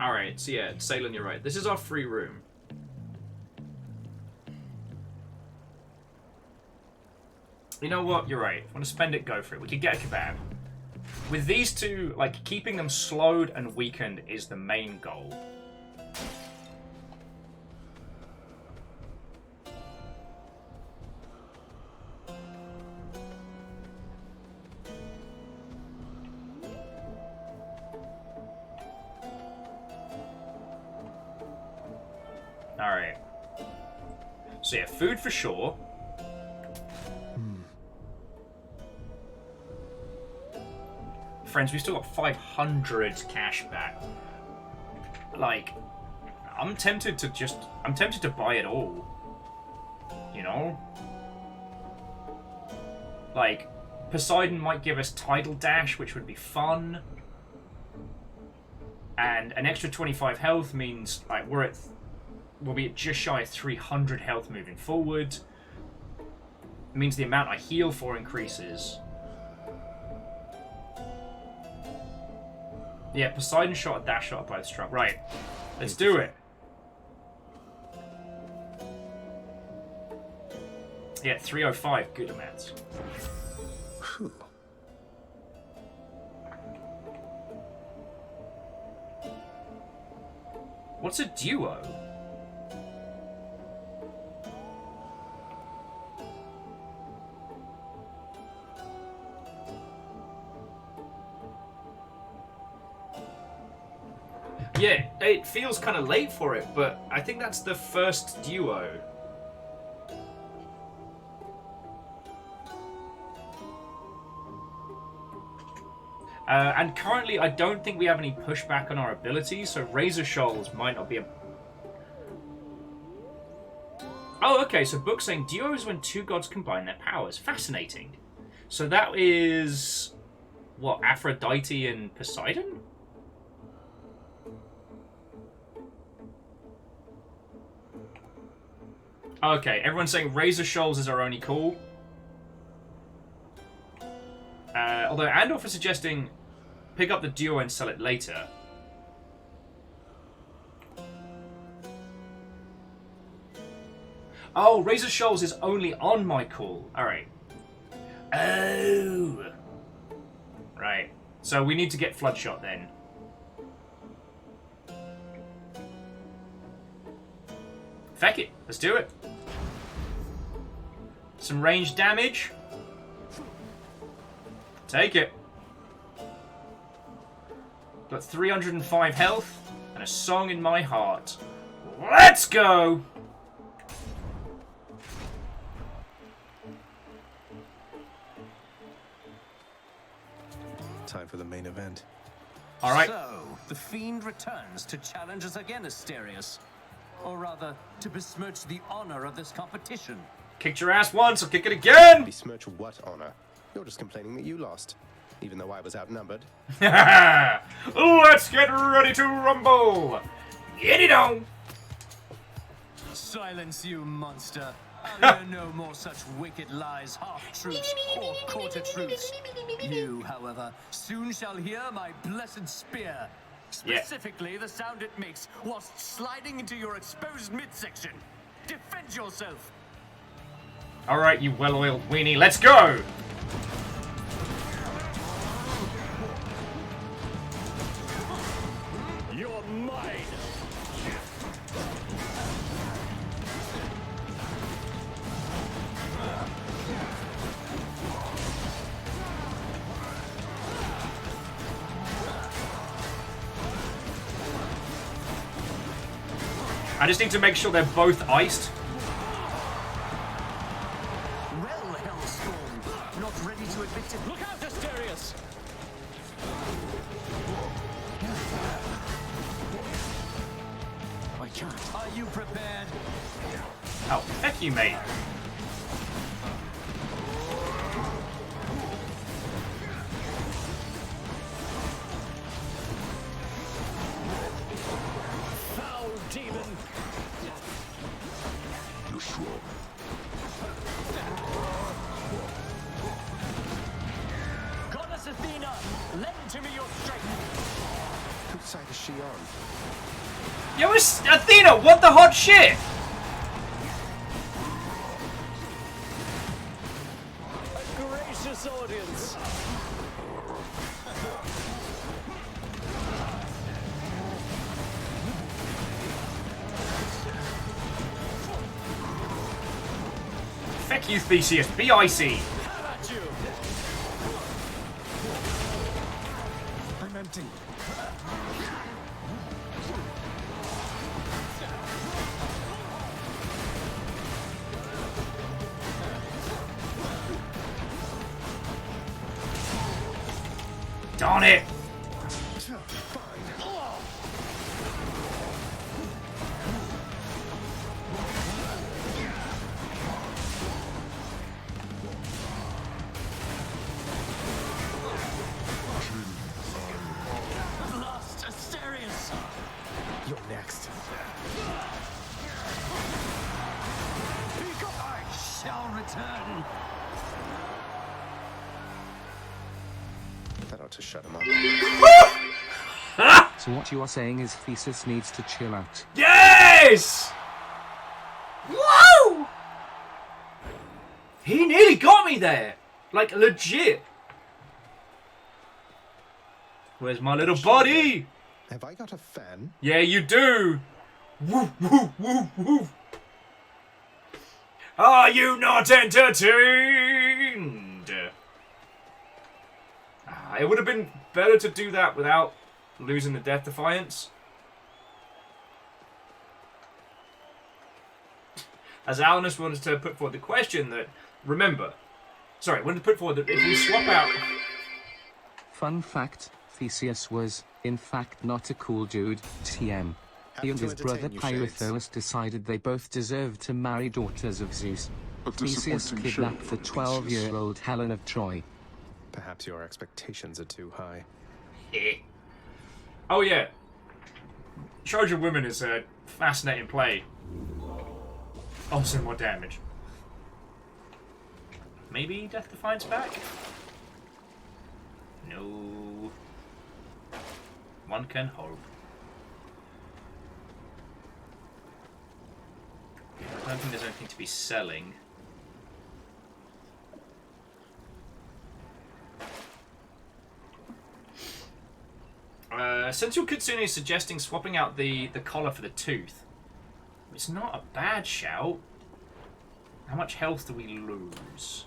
Alright, so yeah, Salem, you're right. This is our free room. You know what? You're right. If you want to spend it, go for it. We could get a kebab. With these two, like, keeping them slowed and weakened is the main goal. Alright. So yeah, food for sure. Friends, we've still got 500 cash back. Like, I'm tempted to buy it all. You know? Like, Poseidon might give us Tidal Dash, which would be fun. And an extra 25 health means, like, we'll be at just shy of 300 health moving forward. It means the amount I heal for increases. Yeah, Poseidon shot and Dash shot are both strong. Right, let's do it. Yeah, 305, good amounts. What's a duo? Yeah, it feels kind of late for it, but I think that's the first duo. And currently, I don't think we have any pushback on our abilities, so Razor Shoals might not be a... Oh, okay, so book's saying duo is when two gods combine their powers. Fascinating. So that is... what, Aphrodite and Poseidon? Okay, everyone's saying Razor Shoals is our only call. Although Andorf is suggesting pick up the duo and sell it later. Oh, Razor Shoals is only on my call. Alright. Oh. Right. So we need to get Floodshot then. Feck it. Let's do it. Some range damage. Take it. Got 305 health and a song in my heart. Let's go! Time for the main event. All right. So, the Fiend returns to challenge us again, Asterius. Or rather, to besmirch the honor of this competition. Kicked your ass once, I'll kick it again! Besmirch what honor? You're just complaining that you lost, even though I was outnumbered. Let's get ready to rumble! Get it on! Silence, you monster. I'll hear no more such wicked lies, half-truths, or quarter-truths. You, however, soon shall hear my blessed spear. Specifically, the sound it makes whilst sliding into your exposed midsection. Defend yourself! Alright, you well-oiled weenie, let's go! You're mine! I just need to make sure they're both iced. Well, Hellstorm, not ready to admit it. Look out, Asterius! I can't. Are you prepared? Oh, heck you, mate. Foul demon! You're strong. Goddess Athena, lend to me your strength. Whose side is she on? Yo, it's Athena, what the hot shit? A gracious audience. Feck you, Theseus, be icy. How about you? I'm empty. Darn it! Blast Asterius! You're next. I shall return. That ought to shut him up. So what you are saying is Theseus needs to chill out. Yes! Whoa! He nearly got me there. Like, legit. Where's my little body? Have I got a fan? Yeah, you do. Woo, woo, woo, woo. Are you not entertained? It would have been better to do that without losing the Death Defiance. As Alanus wanted to put forward the question that, wanted to put forward that if we swap out... Fun fact, Theseus was, in fact, not a cool dude, TM. He and his brother Pirithous decided they both deserved to marry daughters of Zeus. Theseus kidnapped the 12-year-old Helen of Troy. Perhaps your expectations are too high. Oh yeah. Trojan Women is a fascinating play. Also more damage. Maybe Death Defiance back? No. One can hope. I don't think there's anything to be selling. Sensual Kitsune is suggesting swapping out the collar for the tooth. It's not a bad shout. How much health do we lose?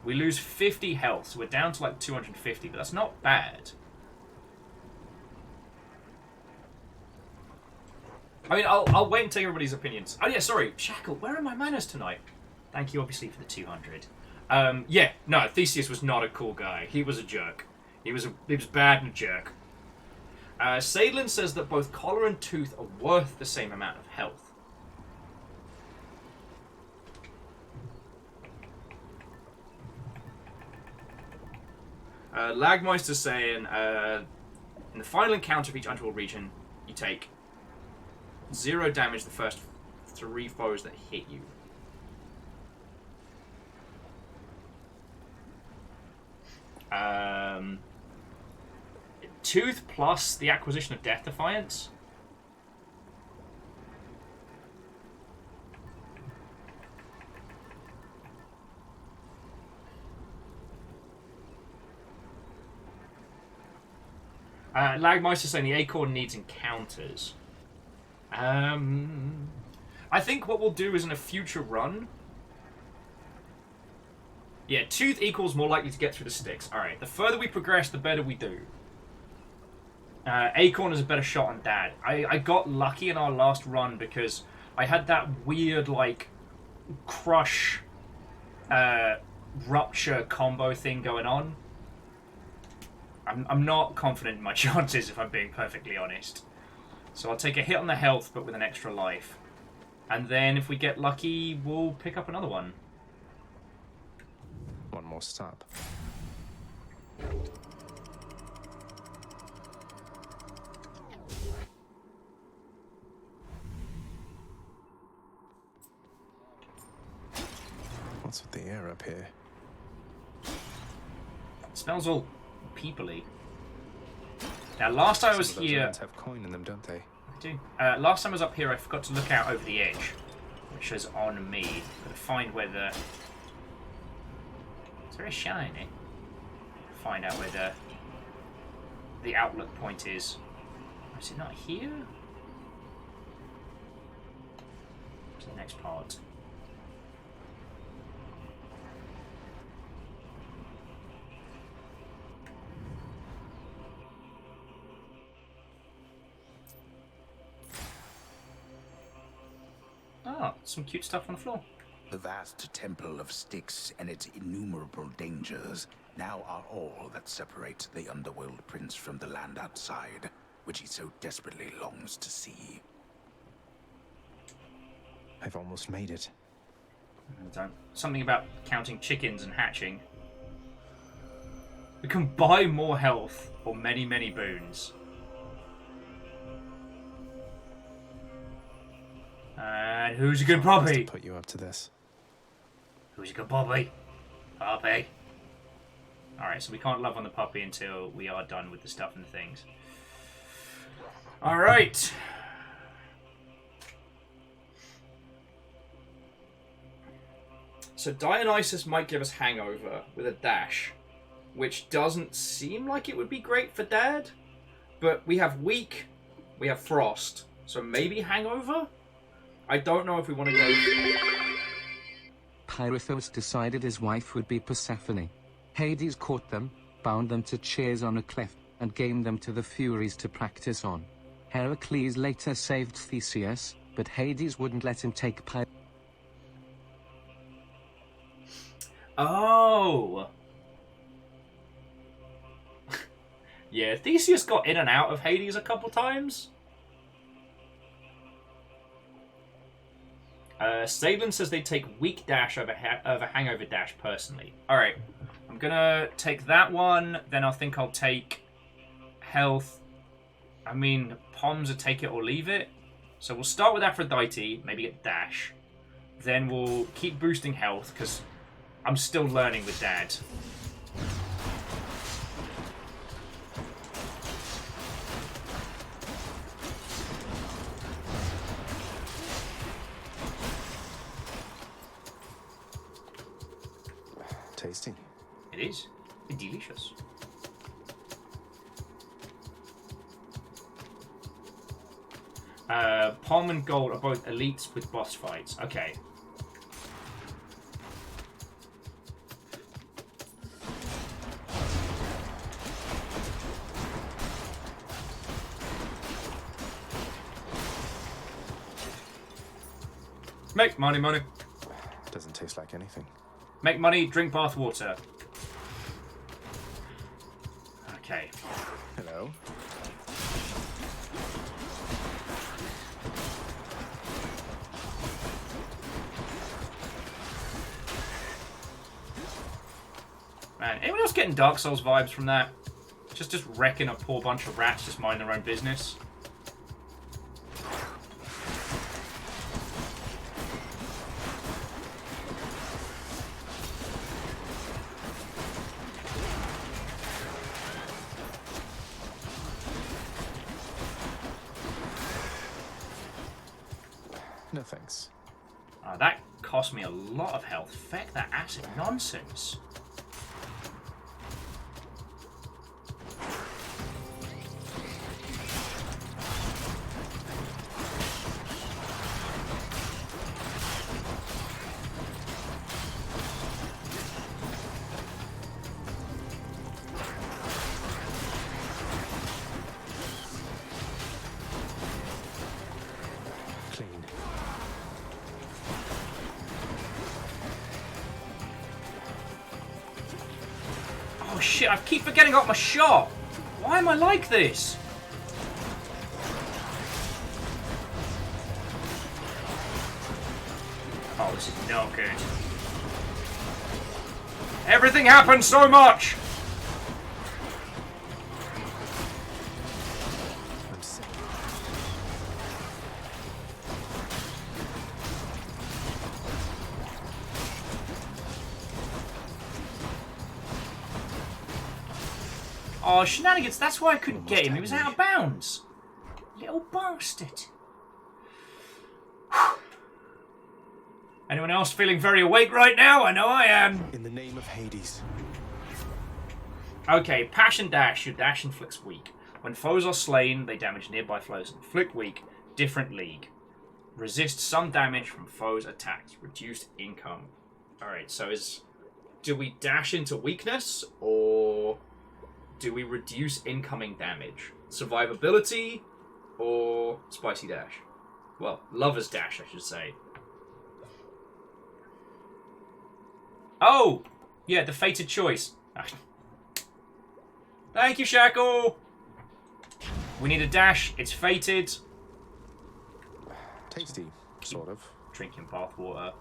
We lose 50 health, so we're down to like 250, but that's not bad. I mean, I'll wait and take everybody's opinions. Oh yeah, sorry, Shackle, where are my manners tonight? Thank you, obviously, for the 200. Yeah, no, Theseus was not a cool guy. He was a jerk. He was bad and a jerk. Sadlin says that both collar and tooth are worth the same amount of health. Lagmeister's saying, in the final encounter of each underworld region, you take 0 damage the first 3 foes that hit you. Tooth plus the acquisition of Death Defiance. Lagmeister saying the Acorn needs encounters. I think what we'll do is in a future run. Yeah, Tooth equals more likely to get through the sticks. Alright, the further we progress, the better we do. Acorn is a better shot on Dad. I got lucky in our last run because I had that weird, like, crush, rupture combo thing going on. I'm not confident in my chances, if I'm being perfectly honest. So I'll take a hit on the health, but with an extra life. And then if we get lucky, we'll pick up another one. One more stop. What's with the air up here? It smells all peoply. Now, last time I was here, have coin in them, don't they? I do. Last time I was up here, I forgot to look out over the edge, which is on me. Gotta find where the. It's very shiny. Find out where the outlook point is. Is it not here? To the next part. Oh, some cute stuff on the floor. The vast temple of Styx and its innumerable dangers now are all that separates the underworld prince from the land outside, which he so desperately longs to see. I've almost made it. Something about counting chickens and hatching. We can buy more health or many, many boons. And who's a good puppy? Put you up to this. Who's a good puppy? Puppy. Alright, so we can't love on the puppy until we are done with the stuff and the things. Alright. So Dionysus might give us Hangover with a dash, which doesn't seem like it would be great for Dad. But we have Weak, we have Frost, so maybe Hangover? I don't know if we want to go... Pirithous decided his wife would be Persephone. Hades caught them, bound them to chairs on a cliff, and gave them to the Furies to practice on. Heracles later saved Theseus, but Hades wouldn't let him take Oh! Yeah, Theseus got in and out of Hades a couple times. Stadlin says they take Weak Dash over Hangover Dash personally. Alright, I'm gonna take that one, then I think I'll take Health. I mean, Pom's a take it or leave it. So we'll start with Aphrodite, maybe get Dash. Then we'll keep boosting Health, because I'm still learning with Dad. Tasty. It is. It's delicious. Pom and Gold are both elites with boss fights. Okay. Make money, money. Doesn't taste like anything. Make money, drink bath water. Okay. Hello. Man, anyone else getting Dark Souls vibes from that? Just wrecking a poor bunch of rats just mind their own business. No thanks. Oh, that cost me a lot of health. Feck that acid nonsense. Oh shit, I keep forgetting about my shot. Why am I like this? Oh, this is no good. Everything happened so much! Oh, shenanigans, that's why I couldn't get him. He was out of bounds. Little bastard. Anyone else feeling very awake right now? I know I am. In the name of Hades. Okay, Passion Dash. Your dash inflicts weak. When foes are slain, they damage nearby foes. Inflict weak. Different league. Resist some damage from foes' attacks. Reduced income. Alright, so do we dash into weakness, or do we reduce incoming damage? Survivability, or Spicy Dash? Well, Lover's Dash, I should say. Oh! Yeah, the fated choice. Thank you, Shackle! We need a dash. It's fated. Tasty, sort of. Drinking bathwater.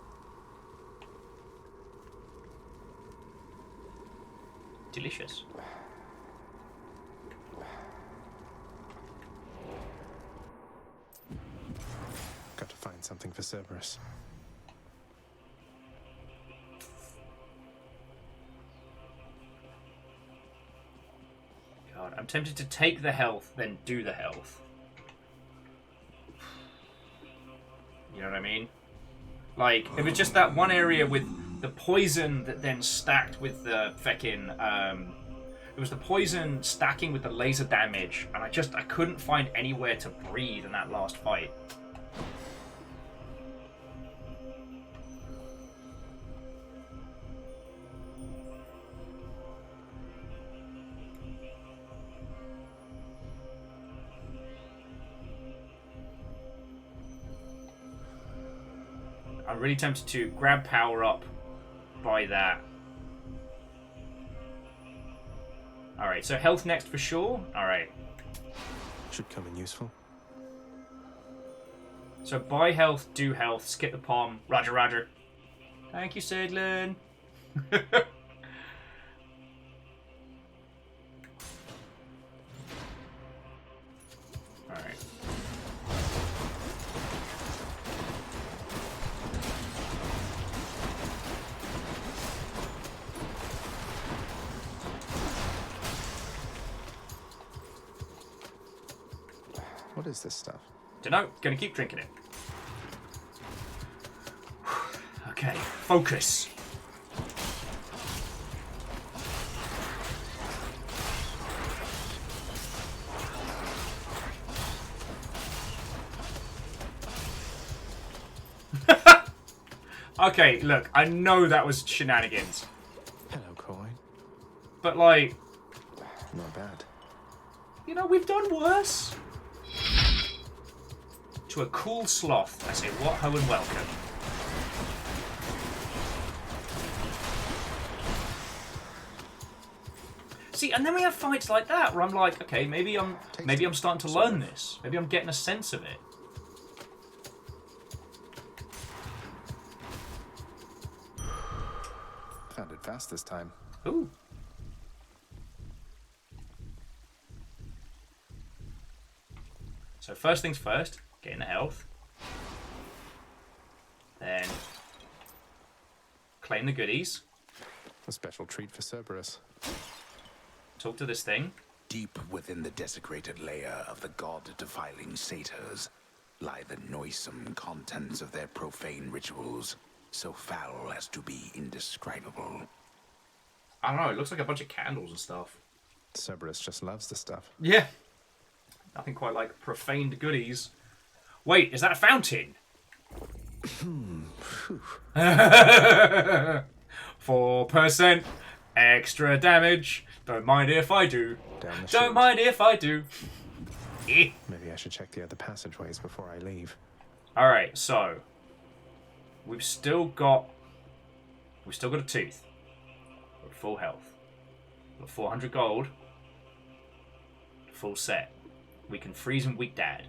Delicious. Got to find something for Cerberus. God, I'm tempted to take the health, then do the health. You know what I mean? Like, if it's just that one area with the poison that then stacked with the feckin', it was the poison stacking with the laser damage, and I couldn't find anywhere to breathe in that last fight. I'm really tempted to grab power up by that. Alright, so health next for sure. Alright. Should come in useful. So buy health, do health, skip the palm. Roger, roger. Thank you, Sedlin. Alright. What is this stuff? Dunno, gonna keep drinking it. Okay, focus. Okay, look, I know that was shenanigans. Hello, coin. But, like, not bad. You know, we've done worse. To a cool sloth, I say what ho and welcome. See, and then we have fights like that where I'm like, okay, maybe I'm starting to learn this. Maybe I'm getting a sense of it. Found it fast this time. Ooh, So first things first, getting the health. Then claim the goodies. A special treat for Cerberus. Talk to this thing. Deep within the desecrated layer of the god-defiling satyrs lie the noisome contents of their profane rituals, so foul as to be indescribable. I don't know, it looks like a bunch of candles and stuff. Cerberus just loves the stuff. Yeah. Nothing quite like profaned goodies. Wait, is that a fountain? 4% extra damage. Don't mind if I do. Don't mind if I do. Maybe I should check the other passageways before I leave. Alright, so we've still got a tooth. We're at full health. We've got 400 gold. Full set. We can freeze and weak Dad.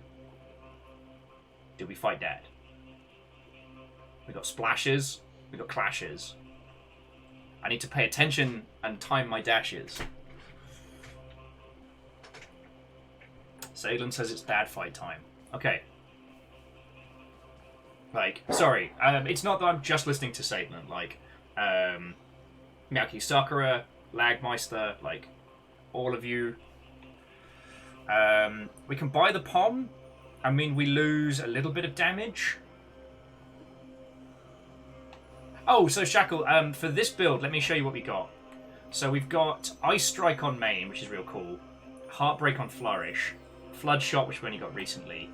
Do we fight Dad? We got splashes. We got clashes. I need to pay attention and time my dashes. Zaylan says it's Dad fight time. Okay. Like, sorry. It's not that I'm just listening to Zaylan. Like, Miyaki Sakura, Lagmeister, like, all of you. We can buy the POM. I mean, we lose a little bit of damage. Oh, so Shackle, for this build, let me show you what we got. So we've got Ice Strike on main, which is real cool. Heartbreak on Flourish. Flood Shot, which we only got recently.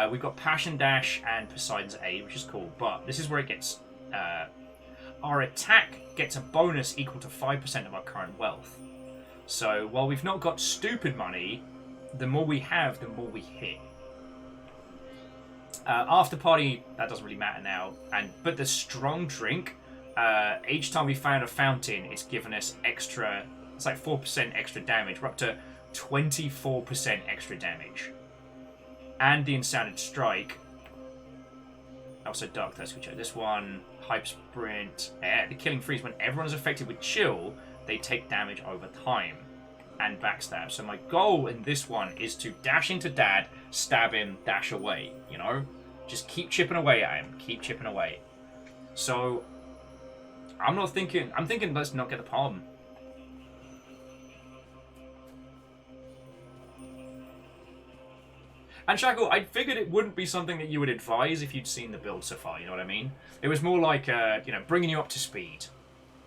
We've got Passion Dash and Poseidon's Aid, which is cool. But this is where it gets... our attack gets a bonus equal to 5% of our current wealth. So while we've not got stupid money, the more we have, the more we hit. After party, that doesn't really matter now. But the strong drink, each time we found a fountain, it's given us extra. It's like 4% extra damage. We're up to 24% extra damage. And the Insanity Strike. Also Dark Thirst, which this one, Hype Sprint, the Killing Freeze. When everyone is affected with chill, they take damage over time. And backstab. So my goal in this one is to dash into Dad, stab him, dash away, you know? Just keep chipping away at him. Keep chipping away. So, I'm thinking let's not get the POM. And Shackle, I figured it wouldn't be something that you would advise if you'd seen the build so far, you know what I mean? It was more like, bringing you up to speed.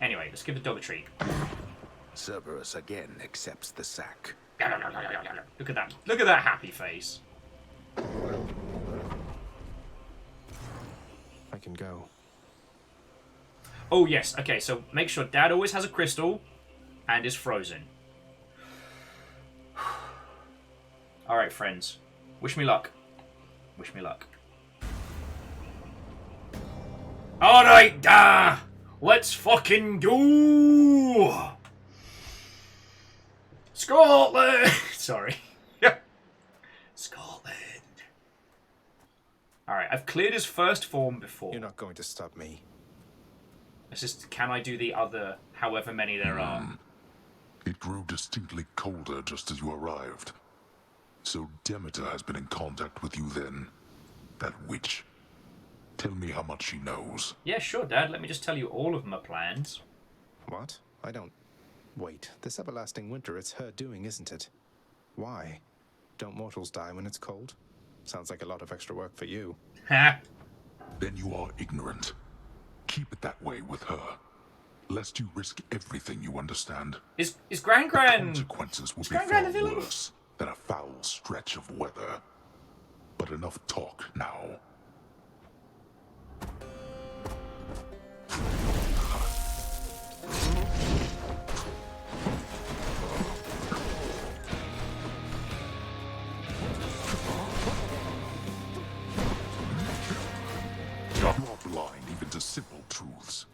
Anyway, let's give the dog a treat. Cerberus again accepts the sack. Look at that. Look at that happy face. I can go. Oh, yes. Okay, so make sure Dad always has a crystal and is frozen. Alright, friends. Wish me luck. Wish me luck. Alright, let's fucking go! Scotland! Sorry. Scotland. Alright, I've cleared his first form before. You're not going to stop me. It's just, can I do the other, however many there are? It grew distinctly colder just as you arrived. So Demeter has been in contact with you then. That witch. Tell me how much she knows. Yeah, sure, Dad. Let me just tell you all of my plans. What? I don't... Wait, this everlasting winter, it's her doing, isn't it? Why? Don't mortals die when it's cold? Sounds like a lot of extra work for you. Ha! Then you are ignorant. Keep it that way with her. Lest you risk everything, you understand. Is Gran Gran... Consequences will be far worse than a foul stretch of weather. But enough talk now. You are blind even to simple truths.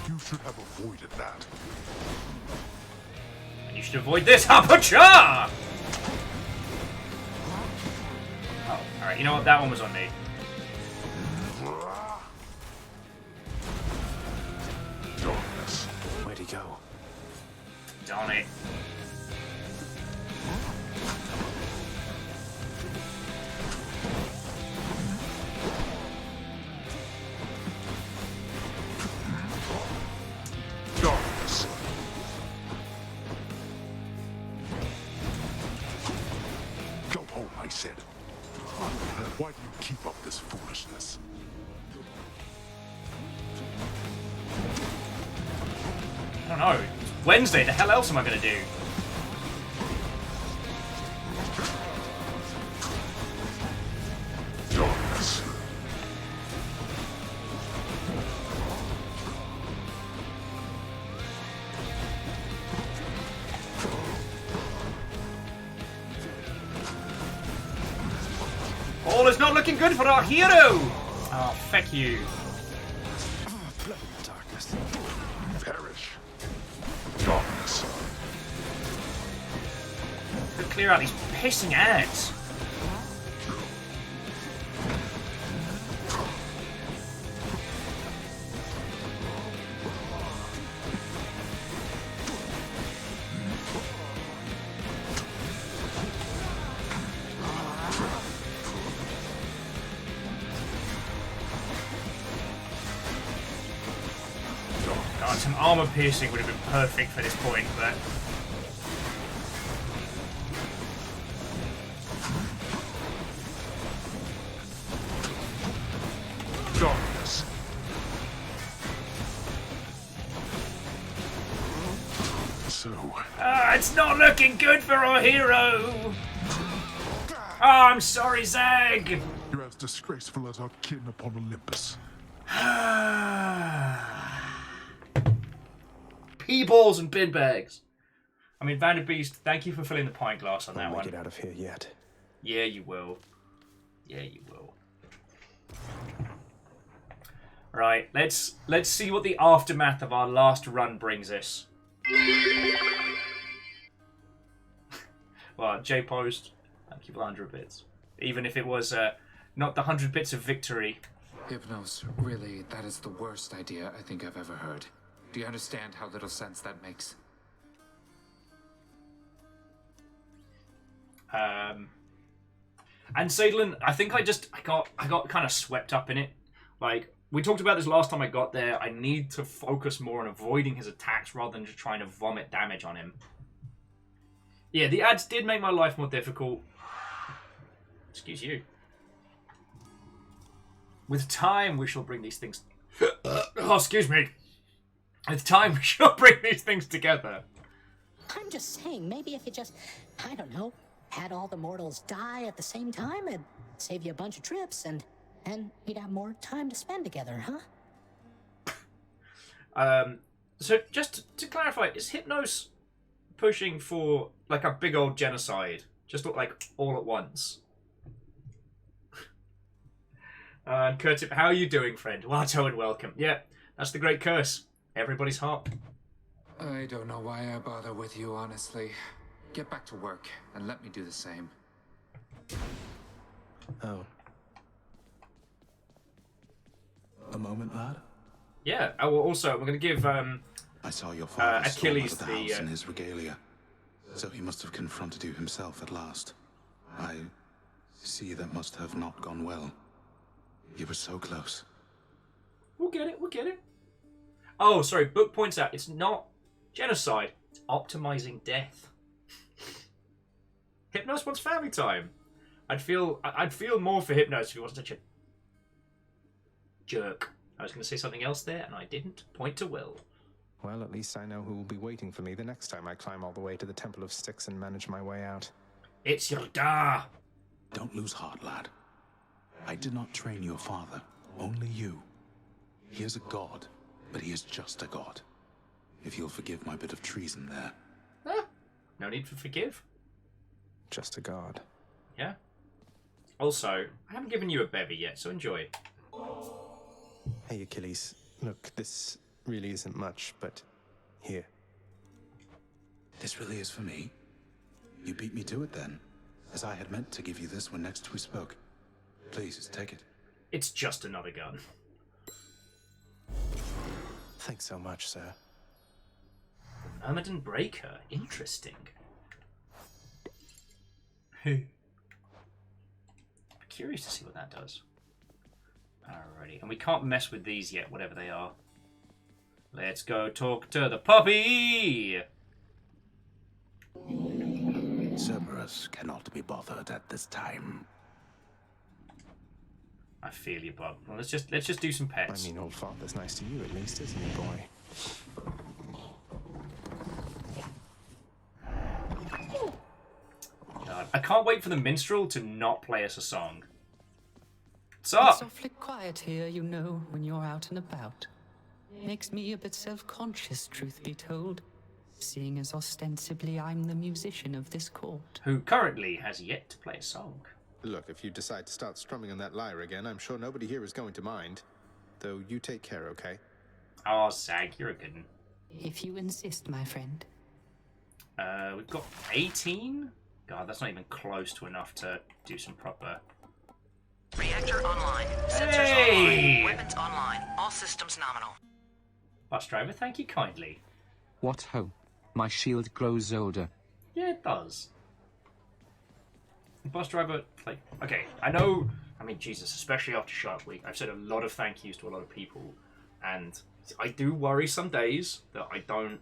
You should have avoided that. And you should avoid this, Hapacha! Oh, alright, you know what? That one was on me. he go? Darn it. Darkness. Go home, I said. Why do you keep up this foolishness? I don't know. It's Wednesday. The hell else am I going to do? Darkness. All is not looking good for our hero! Oh, feck you. Bloody darkness. Perish. Darkness. To clear out these pissing ads. God, some armor piercing would have been perfect for this point, but Darkness. So. it's not looking good for our hero. Oh, I'm sorry, Zag. You're as disgraceful as our kin upon Olympus. Pea balls and bin bags. I mean, Vanderbeest, thank you for filling the pint glass on that I'll one. make it out of here yet. Yeah, you will. Yeah, you will. Right, let's see what the aftermath of our last run brings us. Well, J-Post, thank you for 100 bits. Even if it was not the 100 bits of victory. Hypnos, really, that is the worst idea I think I've ever heard. Do you understand how little sense that makes? And Sadlin, I think I got kind of swept up in it. Like, we talked about this last time I got there. I need to focus more on avoiding his attacks rather than just trying to vomit damage on him. Yeah, the ads did make my life more difficult. Excuse you. With time, we shall bring these things... oh, excuse me. With time, we shall bring these things together. I'm just saying, maybe if you just, I don't know, had all the mortals die at the same time, it'd save you a bunch of trips, and you'd have more time to spend together, huh? So just to clarify, is Hypnos pushing for like a big old genocide? Just like all at once? And Kurtip, how are you doing, friend? Wato and welcome. Yeah, that's the great curse. Everybody's heart. I don't know why I bother with you, honestly. Get back to work, and let me do the same. Oh. A moment, lad? Yeah, well, also, we're going to give I saw your father Achilles storm out of the house in the... his regalia, so he must have confronted you himself at last. I see that must have not gone well. You were so close. We'll get it, we'll get it. Oh, sorry, book points out it's not genocide, it's optimizing death. Hypnos wants family time. I'd feel more for Hypnos if he wasn't such a jerk. I was going to say something else there, and I didn't. Point to Will. Well, at least I know who will be waiting for me the next time I climb all the way to the Temple of Styx and manage my way out. It's your da. Don't lose heart, lad. I did not train your father, only you. He is a god, but he is just a god. If you'll forgive my bit of treason there. No need for forgive. Just a god. Yeah. Also, I haven't given you a bevy yet, so enjoy. Hey, Achilles. Look, this really isn't much, but here. This really is for me? You beat me to it then, as I had meant to give you this when next we spoke. Please, take it. It's just another gun. Thanks so much, sir. Myrmidon Breaker. Interesting. Curious to see what that does. Alrighty. And we can't mess with these yet, whatever they are. Let's go talk to the puppy! Cerberus cannot be bothered at this time. I feel you, Bob. Well, let's just do some pets. I mean, old father's nice to you at least, isn't he, boy? God, I can't wait for the minstrel to not play us a song. What's It's up? awfully quiet here, you know, when you're out and about. Makes me a bit self-conscious, truth be told, seeing as ostensibly I'm the musician of this court. Who currently has yet to play a song. Look, if you decide to start strumming on that lyre again, I'm sure nobody here is going to mind. Though you take care, okay? Oh, Zag, you're a good one. If you insist, my friend. We've got 18? God, that's not even close to enough to do some proper... Reactor online. Sensors Hey! online. Weapons online. All systems nominal. Bus driver, thank you kindly. What ho? My shield grows older. Yeah, it does. Bus driver, like, okay, I know, I mean, Jesus, especially after Shark Week, I've said a lot of thank yous to a lot of people, and I do worry some days that I don't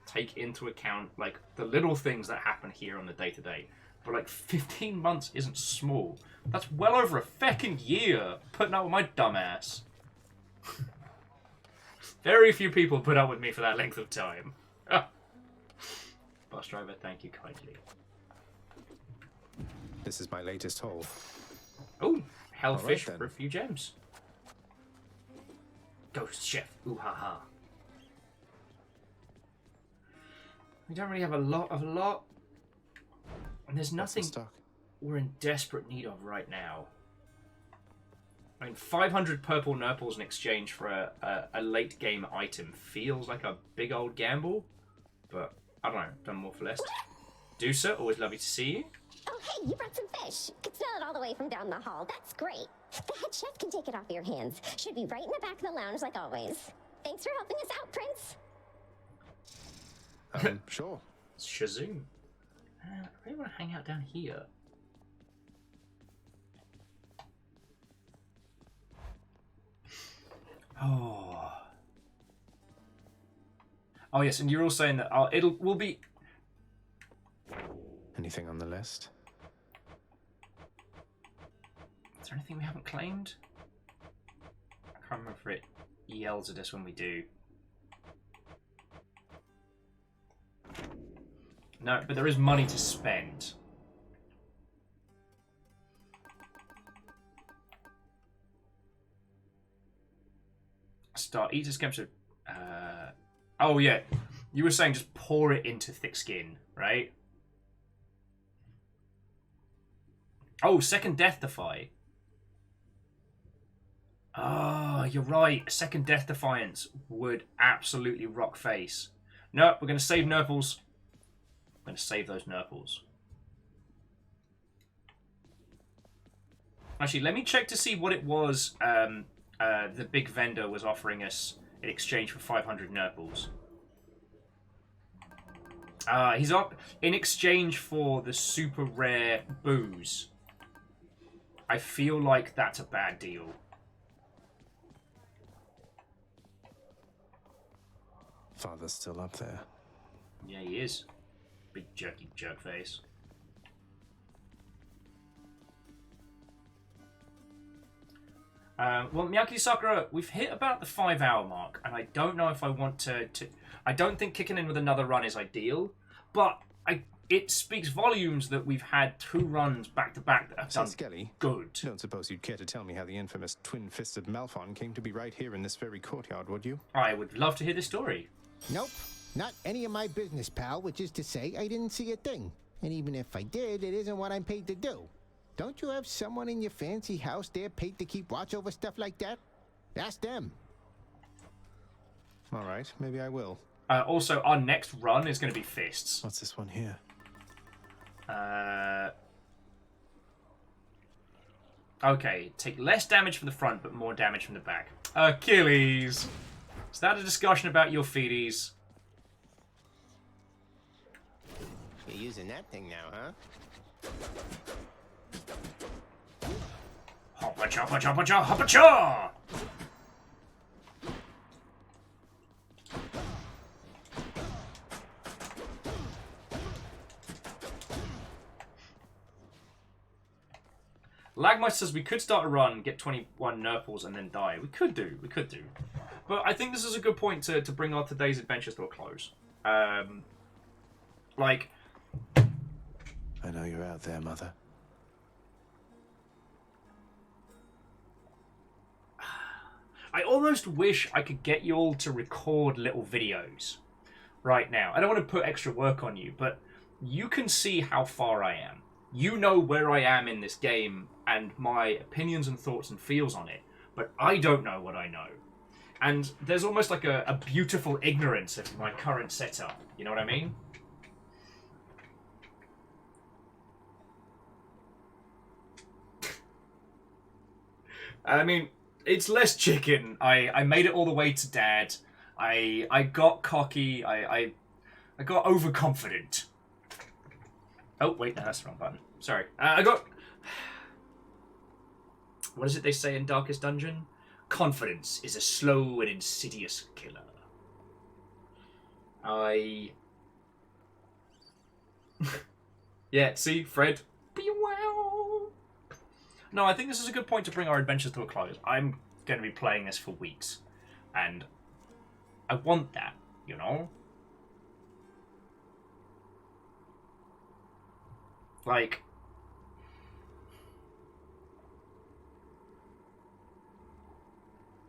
take into account, like, the little things that happen here on the day-to-day. But, like, 15 months isn't small. That's well over a feckin' year putting up with my dumbass. Very few people put up with me for that length of time. Bus driver, thank you kindly. This is my latest haul. Oh, hellfish then. for a few gems. Ghost chef, ooh ha ha. We don't really have a lot. And there's nothing we're in desperate need of right now. I mean, 500 purple nurples in exchange for a late game item feels like a big old gamble, but I don't know, done more for less. Deucer, always lovely to see you. Oh, hey, you brought some fish. Could smell it all the way from down the hall. That's great. The head chef can take it off your hands. Should be right in the back of the lounge like always. Thanks for helping us out, Prince. Sure. Shazoom. I really want to hang out down here. Oh. Oh yes, and you're all saying that we'll be. Anything on the list? Is there anything we haven't claimed? I can't remember if it yells at us when we do. No, but there is money to spend. Start eater scamps. Oh yeah, you were saying just pour it into thick skin, right? Oh, second death defy. Oh, you're right. Second death defiance would absolutely rock face. No, we're gonna save Nurples. I'm going to save those Nurples. Actually, let me check to see what it was the big vendor was offering us in exchange for 500 Nurples. He's up in exchange for the super rare booze. I feel like that's a bad deal. Father's still up there. Yeah, he is. Big jerky jerk face. Well, Miyaki Sakura, we've hit about the 5-hour mark, and I don't know if I want to. I don't think kicking in with another run is ideal, but it speaks volumes that we've had 2 runs back to back that have done Skelly, good. Don't suppose you'd care to tell me how the infamous twin-fisted Malphon came to be right here in this very courtyard, would you? I would love to hear the story. Nope. Not any of my business, pal, which is to say I didn't see a thing. And even if I did, it isn't what I'm paid to do. Don't you have someone in your fancy house there paid to keep watch over stuff like that? Ask them. All right, maybe I will. Also, our next run is going to be fists. What's this one here? Okay, take less damage from the front, but more damage from the back. Achilles! Is that a discussion about your feeties? You're using that thing now, huh? Hoppa-cha, hoppa-cha, hoppa-cha, hoppa-cha! Lagmeister says we could start a run, get 21 Nurples, and then die. We could do. But I think this is a good point to bring our today's adventures to a close. Like... I know you're out there, Mother. I almost wish I could get you all to record little videos right now. I don't want to put extra work on you, but you can see how far I am. You know where I am in this game and my opinions and thoughts and feels on it, but I don't know what I know. And there's almost like a beautiful ignorance of my current setup. You know what I mean? I mean, it's less chicken. I made it all the way to Dad. I got cocky. I got overconfident. Oh, wait, no, that's the wrong button. Sorry. I got... What is it they say in Darkest Dungeon? Confidence is a slow and insidious killer. Yeah, see? Fred. No, I think this is a good point to bring our adventures to a close. I'm going to be playing this for weeks. And I want that, you know? Like...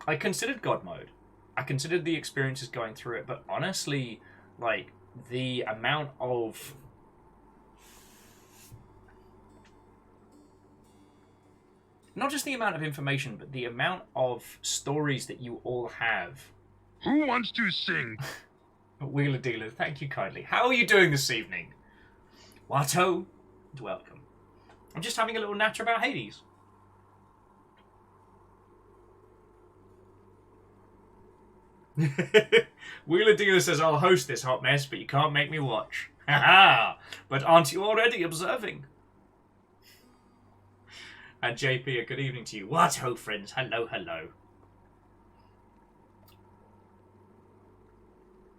I considered God mode. I considered the experiences going through it, but honestly, like, the amount of... Not just the amount of information, but the amount of stories that you all have. Who wants to sing? Wheeler Dealer, thank you kindly. How are you doing this evening? Watto, and welcome. I'm just having a little natter about Hades. Wheeler Dealer says, I'll host this hot mess, but you can't make me watch. Haha! But aren't you already observing? And JP, a good evening to you. What ho, friends? Hello, hello.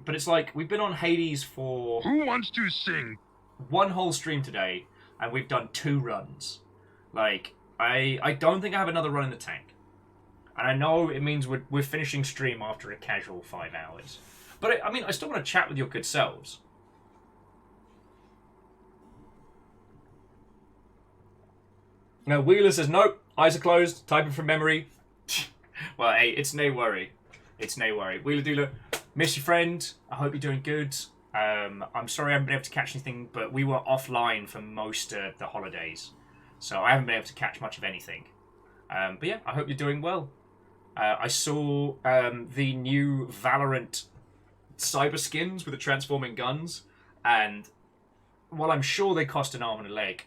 But it's like, we've been on Hades for... Who wants to sing? One whole stream today, and we've done 2 runs. Like, I don't think I have another run in the tank. And I know it means we're finishing stream after a casual 5 hours. But, I mean, I still want to chat with your good selves. No, Wheeler says, nope, eyes are closed, typing from memory. Well, hey, it's no worry. It's no worry. Wheeler Dealer, miss your friend. I hope you're doing good. I'm sorry I haven't been able to catch anything, but we were offline for most of the holidays. So I haven't been able to catch much of anything. But yeah, I hope you're doing well. I saw the new Valorant cyber skins with the transforming guns, and while I'm sure they cost an arm and a leg,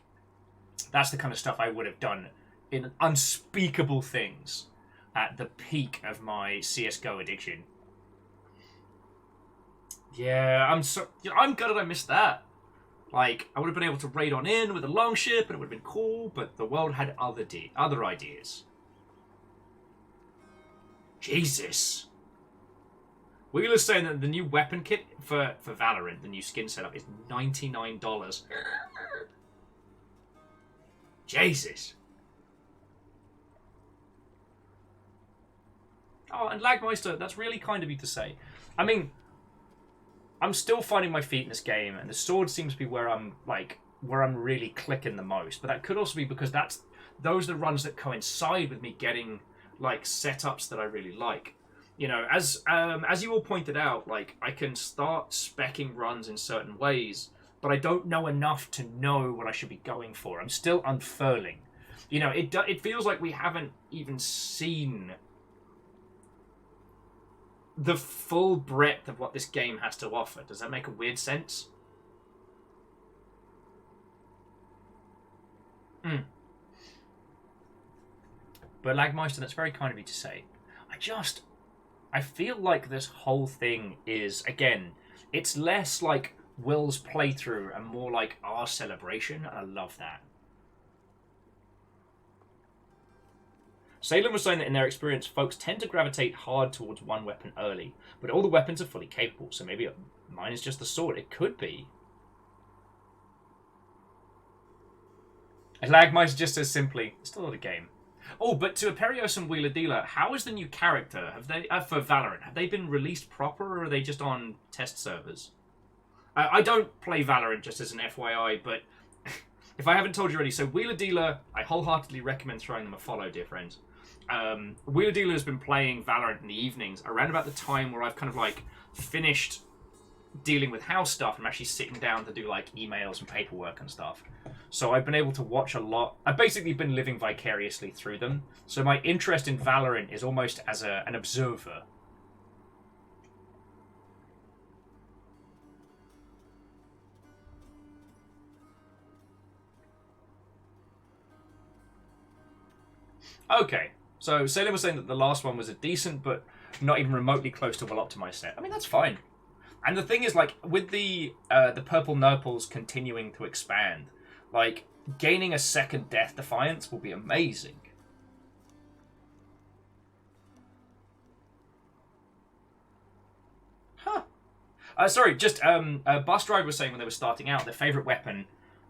that's the kind of stuff I would have done in unspeakable things at the peak of my CSGO addiction. Yeah, I'm gutted I missed that. Like, I would have been able to raid on in with a long ship, and it would have been cool, but the world had other ideas. Jesus. Wheeler's saying that the new weapon kit for Valorant, the new skin setup, is $99. Jesus. Oh, and Lagmeister, that's really kind of you to say. I mean, I'm still finding my feet in this game, and the sword seems to be where I'm really clicking the most. But that could also be because those are the runs that coincide with me getting like setups that I really like. You know, as you all pointed out, like I can start speccing runs in certain ways, but I don't know enough to know what I should be going for. I'm still unfurling. You know, it feels like we haven't even seen the full breadth of what this game has to offer. Does that make a weird sense? But Lagmeister, that's very kind of you to say. I feel like this whole thing is, again, it's less like Will's playthrough and more like our celebration. I love that. Salem was saying that in their experience, folks tend to gravitate hard towards one weapon early, but all the weapons are fully capable, so maybe mine is just the sword. It could be. Lagmeister just says simply, it's still not a game. Oh, but to Aperios and Wheeler Dealer, how is the new character? Have they for Valorant? Have they been released proper, or are they just on test servers? I don't play Valorant, just as an FYI, but if I haven't told you already, so Wheeler Dealer, I wholeheartedly recommend throwing them a follow, dear friends. Wheeler Dealer has been playing Valorant in the evenings around about the time where I've kind of like finished dealing with house stuff. I'm actually sitting down to do like emails and paperwork and stuff. So I've been able to watch a lot. I've basically been living vicariously through them. So my interest in Valorant is almost as an observer. Okay, so Salem was saying that the last one was a decent, but not even remotely close to well-optimized set. I mean, that's fine. And the thing is, like, with the purple nurples continuing to expand, like, gaining a second Death Defiance will be amazing. Huh. Sorry, just, Bus Driver was saying when they were starting out, their favourite weapon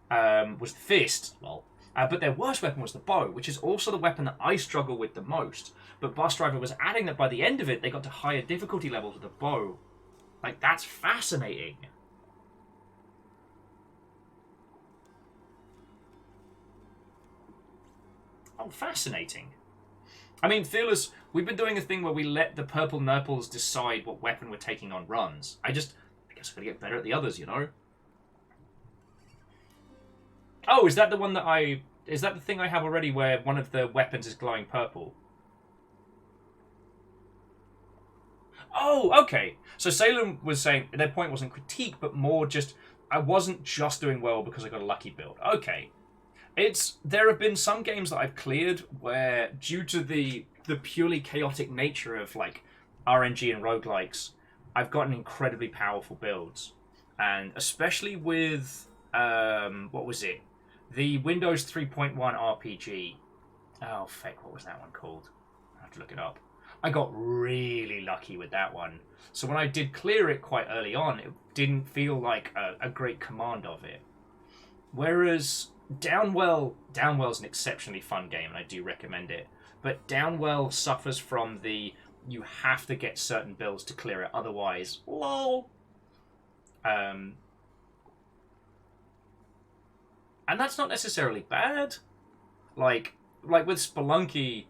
was the fist, lol. But their worst weapon was the bow, which is also the weapon that I struggle with the most. But Bus Driver was adding that by the end of it, they got to higher difficulty levels with the bow. Like, that's fascinating. Oh, fascinating. I mean, Fearless, we've been doing a thing where we let the purple nurples decide what weapon we're taking on runs. I guess I'm going to get better at the others, you know? Oh, is that the one that is that the thing I have already where one of the weapons is glowing purple? Oh, okay. So Salem was saying their point wasn't critique, but more just I wasn't just doing well because I got a lucky build. Okay. There have been some games that I've cleared where due to the purely chaotic nature of like RNG and roguelikes, I've gotten incredibly powerful builds. And especially with what was it? The Windows 3.1 RPG. Oh, feck, what was that one called? I have to look it up. I got really lucky with that one. So when I did clear it quite early on, it didn't feel like a great command of it. Whereas Downwell's an exceptionally fun game, and I do recommend it. But Downwell suffers from you have to get certain builds to clear it, otherwise, lol. And that's not necessarily bad. Like with Spelunky,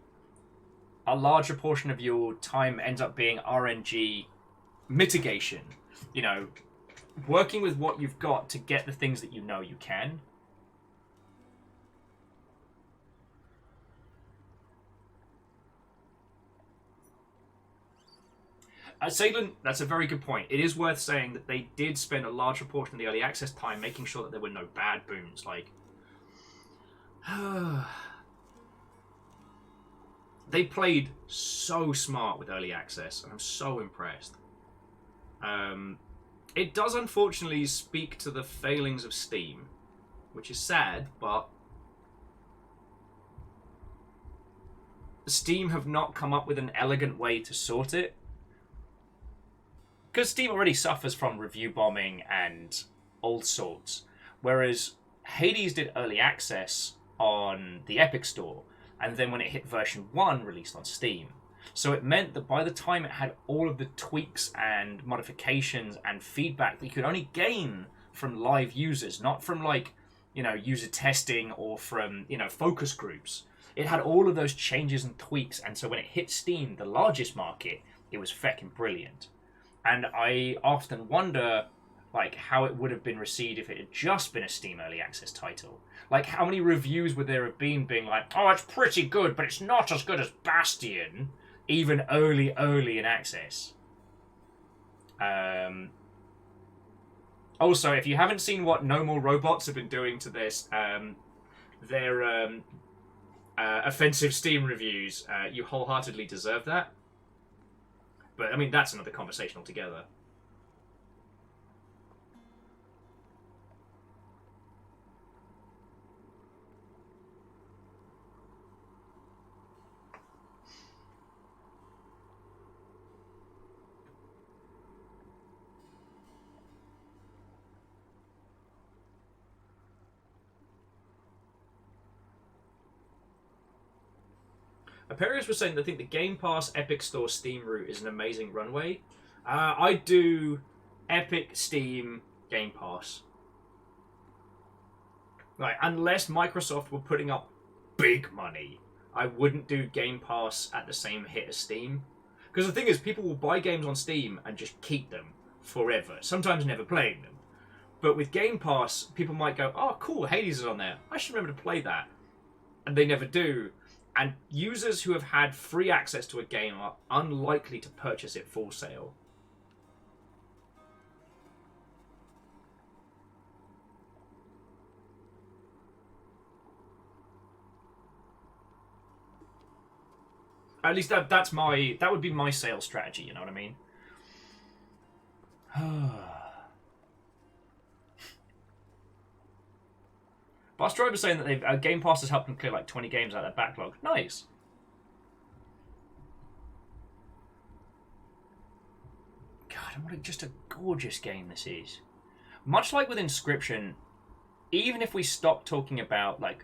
a larger portion of your time ends up being RNG mitigation. You know, working with what you've got to get the things that you know you can. Salem, that's a very good point. It is worth saying that they did spend a larger portion of the early access time making sure that there were no bad boons. Like, they played so smart with early access, and I'm so impressed. It does unfortunately speak to the failings of Steam, which is sad, but Steam have not come up with an elegant way to sort it. Because Steam already suffers from review bombing and all sorts. Whereas Hades did early access on the Epic Store, and then when it hit version 1, released on Steam. So it meant that by the time it had all of the tweaks and modifications and feedback that you could only gain from live users, not from like, you know, user testing or from, you know, focus groups. It had all of those changes and tweaks, and so when it hit Steam, the largest market, it was feckin' brilliant. And I often wonder, like, how it would have been received if it had just been a Steam Early Access title. Like, how many reviews would there have been being like, oh, it's pretty good, but it's not as good as Bastion, even early in access. Also, if you haven't seen what No More Robots have been doing to this, their offensive Steam reviews, you wholeheartedly deserve that. But, I mean, that's another conversation altogether. Aperius was saying they think the Game Pass, Epic Store, Steam route is an amazing runway. I do Epic, Steam, Game Pass. Like, unless Microsoft were putting up big money, I wouldn't do Game Pass at the same hit as Steam. Because the thing is, people will buy games on Steam and just keep them forever, sometimes never playing them. But with Game Pass, people might go, oh, cool, Hades is on there. I should remember to play that. And they never do. And users who have had free access to a game are unlikely to purchase it full sale. At least that would be my sales strategy, you know what I mean? Bastroid was saying that Game Pass has helped them clear like 20 games out of their backlog. Nice. God, what just a gorgeous game this is. Much like with Inscription, even if we stop talking about like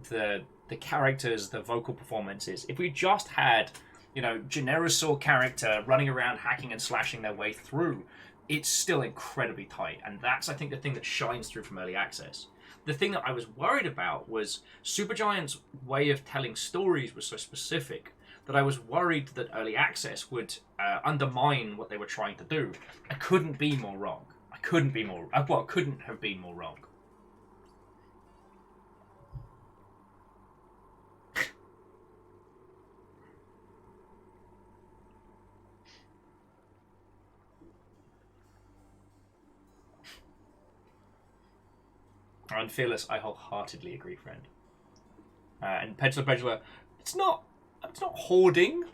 the characters, the vocal performances, if we just had, you know, Generosaur character running around hacking and slashing their way through, it's still incredibly tight. And that's, I think, the thing that shines through from early access. The thing that I was worried about was Supergiant's way of telling stories was so specific that I was worried that early access would undermine what they were trying to do. I couldn't be more wrong. Couldn't have been more wrong. And Fearless, I wholeheartedly agree, friend. And Pedular, it's not hoarding.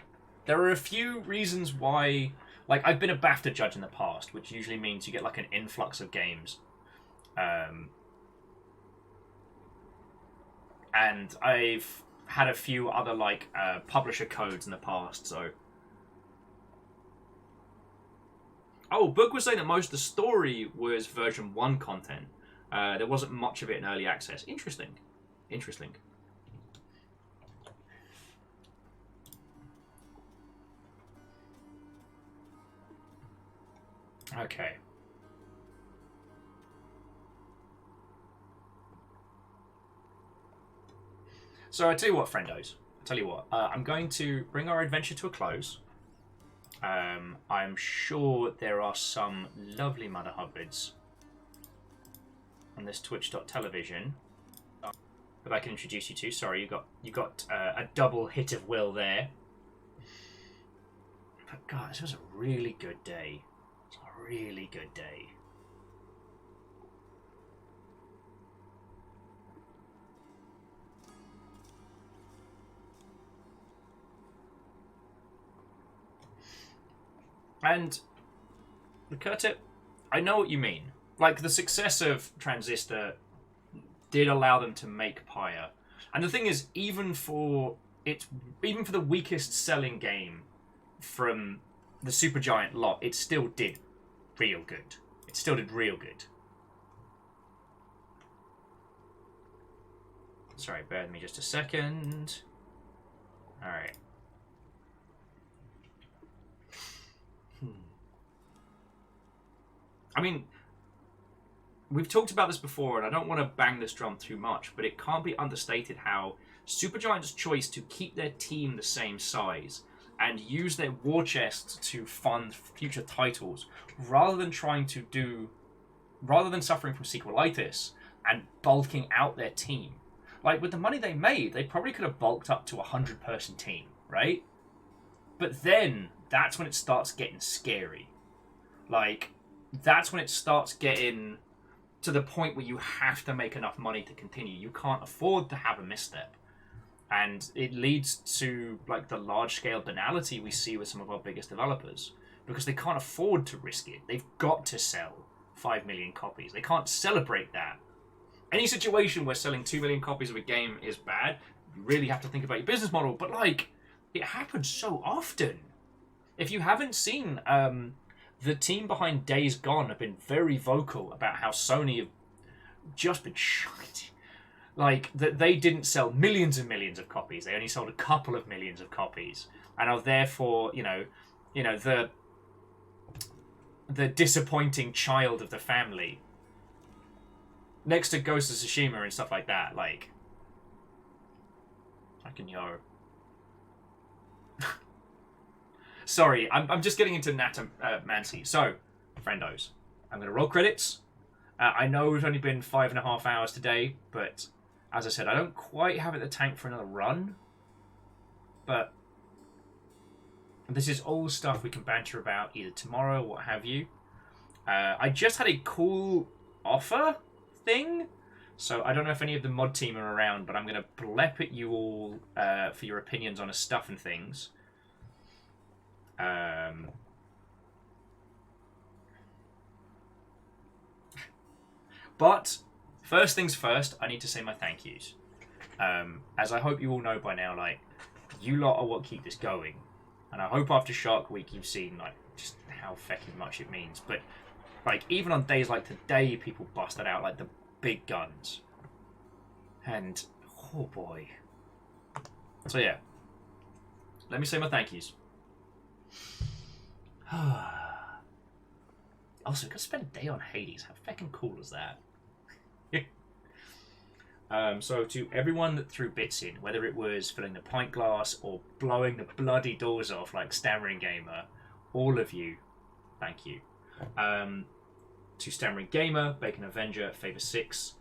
There are a few reasons why. Like, I've been a BAFTA judge in the past, which usually means you get like an influx of games. And I've had a few other like publisher codes in the past, so. Oh, Book was saying that most of the story was version 1 content. There wasn't much of it in early access. Interesting. Okay. So I tell you what, friendos. I'm going to bring our adventure to a close. I'm sure there are some lovely Mother Hubbards on this twitch.television that I can introduce you to. Sorry, you got a double hit of will there. But God, this was a really good day. It's a really good day. And the Curtip, I know what you mean. Like, the success of Transistor did allow them to make Pyre. And the thing is, even for the weakest selling game from the Supergiant lot, it still did real good. Sorry, bear with me just a second. Alright. I mean, we've talked about this before, and I don't want to bang this drum too much, but it can't be understated how Supergiant's choice to keep their team the same size and use their war chest to fund future titles, rather than suffering from sequelitis and bulking out their team. Like, with the money they made, they probably could have bulked up to a 100-person team, right? But then, that's when it starts getting scary. Like, that's when it starts getting to the point where you have to make enough money to continue. You can't afford to have a misstep. And it leads to like the large-scale banality we see with some of our biggest developers, because they can't afford to risk it. They've got to sell 5 million copies. They can't celebrate that. Any situation where selling 2 million copies of a game is bad, you really have to think about your business model. But like, it happens so often. If you haven't seen, the team behind Days Gone have been very vocal about how Sony have just been shite. like that they didn't sell millions and millions of copies. They only sold a couple of millions of copies, and are therefore, the disappointing child of the family. Next to Ghost of Tsushima and stuff like that, like, fucking yo. Sorry, I'm just getting into Natomancy. So, friendos, I'm going to roll credits. I know we've only been 5.5 hours today, but as I said, I don't quite have it in the tank for another run. But this is all stuff we can banter about either tomorrow or what have you. I just had a cool offer thing, so I don't know if any of the mod team are around, but I'm going to blep at you all for your opinions on stuff and things. But first things first, I need to say my thank yous. As I hope you all know by now, like, you lot are what keep this going, and I hope after Shark Week you've seen like just how fucking much it means. But like even on days like today, people busted out like the big guns, and oh boy. So yeah, let me say my thank yous. Also, got to spend a day on Hades. How fucking cool is that? So to everyone that threw bits in, whether it was filling the pint glass or blowing the bloody doors off like Stammering Gamer, all of you, thank you. To Stammering Gamer, Bacon Avenger, Favor 6,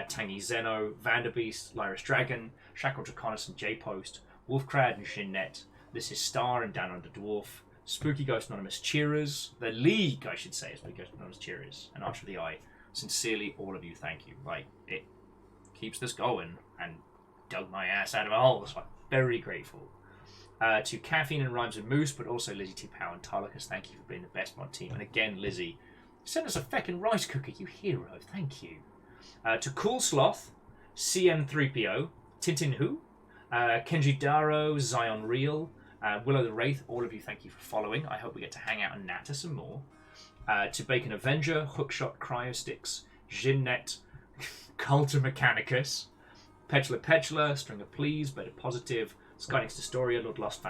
Tangy Zeno, Vanderbeast, Lyris Dragon, Shackle Draconis and J-Post, Wolfcrad and Shinnet, This is Star and Down Under Dwarf, Spooky Ghost Anonymous Cheerers, the League, I should say, Spooky Ghost Anonymous Cheerers, and Archer of the Eye. Sincerely, all of you, thank you. Like, it keeps this going and dug my ass out of a hole, so I'm very grateful. To Caffeine and Rhymes and Moose, but also Lizzie T. Power and Tarlocus, thank you for being the best mod team. And again, Lizzie, you sent us a feckin' rice cooker, you hero, thank you. To Cool Sloth, CM3PO, Tintin Who, Kenji Daro, Zion Real, Willow the Wraith, all of you, thank you for following. I hope we get to hang out and natter some more. To Bacon Avenger, Hookshot Cryosticks, Jinnet, Culta Mechanicus, Petula, String of Please, Better Positive, Skynix Dystoria, Lord Lost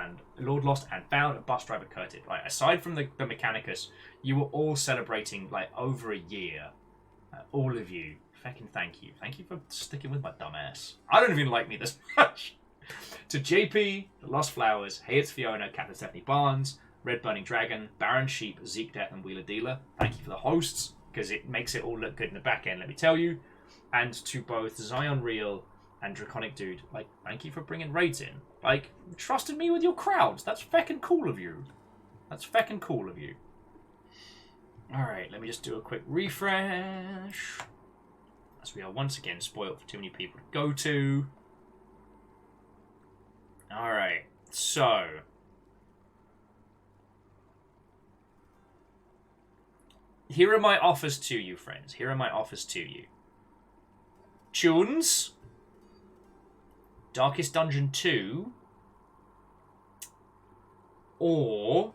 and Found, and Bus Driver Curted. Right, aside from the Mechanicus, you were all celebrating like over a year. All of you, fucking thank you. Thank you for sticking with my dumb ass. I don't even like me this much. To JP, The Lost Flowers, Hey It's Fiona, Captain Stephanie Barnes, Red Burning Dragon, Baron Sheep, Zeke Death, and Wheeler Dealer. Thank you for the hosts, because it makes it all look good in the back end, let me tell you. And to both Zion Real and Draconic Dude, like, thank you for bringing raids in. Like, trusting me with your crowds. That's feckin' cool of you. That's feckin' cool of you. Alright, let me just do a quick refresh. As we are once again spoiled for too many people to go to. Alright, so here are my offers to you, friends. Here are my offers to you. Tunes, Darkest Dungeon 2, or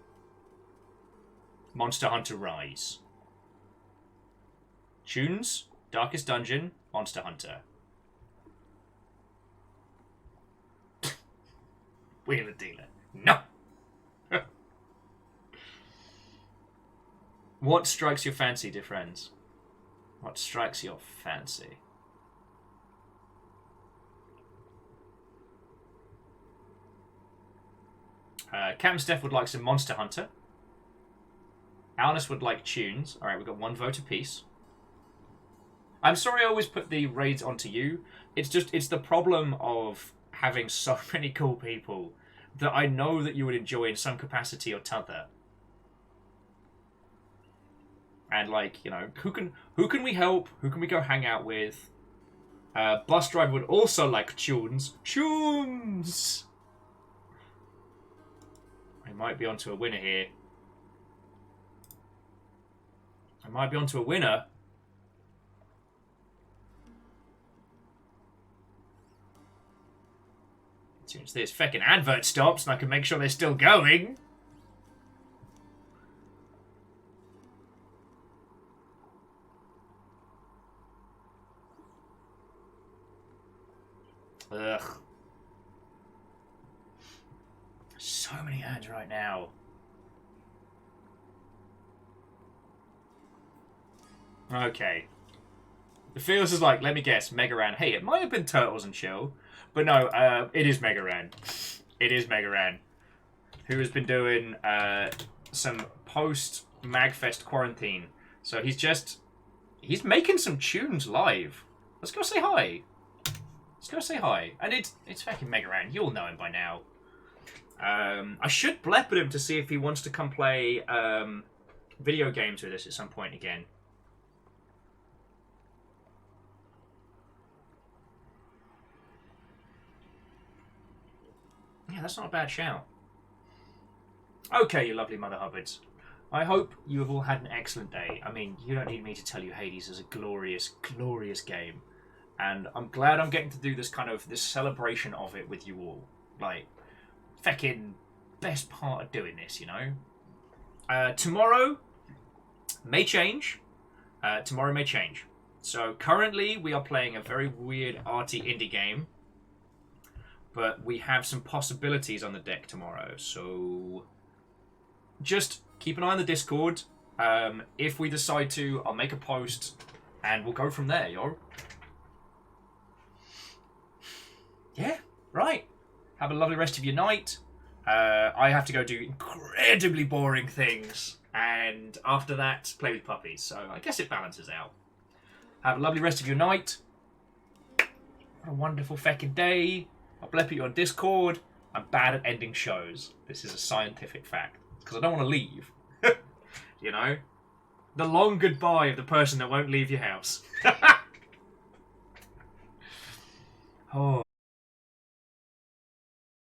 Monster Hunter Rise. Tunes, Darkest Dungeon, Monster Hunter. Wheeler Dealer. No! What strikes your fancy, dear friends? What strikes your fancy? Captain Steph would like some Monster Hunter. Alnus would like Tunes. Alright, we've got one vote apiece. I'm sorry I always put the raids onto you. It's the problem of having so many cool people that I know that you would enjoy in some capacity or t'other. And like, you know, who can we help? Who can we go hang out with? Bus Driver would also like Tunes. Tunes! I might be onto a winner here. I might be onto a winner. As soon as this feckin' advert stops and I can make sure they're still going. Ugh. So many ads right now. Okay. The feels is like, let me guess, Mega Ran. Hey, it might have been Turtles and Chill, but no, it is Mega Ran. It is Mega Ran, who has been doing some post Magfest quarantine. So he's making some tunes live. Let's go say hi. Let's go say hi. And it's fucking Mega Ran. You'll know him by now. I should blep at him to see if he wants to come play video games with us at some point again. Yeah, that's not a bad shout. Okay, you lovely Mother Hubbards. I hope you have all had an excellent day. I mean, you don't need me to tell you Hades is a glorious, glorious game. And I'm glad I'm getting to do this this celebration of it with you all. Like, feckin' best part of doing this, you know? Tomorrow may change. Tomorrow may change. So currently we are playing a very weird arty indie game. But we have some possibilities on the deck tomorrow. So just keep an eye on the Discord. If we decide to, I'll make a post and we'll go from there, yo. Yeah, right. Have a lovely rest of your night. I have to go do incredibly boring things. And after that, play with puppies. So I guess it balances out. Have a lovely rest of your night. What a wonderful feckin' day. I'll blep you on Discord. I'm bad at ending shows. This is a scientific fact. Because I don't want to leave. You know? The long goodbye of the person that won't leave your house. Oh.